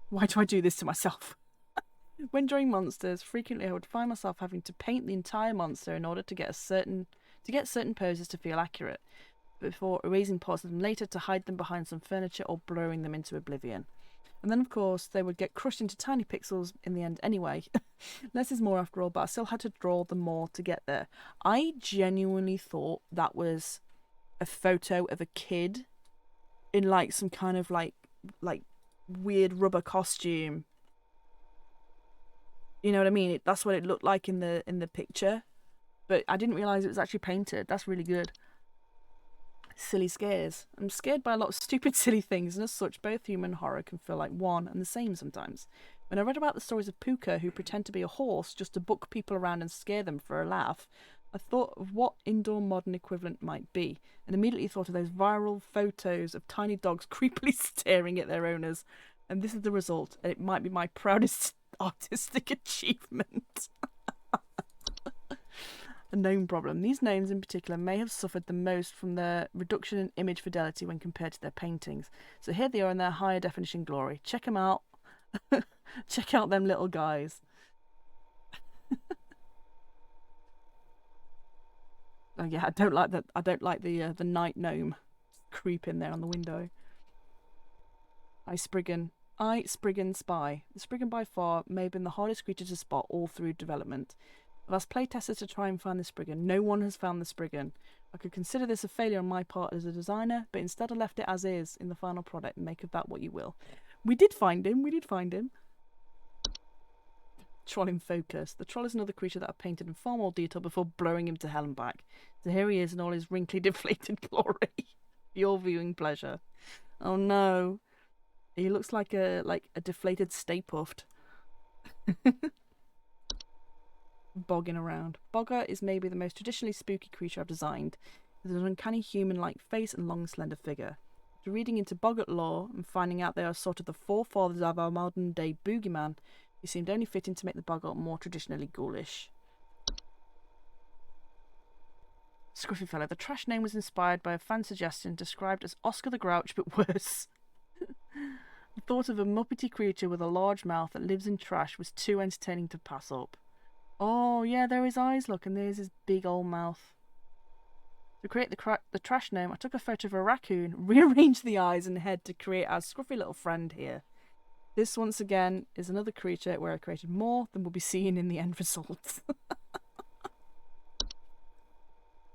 Why do I do this to myself? When drawing monsters, frequently I would find myself having to paint the entire monster in order to get certain poses to feel accurate, before erasing parts of them later to hide them behind some furniture or blurring them into oblivion. And then, of course, they would get crushed into tiny pixels in the end anyway. Less is more after all, but I still had to draw them more to get there. I genuinely thought that was a photo of a kid in like some kind of like weird rubber costume. You know what I mean? That's what it looked like in the picture, but I didn't realise it was actually painted. That's really good. Silly scares. I'm scared by a lot of stupid silly things, and as such both human and horror can feel like one and the same sometimes. When I read about the stories of Puka who pretend to be a horse just to buck people around and scare them for a laugh, I thought of what indoor modern equivalent might be, and immediately thought of those viral photos of tiny dogs creepily staring at their owners, and this is the result, and it might be my proudest artistic achievement. A gnome problem. These gnomes in particular may have suffered the most from their reduction in image fidelity when compared to their paintings. So here they are in their higher definition glory. Check them out. Check out them little guys. Oh yeah, I don't like that. I don't like the night gnome creeping there on the window. Spriggan spy. The Spriggan by far may have been the hardest creature to spot all through development. I've asked playtesters to try and find the Spriggan. No one has found the Spriggan. I could consider this a failure on my part as a designer, but instead I left it as is in the final product and make of that what you will. We did find him. Troll in focus. The troll is another creature that I painted in far more detail before blowing him to hell and back. So here he is in all his wrinkly, deflated glory. Your viewing pleasure. Oh no. He looks like a deflated Stay Puft. Bogging around. Bogger is maybe the most traditionally spooky creature I've designed, with an uncanny human-like face and long, slender figure. After reading into Boggart lore and finding out they are sort of the forefathers of our modern-day boogeyman, it seemed only fitting to make the Boggart more traditionally ghoulish. Scruffy fellow. The trash name was inspired by a fan suggestion described as Oscar the Grouch, but worse. The thought of a muppety creature with a large mouth that lives in trash was too entertaining to pass up. Oh, yeah, there are his eyes, look, and there's his big old mouth. To create the trash gnome, I took a photo of a raccoon, rearranged the eyes and head to create our scruffy little friend here. This, once again, is another creature where I created more than will be seen in the end result.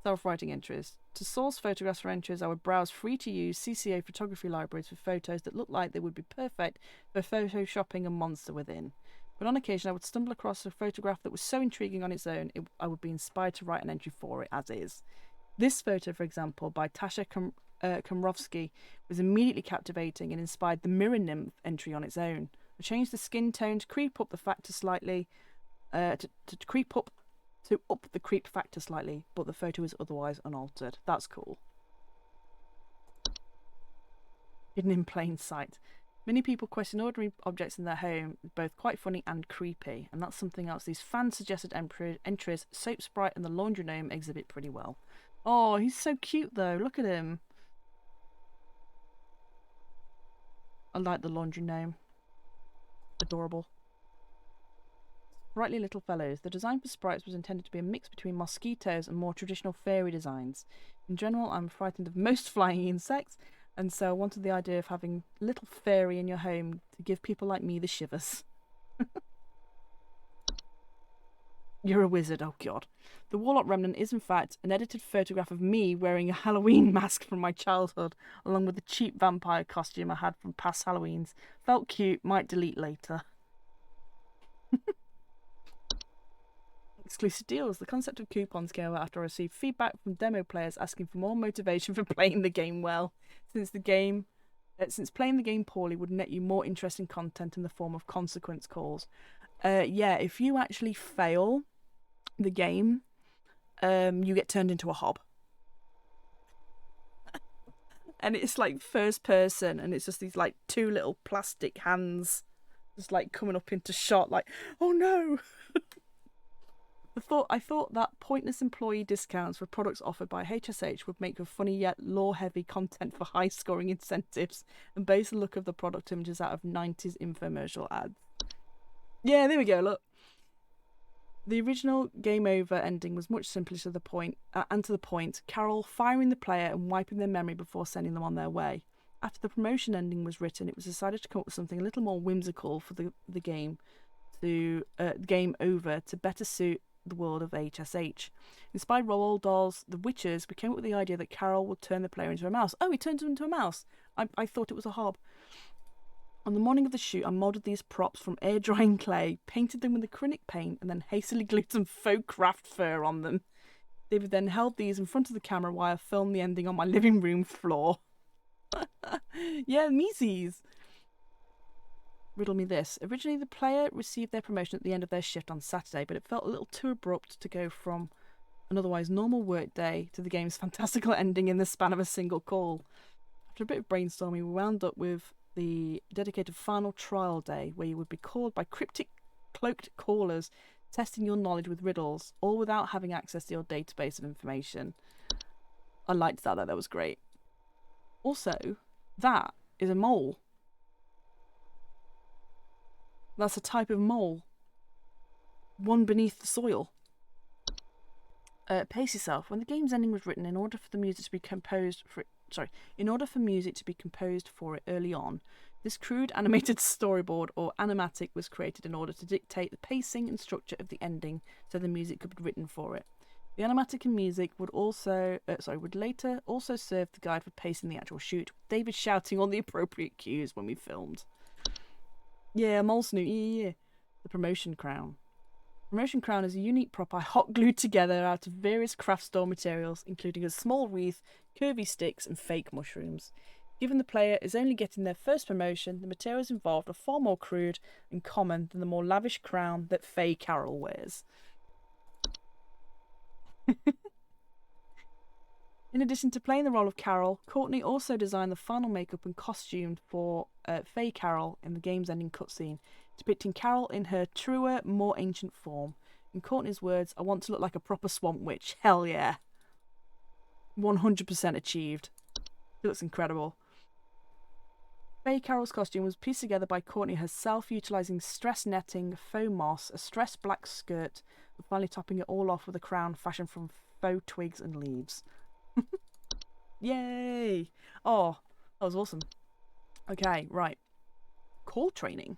Self-writing entries. To source photographs for entries, I would browse free-to-use CCA photography libraries for photos that looked like they would be perfect for photoshopping a monster within. But on occasion, I would stumble across a photograph that was so intriguing on its own, I would be inspired to write an entry for it as is. This photo, for example, by Tasha Komrovsky, was immediately captivating and inspired the Mirror Nymph entry on its own. I changed the skin tone to creep up the factor slightly, to up the creep factor slightly, but the photo is otherwise unaltered. That's cool. Hidden in plain sight. Many people question ordinary objects in their home, both quite funny and creepy, and that's something else these fan-suggested entries, Soap Sprite and the Laundry Gnome, exhibit pretty well. Oh, he's so cute though, look at him. I like the Laundry Gnome. Adorable. Sprightly little fellows. The design for sprites was intended to be a mix between mosquitoes and more traditional fairy designs. In general, I'm frightened of most flying insects, and so I wanted the idea of having a little fairy in your home to give people like me the shivers. You're a wizard, oh god. The Warlock Remnant is in fact an edited photograph of me wearing a Halloween mask from my childhood, along with the cheap vampire costume I had from past Halloweens. Felt cute, might delete later. Exclusive deals. The concept of coupons came about after I received feedback from demo players asking for more motivation for playing the game well. Since playing the game poorly would net you more interesting content in the form of consequence calls. Yeah, if you actually fail the game, you get turned into a hob. And it's like first person, and it's just these like two little plastic hands just like coming up into shot, like, oh no. I thought that pointless employee discounts for products offered by HSH would make for funny yet lore-heavy content for high-scoring incentives and base the look of the product images out of 90s infomercial ads. Yeah, there we go, look. The original game over ending was much simpler to the point, Carol firing the player and wiping their memory before sending them on their way. After the promotion ending was written, it was decided to come up with something a little more whimsical for the game over to better suit the world of HSH. Inspired by Roald Dahl's The Witchers, we came up with the idea that Carol would turn the player into a mouse. Oh, he turns him into a mouse. I thought it was a hob. On the morning of the shoot, I modelled these props from air-drying clay, painted them with acrylic paint, and then hastily glued some faux craft fur on them. David then held these in front of the camera while I filmed the ending on my living room floor. Yeah, meesies. Riddle me this. Originally, the player received their promotion at the end of their shift on Saturday, but it felt a little too abrupt to go from an otherwise normal work day to the game's fantastical ending in the span of a single call. After a bit of brainstorming, we wound up with the dedicated final trial day, where you would be called by cryptic cloaked callers, testing your knowledge with riddles, all without having access to your database of information. I liked that. That was great. Also, that is a mole. That's a type of mole. One beneath the soil. Pace yourself. When the game's ending was written, in order for music to be composed for it early on, this crude animated storyboard or animatic was created in order to dictate the pacing and structure of the ending, so the music could be written for it. The animatic and music would later also serve the guide for pacing the actual shoot. David shouting on the appropriate cues when we filmed. Yeah, mole snoot, yeah. The promotion crown. Promotion crown is a unique prop I hot glued together out of various craft store materials, including a small wreath, curvy sticks, and fake mushrooms. Given the player is only getting their first promotion, the materials involved are far more crude and common than the more lavish crown that Faye Carroll wears. In addition to playing the role of Carol, Courtney also designed the final makeup and costume for Faye Carroll in the game's ending cutscene, depicting Carol in her truer, more ancient form. In Courtney's words, I want to look like a proper swamp witch. Hell yeah. 100% achieved. It looks incredible. Faye Carroll's costume was pieced together by Courtney herself, utilising stress netting, faux moss, a stress black skirt, and finally topping it all off with a crown fashioned from faux twigs and leaves. Yay! Oh, that was awesome. Okay, right. Call training.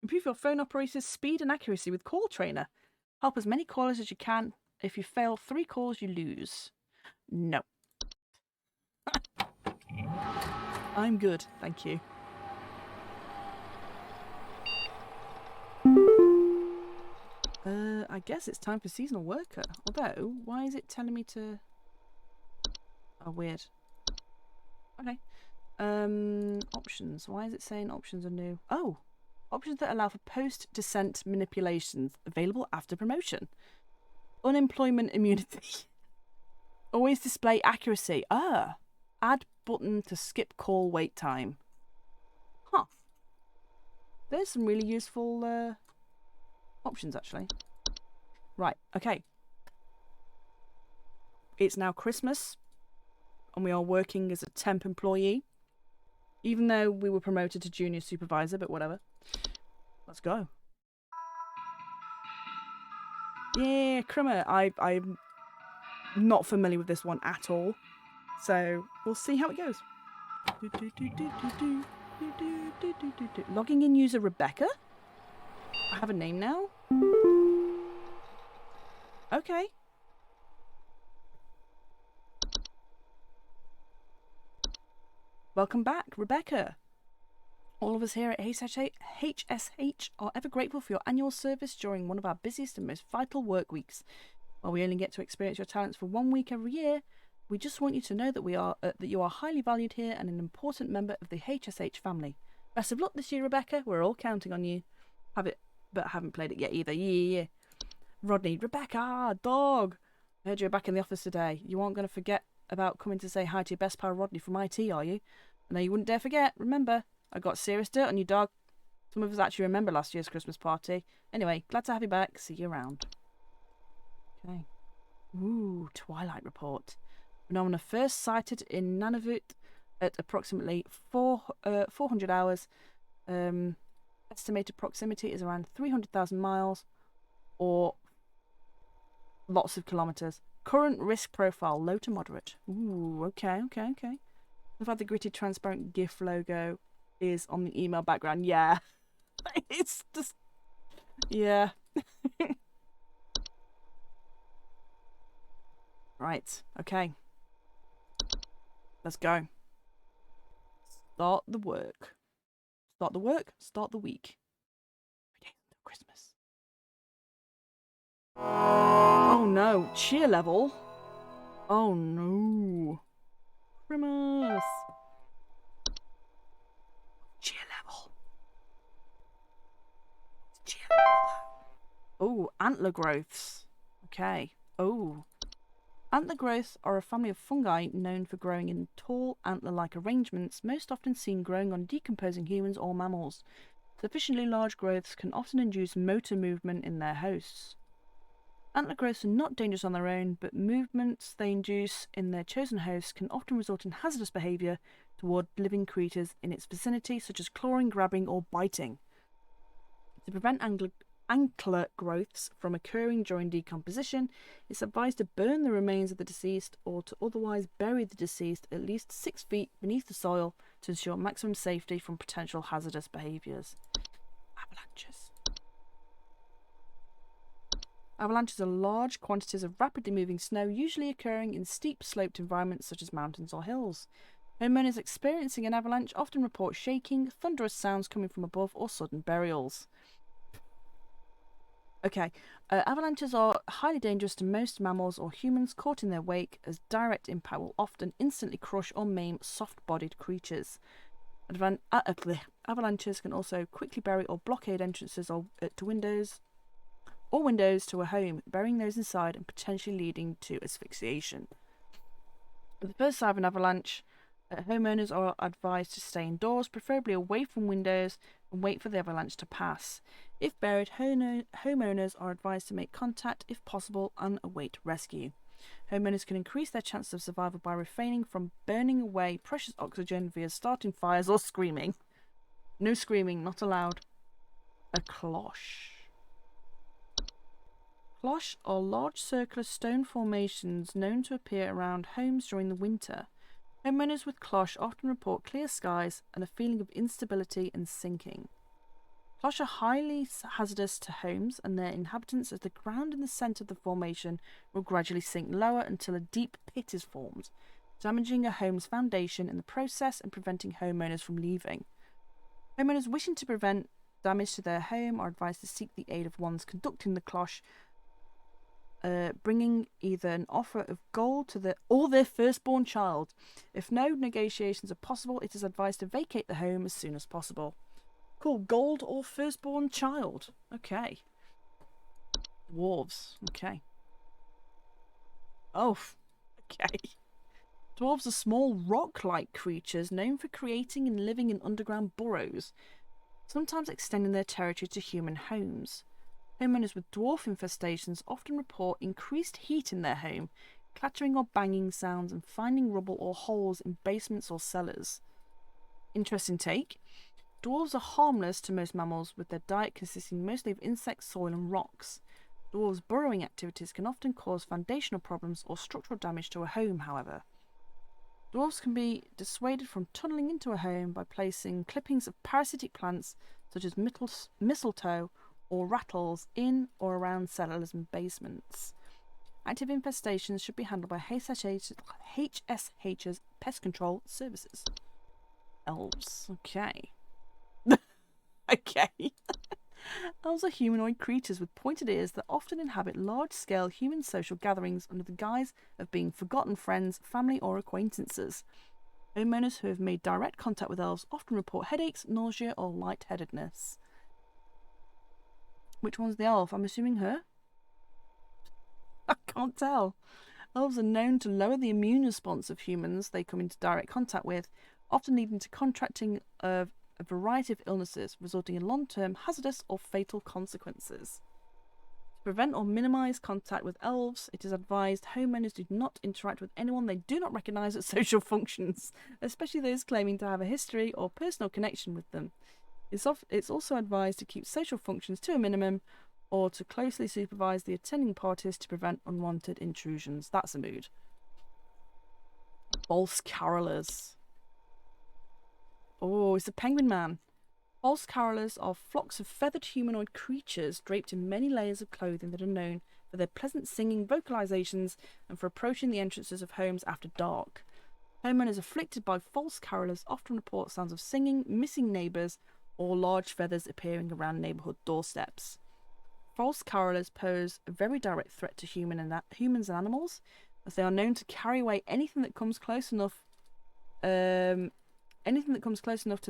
Improve your phone operator's speed and accuracy with Call Trainer. Help as many callers as you can. If you fail 3 calls, you lose. No. I'm good, thank you. I guess it's time for seasonal worker. Although, why is it telling me to... Oh, weird. Okay. Options. Why is it saying options are new? Oh! Options that allow for post-descent manipulations available after promotion. Unemployment immunity. Always display accuracy. Add button to skip call wait time. Huh. There's some really useful options, actually. Right, okay. It's now Christmas, and we are working as a temp employee. Even though we were promoted to junior supervisor, but whatever. Let's go. Yeah, Krummer. I'm not familiar with this one at all. So, we'll see how it goes. Logging in user Rebecca? I have a name now? Okay. Welcome back, Rebecca. All of us here at HSH are ever grateful for your annual service during one of our busiest and most vital work weeks. While we only get to experience your talents for 1 week every year, we just want you to know that you are highly valued here and an important member of the HSH family. Best of luck this year, Rebecca. We're all counting on you. Haven't played it yet either. Yeah. Rodney, Rebecca, dog. I heard you were back in the office today. You aren't going to forget about coming to say hi to your best pal Rodney from IT, are you? I know you wouldn't dare forget. Remember, I got serious dirt on you, dog. Some of us actually remember last year's Christmas party. Anyway, glad to have you back. See you around. Okay. Ooh, Twilight Report. Phenomena first sighted in Nunavut at approximately 400 hours. Estimated proximity is around 300,000 miles or lots of kilometres. Current risk profile, low to moderate. Ooh, okay. The fact the gritty, transparent GIF logo is on the email background. Yeah. It's just... Yeah. Right. Okay. Let's go. Start the work. Start the work. Start the week. 3 days until Christmas. Oh no. Cheer level. Oh no. Christmas. Cheer level. Cheer level. Oh, antler growths. Okay. Oh. Antler growths are a family of fungi known for growing in tall antler-like arrangements, most often seen growing on decomposing humans or mammals. Sufficiently large growths can often induce motor movement in their hosts. Antler growths are not dangerous on their own, but movements they induce in their chosen hosts can often result in hazardous behaviour toward living creatures in its vicinity, such as clawing, grabbing, or biting. To prevent antler growths from occurring during decomposition, it's advised to burn the remains of the deceased or to otherwise bury the deceased at least 6 feet beneath the soil to ensure maximum safety from potential hazardous behaviours. Avalanches. Avalanches are large quantities of rapidly moving snow, usually occurring in steep sloped environments such as mountains or hills. Homeowners experiencing an avalanche often report shaking, thunderous sounds coming from above, or sudden burials. Okay, avalanches are highly dangerous to most mammals or humans caught in their wake, as direct impact will often instantly crush or maim soft-bodied creatures. Avalanches can also quickly bury or blockade entrances to windows to a home, burying those inside and potentially leading to asphyxiation. At the first sign of an avalanche, homeowners are advised to stay indoors, preferably away from windows, and wait for the avalanche to pass. If buried, homeowners are advised to make contact if possible and await rescue. Homeowners can increase their chances of survival by refraining from burning away precious oxygen via starting fires or screaming. No screaming, not allowed. A cloche. Cloche are large circular stone formations known to appear around homes during the winter. Homeowners with cloche often report clear skies and a feeling of instability and sinking. Cloche are highly hazardous to homes and their inhabitants, as the ground in the centre of the formation will gradually sink lower until a deep pit is formed, damaging a home's foundation in the process and preventing homeowners from leaving. Homeowners wishing to prevent damage to their home are advised to seek the aid of ones conducting the cloche, bringing either an offer of gold to their firstborn child. If no negotiations are possible, it is advised to vacate the home as soon as possible. Cool, gold or firstborn child. Okay. Dwarves. Okay. Oh, okay. Dwarves are small rock-like creatures known for creating and living in underground burrows, sometimes extending their territory to human homes. Homeowners with dwarf infestations often report increased heat in their home, clattering or banging sounds, and finding rubble or holes in basements or cellars. Interesting take. Dwarves are harmless to most mammals, with their diet consisting mostly of insects, soil, and rocks. Dwarves' burrowing activities can often cause foundational problems or structural damage to a home, however. Dwarves can be dissuaded from tunneling into a home by placing clippings of parasitic plants such as mistletoe or rattles in or around cellars and basements. Active infestations should be handled by HSH's pest control services. Elves. Okay. Okay. Elves are humanoid creatures with pointed ears that often inhabit large-scale human social gatherings under the guise of being forgotten friends, family, or acquaintances. Homeowners who have made direct contact with elves often report headaches, nausea, or lightheadedness. Which one's the elf? I'm assuming her? I can't tell. Elves are known to lower the immune response of humans they come into direct contact with, often leading to contracting of a variety of illnesses, resulting in long-term hazardous or fatal consequences. To prevent or minimise contact with elves, it is advised homeowners do not interact with anyone they do not recognise at social functions, especially those claiming to have a history or personal connection with them. It's also advised to keep social functions to a minimum, or to closely supervise the attending parties to prevent unwanted intrusions. That's a mood. False carolers. Oh, it's the Penguin Man. False carolers are flocks of feathered humanoid creatures draped in many layers of clothing that are known for their pleasant singing vocalizations and for approaching the entrances of homes after dark. Homeowners afflicted by false carolers often report sounds of singing, missing neighbours, or large feathers appearing around neighbourhood doorsteps. False carolers pose a very direct threat to humans and animals, as they are known to carry away anything that comes close enough to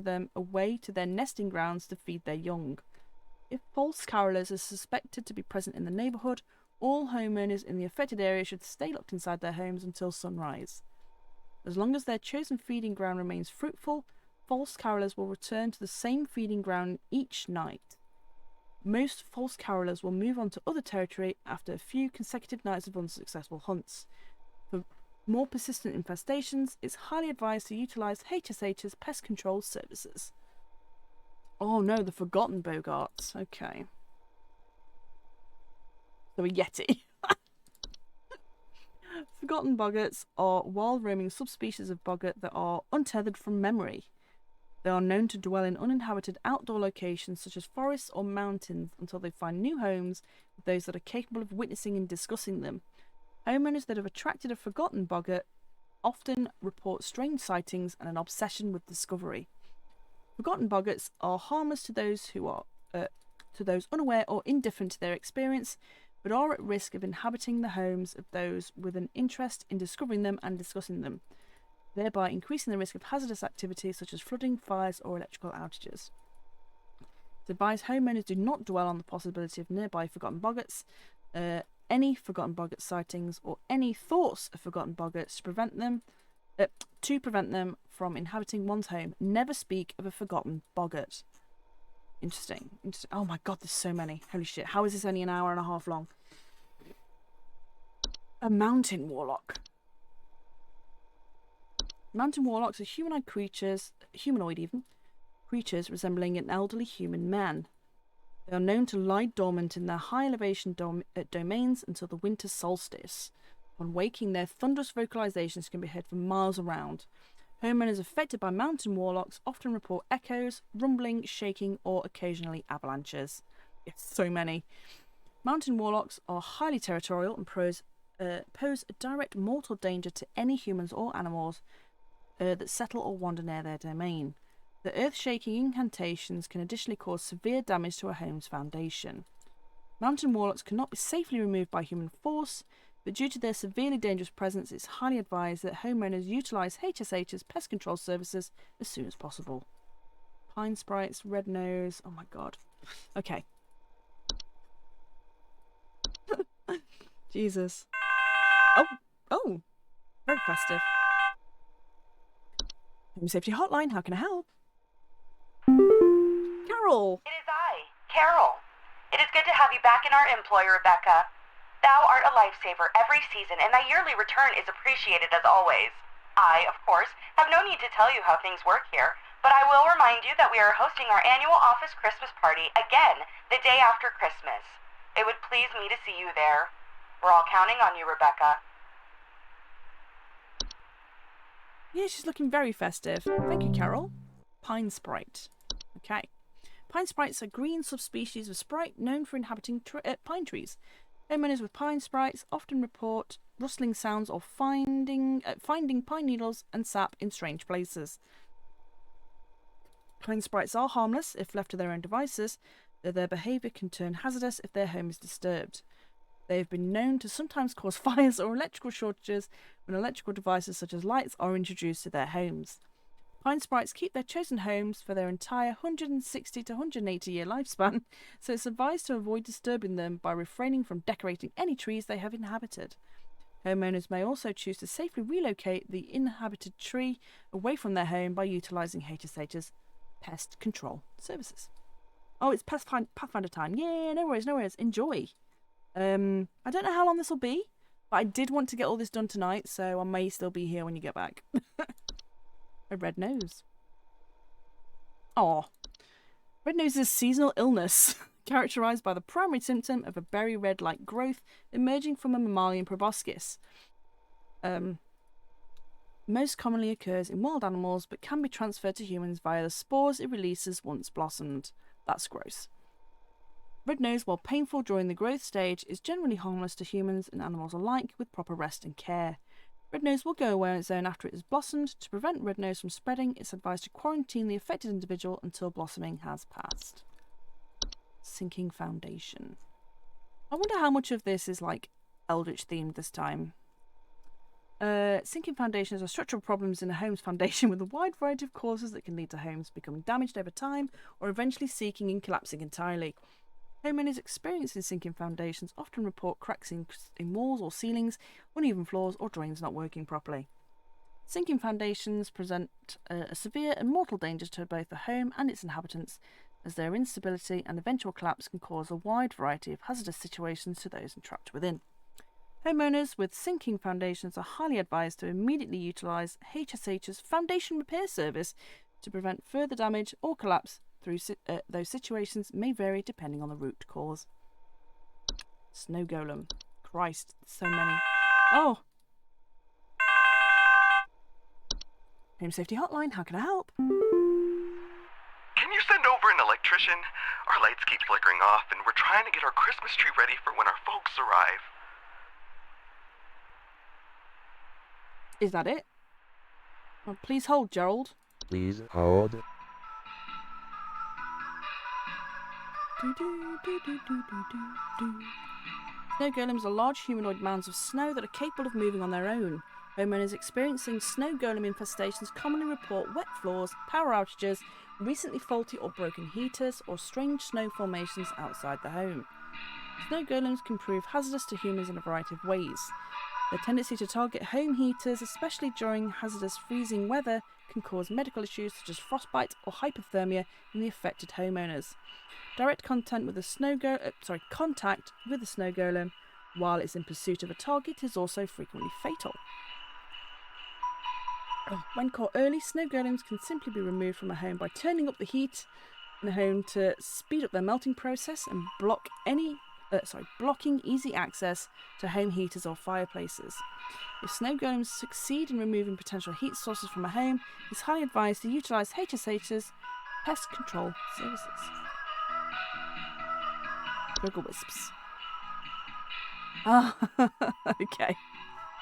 them away to their nesting grounds to feed their young. If false carolers are suspected to be present in the neighbourhood, all homeowners in the affected area should stay locked inside their homes until sunrise. As long as their chosen feeding ground remains fruitful, false carolers will return to the same feeding ground each night. Most false carolers will move on to other territory after a few consecutive nights of unsuccessful hunts. For more persistent infestations, it's highly advised to utilise HSH's pest control services. Oh no, the Forgotten Bogarts. Okay. So a Yeti. Forgotten boggarts are wild roaming subspecies of boggart that are untethered from memory. They are known to dwell in uninhabited outdoor locations such as forests or mountains until they find new homes with those that are capable of witnessing and discussing them. Homeowners that have attracted a forgotten boggart often report strange sightings and an obsession with discovery. Forgotten boggarts are harmless to those unaware or indifferent to their experience, but are at risk of inhabiting the homes of those with an interest in discovering them and discussing them, thereby increasing the risk of hazardous activities such as flooding, fires, or electrical outages. It's advised homeowners do not dwell on the possibility of nearby forgotten boggarts, any forgotten boggart sightings, or any thoughts of forgotten boggarts to prevent them from inhabiting one's home. Never speak of a forgotten boggart. Interesting. Oh my god, there's so many. Holy shit. How is this only an hour and a half long? A mountain warlock. Mountain warlocks are humanoid creatures resembling an elderly human man. They are known to lie dormant in their high elevation domains until the winter solstice. On waking, their thunderous vocalizations can be heard for miles around. Homeowners affected by mountain warlocks often report echoes, rumbling, shaking, or occasionally avalanches. Yes, so many. Mountain warlocks are highly territorial and pose a direct mortal danger to any humans or animals that settle or wander near their domain. The earth-shaking incantations can additionally cause severe damage to a home's foundation. Mountain warlocks cannot be safely removed by human force, but due to their severely dangerous presence, it's highly advised that homeowners utilise HSH's pest control services as soon as possible. Pine sprites, red nose, oh my god. Okay. Jesus. Oh, very festive. Home Safety Hotline, how can I help? Carol! It is I, Carol. It is good to have you back in our employ, Rebecca. Thou art a lifesaver every season, and thy yearly return is appreciated as always. I, of course, have no need to tell you how things work here, but I will remind you that we are hosting our annual office Christmas party again the day after Christmas. It would please me to see you there. We're all counting on you, Rebecca. Yeah, she's looking very festive. Thank you, Carol. Pine Sprite. Okay. Pine Sprites are green subspecies of sprite known for inhabiting pine trees. Homeowners with pine sprites often report rustling sounds or finding pine needles and sap in strange places. Pine sprites are harmless if left to their own devices, though their behaviour can turn hazardous if their home is disturbed. They have been known to sometimes cause fires or electrical shortages when electrical devices such as lights are introduced to their homes. Pine sprites keep their chosen homes for their entire 160 to 180 year lifespan, so it's advised to avoid disturbing them by refraining from decorating any trees they have inhabited. Homeowners may also choose to safely relocate the inhabited tree away from their home by utilising HSH's pest control services. Oh, it's Pathfinder time. Yeah, no worries. Enjoy. I don't know how long this will be, but I did want to get all this done tonight, so I may still be here when you get back. A red nose. Aw. Red nose is a seasonal illness characterised by the primary symptom of a berry red-like growth emerging from a mammalian proboscis. Most commonly occurs in wild animals, but can be transferred to humans via the spores it releases once blossomed. That's gross. Red nose, while painful during the growth stage, is generally harmless to humans and animals alike with proper rest and care. Red nose will go away on its own after it has blossomed. To prevent red nose from spreading, it's advised to quarantine the affected individual until blossoming has passed. Sinking foundation. I wonder how much of this is like Eldritch themed this time. Sinking foundations are structural problems in a home's foundation with a wide variety of causes that can lead to homes becoming damaged over time or eventually sinking and collapsing entirely. Homeowners experiencing sinking foundations often report cracks in walls or ceilings, uneven floors, or drains not working properly. Sinking foundations present a severe and mortal danger to both the home and its inhabitants, as their instability and eventual collapse can cause a wide variety of hazardous situations to those entrapped within. Homeowners with sinking foundations are highly advised to immediately utilise HSH's foundation repair service to prevent further damage or collapse. Those situations may vary depending on the root cause. Snow golem. Christ, so many. Oh! Home Safety Hotline, how can I help? Can you send over an electrician? Our lights keep flickering off and we're trying to get our Christmas tree ready for when our folks arrive. Is that it? Oh, please hold, Gerald. Please hold. Snow golems are large humanoid mounds of snow that are capable of moving on their own. Homeowners experiencing snow golem infestations commonly report wet floors, power outages, recently faulty or broken heaters, or strange snow formations outside the home. Snow golems can prove hazardous to humans in a variety of ways. Their tendency to target home heaters, especially during hazardous freezing weather, can cause medical issues such as frostbite or hypothermia in the affected homeowners. Direct contact with the snow golem while it's in pursuit of a target is also frequently fatal. When caught early, snow golems can simply be removed from a home by turning up the heat in a home to speed up their melting process and blocking easy access to home heaters or fireplaces. If snow golems succeed in removing potential heat sources from a home, it's highly advised to utilise HSH's pest control services. Sugar wisps. Ah, okay.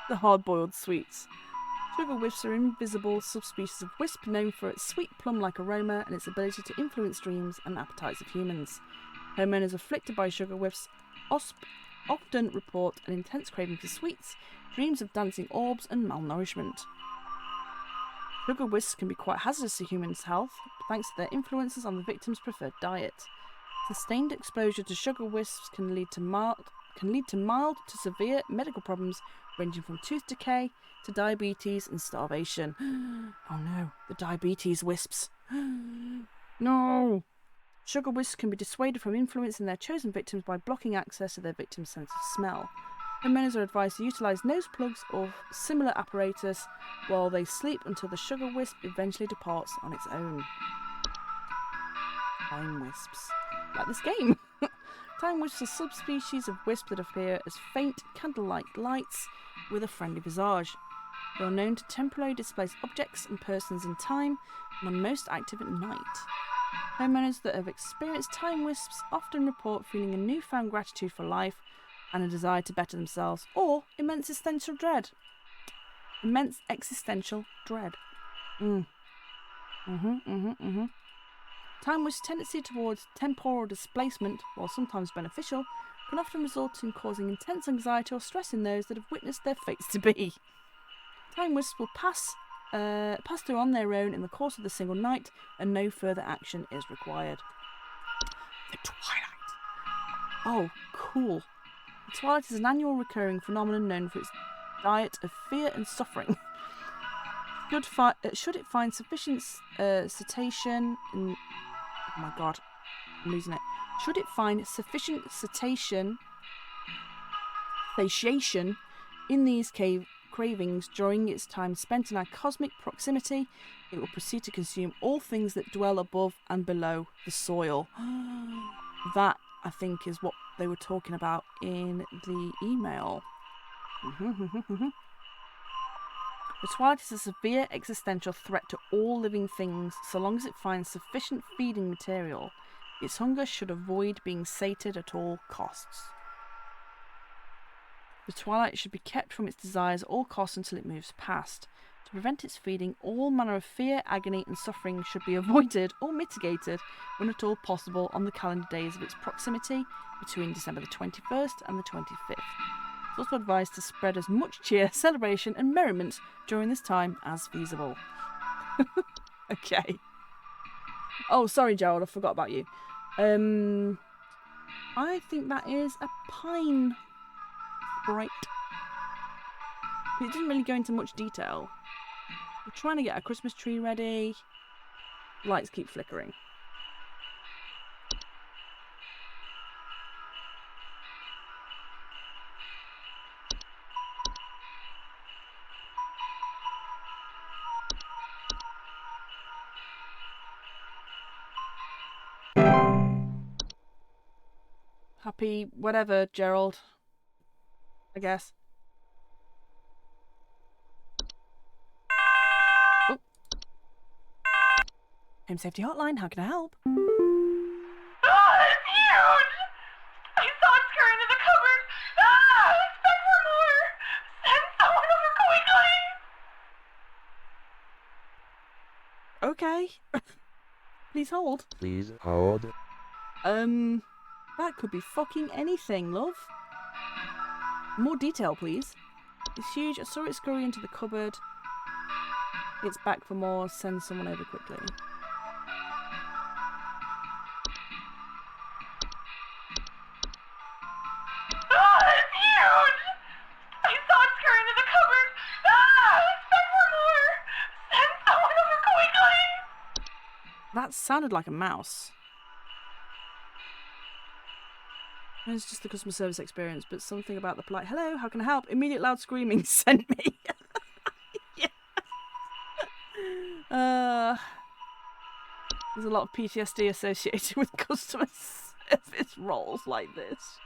The hard-boiled sweets. Sugar wisps are an invisible subspecies of wisp known for its sweet plum-like aroma and its ability to influence dreams and appetites of humans. Homeowners afflicted by sugar wisps often report an intense craving for sweets, dreams of dancing orbs, and malnourishment. Sugar wisps can be quite hazardous to humans' health, thanks to their influences on the victim's preferred diet. Sustained exposure to sugar wisps can lead to mild to severe medical problems ranging from tooth decay to diabetes and starvation. Oh no, the diabetes wisps. No! Sugar wisps can be dissuaded from influencing their chosen victims by blocking access to their victim's sense of smell. Homeowners are advised to utilise nose plugs or similar apparatus while they sleep until the sugar wisp eventually departs on its own. Time wisps. Like this game! Time wisps are subspecies of wisp that appear as faint, candle-like lights with a friendly visage. They are known to temporarily displace objects and persons in time and are most active at night. Homeowners that have experienced time wisps often report feeling a newfound gratitude for life and a desire to better themselves, or immense existential dread. Time Wist's tendency towards temporal displacement, while sometimes beneficial, can often result in causing intense anxiety or stress in those that have witnessed their fates to be. Time Wisps will pass through on their own in the course of the single night, and no further action is required. The Twilight. Oh, cool. The Twilight is an annual recurring phenomenon known for its diet of fear and suffering. Should it find sufficient satiation in... Oh my god, I'm losing it. Should it find sufficient satiation in these cravings during its time spent in our cosmic proximity, it will proceed to consume all things that dwell above and below the soil. That, I think, is what they were talking about in the email. The Twilight is a severe existential threat to all living things so long as it finds sufficient feeding material. Its hunger should avoid being sated at all costs. The Twilight should be kept from its desires at all costs until it moves past. To prevent its feeding, all manner of fear, agony and suffering should be avoided or mitigated when at all possible on the calendar days of its proximity between December the 21st and the 25th. It's also advised to spread as much cheer, celebration and merriment during this time as feasible. Okay. Oh, sorry, Gerald, I forgot about you. I think that is a pine sprite. It didn't really go into much detail. We're trying to get a Christmas tree ready. Lights keep flickering. Happy whatever, Gerald. I guess. Oh. Home Safety Hotline, how can I help? Oh, it's huge! I saw it scurry into the cupboard. Ah, expect for more! Send someone over quickly! Okay. Please hold. Please hold. That could be fucking anything, love. More detail, please. It's huge. I saw it scurry into the cupboard. It's back for more. Send someone over quickly. Ah, it's huge! I saw it scurry into the cupboard. Ah, expect for more! Send someone over quickly! That sounded like a mouse. It's just the customer service experience, but something about the polite, hello, how can I help? Immediate loud screaming sent me. Yeah. There's a lot of PTSD associated with customer service roles like this.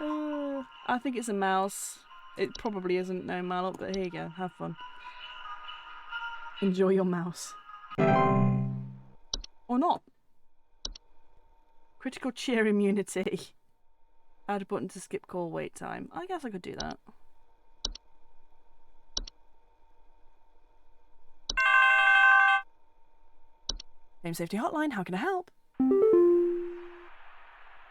I think it's a mouse. It probably isn't, no Mallet, but here you go, have fun. Enjoy your mouse. Or not. Critical cheer immunity. Add a button to skip call wait time. I guess I could do that. Home Safety Hotline, how can I help?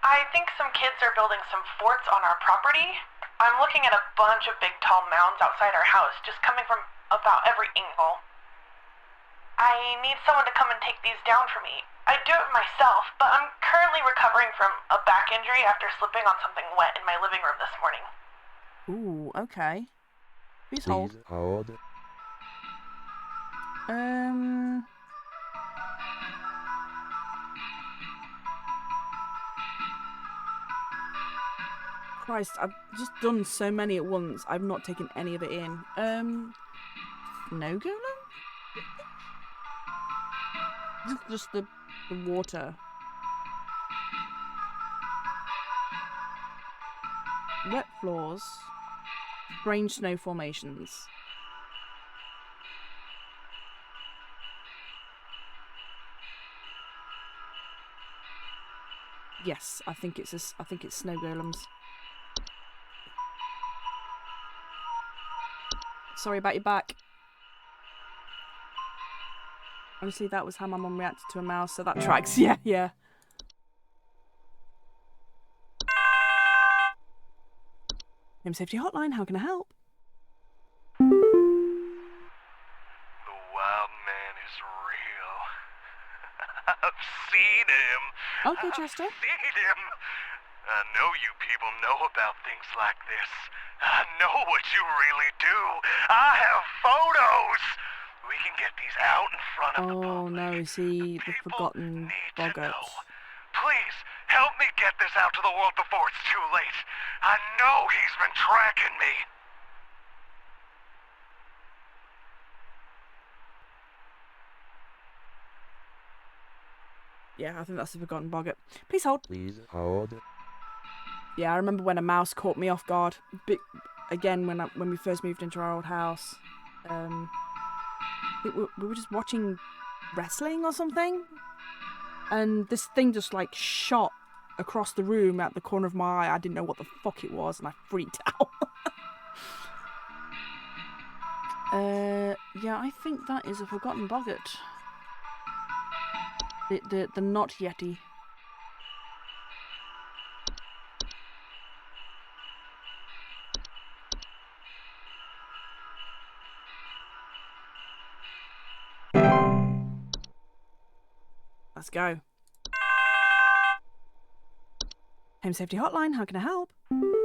I think some kids are building some forts on our property. I'm looking at a bunch of big tall mounds outside our house, just coming from about every angle. I need someone to come and take these down for me. I'd do it myself, but I'm currently recovering from a back injury after slipping on something wet in my living room this morning. Ooh, okay. Please Please hold. hold. Christ, I've just done so many at once. I've not taken any of it in. No golem? Just the water. Wet floors. Strange snow formations. Yes, I think it's snow golems. Sorry about your back. Honestly, that was how my mum reacted to a mouse, so that tracks. Yeah, yeah. Home Safety Hotline, how can I help? The wild man is real. I've seen him. Okay, Chester. I've seen him. I know you people know about things like this. I know what you really do. I have photos. We can get these out in front of the public. Oh no, is he the forgotten boggart? Please, help me get this out to the world before it's too late. I know he's been tracking me. Yeah, I think that's the forgotten boggart. Please hold. Please hold. Yeah, I remember when a mouse caught me off guard. Again, when we first moved into our old house, we were just watching wrestling or something, and this thing just like shot across the room at the corner of my eye. I didn't know what the fuck it was, and I freaked out. Yeah, I think that is a forgotten boggart. The not Yeti. Let's go. Home Safety Hotline, how can I help? Please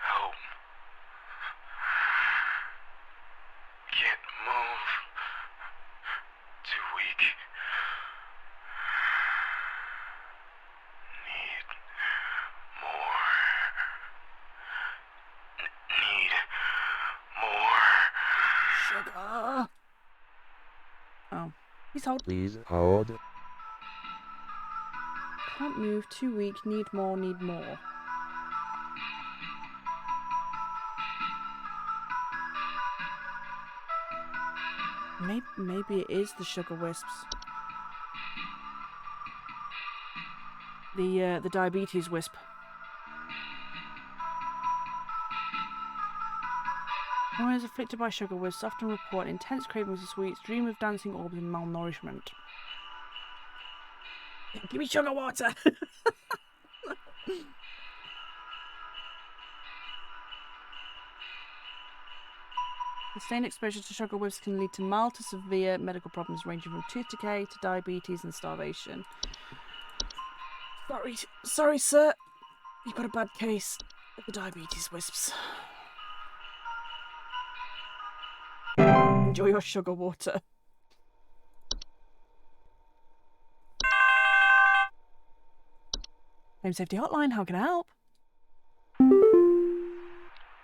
help. Can't move. Too weak. Need more. Need more. Sugar. Oh, please hold. Please hold. Can't move, too weak, need more, need more. Maybe it is the sugar wisps. The diabetes wisp. Women afflicted by sugar wisps often report intense cravings for sweets, dream of dancing orbs, and malnourishment. Give me sugar water! Sustained exposure to sugar wisps can lead to mild to severe medical problems ranging from tooth decay to diabetes and starvation. Sorry, sir. You've got a bad case of the diabetes wisps. Enjoy your sugar water. Home Safety Hotline, how can I help?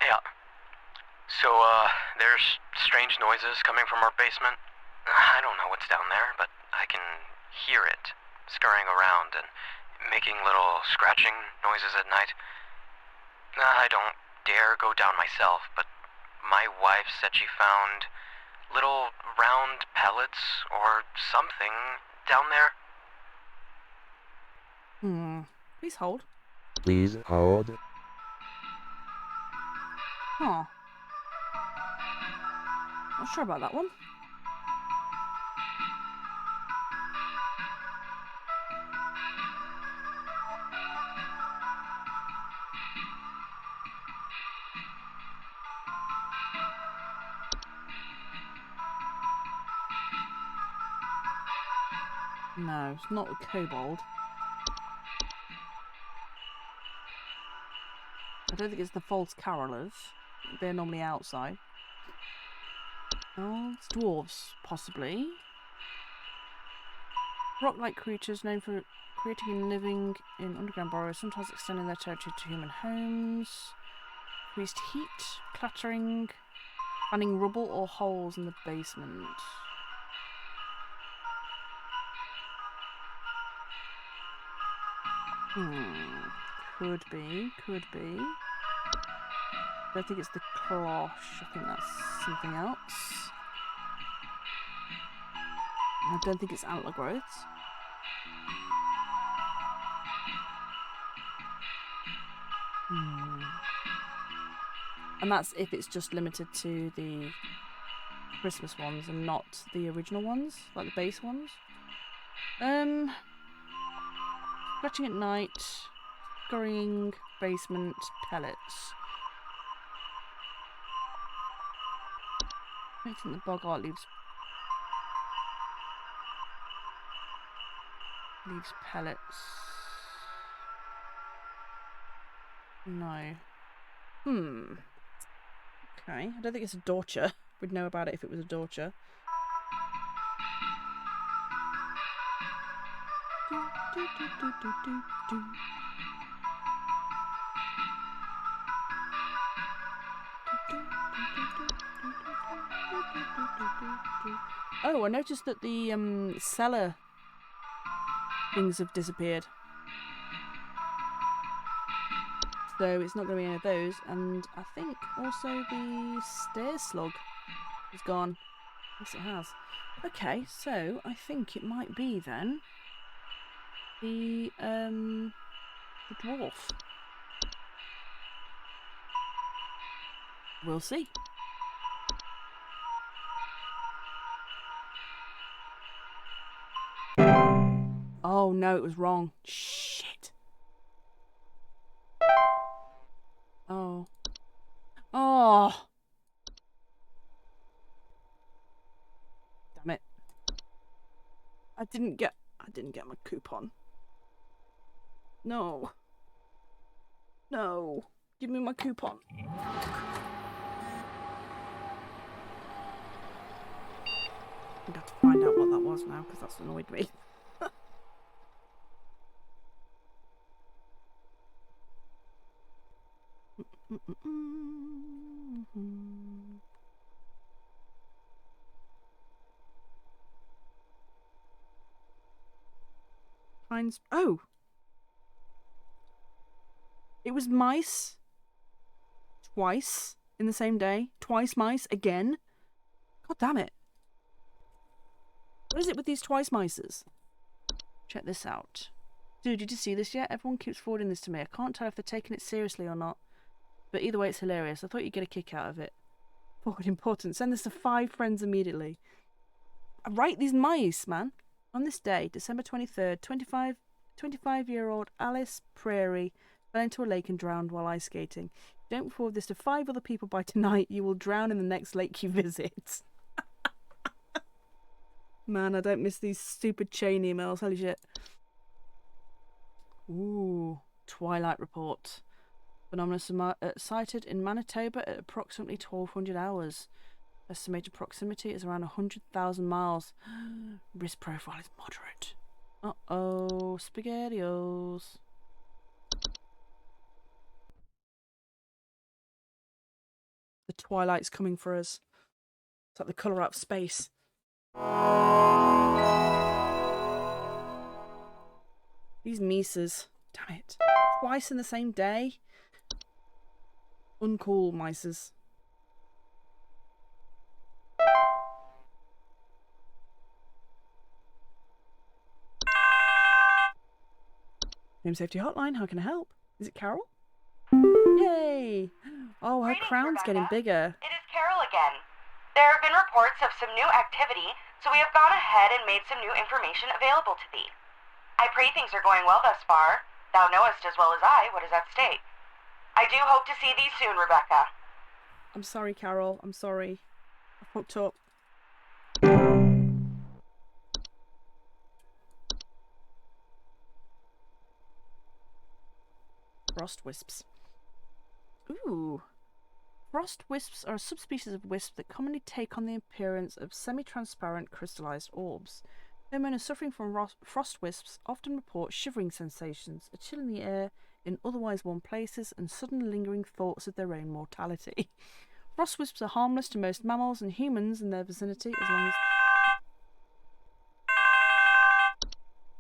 Yeah. So, there's strange noises coming from our basement. I don't know what's down there, but I can hear it scurrying around and making little scratching noises at night. I don't dare go down myself, but my wife said she found little round pellets or something down there. Please hold. Please hold. Huh. Not sure about that one. No, it's not a kobold. I don't think it's the false carolers. They're normally outside. Oh, it's dwarves, possibly. Rock-like creatures known for creating and living in underground burrows, sometimes extending their territory to human homes. Increased heat, clattering, finding rubble or holes in the basement. Could be. I think it's the cloche. I think that's something else. I don't think it's antler growths. And that's if it's just limited to the Christmas ones and not the original ones, like the base ones. Scratching at night, scurrying, basement, pellets. Making the bog leaves pellets. No. Okay, I don't think it's a Dorcher. We'd know about it if it was a Dorcher. Oh, I noticed that the cellar things have disappeared. So it's not going to be any of those, and I think also the stair slug is gone. Yes, it has. Okay, so I think it might be then the dwarf. We'll see. Oh no, it was wrong. Shit. Oh. Oh. Damn it. I didn't get my coupon. No. No. Give me my coupon. I'm going to have to find out what that was now, because that's annoyed me. Heinz. Oh! It was mice. Twice in the same day. Twice mice again. God damn it. What is it with these twice mices? Check this out. Dude, did you see this yet? Everyone keeps forwarding this to me. I can't tell if they're taking it seriously or not. But either way, it's hilarious. I thought you'd get a kick out of it. Forward important. Send this to 5 friends immediately. I write these mice, man. On this day, December 23rd, 25-year-old Alice Prairie fell into a lake and drowned while ice skating. Don't forward this to 5 other people by tonight. You will drown in the next lake you visit. Man, I don't miss these stupid chain emails. Holy shit. Ooh, Twilight Report. Phenomenon sighted in Manitoba at approximately 1200 hours. Estimated proximity is around 100,000 miles. Risk profile is moderate. Uh-oh, SpaghettiOs. The Twilight's coming for us. It's like the colour out of space. These mices. Damn it. Twice in the same day. Uncool mices. Home Safety Hotline, how can I help? Is it Carol? Yay! Oh, her crown's getting bigger. It is Carol again. There have been reports of some new activity, so we have gone ahead and made some new information available to thee. I pray things are going well thus far. Thou knowest as well as I what is at stake. I do hope to see thee soon, Rebecca. I'm sorry, Carol. I'm sorry. I fucked up. Frost wisps. Ooh. Frost wisps are a subspecies of wisp that commonly take on the appearance of semi-transparent crystallized orbs. Homeowners suffering from frost wisps often report shivering sensations, a chill in the air in otherwise warm places, and sudden lingering thoughts of their own mortality. Frost wisps are harmless to most mammals and humans in their vicinity as long as...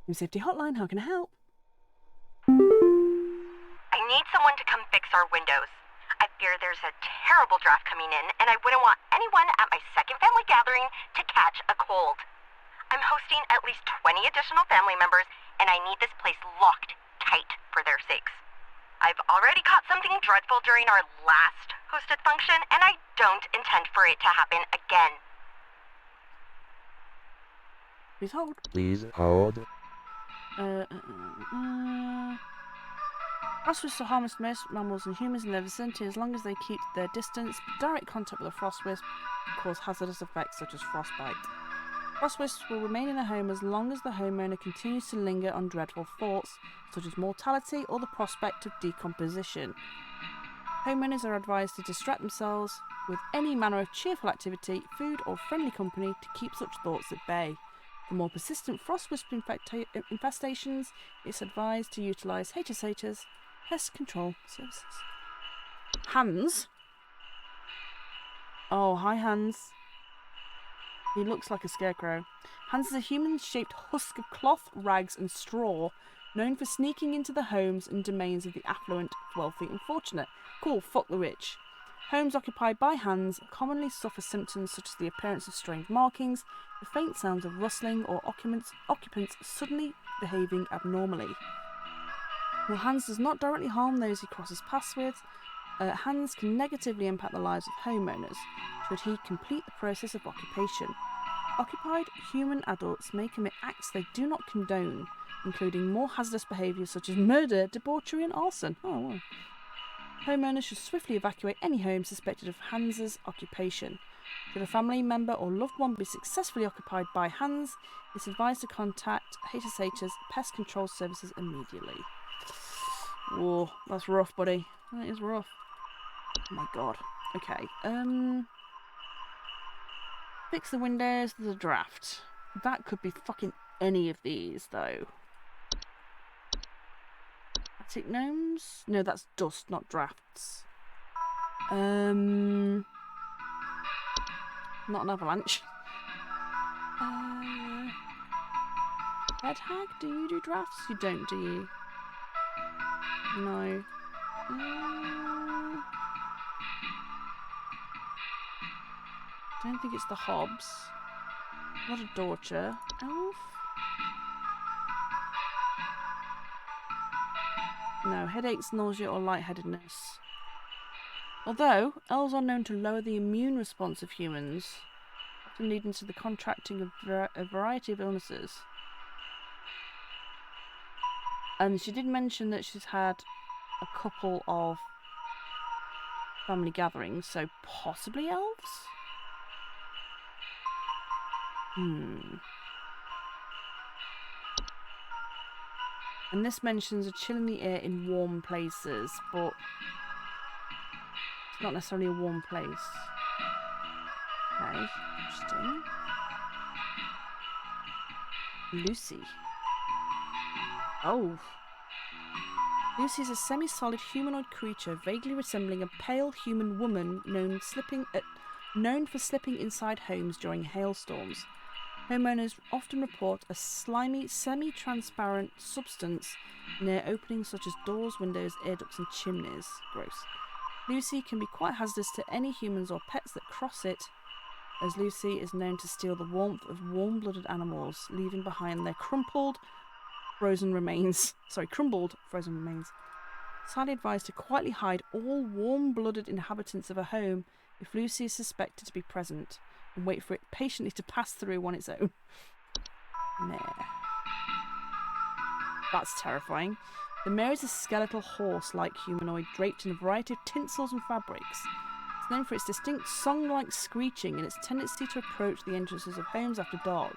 Home Safety Hotline, how can I help? I need someone to come fix our windows. I fear there's a terrible draft coming in, and I wouldn't want anyone at my second family gathering to catch a cold. I'm hosting at least 20 additional family members, and I need this place locked tight for their sakes. I've already caught something dreadful during our last posted function, and I don't intend for it to happen again. Please hold. Please hold. Frost wisps are harmless to most mammals and humans in their vicinity as long as they keep their distance. Direct contact with a frost wisp can cause hazardous effects such as frostbite. Frost wisps will remain in a home as long as the homeowner continues to linger on dreadful thoughts, such as mortality or the prospect of decomposition. Homeowners are advised to distract themselves with any manner of cheerful activity, food or friendly company to keep such thoughts at bay. For more persistent frost wisp infestations, it's advised to utilise HSH's pest control services. Hans? Oh, hi Hans. He looks like a scarecrow. Hans is a human-shaped husk of cloth, rags and straw, known for sneaking into the homes and domains of the affluent, wealthy and fortunate. Cool, fuck the rich. Homes occupied by Hans commonly suffer symptoms such as the appearance of strange markings, the faint sounds of rustling, or occupants suddenly behaving abnormally. While Hans does not directly harm those he crosses paths with, Hans can negatively impact the lives of homeowners should he complete the process of occupation. Occupied human adults may commit acts they do not condone, including more hazardous behaviours such as murder, debauchery and arson. Oh, wow. Homeowners should swiftly evacuate any home suspected of Hans's occupation. Should a family member or loved one be successfully occupied by Hans, it's advised to contact HSH's pest control services immediately. Whoa, that's rough, buddy. That is rough. Oh my god. Okay. Fix the windows. There's a draft. That could be fucking any of these, though. Attic gnomes? No, that's dust, not drafts. Not an avalanche. Red hag, do you do drafts? You don't, do you? No. Don't think it's the Hobbs. Not a Dorcher. Elf? No, headaches, nausea or lightheadedness. Although, elves are known to lower the immune response of humans, often leading to the contracting of a variety of illnesses. And she did mention that she's had a couple of family gatherings, so possibly elves? And this mentions a chill in the air in warm places, but it's not necessarily a warm place. Okay, interesting. Lucy. Oh. Lucy is a semi-solid humanoid creature vaguely resembling a pale human woman known for slipping inside homes during hailstorms. Homeowners often report a slimy, semi-transparent substance near openings such as doors, windows, air ducts and chimneys. Gross. Lucy can be quite hazardous to any humans or pets that cross it, as Lucy is known to steal the warmth of warm-blooded animals, leaving behind their crumbled frozen remains. It's highly advised to quietly hide all warm-blooded inhabitants of a home if Lucy is suspected to be present, and wait for it patiently to pass through on its own. Nah. That's terrifying. The mare is a skeletal horse-like humanoid draped in a variety of tinsels and fabrics. It's known for its distinct song-like screeching and its tendency to approach the entrances of homes after dark.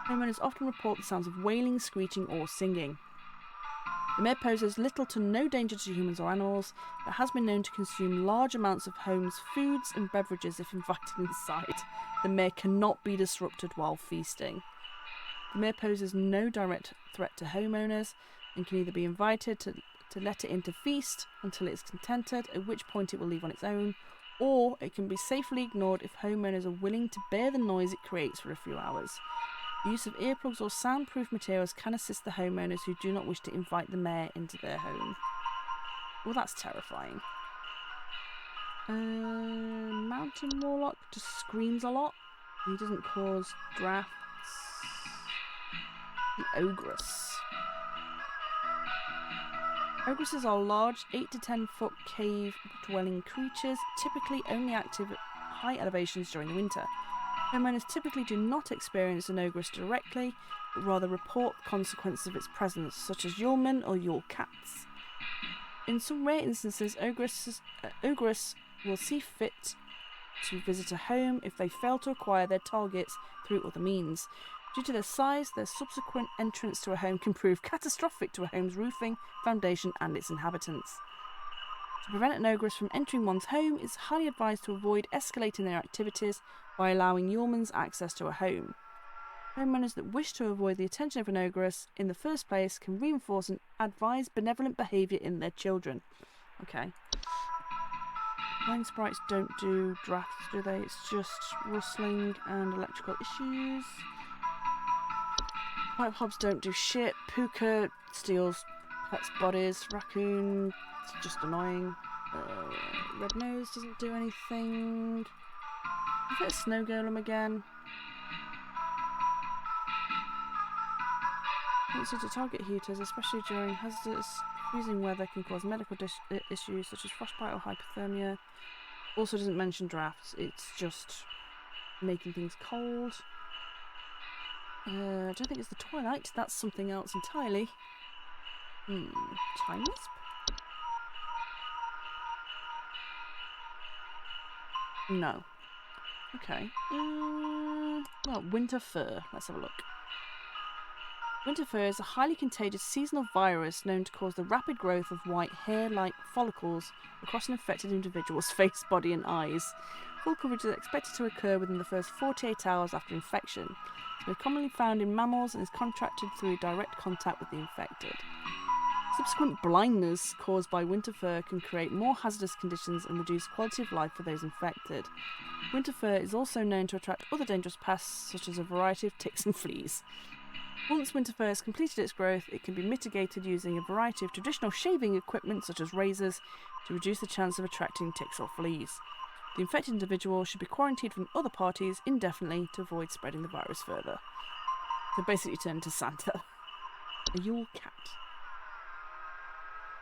Homeowners often report the sounds of wailing, screeching or singing. The mare poses little to no danger to humans or animals, but has been known to consume large amounts of homes' foods and beverages if invited inside. The mare cannot be disrupted while feasting. The mare poses no direct threat to homeowners and can either be invited to let it in to feast until it is contented, at which point it will leave on its own, or it can be safely ignored if homeowners are willing to bear the noise it creates for a few hours. The use of earplugs or soundproof materials can assist the homeowners who do not wish to invite the mare into their home. Well, that's terrifying. Mountain Warlock just screams a lot. He doesn't cause drafts. The Ogress. Ogresses are large, 8 to 10 foot cave-dwelling creatures, typically only active at high elevations during the winter. Homeowners typically do not experience an ogress directly, but rather report the consequences of its presence, such as Yulemen or Yule cats. In some rare instances, ogress will see fit to visit a home if they fail to acquire their targets through other means. Due to their size, their subsequent entrance to a home can prove catastrophic to a home's roofing, foundation, and its inhabitants. To prevent an ogress from entering one's home, it's highly advised to avoid escalating their activities by allowing Yulemen's access to a home. Homeowners that wish to avoid the attention of an ogress in the first place can reinforce and advise benevolent behaviour in their children. Okay. Line sprites don't do drafts, do they? It's just rustling and electrical issues. White hobs don't do shit. Puka steals pets' bodies. Raccoon, it's just annoying. Red Nose doesn't do anything. Is it a snow golem again? It's to target heaters, especially during hazardous freezing weather, can cause medical issues such as frostbite or hypothermia. Also doesn't mention drafts, it's just making things cold. I don't think it's the Twilight, that's something else entirely. Time Wisp? No. Okay. Well, Winter Fur. Let's have a look. Winter fur is a highly contagious seasonal virus known to cause the rapid growth of white hair-like follicles across an infected individual's face, body and eyes. Full coverage is expected to occur within the first 48 hours after infection. It's most commonly found in mammals and is contracted through direct contact with the infected. Subsequent blindness caused by winter fur can create more hazardous conditions and reduce quality of life for those infected. Winter fur is also known to attract other dangerous pests such as a variety of ticks and fleas. Once winter fur has completed its growth, it can be mitigated using a variety of traditional shaving equipment such as razors to reduce the chance of attracting ticks or fleas. The infected individual should be quarantined from other parties indefinitely to avoid spreading the virus further. So basically turn into Santa. A Yule cat.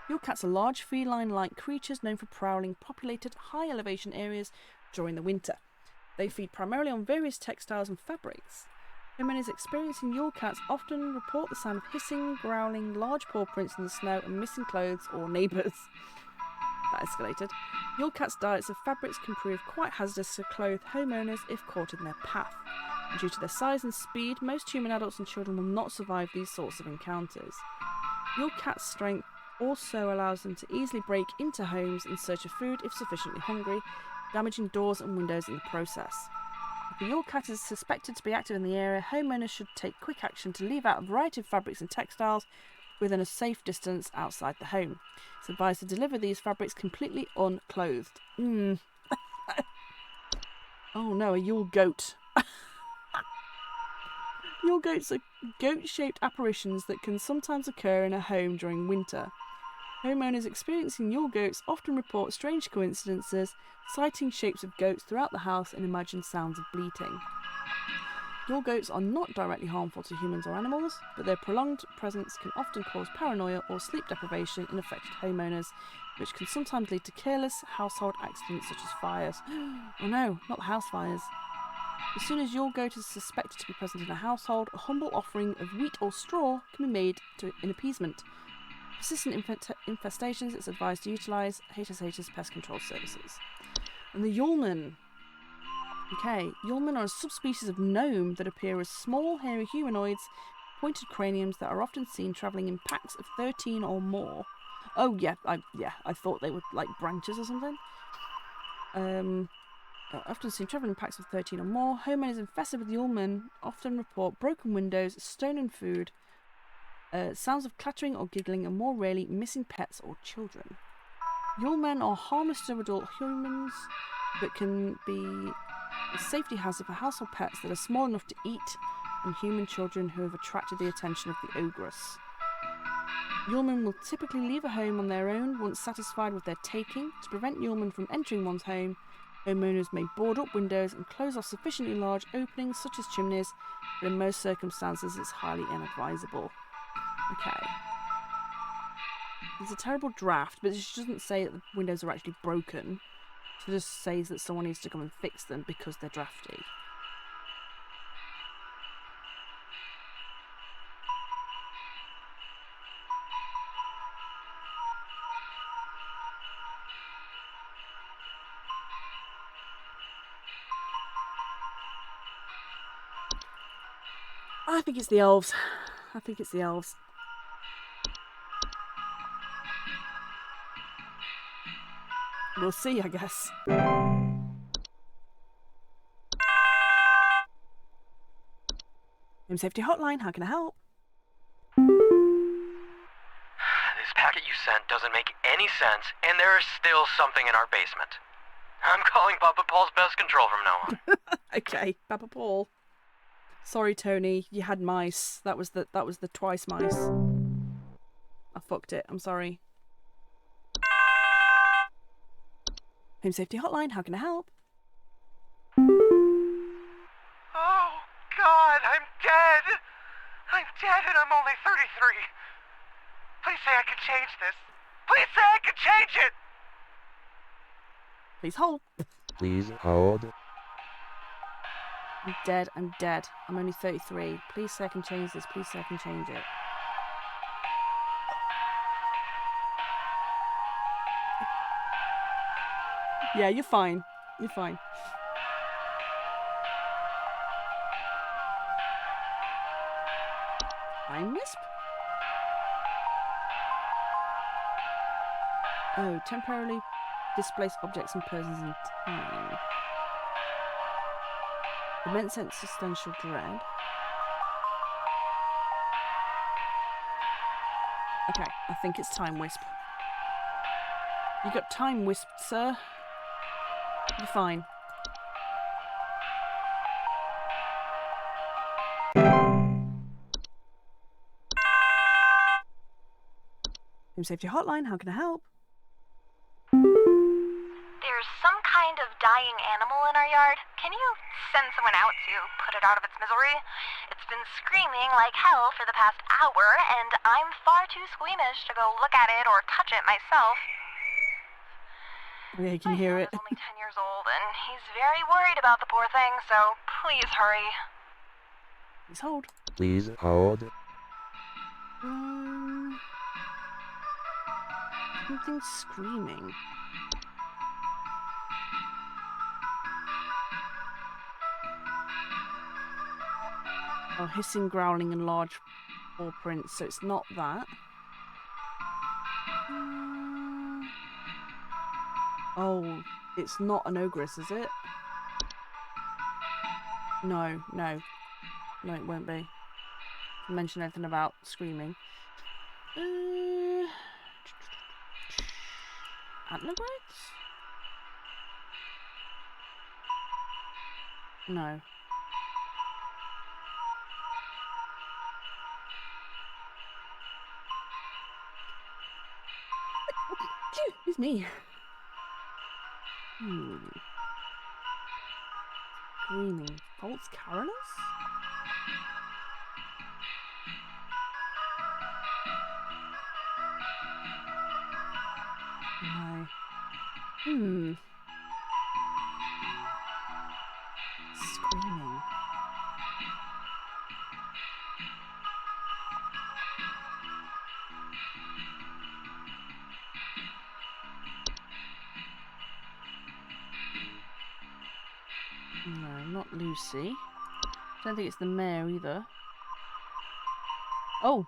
Yule cats are large feline-like creatures known for prowling populated high elevation areas during the winter. They feed primarily on various textiles and fabrics. Homeowners experiencing Yule cats often report the sound of hissing, growling, large paw prints in the snow and missing clothes or neighbours. That escalated. Yule cats' diets of fabrics can prove quite hazardous to clothe homeowners if caught in their path. And due to their size and speed, most human adults and children will not survive these sorts of encounters. Yule cats' strength also allows them to easily break into homes in search of food if sufficiently hungry, damaging doors and windows in the process. If a Yule cat is suspected to be active in the area, homeowners should take quick action to leave out a variety of fabrics and textiles within a safe distance outside the home. It's advised to deliver these fabrics completely unclothed. Oh no, a Yule goat. Yule goats are goat-shaped apparitions that can sometimes occur in a home during winter. Homeowners experiencing Yule goats often report strange coincidences, citing shapes of goats throughout the house and imagine sounds of bleating. Yule goats are not directly harmful to humans or animals, but their prolonged presence can often cause paranoia or sleep deprivation in affected homeowners, which can sometimes lead to careless household accidents such as fires. Oh no, not house fires. As soon as Yule goat is suspected to be present in a household, a humble offering of wheat or straw can be made in appeasement. Persistent infestations, it's advised to utilise HSH's pest control services. And the Yulemen. Okay, Yulemen are a subspecies of gnome that appear as small, hairy humanoids, pointed craniums that are often seen travelling in packs of 13 or more. Oh yeah, I thought they were like branches or something. Often seen travelling in packs of 13 or more. Homeowners infested with Yulemen often report broken windows, stolen food, sounds of clattering or giggling, and more rarely missing pets or children. Yulemen are harmless to adult humans, but can be a safety hazard for household pets that are small enough to eat and human children who have attracted the attention of the ogress. Yulemen will typically leave a home on their own once satisfied with their taking. To prevent Yulemen from entering one's home, homeowners may board up windows and close off sufficiently large openings such as chimneys, but in most circumstances it's highly inadvisable. Okay. There's a terrible draft, but she doesn't say that the windows are actually broken. She just says that someone needs to come and fix them because they're drafty. I think it's the elves. I think it's the elves. We'll see, I guess. Home Safety Hotline, how can I help? This packet you sent doesn't make any sense, and there is still something in our basement. I'm calling Papa Paul's pest control from now on. Okay, Papa Paul. Sorry, Tony, you had mice. That was the twice mice. I fucked it. I'm sorry. Home Safety Hotline, how can I help? Oh, God, I'm dead. I'm dead and I'm only 33. Please say I can change this. Please say I can change it. Please hold. Please hold. I'm dead. I'm dead. I'm only 33. Please say I can change this. Please say I can change it. Yeah, you're fine. You're fine. Time Wisp? Oh, temporarily displace objects and persons in time. Immense existential dread. Okay, I think it's Time Wisp. You got Time Wisp, sir. You're fine. Home Safety Hotline, how can I help? There's some kind of dying animal in our yard. Can you send someone out to put it out of its misery? It's been screaming like hell for the past hour, and I'm far too squeamish to go look at it or touch it myself. Yeah, you can hear it. He's only 10 years old, and he's very worried about the poor thing, so please hurry. Please hold. Please hold. Something screaming. Oh, hissing, growling, and large paw prints, so it's not that. Oh, it's not an ogress, is it? No, no. No, it won't be. Didn't mention anything about screaming. Atlabrites? No. Excuse me. Screaming. False Carollers? No. Screaming. No, not Lucy. Don't think it's the mayor either. Oh!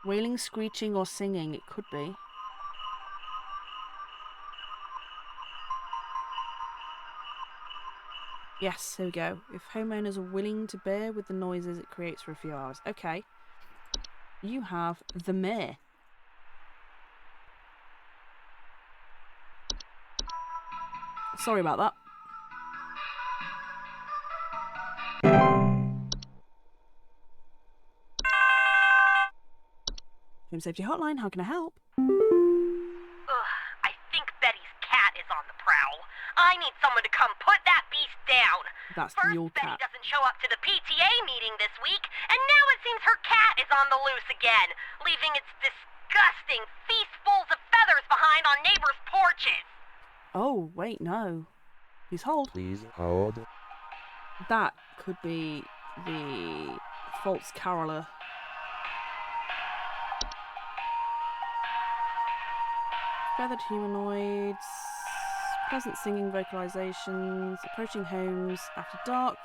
Wailing, screeching, or singing. It could be. Yes, here we go. If homeowners are willing to bear with the noises it creates for a few hours. Okay. You have the mayor. Sorry about that. Home Safety Hotline, how can I help? Ugh, I think Betty's cat is on the prowl. I need someone to come put that beast down. That's First, the old Betty cat. doesn't show up to the PTA meeting this week, and now it seems her cat is on the loose again, leaving its disgusting feastfuls of find on neighbors' porches. Oh, wait, no. Please hold. Please hold. That could be the false caroller. Feathered humanoids, pleasant singing vocalizations, approaching homes after dark.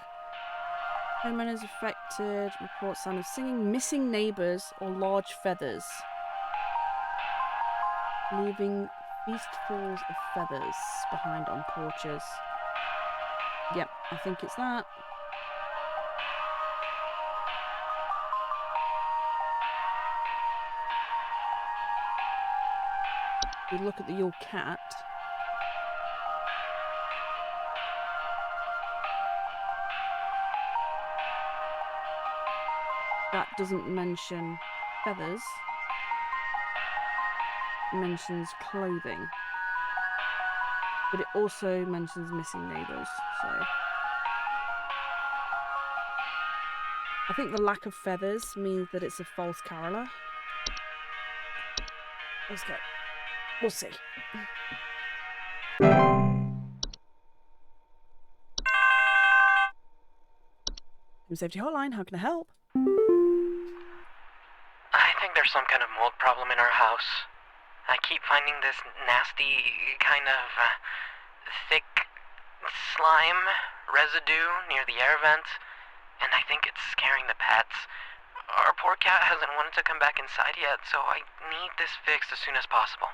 Homeowners affected report sound of singing, missing neighbours or large feathers. Leaving feastfuls of feathers behind on porches. Yep, I think it's that. We look at the Yule cat. That doesn't mention feathers. It mentions clothing. But it also mentions missing neighbours, so... I think the lack of feathers means that it's a false caroller. Let's go. We'll see. Home Safety Hotline, how can I help? I think there's some kind of mold problem in our house. I keep finding this nasty kind of thick slime residue near the air vent, and I think it's scaring the pets. Our poor cat hasn't wanted to come back inside yet, so I need this fixed as soon as possible.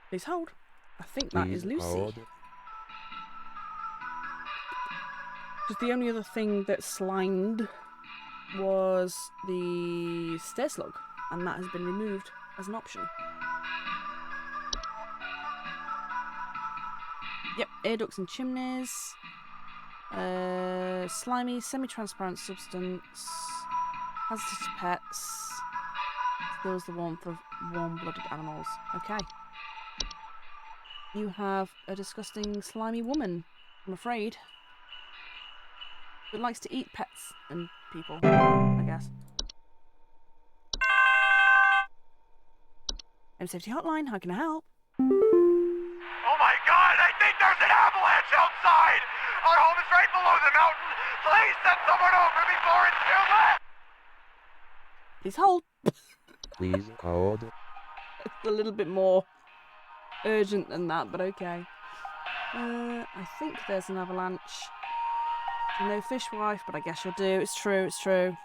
Please hold. I think that is Lucy. Hold. Because the only other thing that slimed was the stair slug, and that has been removed as an option. Yep, air ducts and chimneys. Slimy, semi-transparent substance. Hazardous to pets. Steals the warmth of warm-blooded animals. Okay. You have a disgusting, slimy woman, I'm afraid. Who likes to eat pets and people, I guess. Home Safety Hotline, how can I help? Oh my god, I think there's an avalanche outside! Our home is right below the mountain! Please send someone over before it's too late! Please hold. Please hold. It's a little bit more urgent than that, but okay. I think there's an avalanche. No fishwife, but I guess you'll do. It's true, it's true.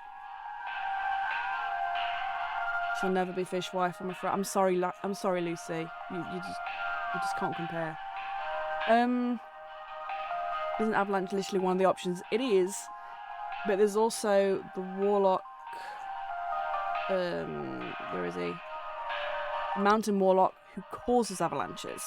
She'll never be fishwife, I'm afraid. I'm sorry, Lucy. You just can't compare. Isn't avalanche literally one of the options? It is, but there's also the warlock. Where is he? Mountain warlock who causes avalanches.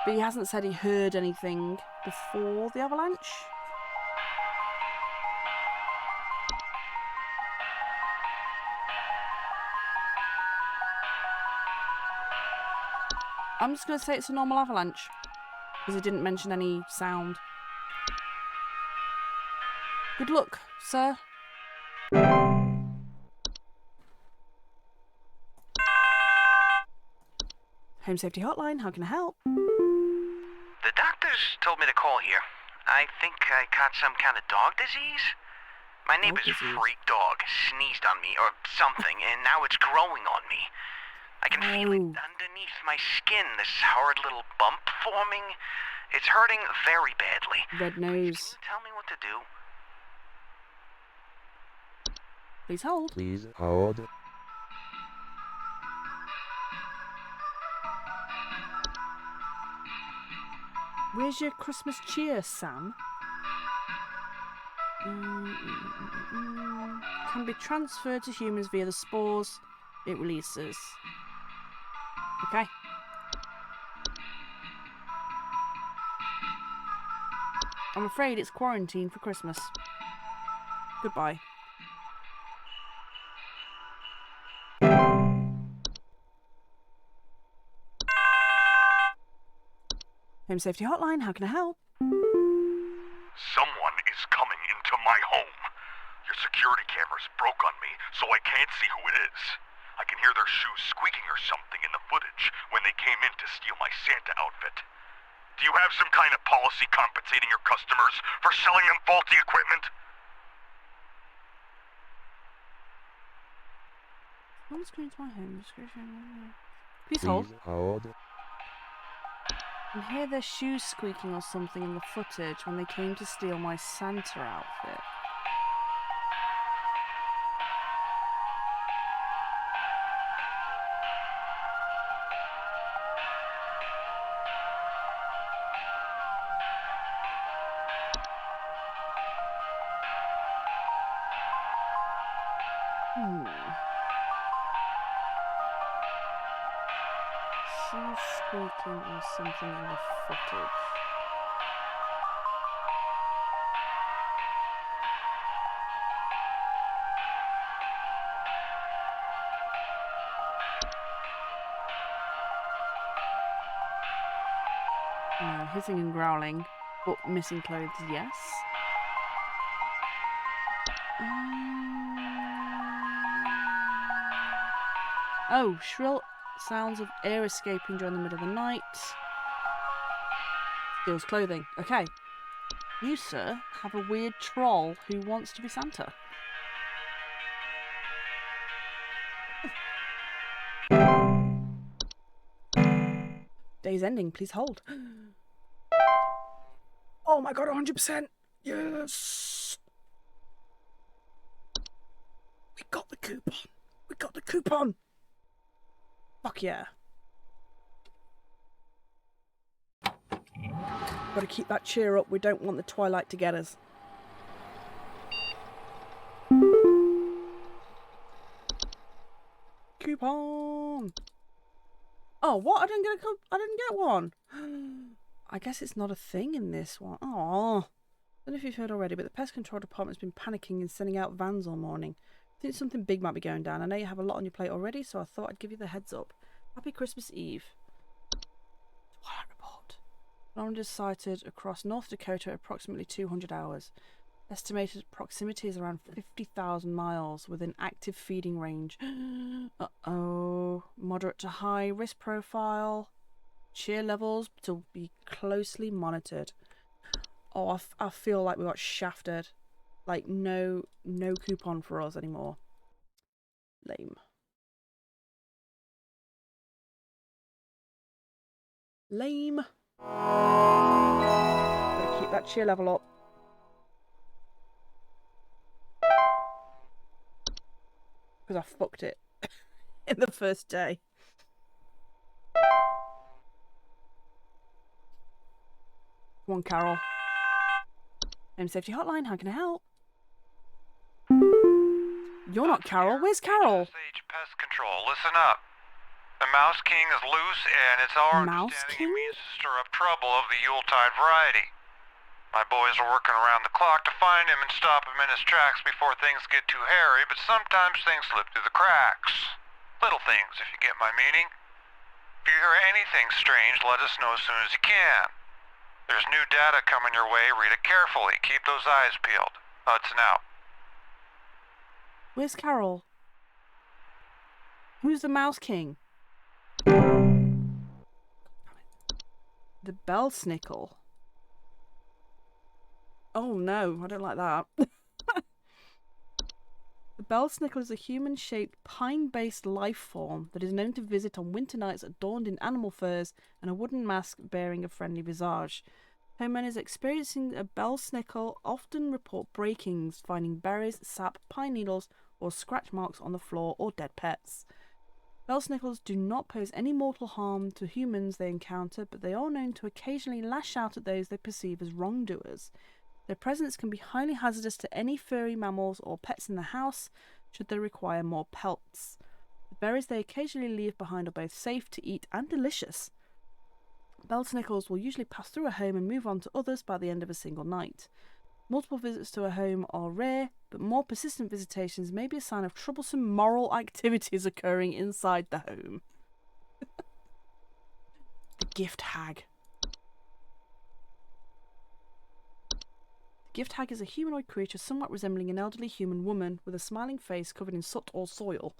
But he hasn't said he heard anything before the avalanche. I'm just going to say it's a normal avalanche, because he didn't mention any sound. Good luck, sir. Home Safety Hotline, how can I help? The doctors told me to call here. I think I caught some kind of dog disease. My neighbor's freak dog sneezed on me or something, and now it's growing on me. I can feel it underneath my skin, this horrid little bump forming. It's hurting very badly. Red nose. Can you tell me what to do? Please hold. Please hold. Where's your Christmas cheer, Sam? Can be transferred to humans via the spores it releases. Okay. I'm afraid it's quarantine for Christmas. Goodbye. Home Safety Hotline, how can I help? Someone is coming into my home. Your security cameras broke on me, so I can't see who it is. I can hear their shoes squeaking or something in the footage when they came in to steal my Santa outfit. Do you have some kind of policy compensating your customers for selling them faulty equipment? Someone's coming to my home. Please hold. I can hear their shoes squeaking or something in the footage when they came to steal my Santa outfit. Shoes squeaking or something in the footage. No, hissing and growling, but missing clothes, yes. Oh, shrill sounds of air escaping during the middle of the night. Steals clothing. Okay. You, sir, have a weird troll who wants to be Santa. Day's ending, please hold. Oh my god, 100%! Yes! We got the coupon! We got the coupon! Fuck yeah. Gotta keep that cheer up, we don't want the twilight to get us. Coupon! Oh, what? I didn't get one. I guess it's not a thing in this one. Oh, I don't know if you've heard already, but the pest control department's been panicking and sending out vans all morning. I think something big might be going down. I know you have a lot on your plate already, so I thought I'd give you the heads up. Happy Christmas Eve. Twilight report. Oranges sighted across North Dakota at approximately 200 hours. Estimated proximity is around 50,000 miles within active feeding range. Uh-oh. Moderate to high risk profile. Cheer levels to be closely monitored. Oh, I feel like we got shafted. Like, no coupon for us anymore. Lame. Lame. Gotta keep that cheer level up. Because I fucked it in the first day. Come on, Carol. Home Safety Hotline, how can I help? You're not Carol. Where's Carol? Pest control, listen up. The Mouse King is loose, and it's our understanding he means to stir up trouble of the Yuletide variety. My boys are working around the clock to find him and stop him in his tracks before things get too hairy, but sometimes things slip through the cracks. Little things, if you get my meaning. If you hear anything strange, let us know as soon as you can. There's new data coming your way. Read it carefully. Keep those eyes peeled. Hudson out. Where's Carol? Who's the Mouse King? The Bell Snickle. Oh no, I don't like that. The Bell Snickle is a human-shaped, pine-based life form that is known to visit on winter nights adorned in animal furs and a wooden mask bearing a friendly visage. Homeowners experiencing a Bell Snickle often report breakings, finding berries, sap, pine needles, or scratch marks on the floor or dead pets. Bell Snickles do not pose any mortal harm to humans they encounter, but they are known to occasionally lash out at those they perceive as wrongdoers. Their presence can be highly hazardous to any furry mammals or pets in the house, should they require more pelts. The berries they occasionally leave behind are both safe to eat and delicious. Bell Snickles will usually pass through a home and move on to others by the end of a single night. Multiple visits to a home are rare, but more persistent visitations may be a sign of troublesome moral activities occurring inside the home. The gift hag. gift hag is a humanoid creature somewhat resembling an elderly human woman with a smiling face covered in soot or soil.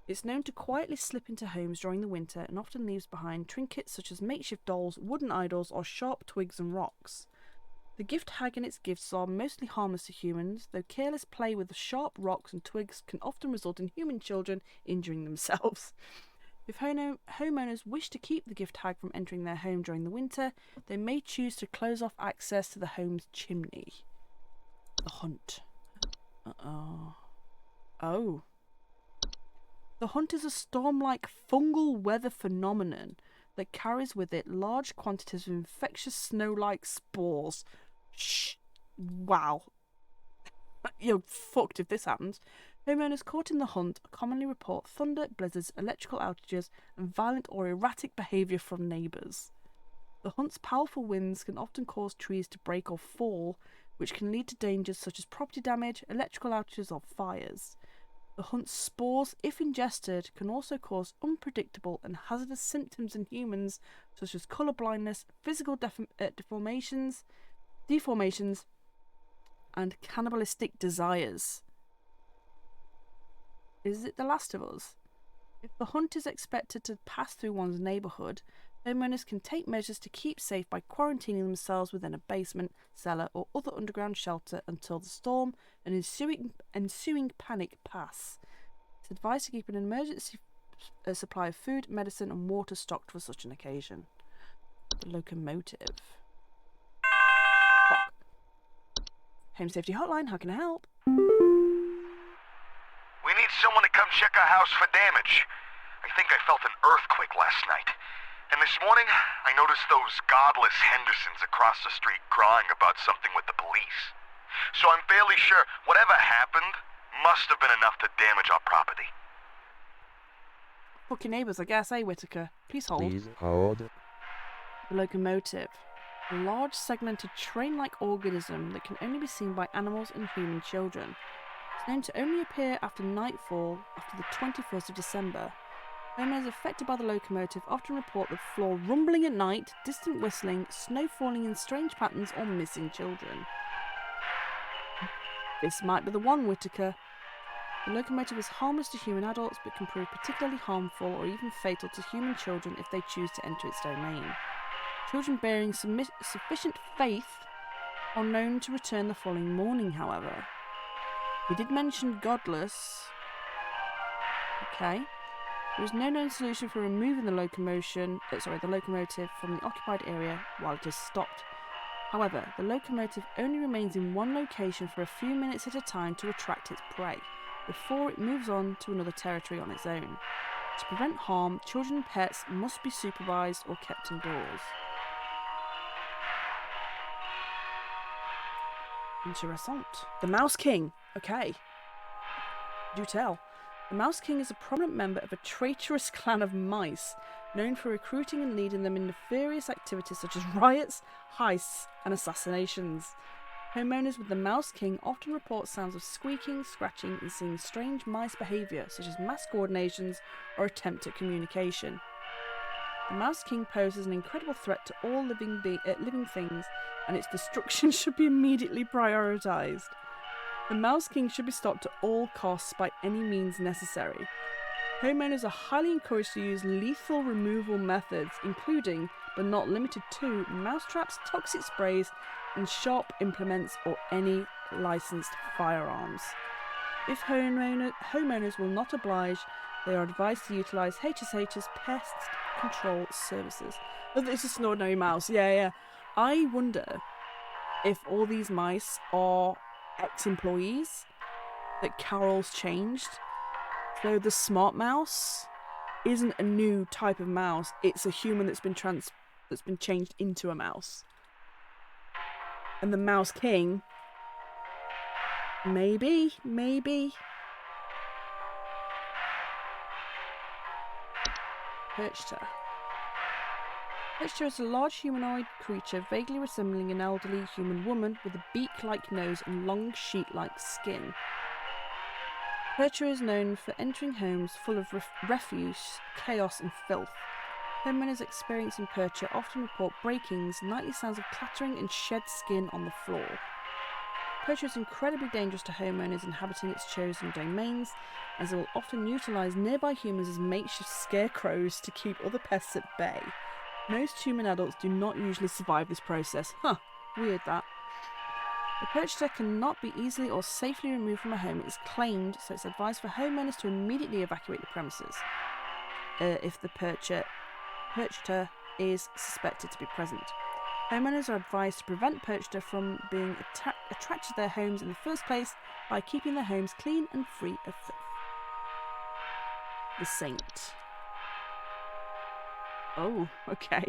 It's known to quietly slip into homes during the winter and often leaves behind trinkets such as makeshift dolls, wooden idols, or sharp twigs and rocks. The gift hag and its gifts are mostly harmless to humans, though careless play with the sharp rocks and twigs can often result in human children injuring themselves. If homeowners wish to keep the gift hag from entering their home during the winter, they may choose to close off access to the home's chimney. The hunt. Oh. The hunt is a storm-like fungal weather phenomenon that carries with it large quantities of infectious snow-like spores. Wow. You're fucked if this happens. Homeowners caught in the hunt commonly report thunder, blizzards, electrical outages, and violent or erratic behaviour from neighbours. The hunt's powerful winds can often cause trees to break or fall, which can lead to dangers such as property damage, electrical outages, or fires. The hunt's spores, if ingested, can also cause unpredictable and hazardous symptoms in humans, such as colour blindness, physical deformations, and cannibalistic desires. Is it The Last of Us? If the hunt is expected to pass through one's neighbourhood, homeowners can take measures to keep safe by quarantining themselves within a basement, cellar, or other underground shelter until the storm and ensuing panic pass. It's advised to keep an emergency supply of food, medicine, and water stocked for such an occasion. The locomotive. Fuck. Home Safety Hotline, how can I help? We need someone to come check our house for damage. I think I felt an earthquake last night. And this morning, I noticed those godless Hendersons across the street crying about something with the police. So I'm fairly sure whatever happened must have been enough to damage our property. Fucking neighbours, I guess, eh, Whittaker? Please hold. Please hold. The locomotive. A large segmented train-like organism that can only be seen by animals and human children. It's known to only appear after nightfall after the 21st of December. Homeowners affected by the locomotive often report the floor rumbling at night, distant whistling, snow falling in strange patterns, or missing children. This might be the one, Whittaker. The locomotive is harmless to human adults but can prove particularly harmful or even fatal to human children if they choose to enter its domain. Children bearing sufficient faith are known to return the following morning, however. We did mention godless. Okay. There is no known solution for removing the locomotive from the occupied area while it is stopped. However, the locomotive only remains in one location for a few minutes at a time to attract its prey, before it moves on to another territory on its own. To prevent harm, children and pets must be supervised or kept indoors. Interessant. The Mouse King. Okay. Do tell. The Mouse King is a prominent member of a traitorous clan of mice, known for recruiting and leading them in nefarious activities such as riots, heists, and assassinations. Homeowners with the Mouse King often report sounds of squeaking, scratching, and seeing strange mice behaviour, such as mass coordinations or attempt at communication. The Mouse King poses an incredible threat to all living things, and its destruction should be immediately prioritised. The Mouse King should be stopped at all costs by any means necessary. Homeowners are highly encouraged to use lethal removal methods, including, but not limited to, mousetraps, toxic sprays, and sharp implements or any licensed firearms. If homeowners will not oblige, they are advised to utilise HSH's pest control services. Oh, it's just an ordinary mouse. Yeah. I wonder if all these mice are ex-employees that Carol's changed. So the smart mouse isn't a new type of mouse, it's a human that's been changed into a mouse. And the Mouse King, maybe. Perchta. Perchta is a large humanoid creature vaguely resembling an elderly human woman with a beak-like nose and long sheet-like skin. Perchta is known for entering homes full of refuse, chaos and filth. Homeowners experiencing Perchta often report breakings, nightly sounds of clattering and shed skin on the floor. Poacher is incredibly dangerous to homeowners inhabiting its chosen domains, as it will often utilise nearby humans as makeshift scarecrows to keep other pests at bay. Most human adults do not usually survive this process. Huh, weird that. The poacher cannot be easily or safely removed from a home, it is claimed, so it's advised for homeowners to immediately evacuate the premises if the poacher is suspected to be present. Homeowners are advised to prevent poacher from being attracted to their homes in the first place by keeping their homes clean and free of filth. The Saint. Oh, okay.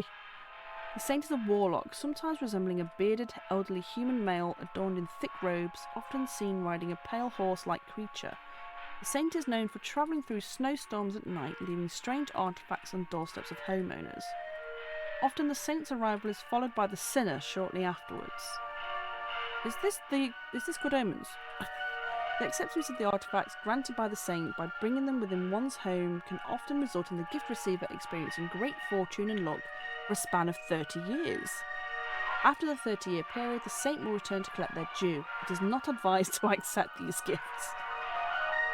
The Saint is a warlock, sometimes resembling a bearded, elderly human male adorned in thick robes, often seen riding a pale horse-like creature. The Saint is known for travelling through snowstorms at night, leaving strange artefacts on doorsteps of homeowners. Often the Saint's arrival is followed by the Sinner shortly afterwards. Is this good omens? The acceptance of the artefacts granted by the Saint by bringing them within one's home can often result in the gift receiver experiencing great fortune and luck for a span of 30 years. After the 30-year period, the Saint will return to collect their due. It is not advised to accept these gifts.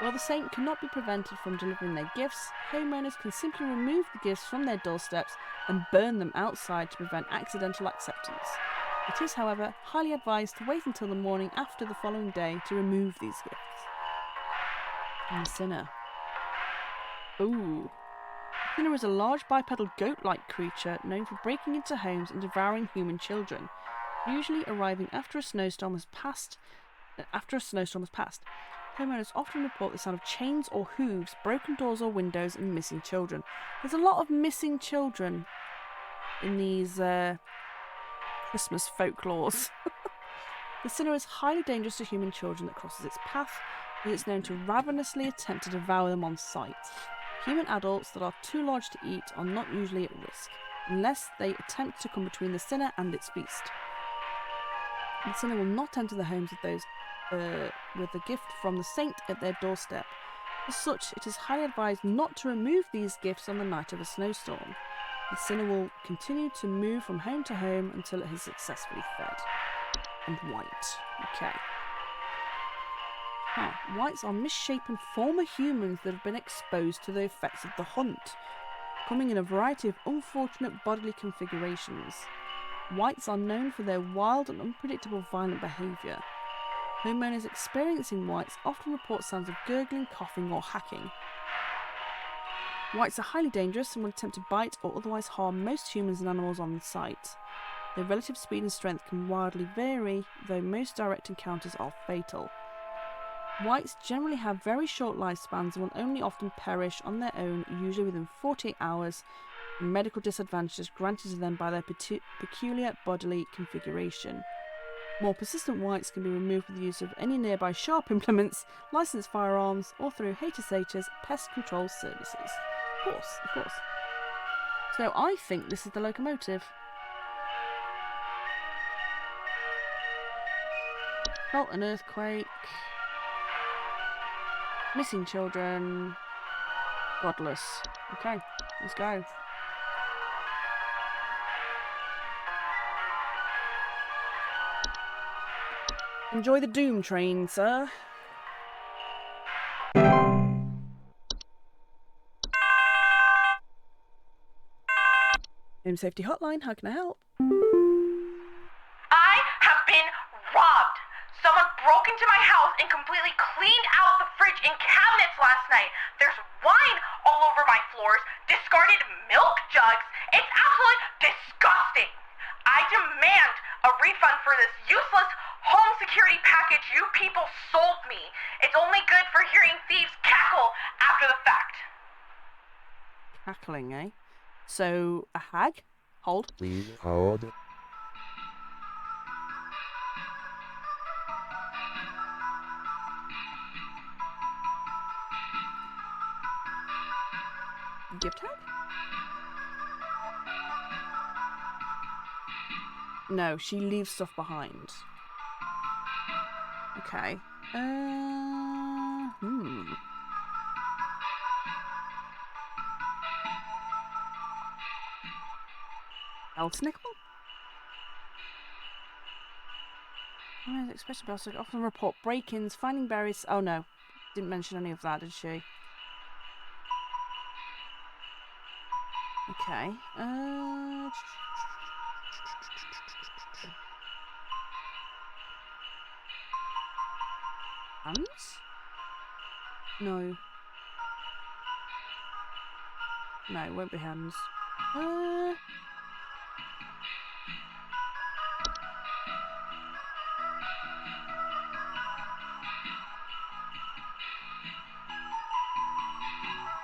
While the Saint cannot be prevented from delivering their gifts, homeowners can simply remove the gifts from their doorsteps and burn them outside to prevent accidental acceptance. It is, however, highly advised to wait until the morning after the following day to remove these gifts. And the Sinner. Ooh. The Sinner is a large bipedal goat-like creature known for breaking into homes and devouring human children, usually arriving after a snowstorm has passed. Homeowners often report the sound of chains or hooves, broken doors or windows, and missing children. There's a lot of missing children in these Christmas folklores. The Sinner is highly dangerous to human children that crosses its path, as it's known to ravenously attempt to devour them on sight. Human adults that are too large to eat are not usually at risk, unless they attempt to come between the Sinner and its feast. The Sinner will not enter the homes of those with a gift from the Saint at their doorstep. As such, it is highly advised not to remove these gifts on the night of a snowstorm. The Sinner will continue to move from home to home until it has successfully fed. And white. Okay. Whites are misshapen former humans that have been exposed to the effects of the hunt, coming in a variety of unfortunate bodily configurations. Whites are known for their wild and unpredictable violent behaviour. Homeowners experiencing whites often report sounds of gurgling, coughing or hacking. Whites are highly dangerous and will attempt to bite or otherwise harm most humans and animals on site. Their relative speed and strength can wildly vary, though most direct encounters are fatal. Whites generally have very short lifespans and will only often perish on their own, usually within 48 hours, and medical disadvantages granted to them by their peculiar bodily configuration. More persistent whites can be removed with the use of any nearby sharp implements, licensed firearms, or through HSH's pest control services. Of course. So I think this is the locomotive. Felt an earthquake. Missing children. Godless. Okay, let's go. Enjoy the doom train, sir. Home Safety Hotline, how can I help? I have been robbed. Someone broke into my house and completely cleaned out the fridge and cabinets last night. There's wine all over my floors, discarded milk jugs. It's absolutely disgusting. I demand a refund for this useless home security package you people sold me. It's only good for hearing thieves cackle after the fact. Cackling, eh? So, a hag? Hold. Please hold. Gift hag? No, she leaves stuff behind. Okay. Elf Nickel? Especially also often report break-ins, finding berries. Oh no, didn't mention any of that, did she? Okay. Hands? No. No, it won't be hands.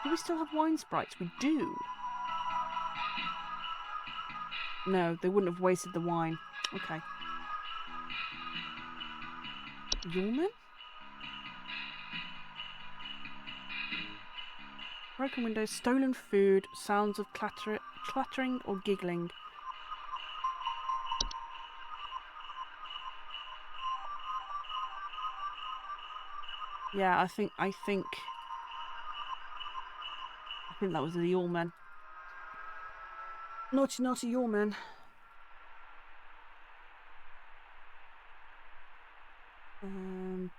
Do we still have wine sprites? We do. No, they wouldn't have wasted the wine. Okay. Yulman? Broken windows, stolen food, sounds of clattering or giggling. Yeah, I think that was the Yulman. Naughty, naughty Yulman. Don't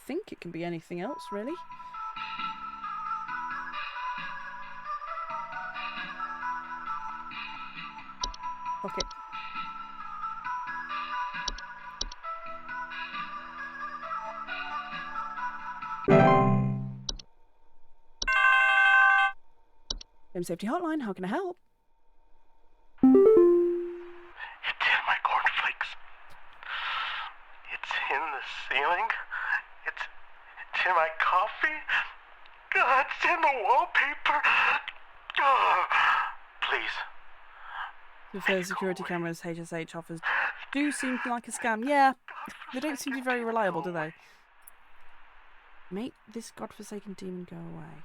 think it can be anything else, really. Okay. Home Safety Hotline, how can I help? It's in my cornflakes. It's in the ceiling. It's in my coffee. God, it's in the wallpaper. Please. The first security cameras HSH offers do seem like a scam. Yeah, they don't seem to be very reliable, do they? Make this godforsaken demon go away.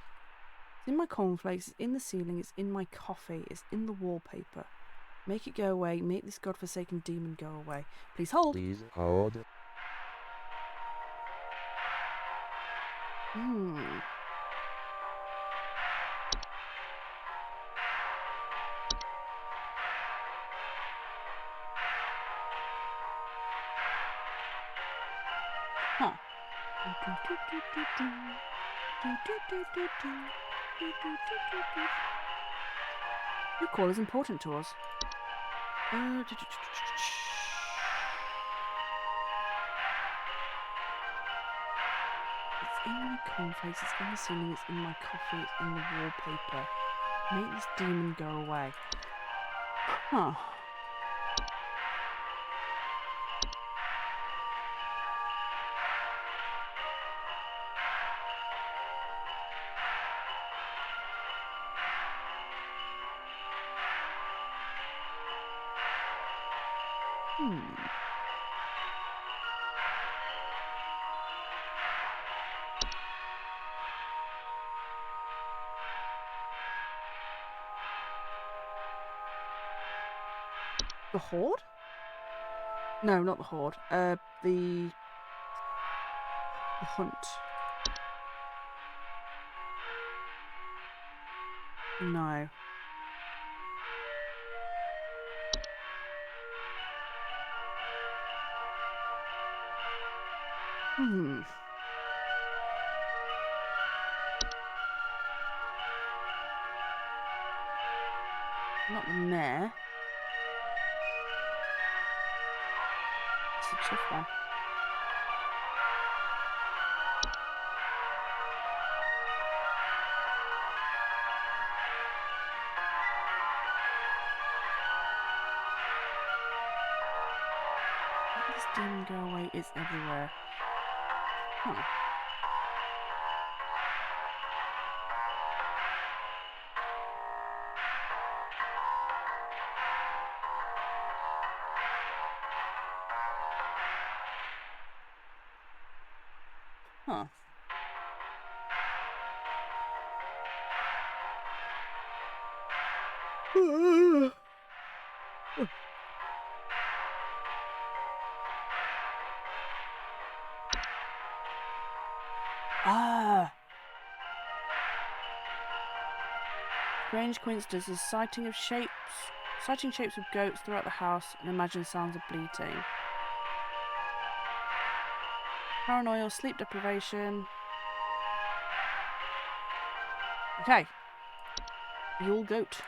It's in my cornflakes, it's in the ceiling, it's in my coffee, it's in the wallpaper. Make it go away, make this godforsaken demon go away. Please hold. Please hold. Huh. Your call is important to us. It's in my cornflakes, it's in the ceiling, it's in my coffee, it's in the wallpaper. Make this demon go away. Huh. The Horde? No, not the Horde. The Hunt. No. Not the mare. It's a tough one. Let this demon go away, it's everywhere. Huh. Huh. Strange coincidences, sighting shapes of goats throughout the house, and imagine sounds of bleating. Paranoia, sleep deprivation. Okay. Yule goat.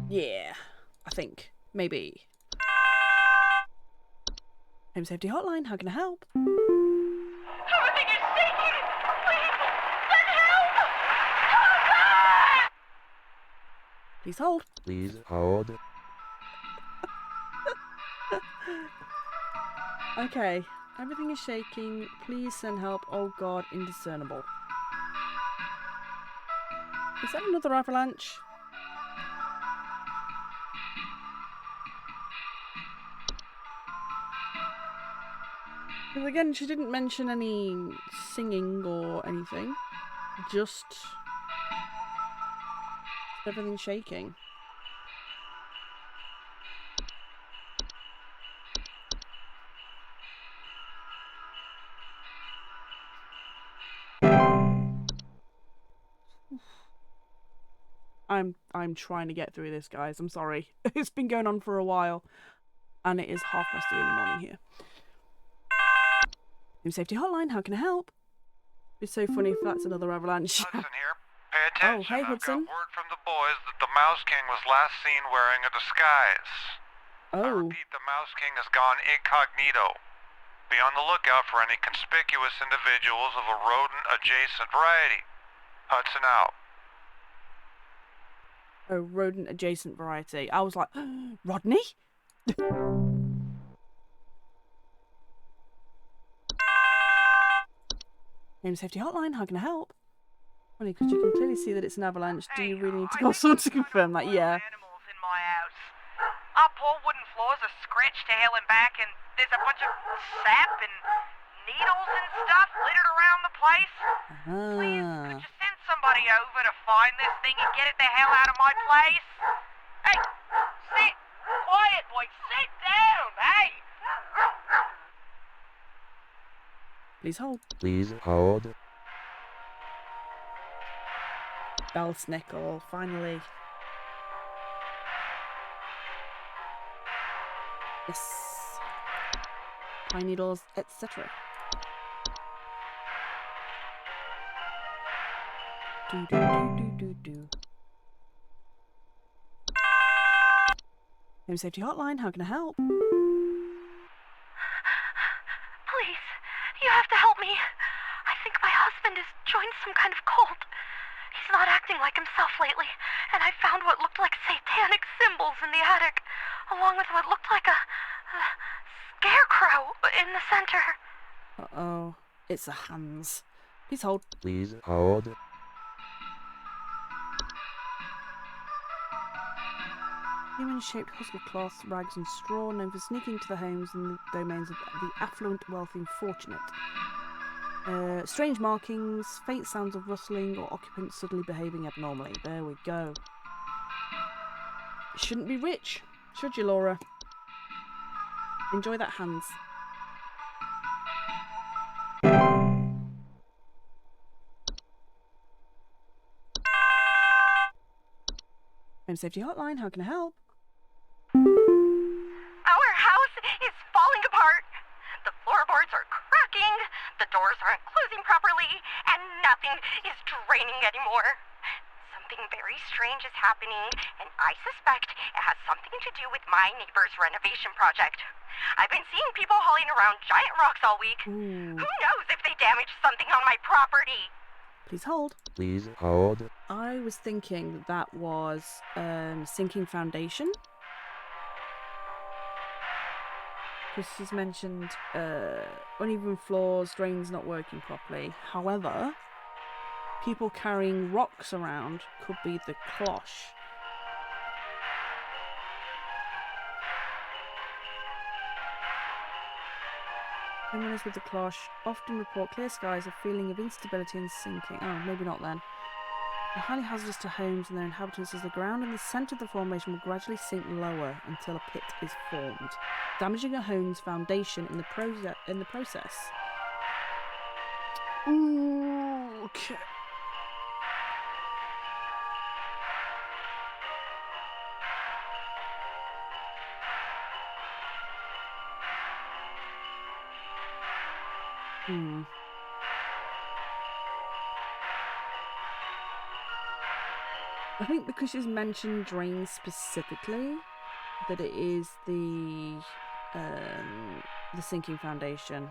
Yeah, I think. Maybe. Home Safety Hotline, how can I help? Everything is shaking! Please, send help! Oh, God! Please hold. Please hold. Okay, everything is shaking. Please send help. Oh God, indiscernible. Is that another avalanche? Because again, she didn't mention any singing or anything. Just everything shaking. I'm trying to get through this, guys. I'm sorry. It's been going on for a while, and it is 2:30 in the morning here. Home Safety Hotline, how can I help? It's so funny if that's another avalanche. Hudson here. Pay attention. Oh, hey, Hudson. I've got word from the boys that the Mouse King was last seen wearing a disguise. Oh. I repeat, the Mouse King has gone incognito. Be on the lookout for any conspicuous individuals of a rodent-adjacent variety. Hudson out. A rodent-adjacent variety. I was like, Rodney? Home Safety Hotline, how can I help? Funny, because you can clearly see that it's an avalanche. Do you really need to call someone to confirm that? Yeah. Animals in my house. Our poor wooden floors are scratched to hell and back, and there's a bunch of sap and needles and stuff littered around the place. Please, could you send somebody over to find this thing and get it the hell out of my place? Hey, sit! Quiet, boy! Sit down! Hey! Please hold. Please hold. Belsnickel, finally. Yes. Pine needles, etc. Do do do do do do. Home Safety Hotline, how can I help? Please, you have to help me. I think my husband has joined some kind of cult. He's not acting like himself lately, and I found what looked like satanic symbols in the attic, along with what looked like a scarecrow in the center. Uh-oh. It's a hands. Please hold. Please hold. Human-shaped husk of cloth, rags and straw, known for sneaking to the homes and the domains of the affluent, wealthy and fortunate. Strange markings, faint sounds of rustling, or occupants suddenly behaving abnormally. There we go. Shouldn't be rich, should you, Laura? Enjoy that hands. Home Safety Hotline, how can I help? Our house is falling apart. The floorboards are cracking, the doors aren't closing properly, and nothing is draining anymore. Something very strange is happening, and I suspect it has something to do with my neighbor's renovation project. I've been seeing people hauling around giant rocks all week. Who knows if they damaged something on my property? Please hold. Please hold. I was thinking that was sinking foundation. Because she's mentioned uneven floors, drains not working properly. However, people carrying rocks around could be the cloche. Homeowners with the cloche often report clear skies, a feeling of instability and sinking. Oh, maybe not then. They're highly hazardous to homes and their inhabitants, as the ground in the centre of the formation will gradually sink lower until a pit is formed, damaging a home's foundation in the process. Okay. I think because she's mentioned drain specifically, that it is the sinking foundation.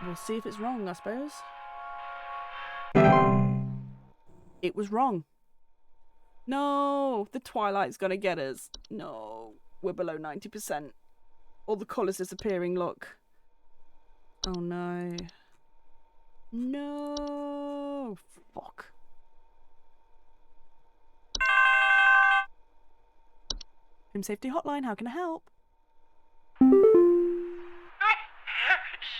We'll see if it's wrong, I suppose. It was wrong. No, the Twilight's gonna get us. No, we're below 90%. All the colours disappearing, look. Oh no. No! Fuck. Home Safety Hotline, how can I help?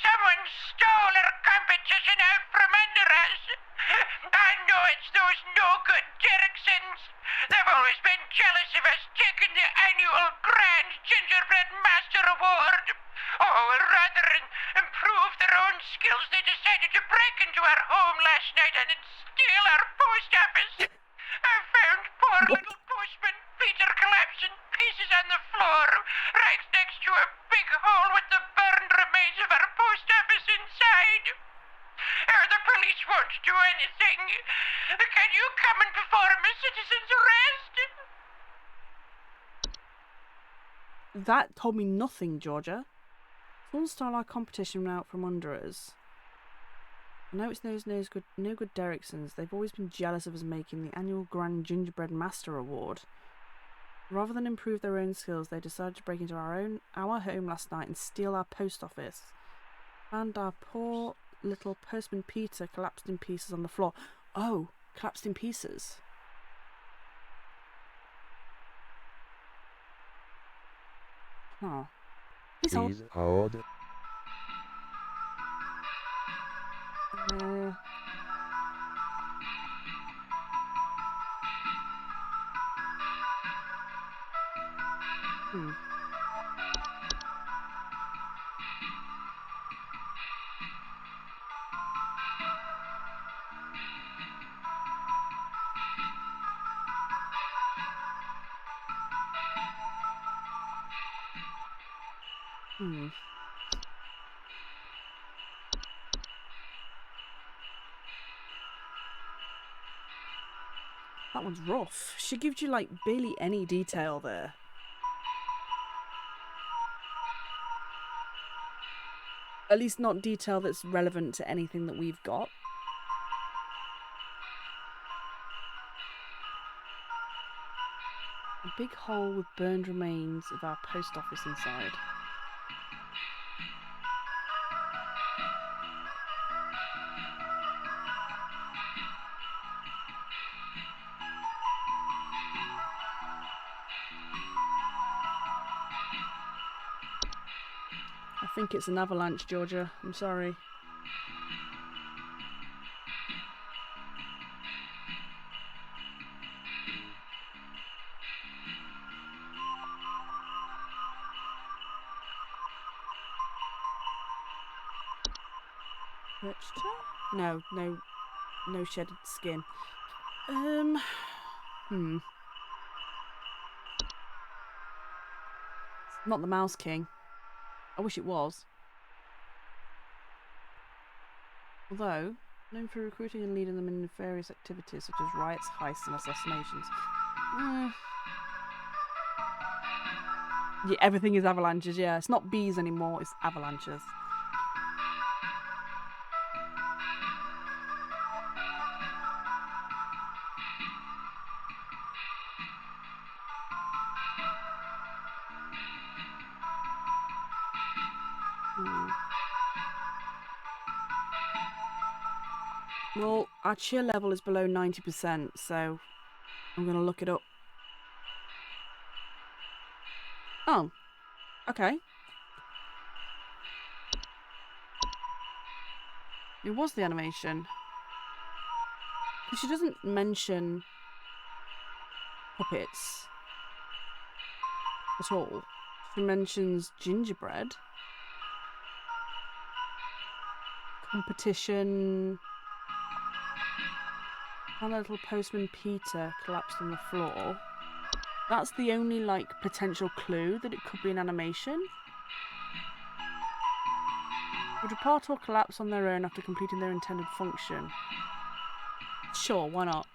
Someone stole our competition out from under us. I know it's those no-good Derricksons. They've always been jealous of us taking the annual Grand Gingerbread Master Award. Oh, rather than improve their own skills, they decided to break into our home last night and steal our post office. I found poor little postman Peter collapsing pieces on the floor, right next to a big hole with the burned remains of our post office inside. The police won't do anything. Can you come and perform a citizen's arrest? That told me nothing, Georgia. Someone stole our competition out from under us. I know it's no good Derricksons. They've always been jealous of us making the annual Grand Gingerbread Master Award. Rather than improve their own skills, they decided to break into our home last night and steal our post office. And our poor little postman Peter collapsed in pieces on the floor. Oh, collapsed in pieces. Oh. Please hold. That one's rough. She gives you like barely any detail there. At least not detail that's relevant to anything that we've got. A big hole with burned remains of our post office inside. I think it's an avalanche, Georgia. I'm sorry. No shedded skin. It's not the Mouse King. I wish it was. Although, known for recruiting and leading them in nefarious activities such as riots, heists and assassinations. Yeah, everything is avalanches, yeah. It's not bees anymore, it's avalanches. Well, our cheer level is below 90%, so I'm going to look it up. Oh, okay. It was the animation. Because she doesn't mention puppets at all. She mentions gingerbread. Competition. And little postman Peter collapsed on the floor. That's the only, like, potential clue that it could be an animation. Would depart or collapse on their own after completing their intended function? Sure, why not?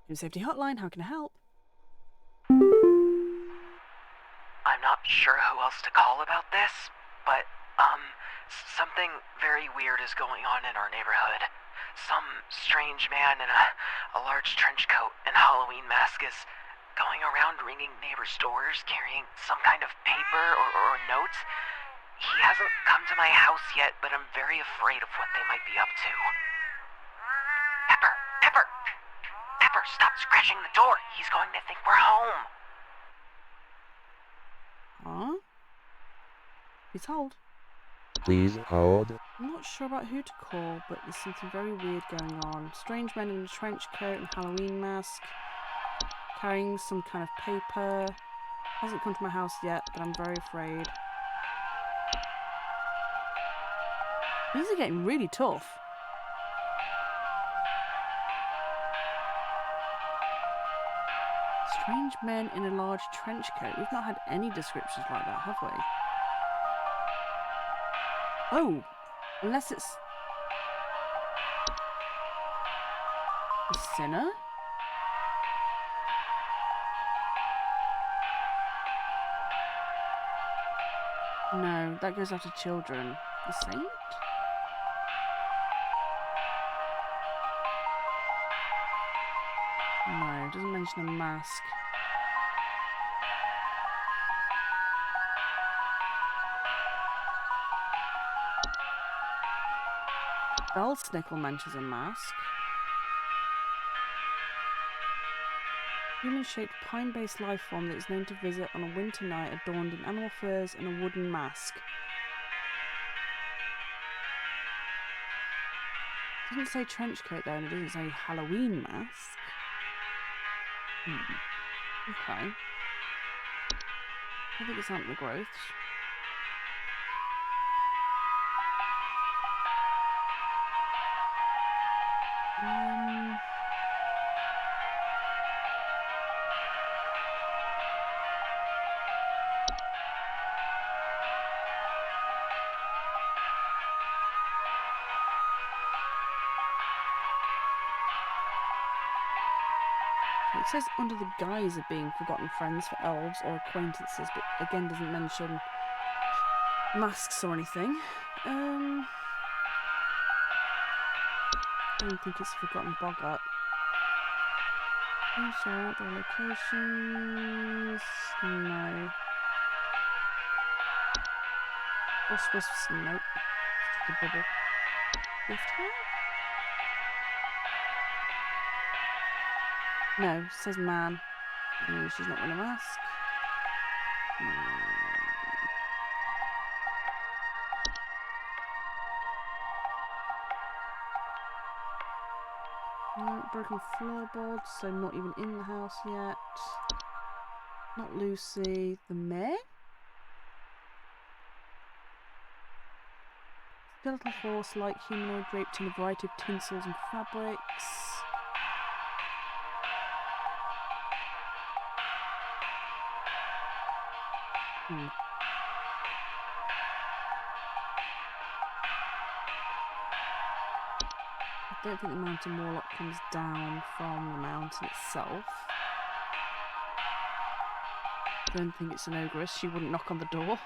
Home Safety Hotline, how can I help? I'm not sure who else to call about this, but, something very weird is going on in our neighborhood. Some strange man in a large trench coat and Halloween mask is going around ringing neighbors' doors, carrying some kind of paper or notes. He hasn't come to my house yet, but I'm very afraid of what they might be up to. Pepper, stop scratching the door. He's going to think we're home. Huh? Please hold. Please hold. I'm not sure about who to call, but there's something very weird going on. Strange men in a trench coat and Halloween mask, carrying some kind of paper. Hasn't come to my house yet, but I'm very afraid. These are getting really tough. Strange men in a large trench coat. We've not had any descriptions like that, have we? Oh, unless it's the sinner? No, that goes after children. The saint? No, it doesn't mention a mask. Belsnickel mentions a mask. Human-shaped pine-based life form that is known to visit on a winter night adorned in animal furs and a wooden mask. It doesn't say trench coat though, and it doesn't say Halloween mask. Okay. I think it's antler growths. It says under the guise of being forgotten friends for elves or acquaintances, but again doesn't mention masks or anything. I don't think it's a forgotten boggart. Also, the locations. No. Or wisps. Nope. The bubble. Gift her? No, it says man. She's not wearing a mask. No, broken floorboards, so not even in the house yet. Not Lucy. The mayor? Skeletal horse-like humanoid draped in a variety of tinsels and fabrics. I don't think the mountain warlock comes down from the mountain itself. I don't think it's an ogress. She wouldn't knock on the door.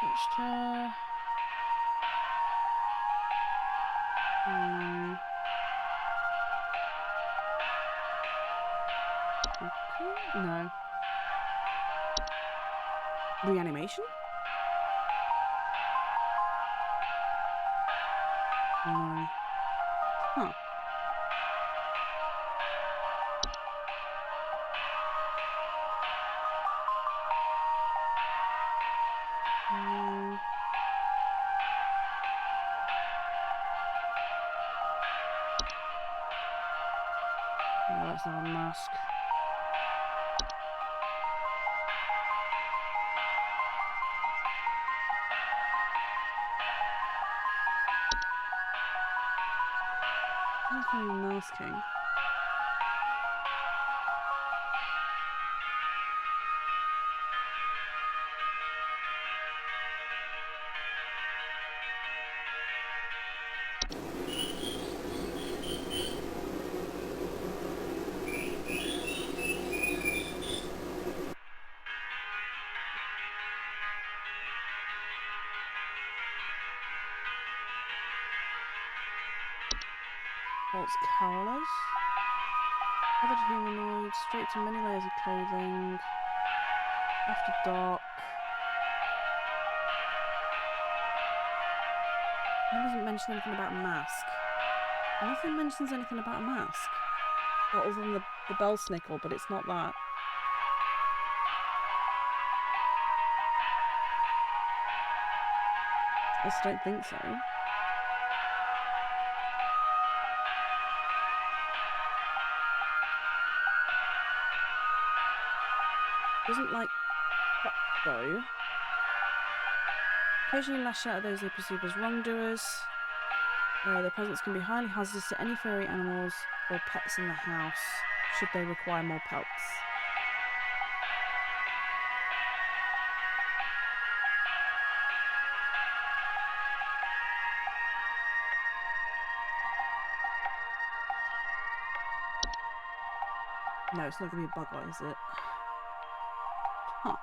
Touched her. Okay. No. Reanimation? No. Huh. No, that's not a mask. Okay, Mouse King. False carolers. Other humanoids, straight to many layers of clothing. After dark. It doesn't mention anything about a mask. Nothing mentions anything about a mask. Other than the bell snickle, but it's not that. I just don't think so. Doesn't like that though. Occasionally lash out at those they perceive as wrongdoers. Their presence can be highly hazardous to any furry animals or pets in the house, should they require more pelts. No, it's not going to be a bug eye, is it? Huh.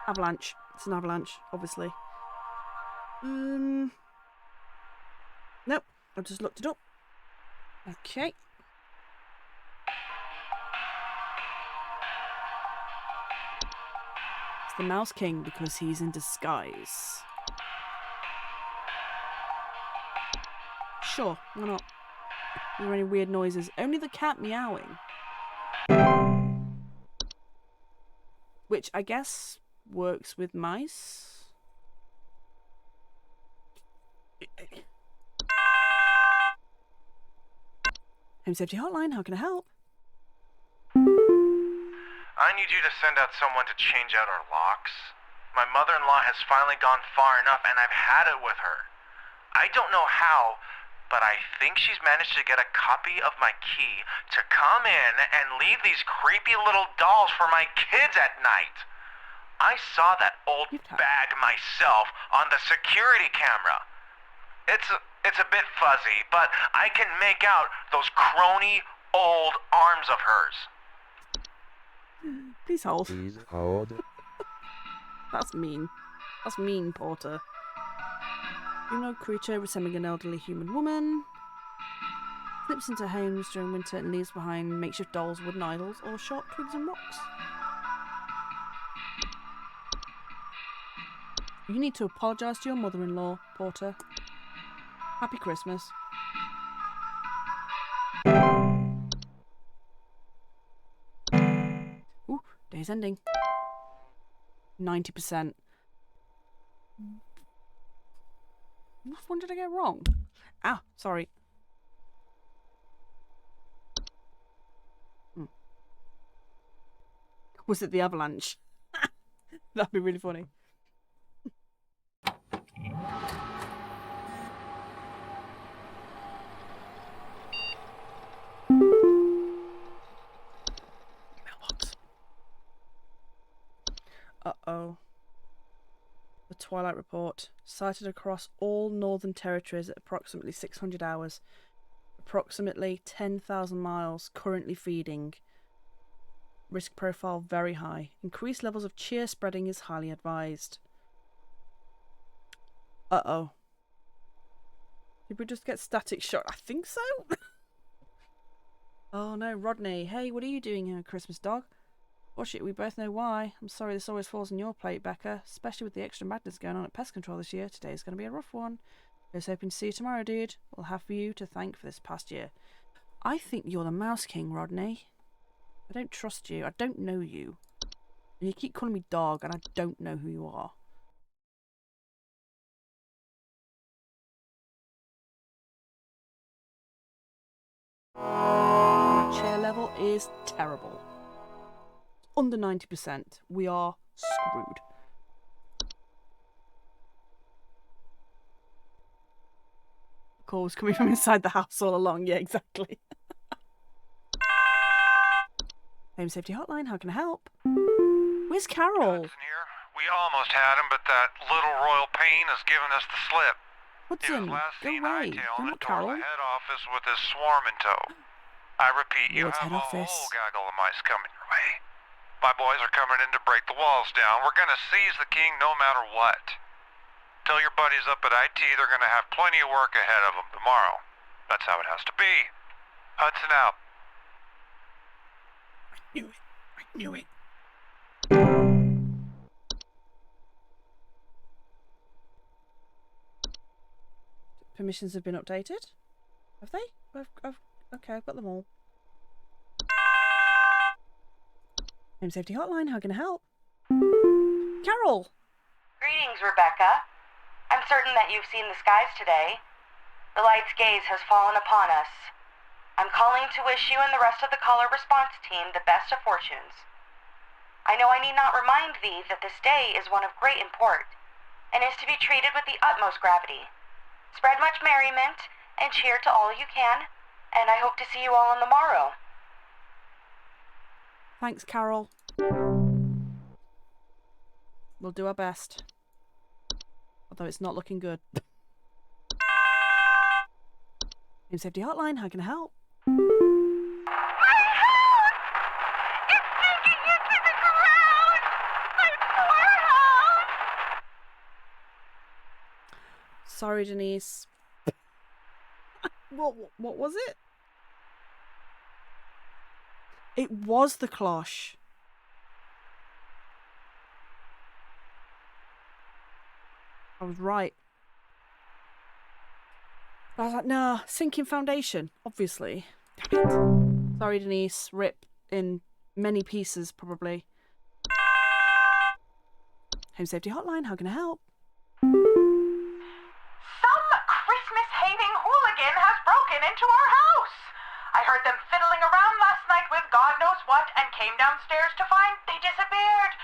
Avalanche. It's an avalanche, obviously. Nope. I just looked it up. Okay. It's the Mouse King because he's in disguise. Sure, why not? Are there any weird noises? Only the cat meowing. Which I guess works with mice. Home Safety Hotline, how can I help? I need you to send out someone to change out our locks. My mother-in-law has finally gone far enough and I've had it with her. I don't know how, but I think she's managed to get a copy of my key to come in and leave these creepy little dolls for my kids at night. I saw that old bag myself on the security camera. It's a bit fuzzy, but I can make out those crony old arms of hers. Please hold. Please hold. That's mean. That's mean, Porter. Humanoid creature resembling an elderly human woman. Slips into homes during winter and leaves behind makeshift dolls, wooden idols, or sharp twigs and rocks. You need to apologise to your mother-in-law, Porter. Happy Christmas. Ooh, day's ending. 90%. Which one did I get wrong? Ah, sorry. Was it the avalanche? That'd be really funny. Mailbox. Uh-oh. The Twilight Report. Sighted across all Northern Territories at approximately 600 hours. Approximately 10,000 miles. Currently feeding. Risk profile very high. Increased levels of cheer spreading is highly advised. Uh-oh. Did we just get static shock? I think so. Oh no, Rodney. Hey, what are you doing here, Christmas dog? Watch it, we both know why. I'm sorry this always falls on your plate, Becca. Especially with the extra madness going on at Pest Control this year. Today's going to be a rough one. I was hoping to see you tomorrow, dude. We'll have you to thank for this past year. I think you're the Mouse King, Rodney. I don't trust you. I don't know you. And you keep calling me dog and I don't know who you are. My chair level is terrible. Under 90%. We are screwed. call was coming from inside the house all along. Yeah, exactly. Home Safety Hotline, how can I help? Where's Carol? We almost had him, but that little royal pain has given us the slip. Hudson, go away. You're not Carol. The head office with his swarm in tow. I repeat, you Ward's have head a office. whole gaggle of mice coming your way. My boys are coming in to break the walls down. We're gonna seize the king no matter what. Tell your buddies up at IT they're gonna have plenty of work ahead of them tomorrow. That's how it has to be. Hudson out. I knew it. Permissions have been updated. Have they? Okay, I've got them all. Home Safety Hotline, how can I help? Carol! Greetings, Rebecca. I'm certain that you've seen the skies today. The light's gaze has fallen upon us. I'm calling to wish you and the rest of the caller response team the best of fortunes. I know I need not remind thee that this day is one of great import, and is to be treated with the utmost gravity. Spread much merriment, and cheer to all you can, and I hope to see you all on the morrow. Thanks, Carol. We'll do our best. Although it's not looking good. Home Safety Hotline, how can I help? Sorry, Denise. What was it? It was the cloche. I was right. I was like, nah, sinking foundation, obviously. Damn it. Sorry, Denise. Rip in many pieces, probably. Home Safety Hotline, how can I help? Some Christmas-hating hooligan has broken into our house. I heard them fiddling around last night with God knows what and came downstairs to find they disappeared.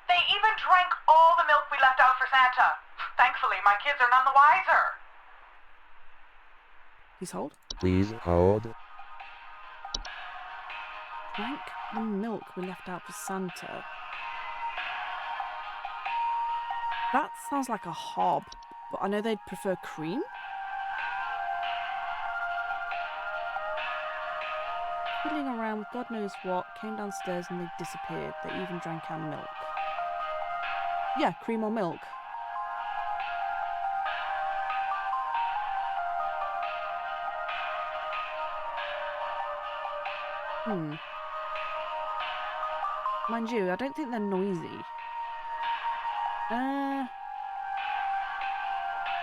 They even drank all the milk we left out for Santa. Thankfully, my kids are none the wiser. Please hold. Please hold. Drank the milk we left out for Santa. That sounds like a hob, but I know they'd prefer cream. Fiddling around with God knows what, came downstairs and they disappeared. They even drank our milk. Yeah, cream or milk. Mind you, I don't think they're noisy.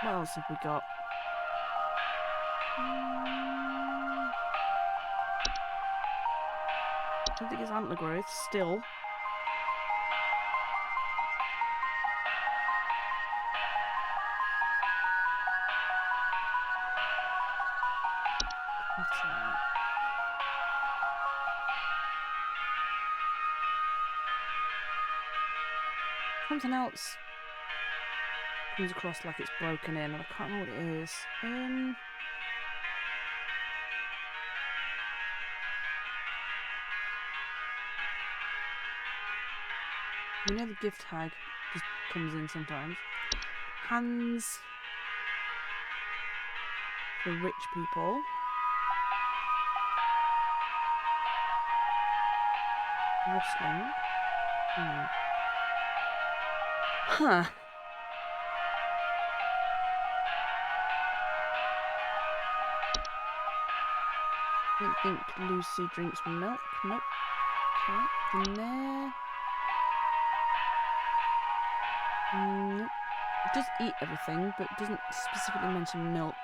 What else have we got? I don't think it's antler growth, still. Something else comes across like it's broken in, and I can't remember what it is. You know the gift tag just comes in sometimes. Hands for rich people. Rustling. Huh. I don't think Lucy drinks milk. Nope. Okay, in there. Nope. It does eat everything, but doesn't specifically mention milk.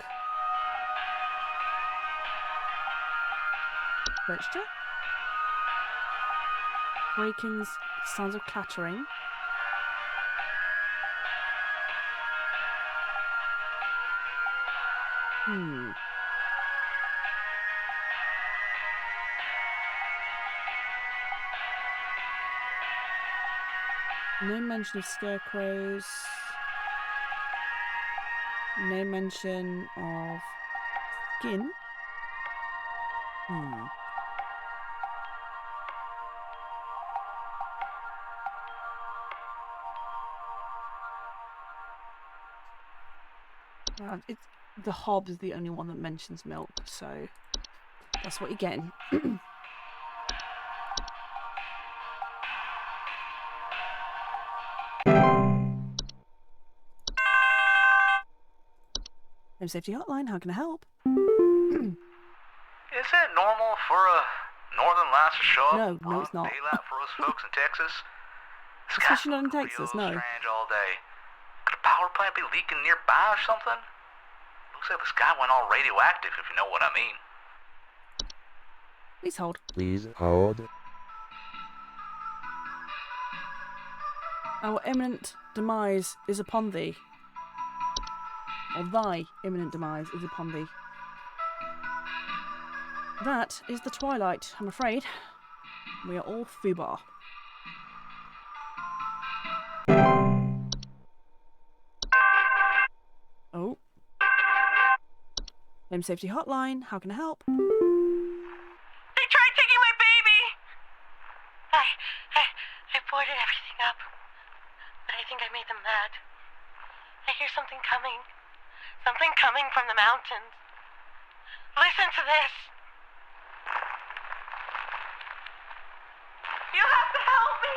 Register. Breakings, sounds of clattering. No mention of scarecrows. No mention of in. It's the hob is the only one that mentions milk, so that's what you're getting. Home Safety Hotline, how can I help? Is it normal for a Northern Lights to show up No, it's not. daylight for us folks in Texas? Especially not in Texas, no. Strange all day. Could a power plant be leaking nearby or something? Looks like the sky went all radioactive, if you know what I mean. Please hold. Please hold. Our imminent demise is upon thee. Or thy imminent demise is upon thee. That is the twilight, I'm afraid. We are all foobar. Oh. Home Safety Hotline, how can I help? They tried taking my baby! I boarded everything up, but I think I made them mad. I hear something coming. Something coming from the mountains. Listen to this. You have to help me!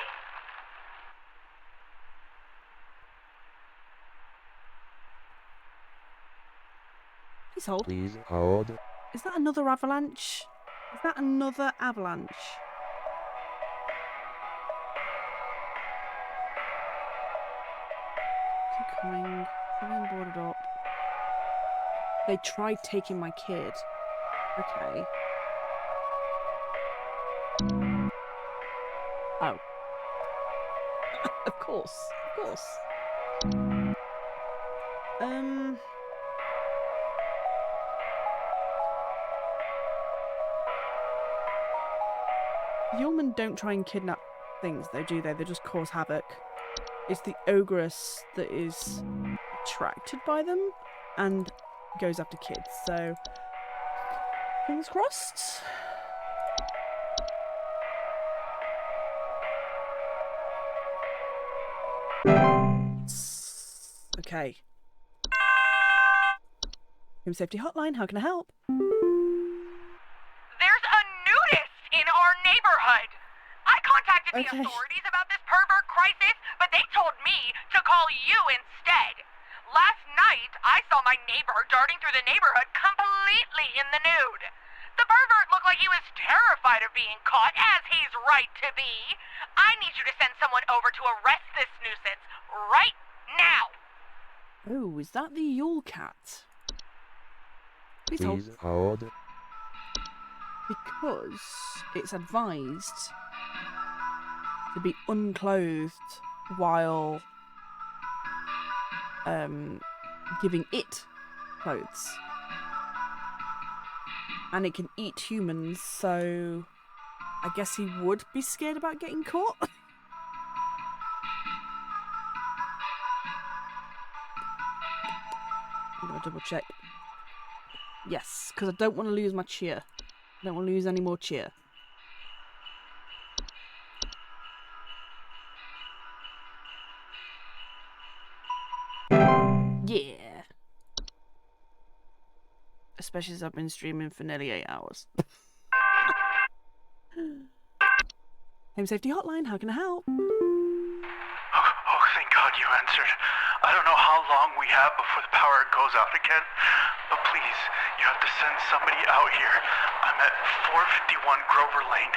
Please hold. Please hold. Is that another avalanche? Is that another avalanche? Keep coming. Being boarded up. They tried taking my kid. Okay. Oh. Of course. Of course. Yeomen don't try and kidnap things though, do they? They just cause havoc. It's the ogress that is attracted by them and goes after kids, so fingers crossed. Okay. Home Safety Hotline, how can I help? There's a nudist in our neighborhood. I contacted the authorities about this pervert crisis, but they told me to call you instead. Last night, I saw my neighbor darting through the neighborhood completely in the nude. The pervert looked like he was terrified of being caught, as he's right to be. I need you to send someone over to arrest this nuisance right now. Oh, is that the Yule Cat? Please hold. Because it's advised to be unclothed while giving it clothes. And it can eat humans, so I guess he would be scared about getting caught. I'm gonna double check. Yes, because I don't want to lose my cheer. I don't want to lose any more cheer. Yeah. Especially as I've been streaming for nearly 8 hours. Home Safety Hotline, how can I help? Oh, thank God you answered. I don't know how long we have before the power goes out again, but please, you have to send somebody out here. I'm at 451 Grover Lane.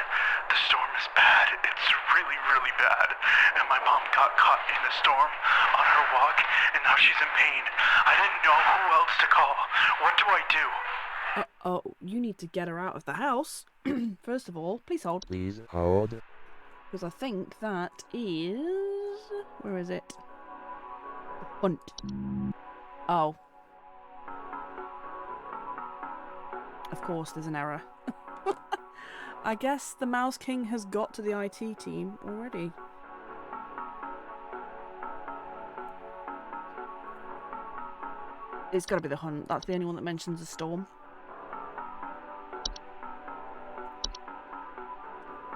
The storm is bad. It's really, really bad. And my mom got caught in a storm on her walk, and now she's in pain. I didn't know who else to call. What do I do? Oh, you need to get her out of the house. First of all, please hold. Please hold. Because I think that is... Where is it? Hunt. Oh. Of course, there's an error. I guess the Mouse King has got to the IT team already. It's got to be the Hunt. That's the only one that mentions a storm.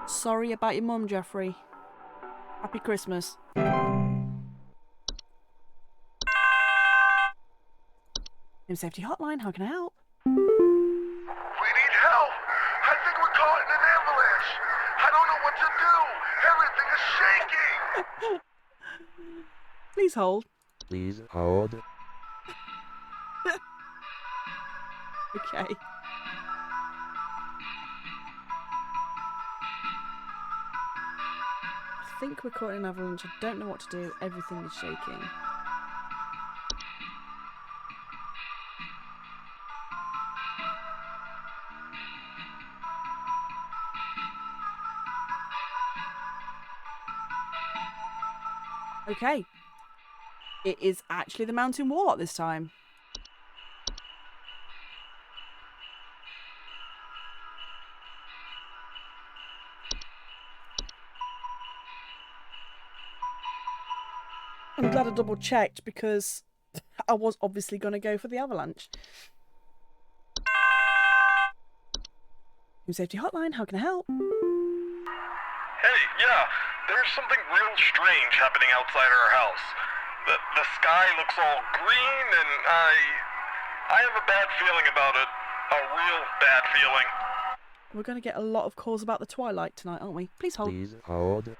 Sorry about your mum, Jeffrey. Happy Christmas. Home Safety Hotline, how can I help? We need help! I think we're caught in an avalanche! I don't know what to do! Everything is shaking! Please hold. Please hold. Okay. I think we're caught in an avalanche. I don't know what to do. Everything is shaking. Okay. It is actually the mountain warlock this time. I'm glad I double checked because I was obviously going to go for the avalanche. Home Safety Hotline, how can I help? Hey, yeah, there's something real strange happening outside our house. The sky looks all green, and I have a bad feeling about it. A real bad feeling. We're going to get a lot of calls about the twilight tonight, aren't we? Please hold. Please hold.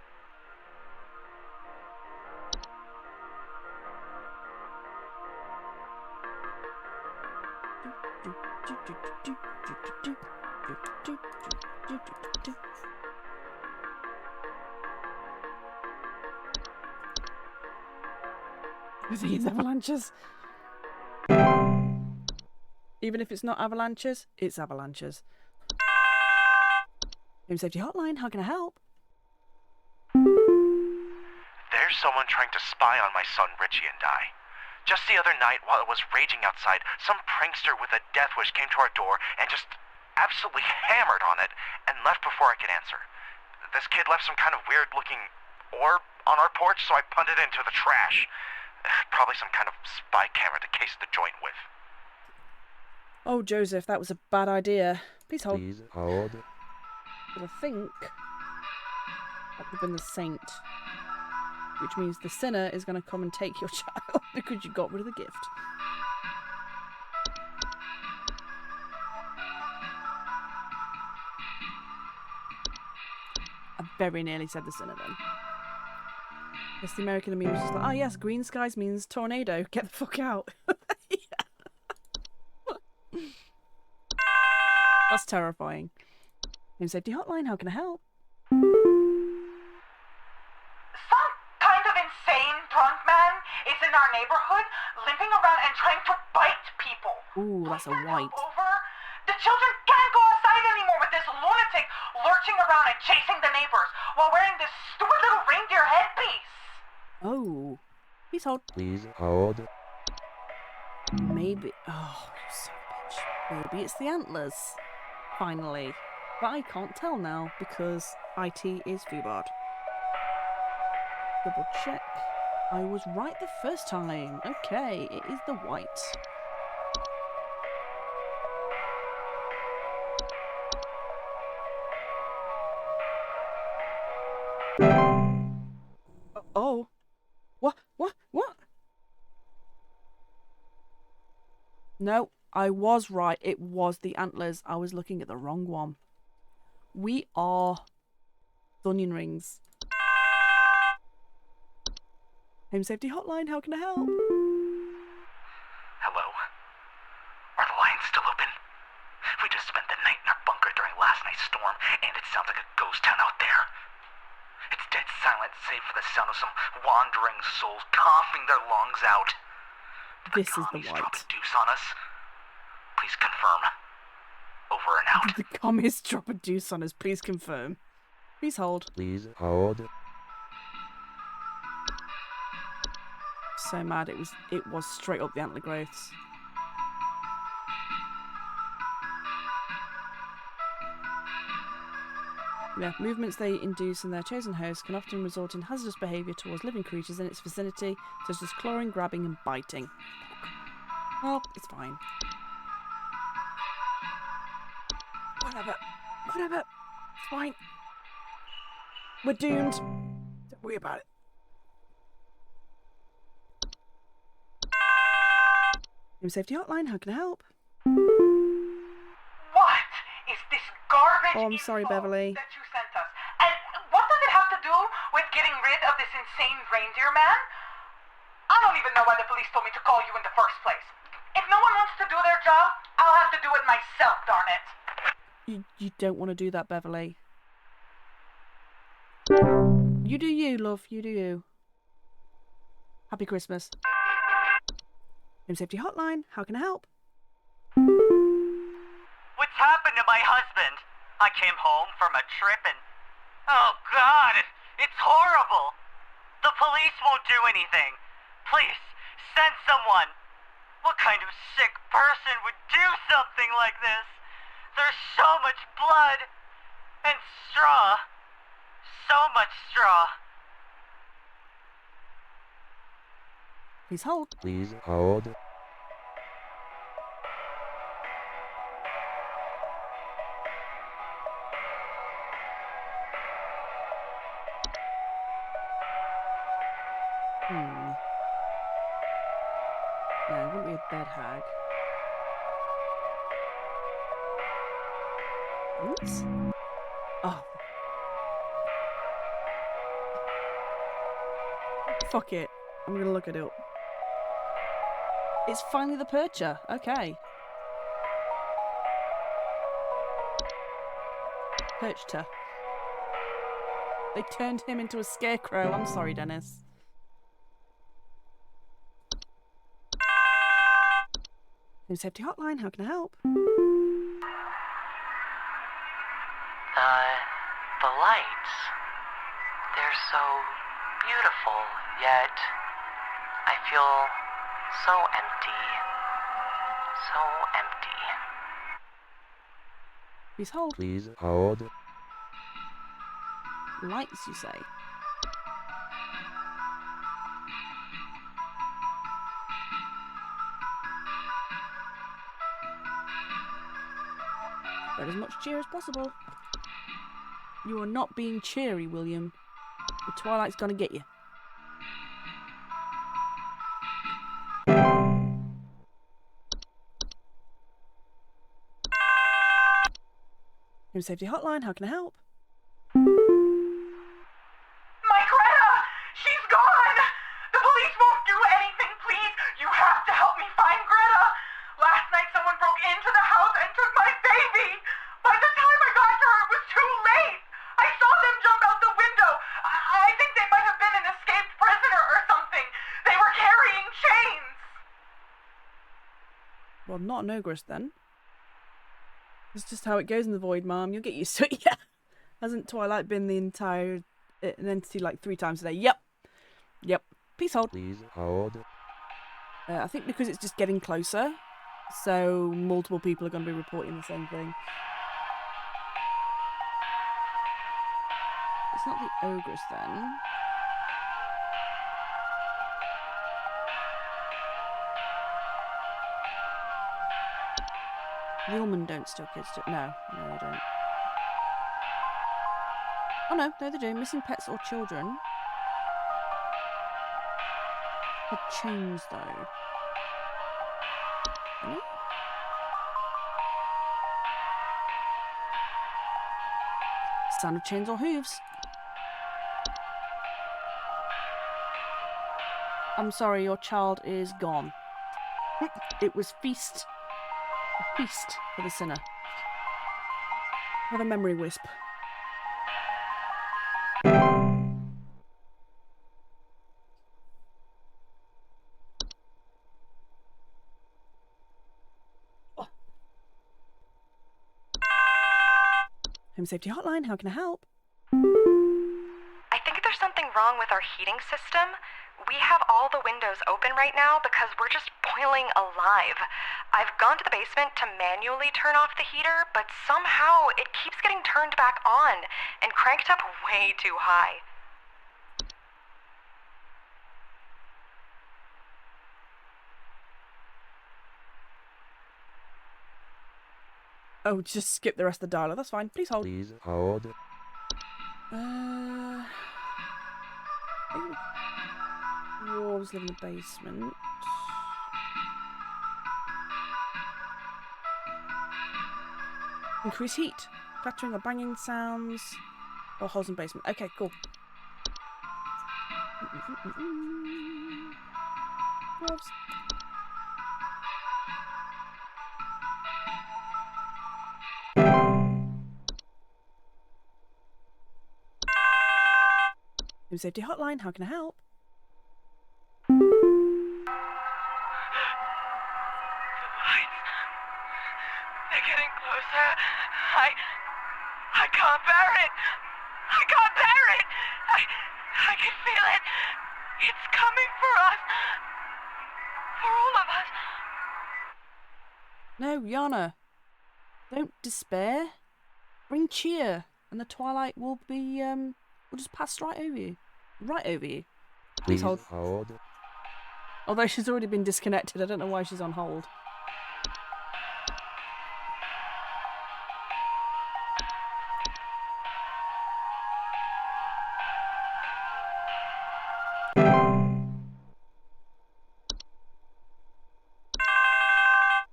Everything is avalanches. Even if it's not avalanches, it's avalanches. Home Safety Hotline, how can I help? There's someone trying to spy on my son Richie and I. Just the other night, while it was raging outside, some prankster with a death wish came to our door and just absolutely hammered on it and left before I could answer. This kid left some kind of weird-looking orb on our porch, so I punted it into the trash. Probably some kind of spy camera to case the joint with. Oh, Joseph, that was a bad idea. Please hold. Please hold. But I think that would have been the saint. Which means the sinner is going to come and take your child because you got rid of the gift. I very nearly said the sinner then. Yes, the American meme was just like, oh yes, green skies means tornado. Get the fuck out. That's terrifying. Home Safety Hotline, how can I help? Some kind of insane drunk man is in our neighborhood, limping around and trying to bite people. Ooh, that's a white. Over. The children can't go outside anymore with this lunatic lurching around and chasing the neighbors while wearing this stupid little reindeer headpiece. Oh. Please hold. Please hold. Maybe. Oh, you son of a bitch. Maybe it's the antlers. Finally. But I can't tell now because IT is VBARD. Double check. I was right the first time. Okay, it is the white. Oh. What? No, I was right. It was the antlers. I was looking at the wrong one. We are onion rings. Home Safety Hotline, how can I help? Hello? Are the lines still open? We just spent the night in our bunker during last night's storm, and it sounds like a ghost town out there. It's dead silent, save for the sound of some wandering souls coughing their lungs out. This is the white. Drop a deuce on us. Please confirm. Over and out. The commies drop a deuce on us. Please confirm. Please hold. Please hold. So mad. It was straight up the antler growths. Yeah, movements they induce in their chosen host can often result in hazardous behaviour towards living creatures in its vicinity, such as clawing, grabbing and biting. Well, it's fine. Whatever. It's fine. We're doomed. Don't worry about it. Home Safety Hotline, how can I help? What is this garbage Oh, I'm sorry, Beverly. that you sent us? And what does it have to do with getting rid of this insane reindeer man? I don't even know why the police told me to call you in the first place. If no one wants to do their job, I'll have to do it myself, darn it. You don't want to do that, Beverly. You do you, love. You do you. Happy Christmas. Home Safety Hotline, how can I help? What's happened to my husband? I came home from a trip and... Oh, God! It's horrible! The police won't do anything. Please, send someone. What kind of sick person would do something like this? There's so much blood. And straw. So much straw. Please hold. Please hold. No, it wouldn't be a bed hag. Oops. Oh. Fuck it. I'm gonna look it up. It's finally the Percher. Okay. Perchter. They turned him into a scarecrow. I'm sorry, Dennis. Home Safety Hotline, how can I help? The lights. They're so beautiful, yet I feel so empty. So empty. Please hold. Please hold. Lights, you say? But as much cheer as possible. You are not being cheery, William. The Twilight's gonna get you. Home Safety Hotline, how can I help? My Greta! She's gone! The police won't do anything, please! You have to help me find Greta! Last night someone broke into the house and took my baby! By the time I got to her, it was too late! I saw them jump out the window! I think they might have been an escaped prisoner or something! They were carrying chains! Well, not an ogress then. It's just how it goes in the void, Mom. You'll get used to it. Yeah. Hasn't Twilight been the entire an entity like 3 times a day? Yep. Yep. Please hold. Please hold. I think because it's just getting closer, so multiple people are going to be reporting the same thing. It's not the ogress then. The Ullman don't steal kids, do no, they don't. Oh no, they do. Missing pets or children. The chains though. Any? Sound of chains or hooves. I'm sorry, your child is gone. It was a feast for the sinner. Have a memory wisp. Home Safety Hotline, how can I help? I think there's something wrong with our heating system. We have all the windows open right now because we're just boiling alive. I've gone to the basement to manually turn off the heater, but somehow it keeps getting turned back on and cranked up way too high. Oh, just skip the rest of the dialogue. That's fine. Please hold. Please hold. I think dwarves live in the basement. Increase heat. Clattering or banging sounds. Or holes in basement. Okay, cool. Dwarves. Home Safety Hotline, how can I help? They're getting closer. I can't bear it. I can't bear it. I can feel it. It's coming for us. For all of us. No, Yana. Don't despair. Bring cheer, and the twilight will be will just pass right over you. Right over you. Please hold. Although she's already been disconnected, I don't know why she's on hold.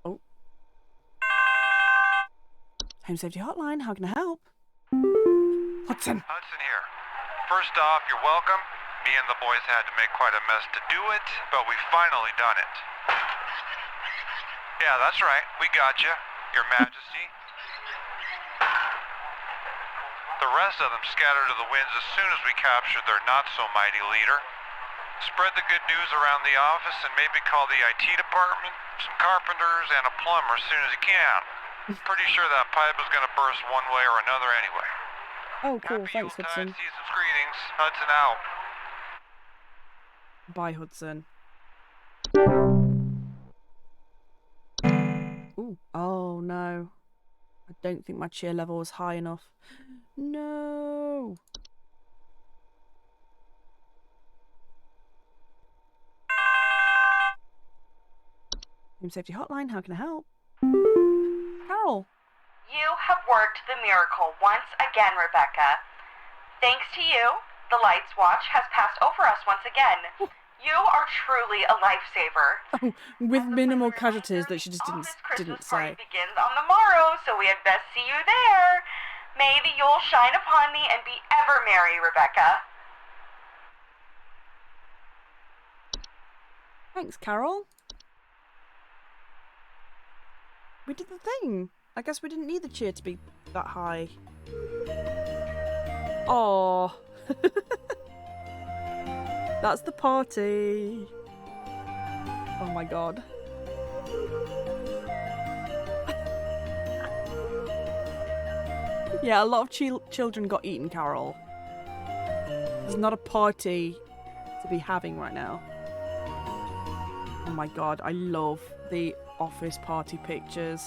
Oh. Home Safety Hotline, how can I help? Hudson. Hudson here. First off, you're welcome. Me and the boys had to make quite a mess to do it, but we finally done it. Yeah, that's right. We got you, Your Majesty. The rest of them scattered to the winds as soon as we captured their not-so-mighty leader. Spread the good news around the office and maybe call the IT department, some carpenters, and a plumber as soon as you can. Pretty sure that pipe is going to burst one way or another anyway. Oh, cool. Happy Thanks, Hudson. Season's greetings. Hudson out. Bye, Hudson. Ooh. Oh, no. I don't think my cheer level was high enough. No. Home Safety Hotline, how can I help? Carol. You have worked the miracle once again, Rebecca. Thanks to you, the Lights Watch has passed over us once again. You are truly a lifesaver. Oh, with minimal casualties that she just didn't say. Begins on the morrow, so we had best see you there. May the Yule shine upon thee and be ever merry, Rebecca. Thanks, Carol. We did the thing. I guess we didn't need the cheer to be that high. Oh. That's the party. Oh my god. Yeah, a lot of children got eaten, Carol. There's not a party to be having right now. Oh my god, I love the office party pictures.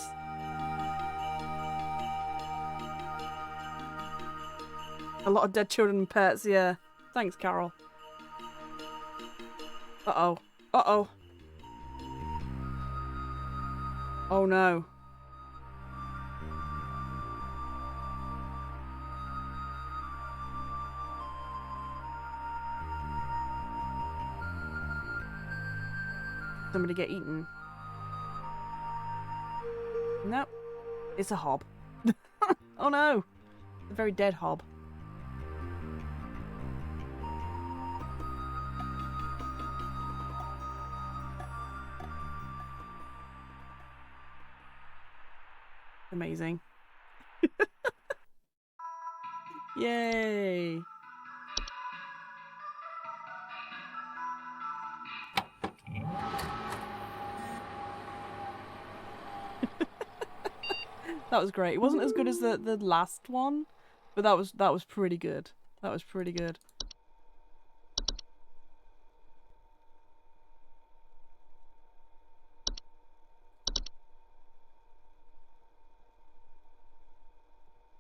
A lot of dead children and pets, yeah. Thanks, Carol. Uh-oh. Uh-oh. Oh no. Somebody get eaten. Nope. It's a hob. Oh no. A very dead hob. Amazing. Yay. That was great. It wasn't as good as the last one, but that was pretty good. That was pretty good.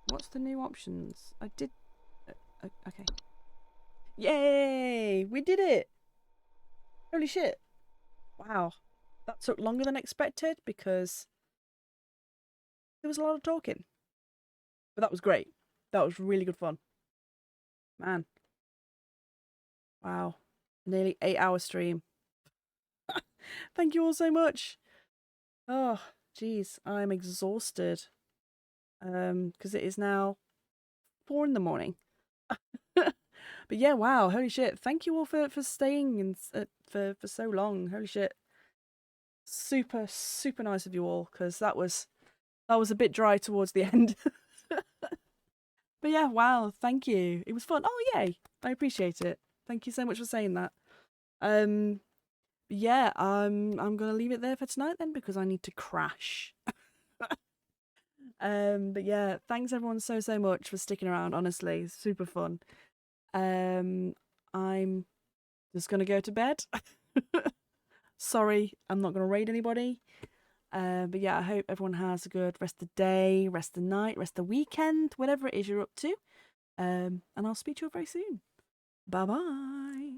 What's the new options? I did... okay. Yay! We did it! Holy shit. Wow. That took longer than expected because there was a lot of talking. But that was great. That was really good fun. Man. Wow. Nearly 8-hour stream. Thank you all so much. Oh, jeez. I'm exhausted. Because it is now 4 in the morning. But yeah, wow. Holy shit. Thank you all for staying and for so long. Holy shit. Super, super nice of you all, because that was a bit dry towards the end. But yeah, wow, thank you. It was fun. Oh, yay. I appreciate it. Thank you so much for saying that. Yeah, I'm going to leave it there for tonight then, because I need to crash. But yeah, thanks everyone so much for sticking around. Honestly, it's super fun. I'm just going to go to bed. Sorry, I'm not going to raid anybody. But yeah, I hope everyone has a good rest of the day, rest of the night, rest of the weekend, whatever it is you're up to. And I'll speak to you very soon. Bye bye.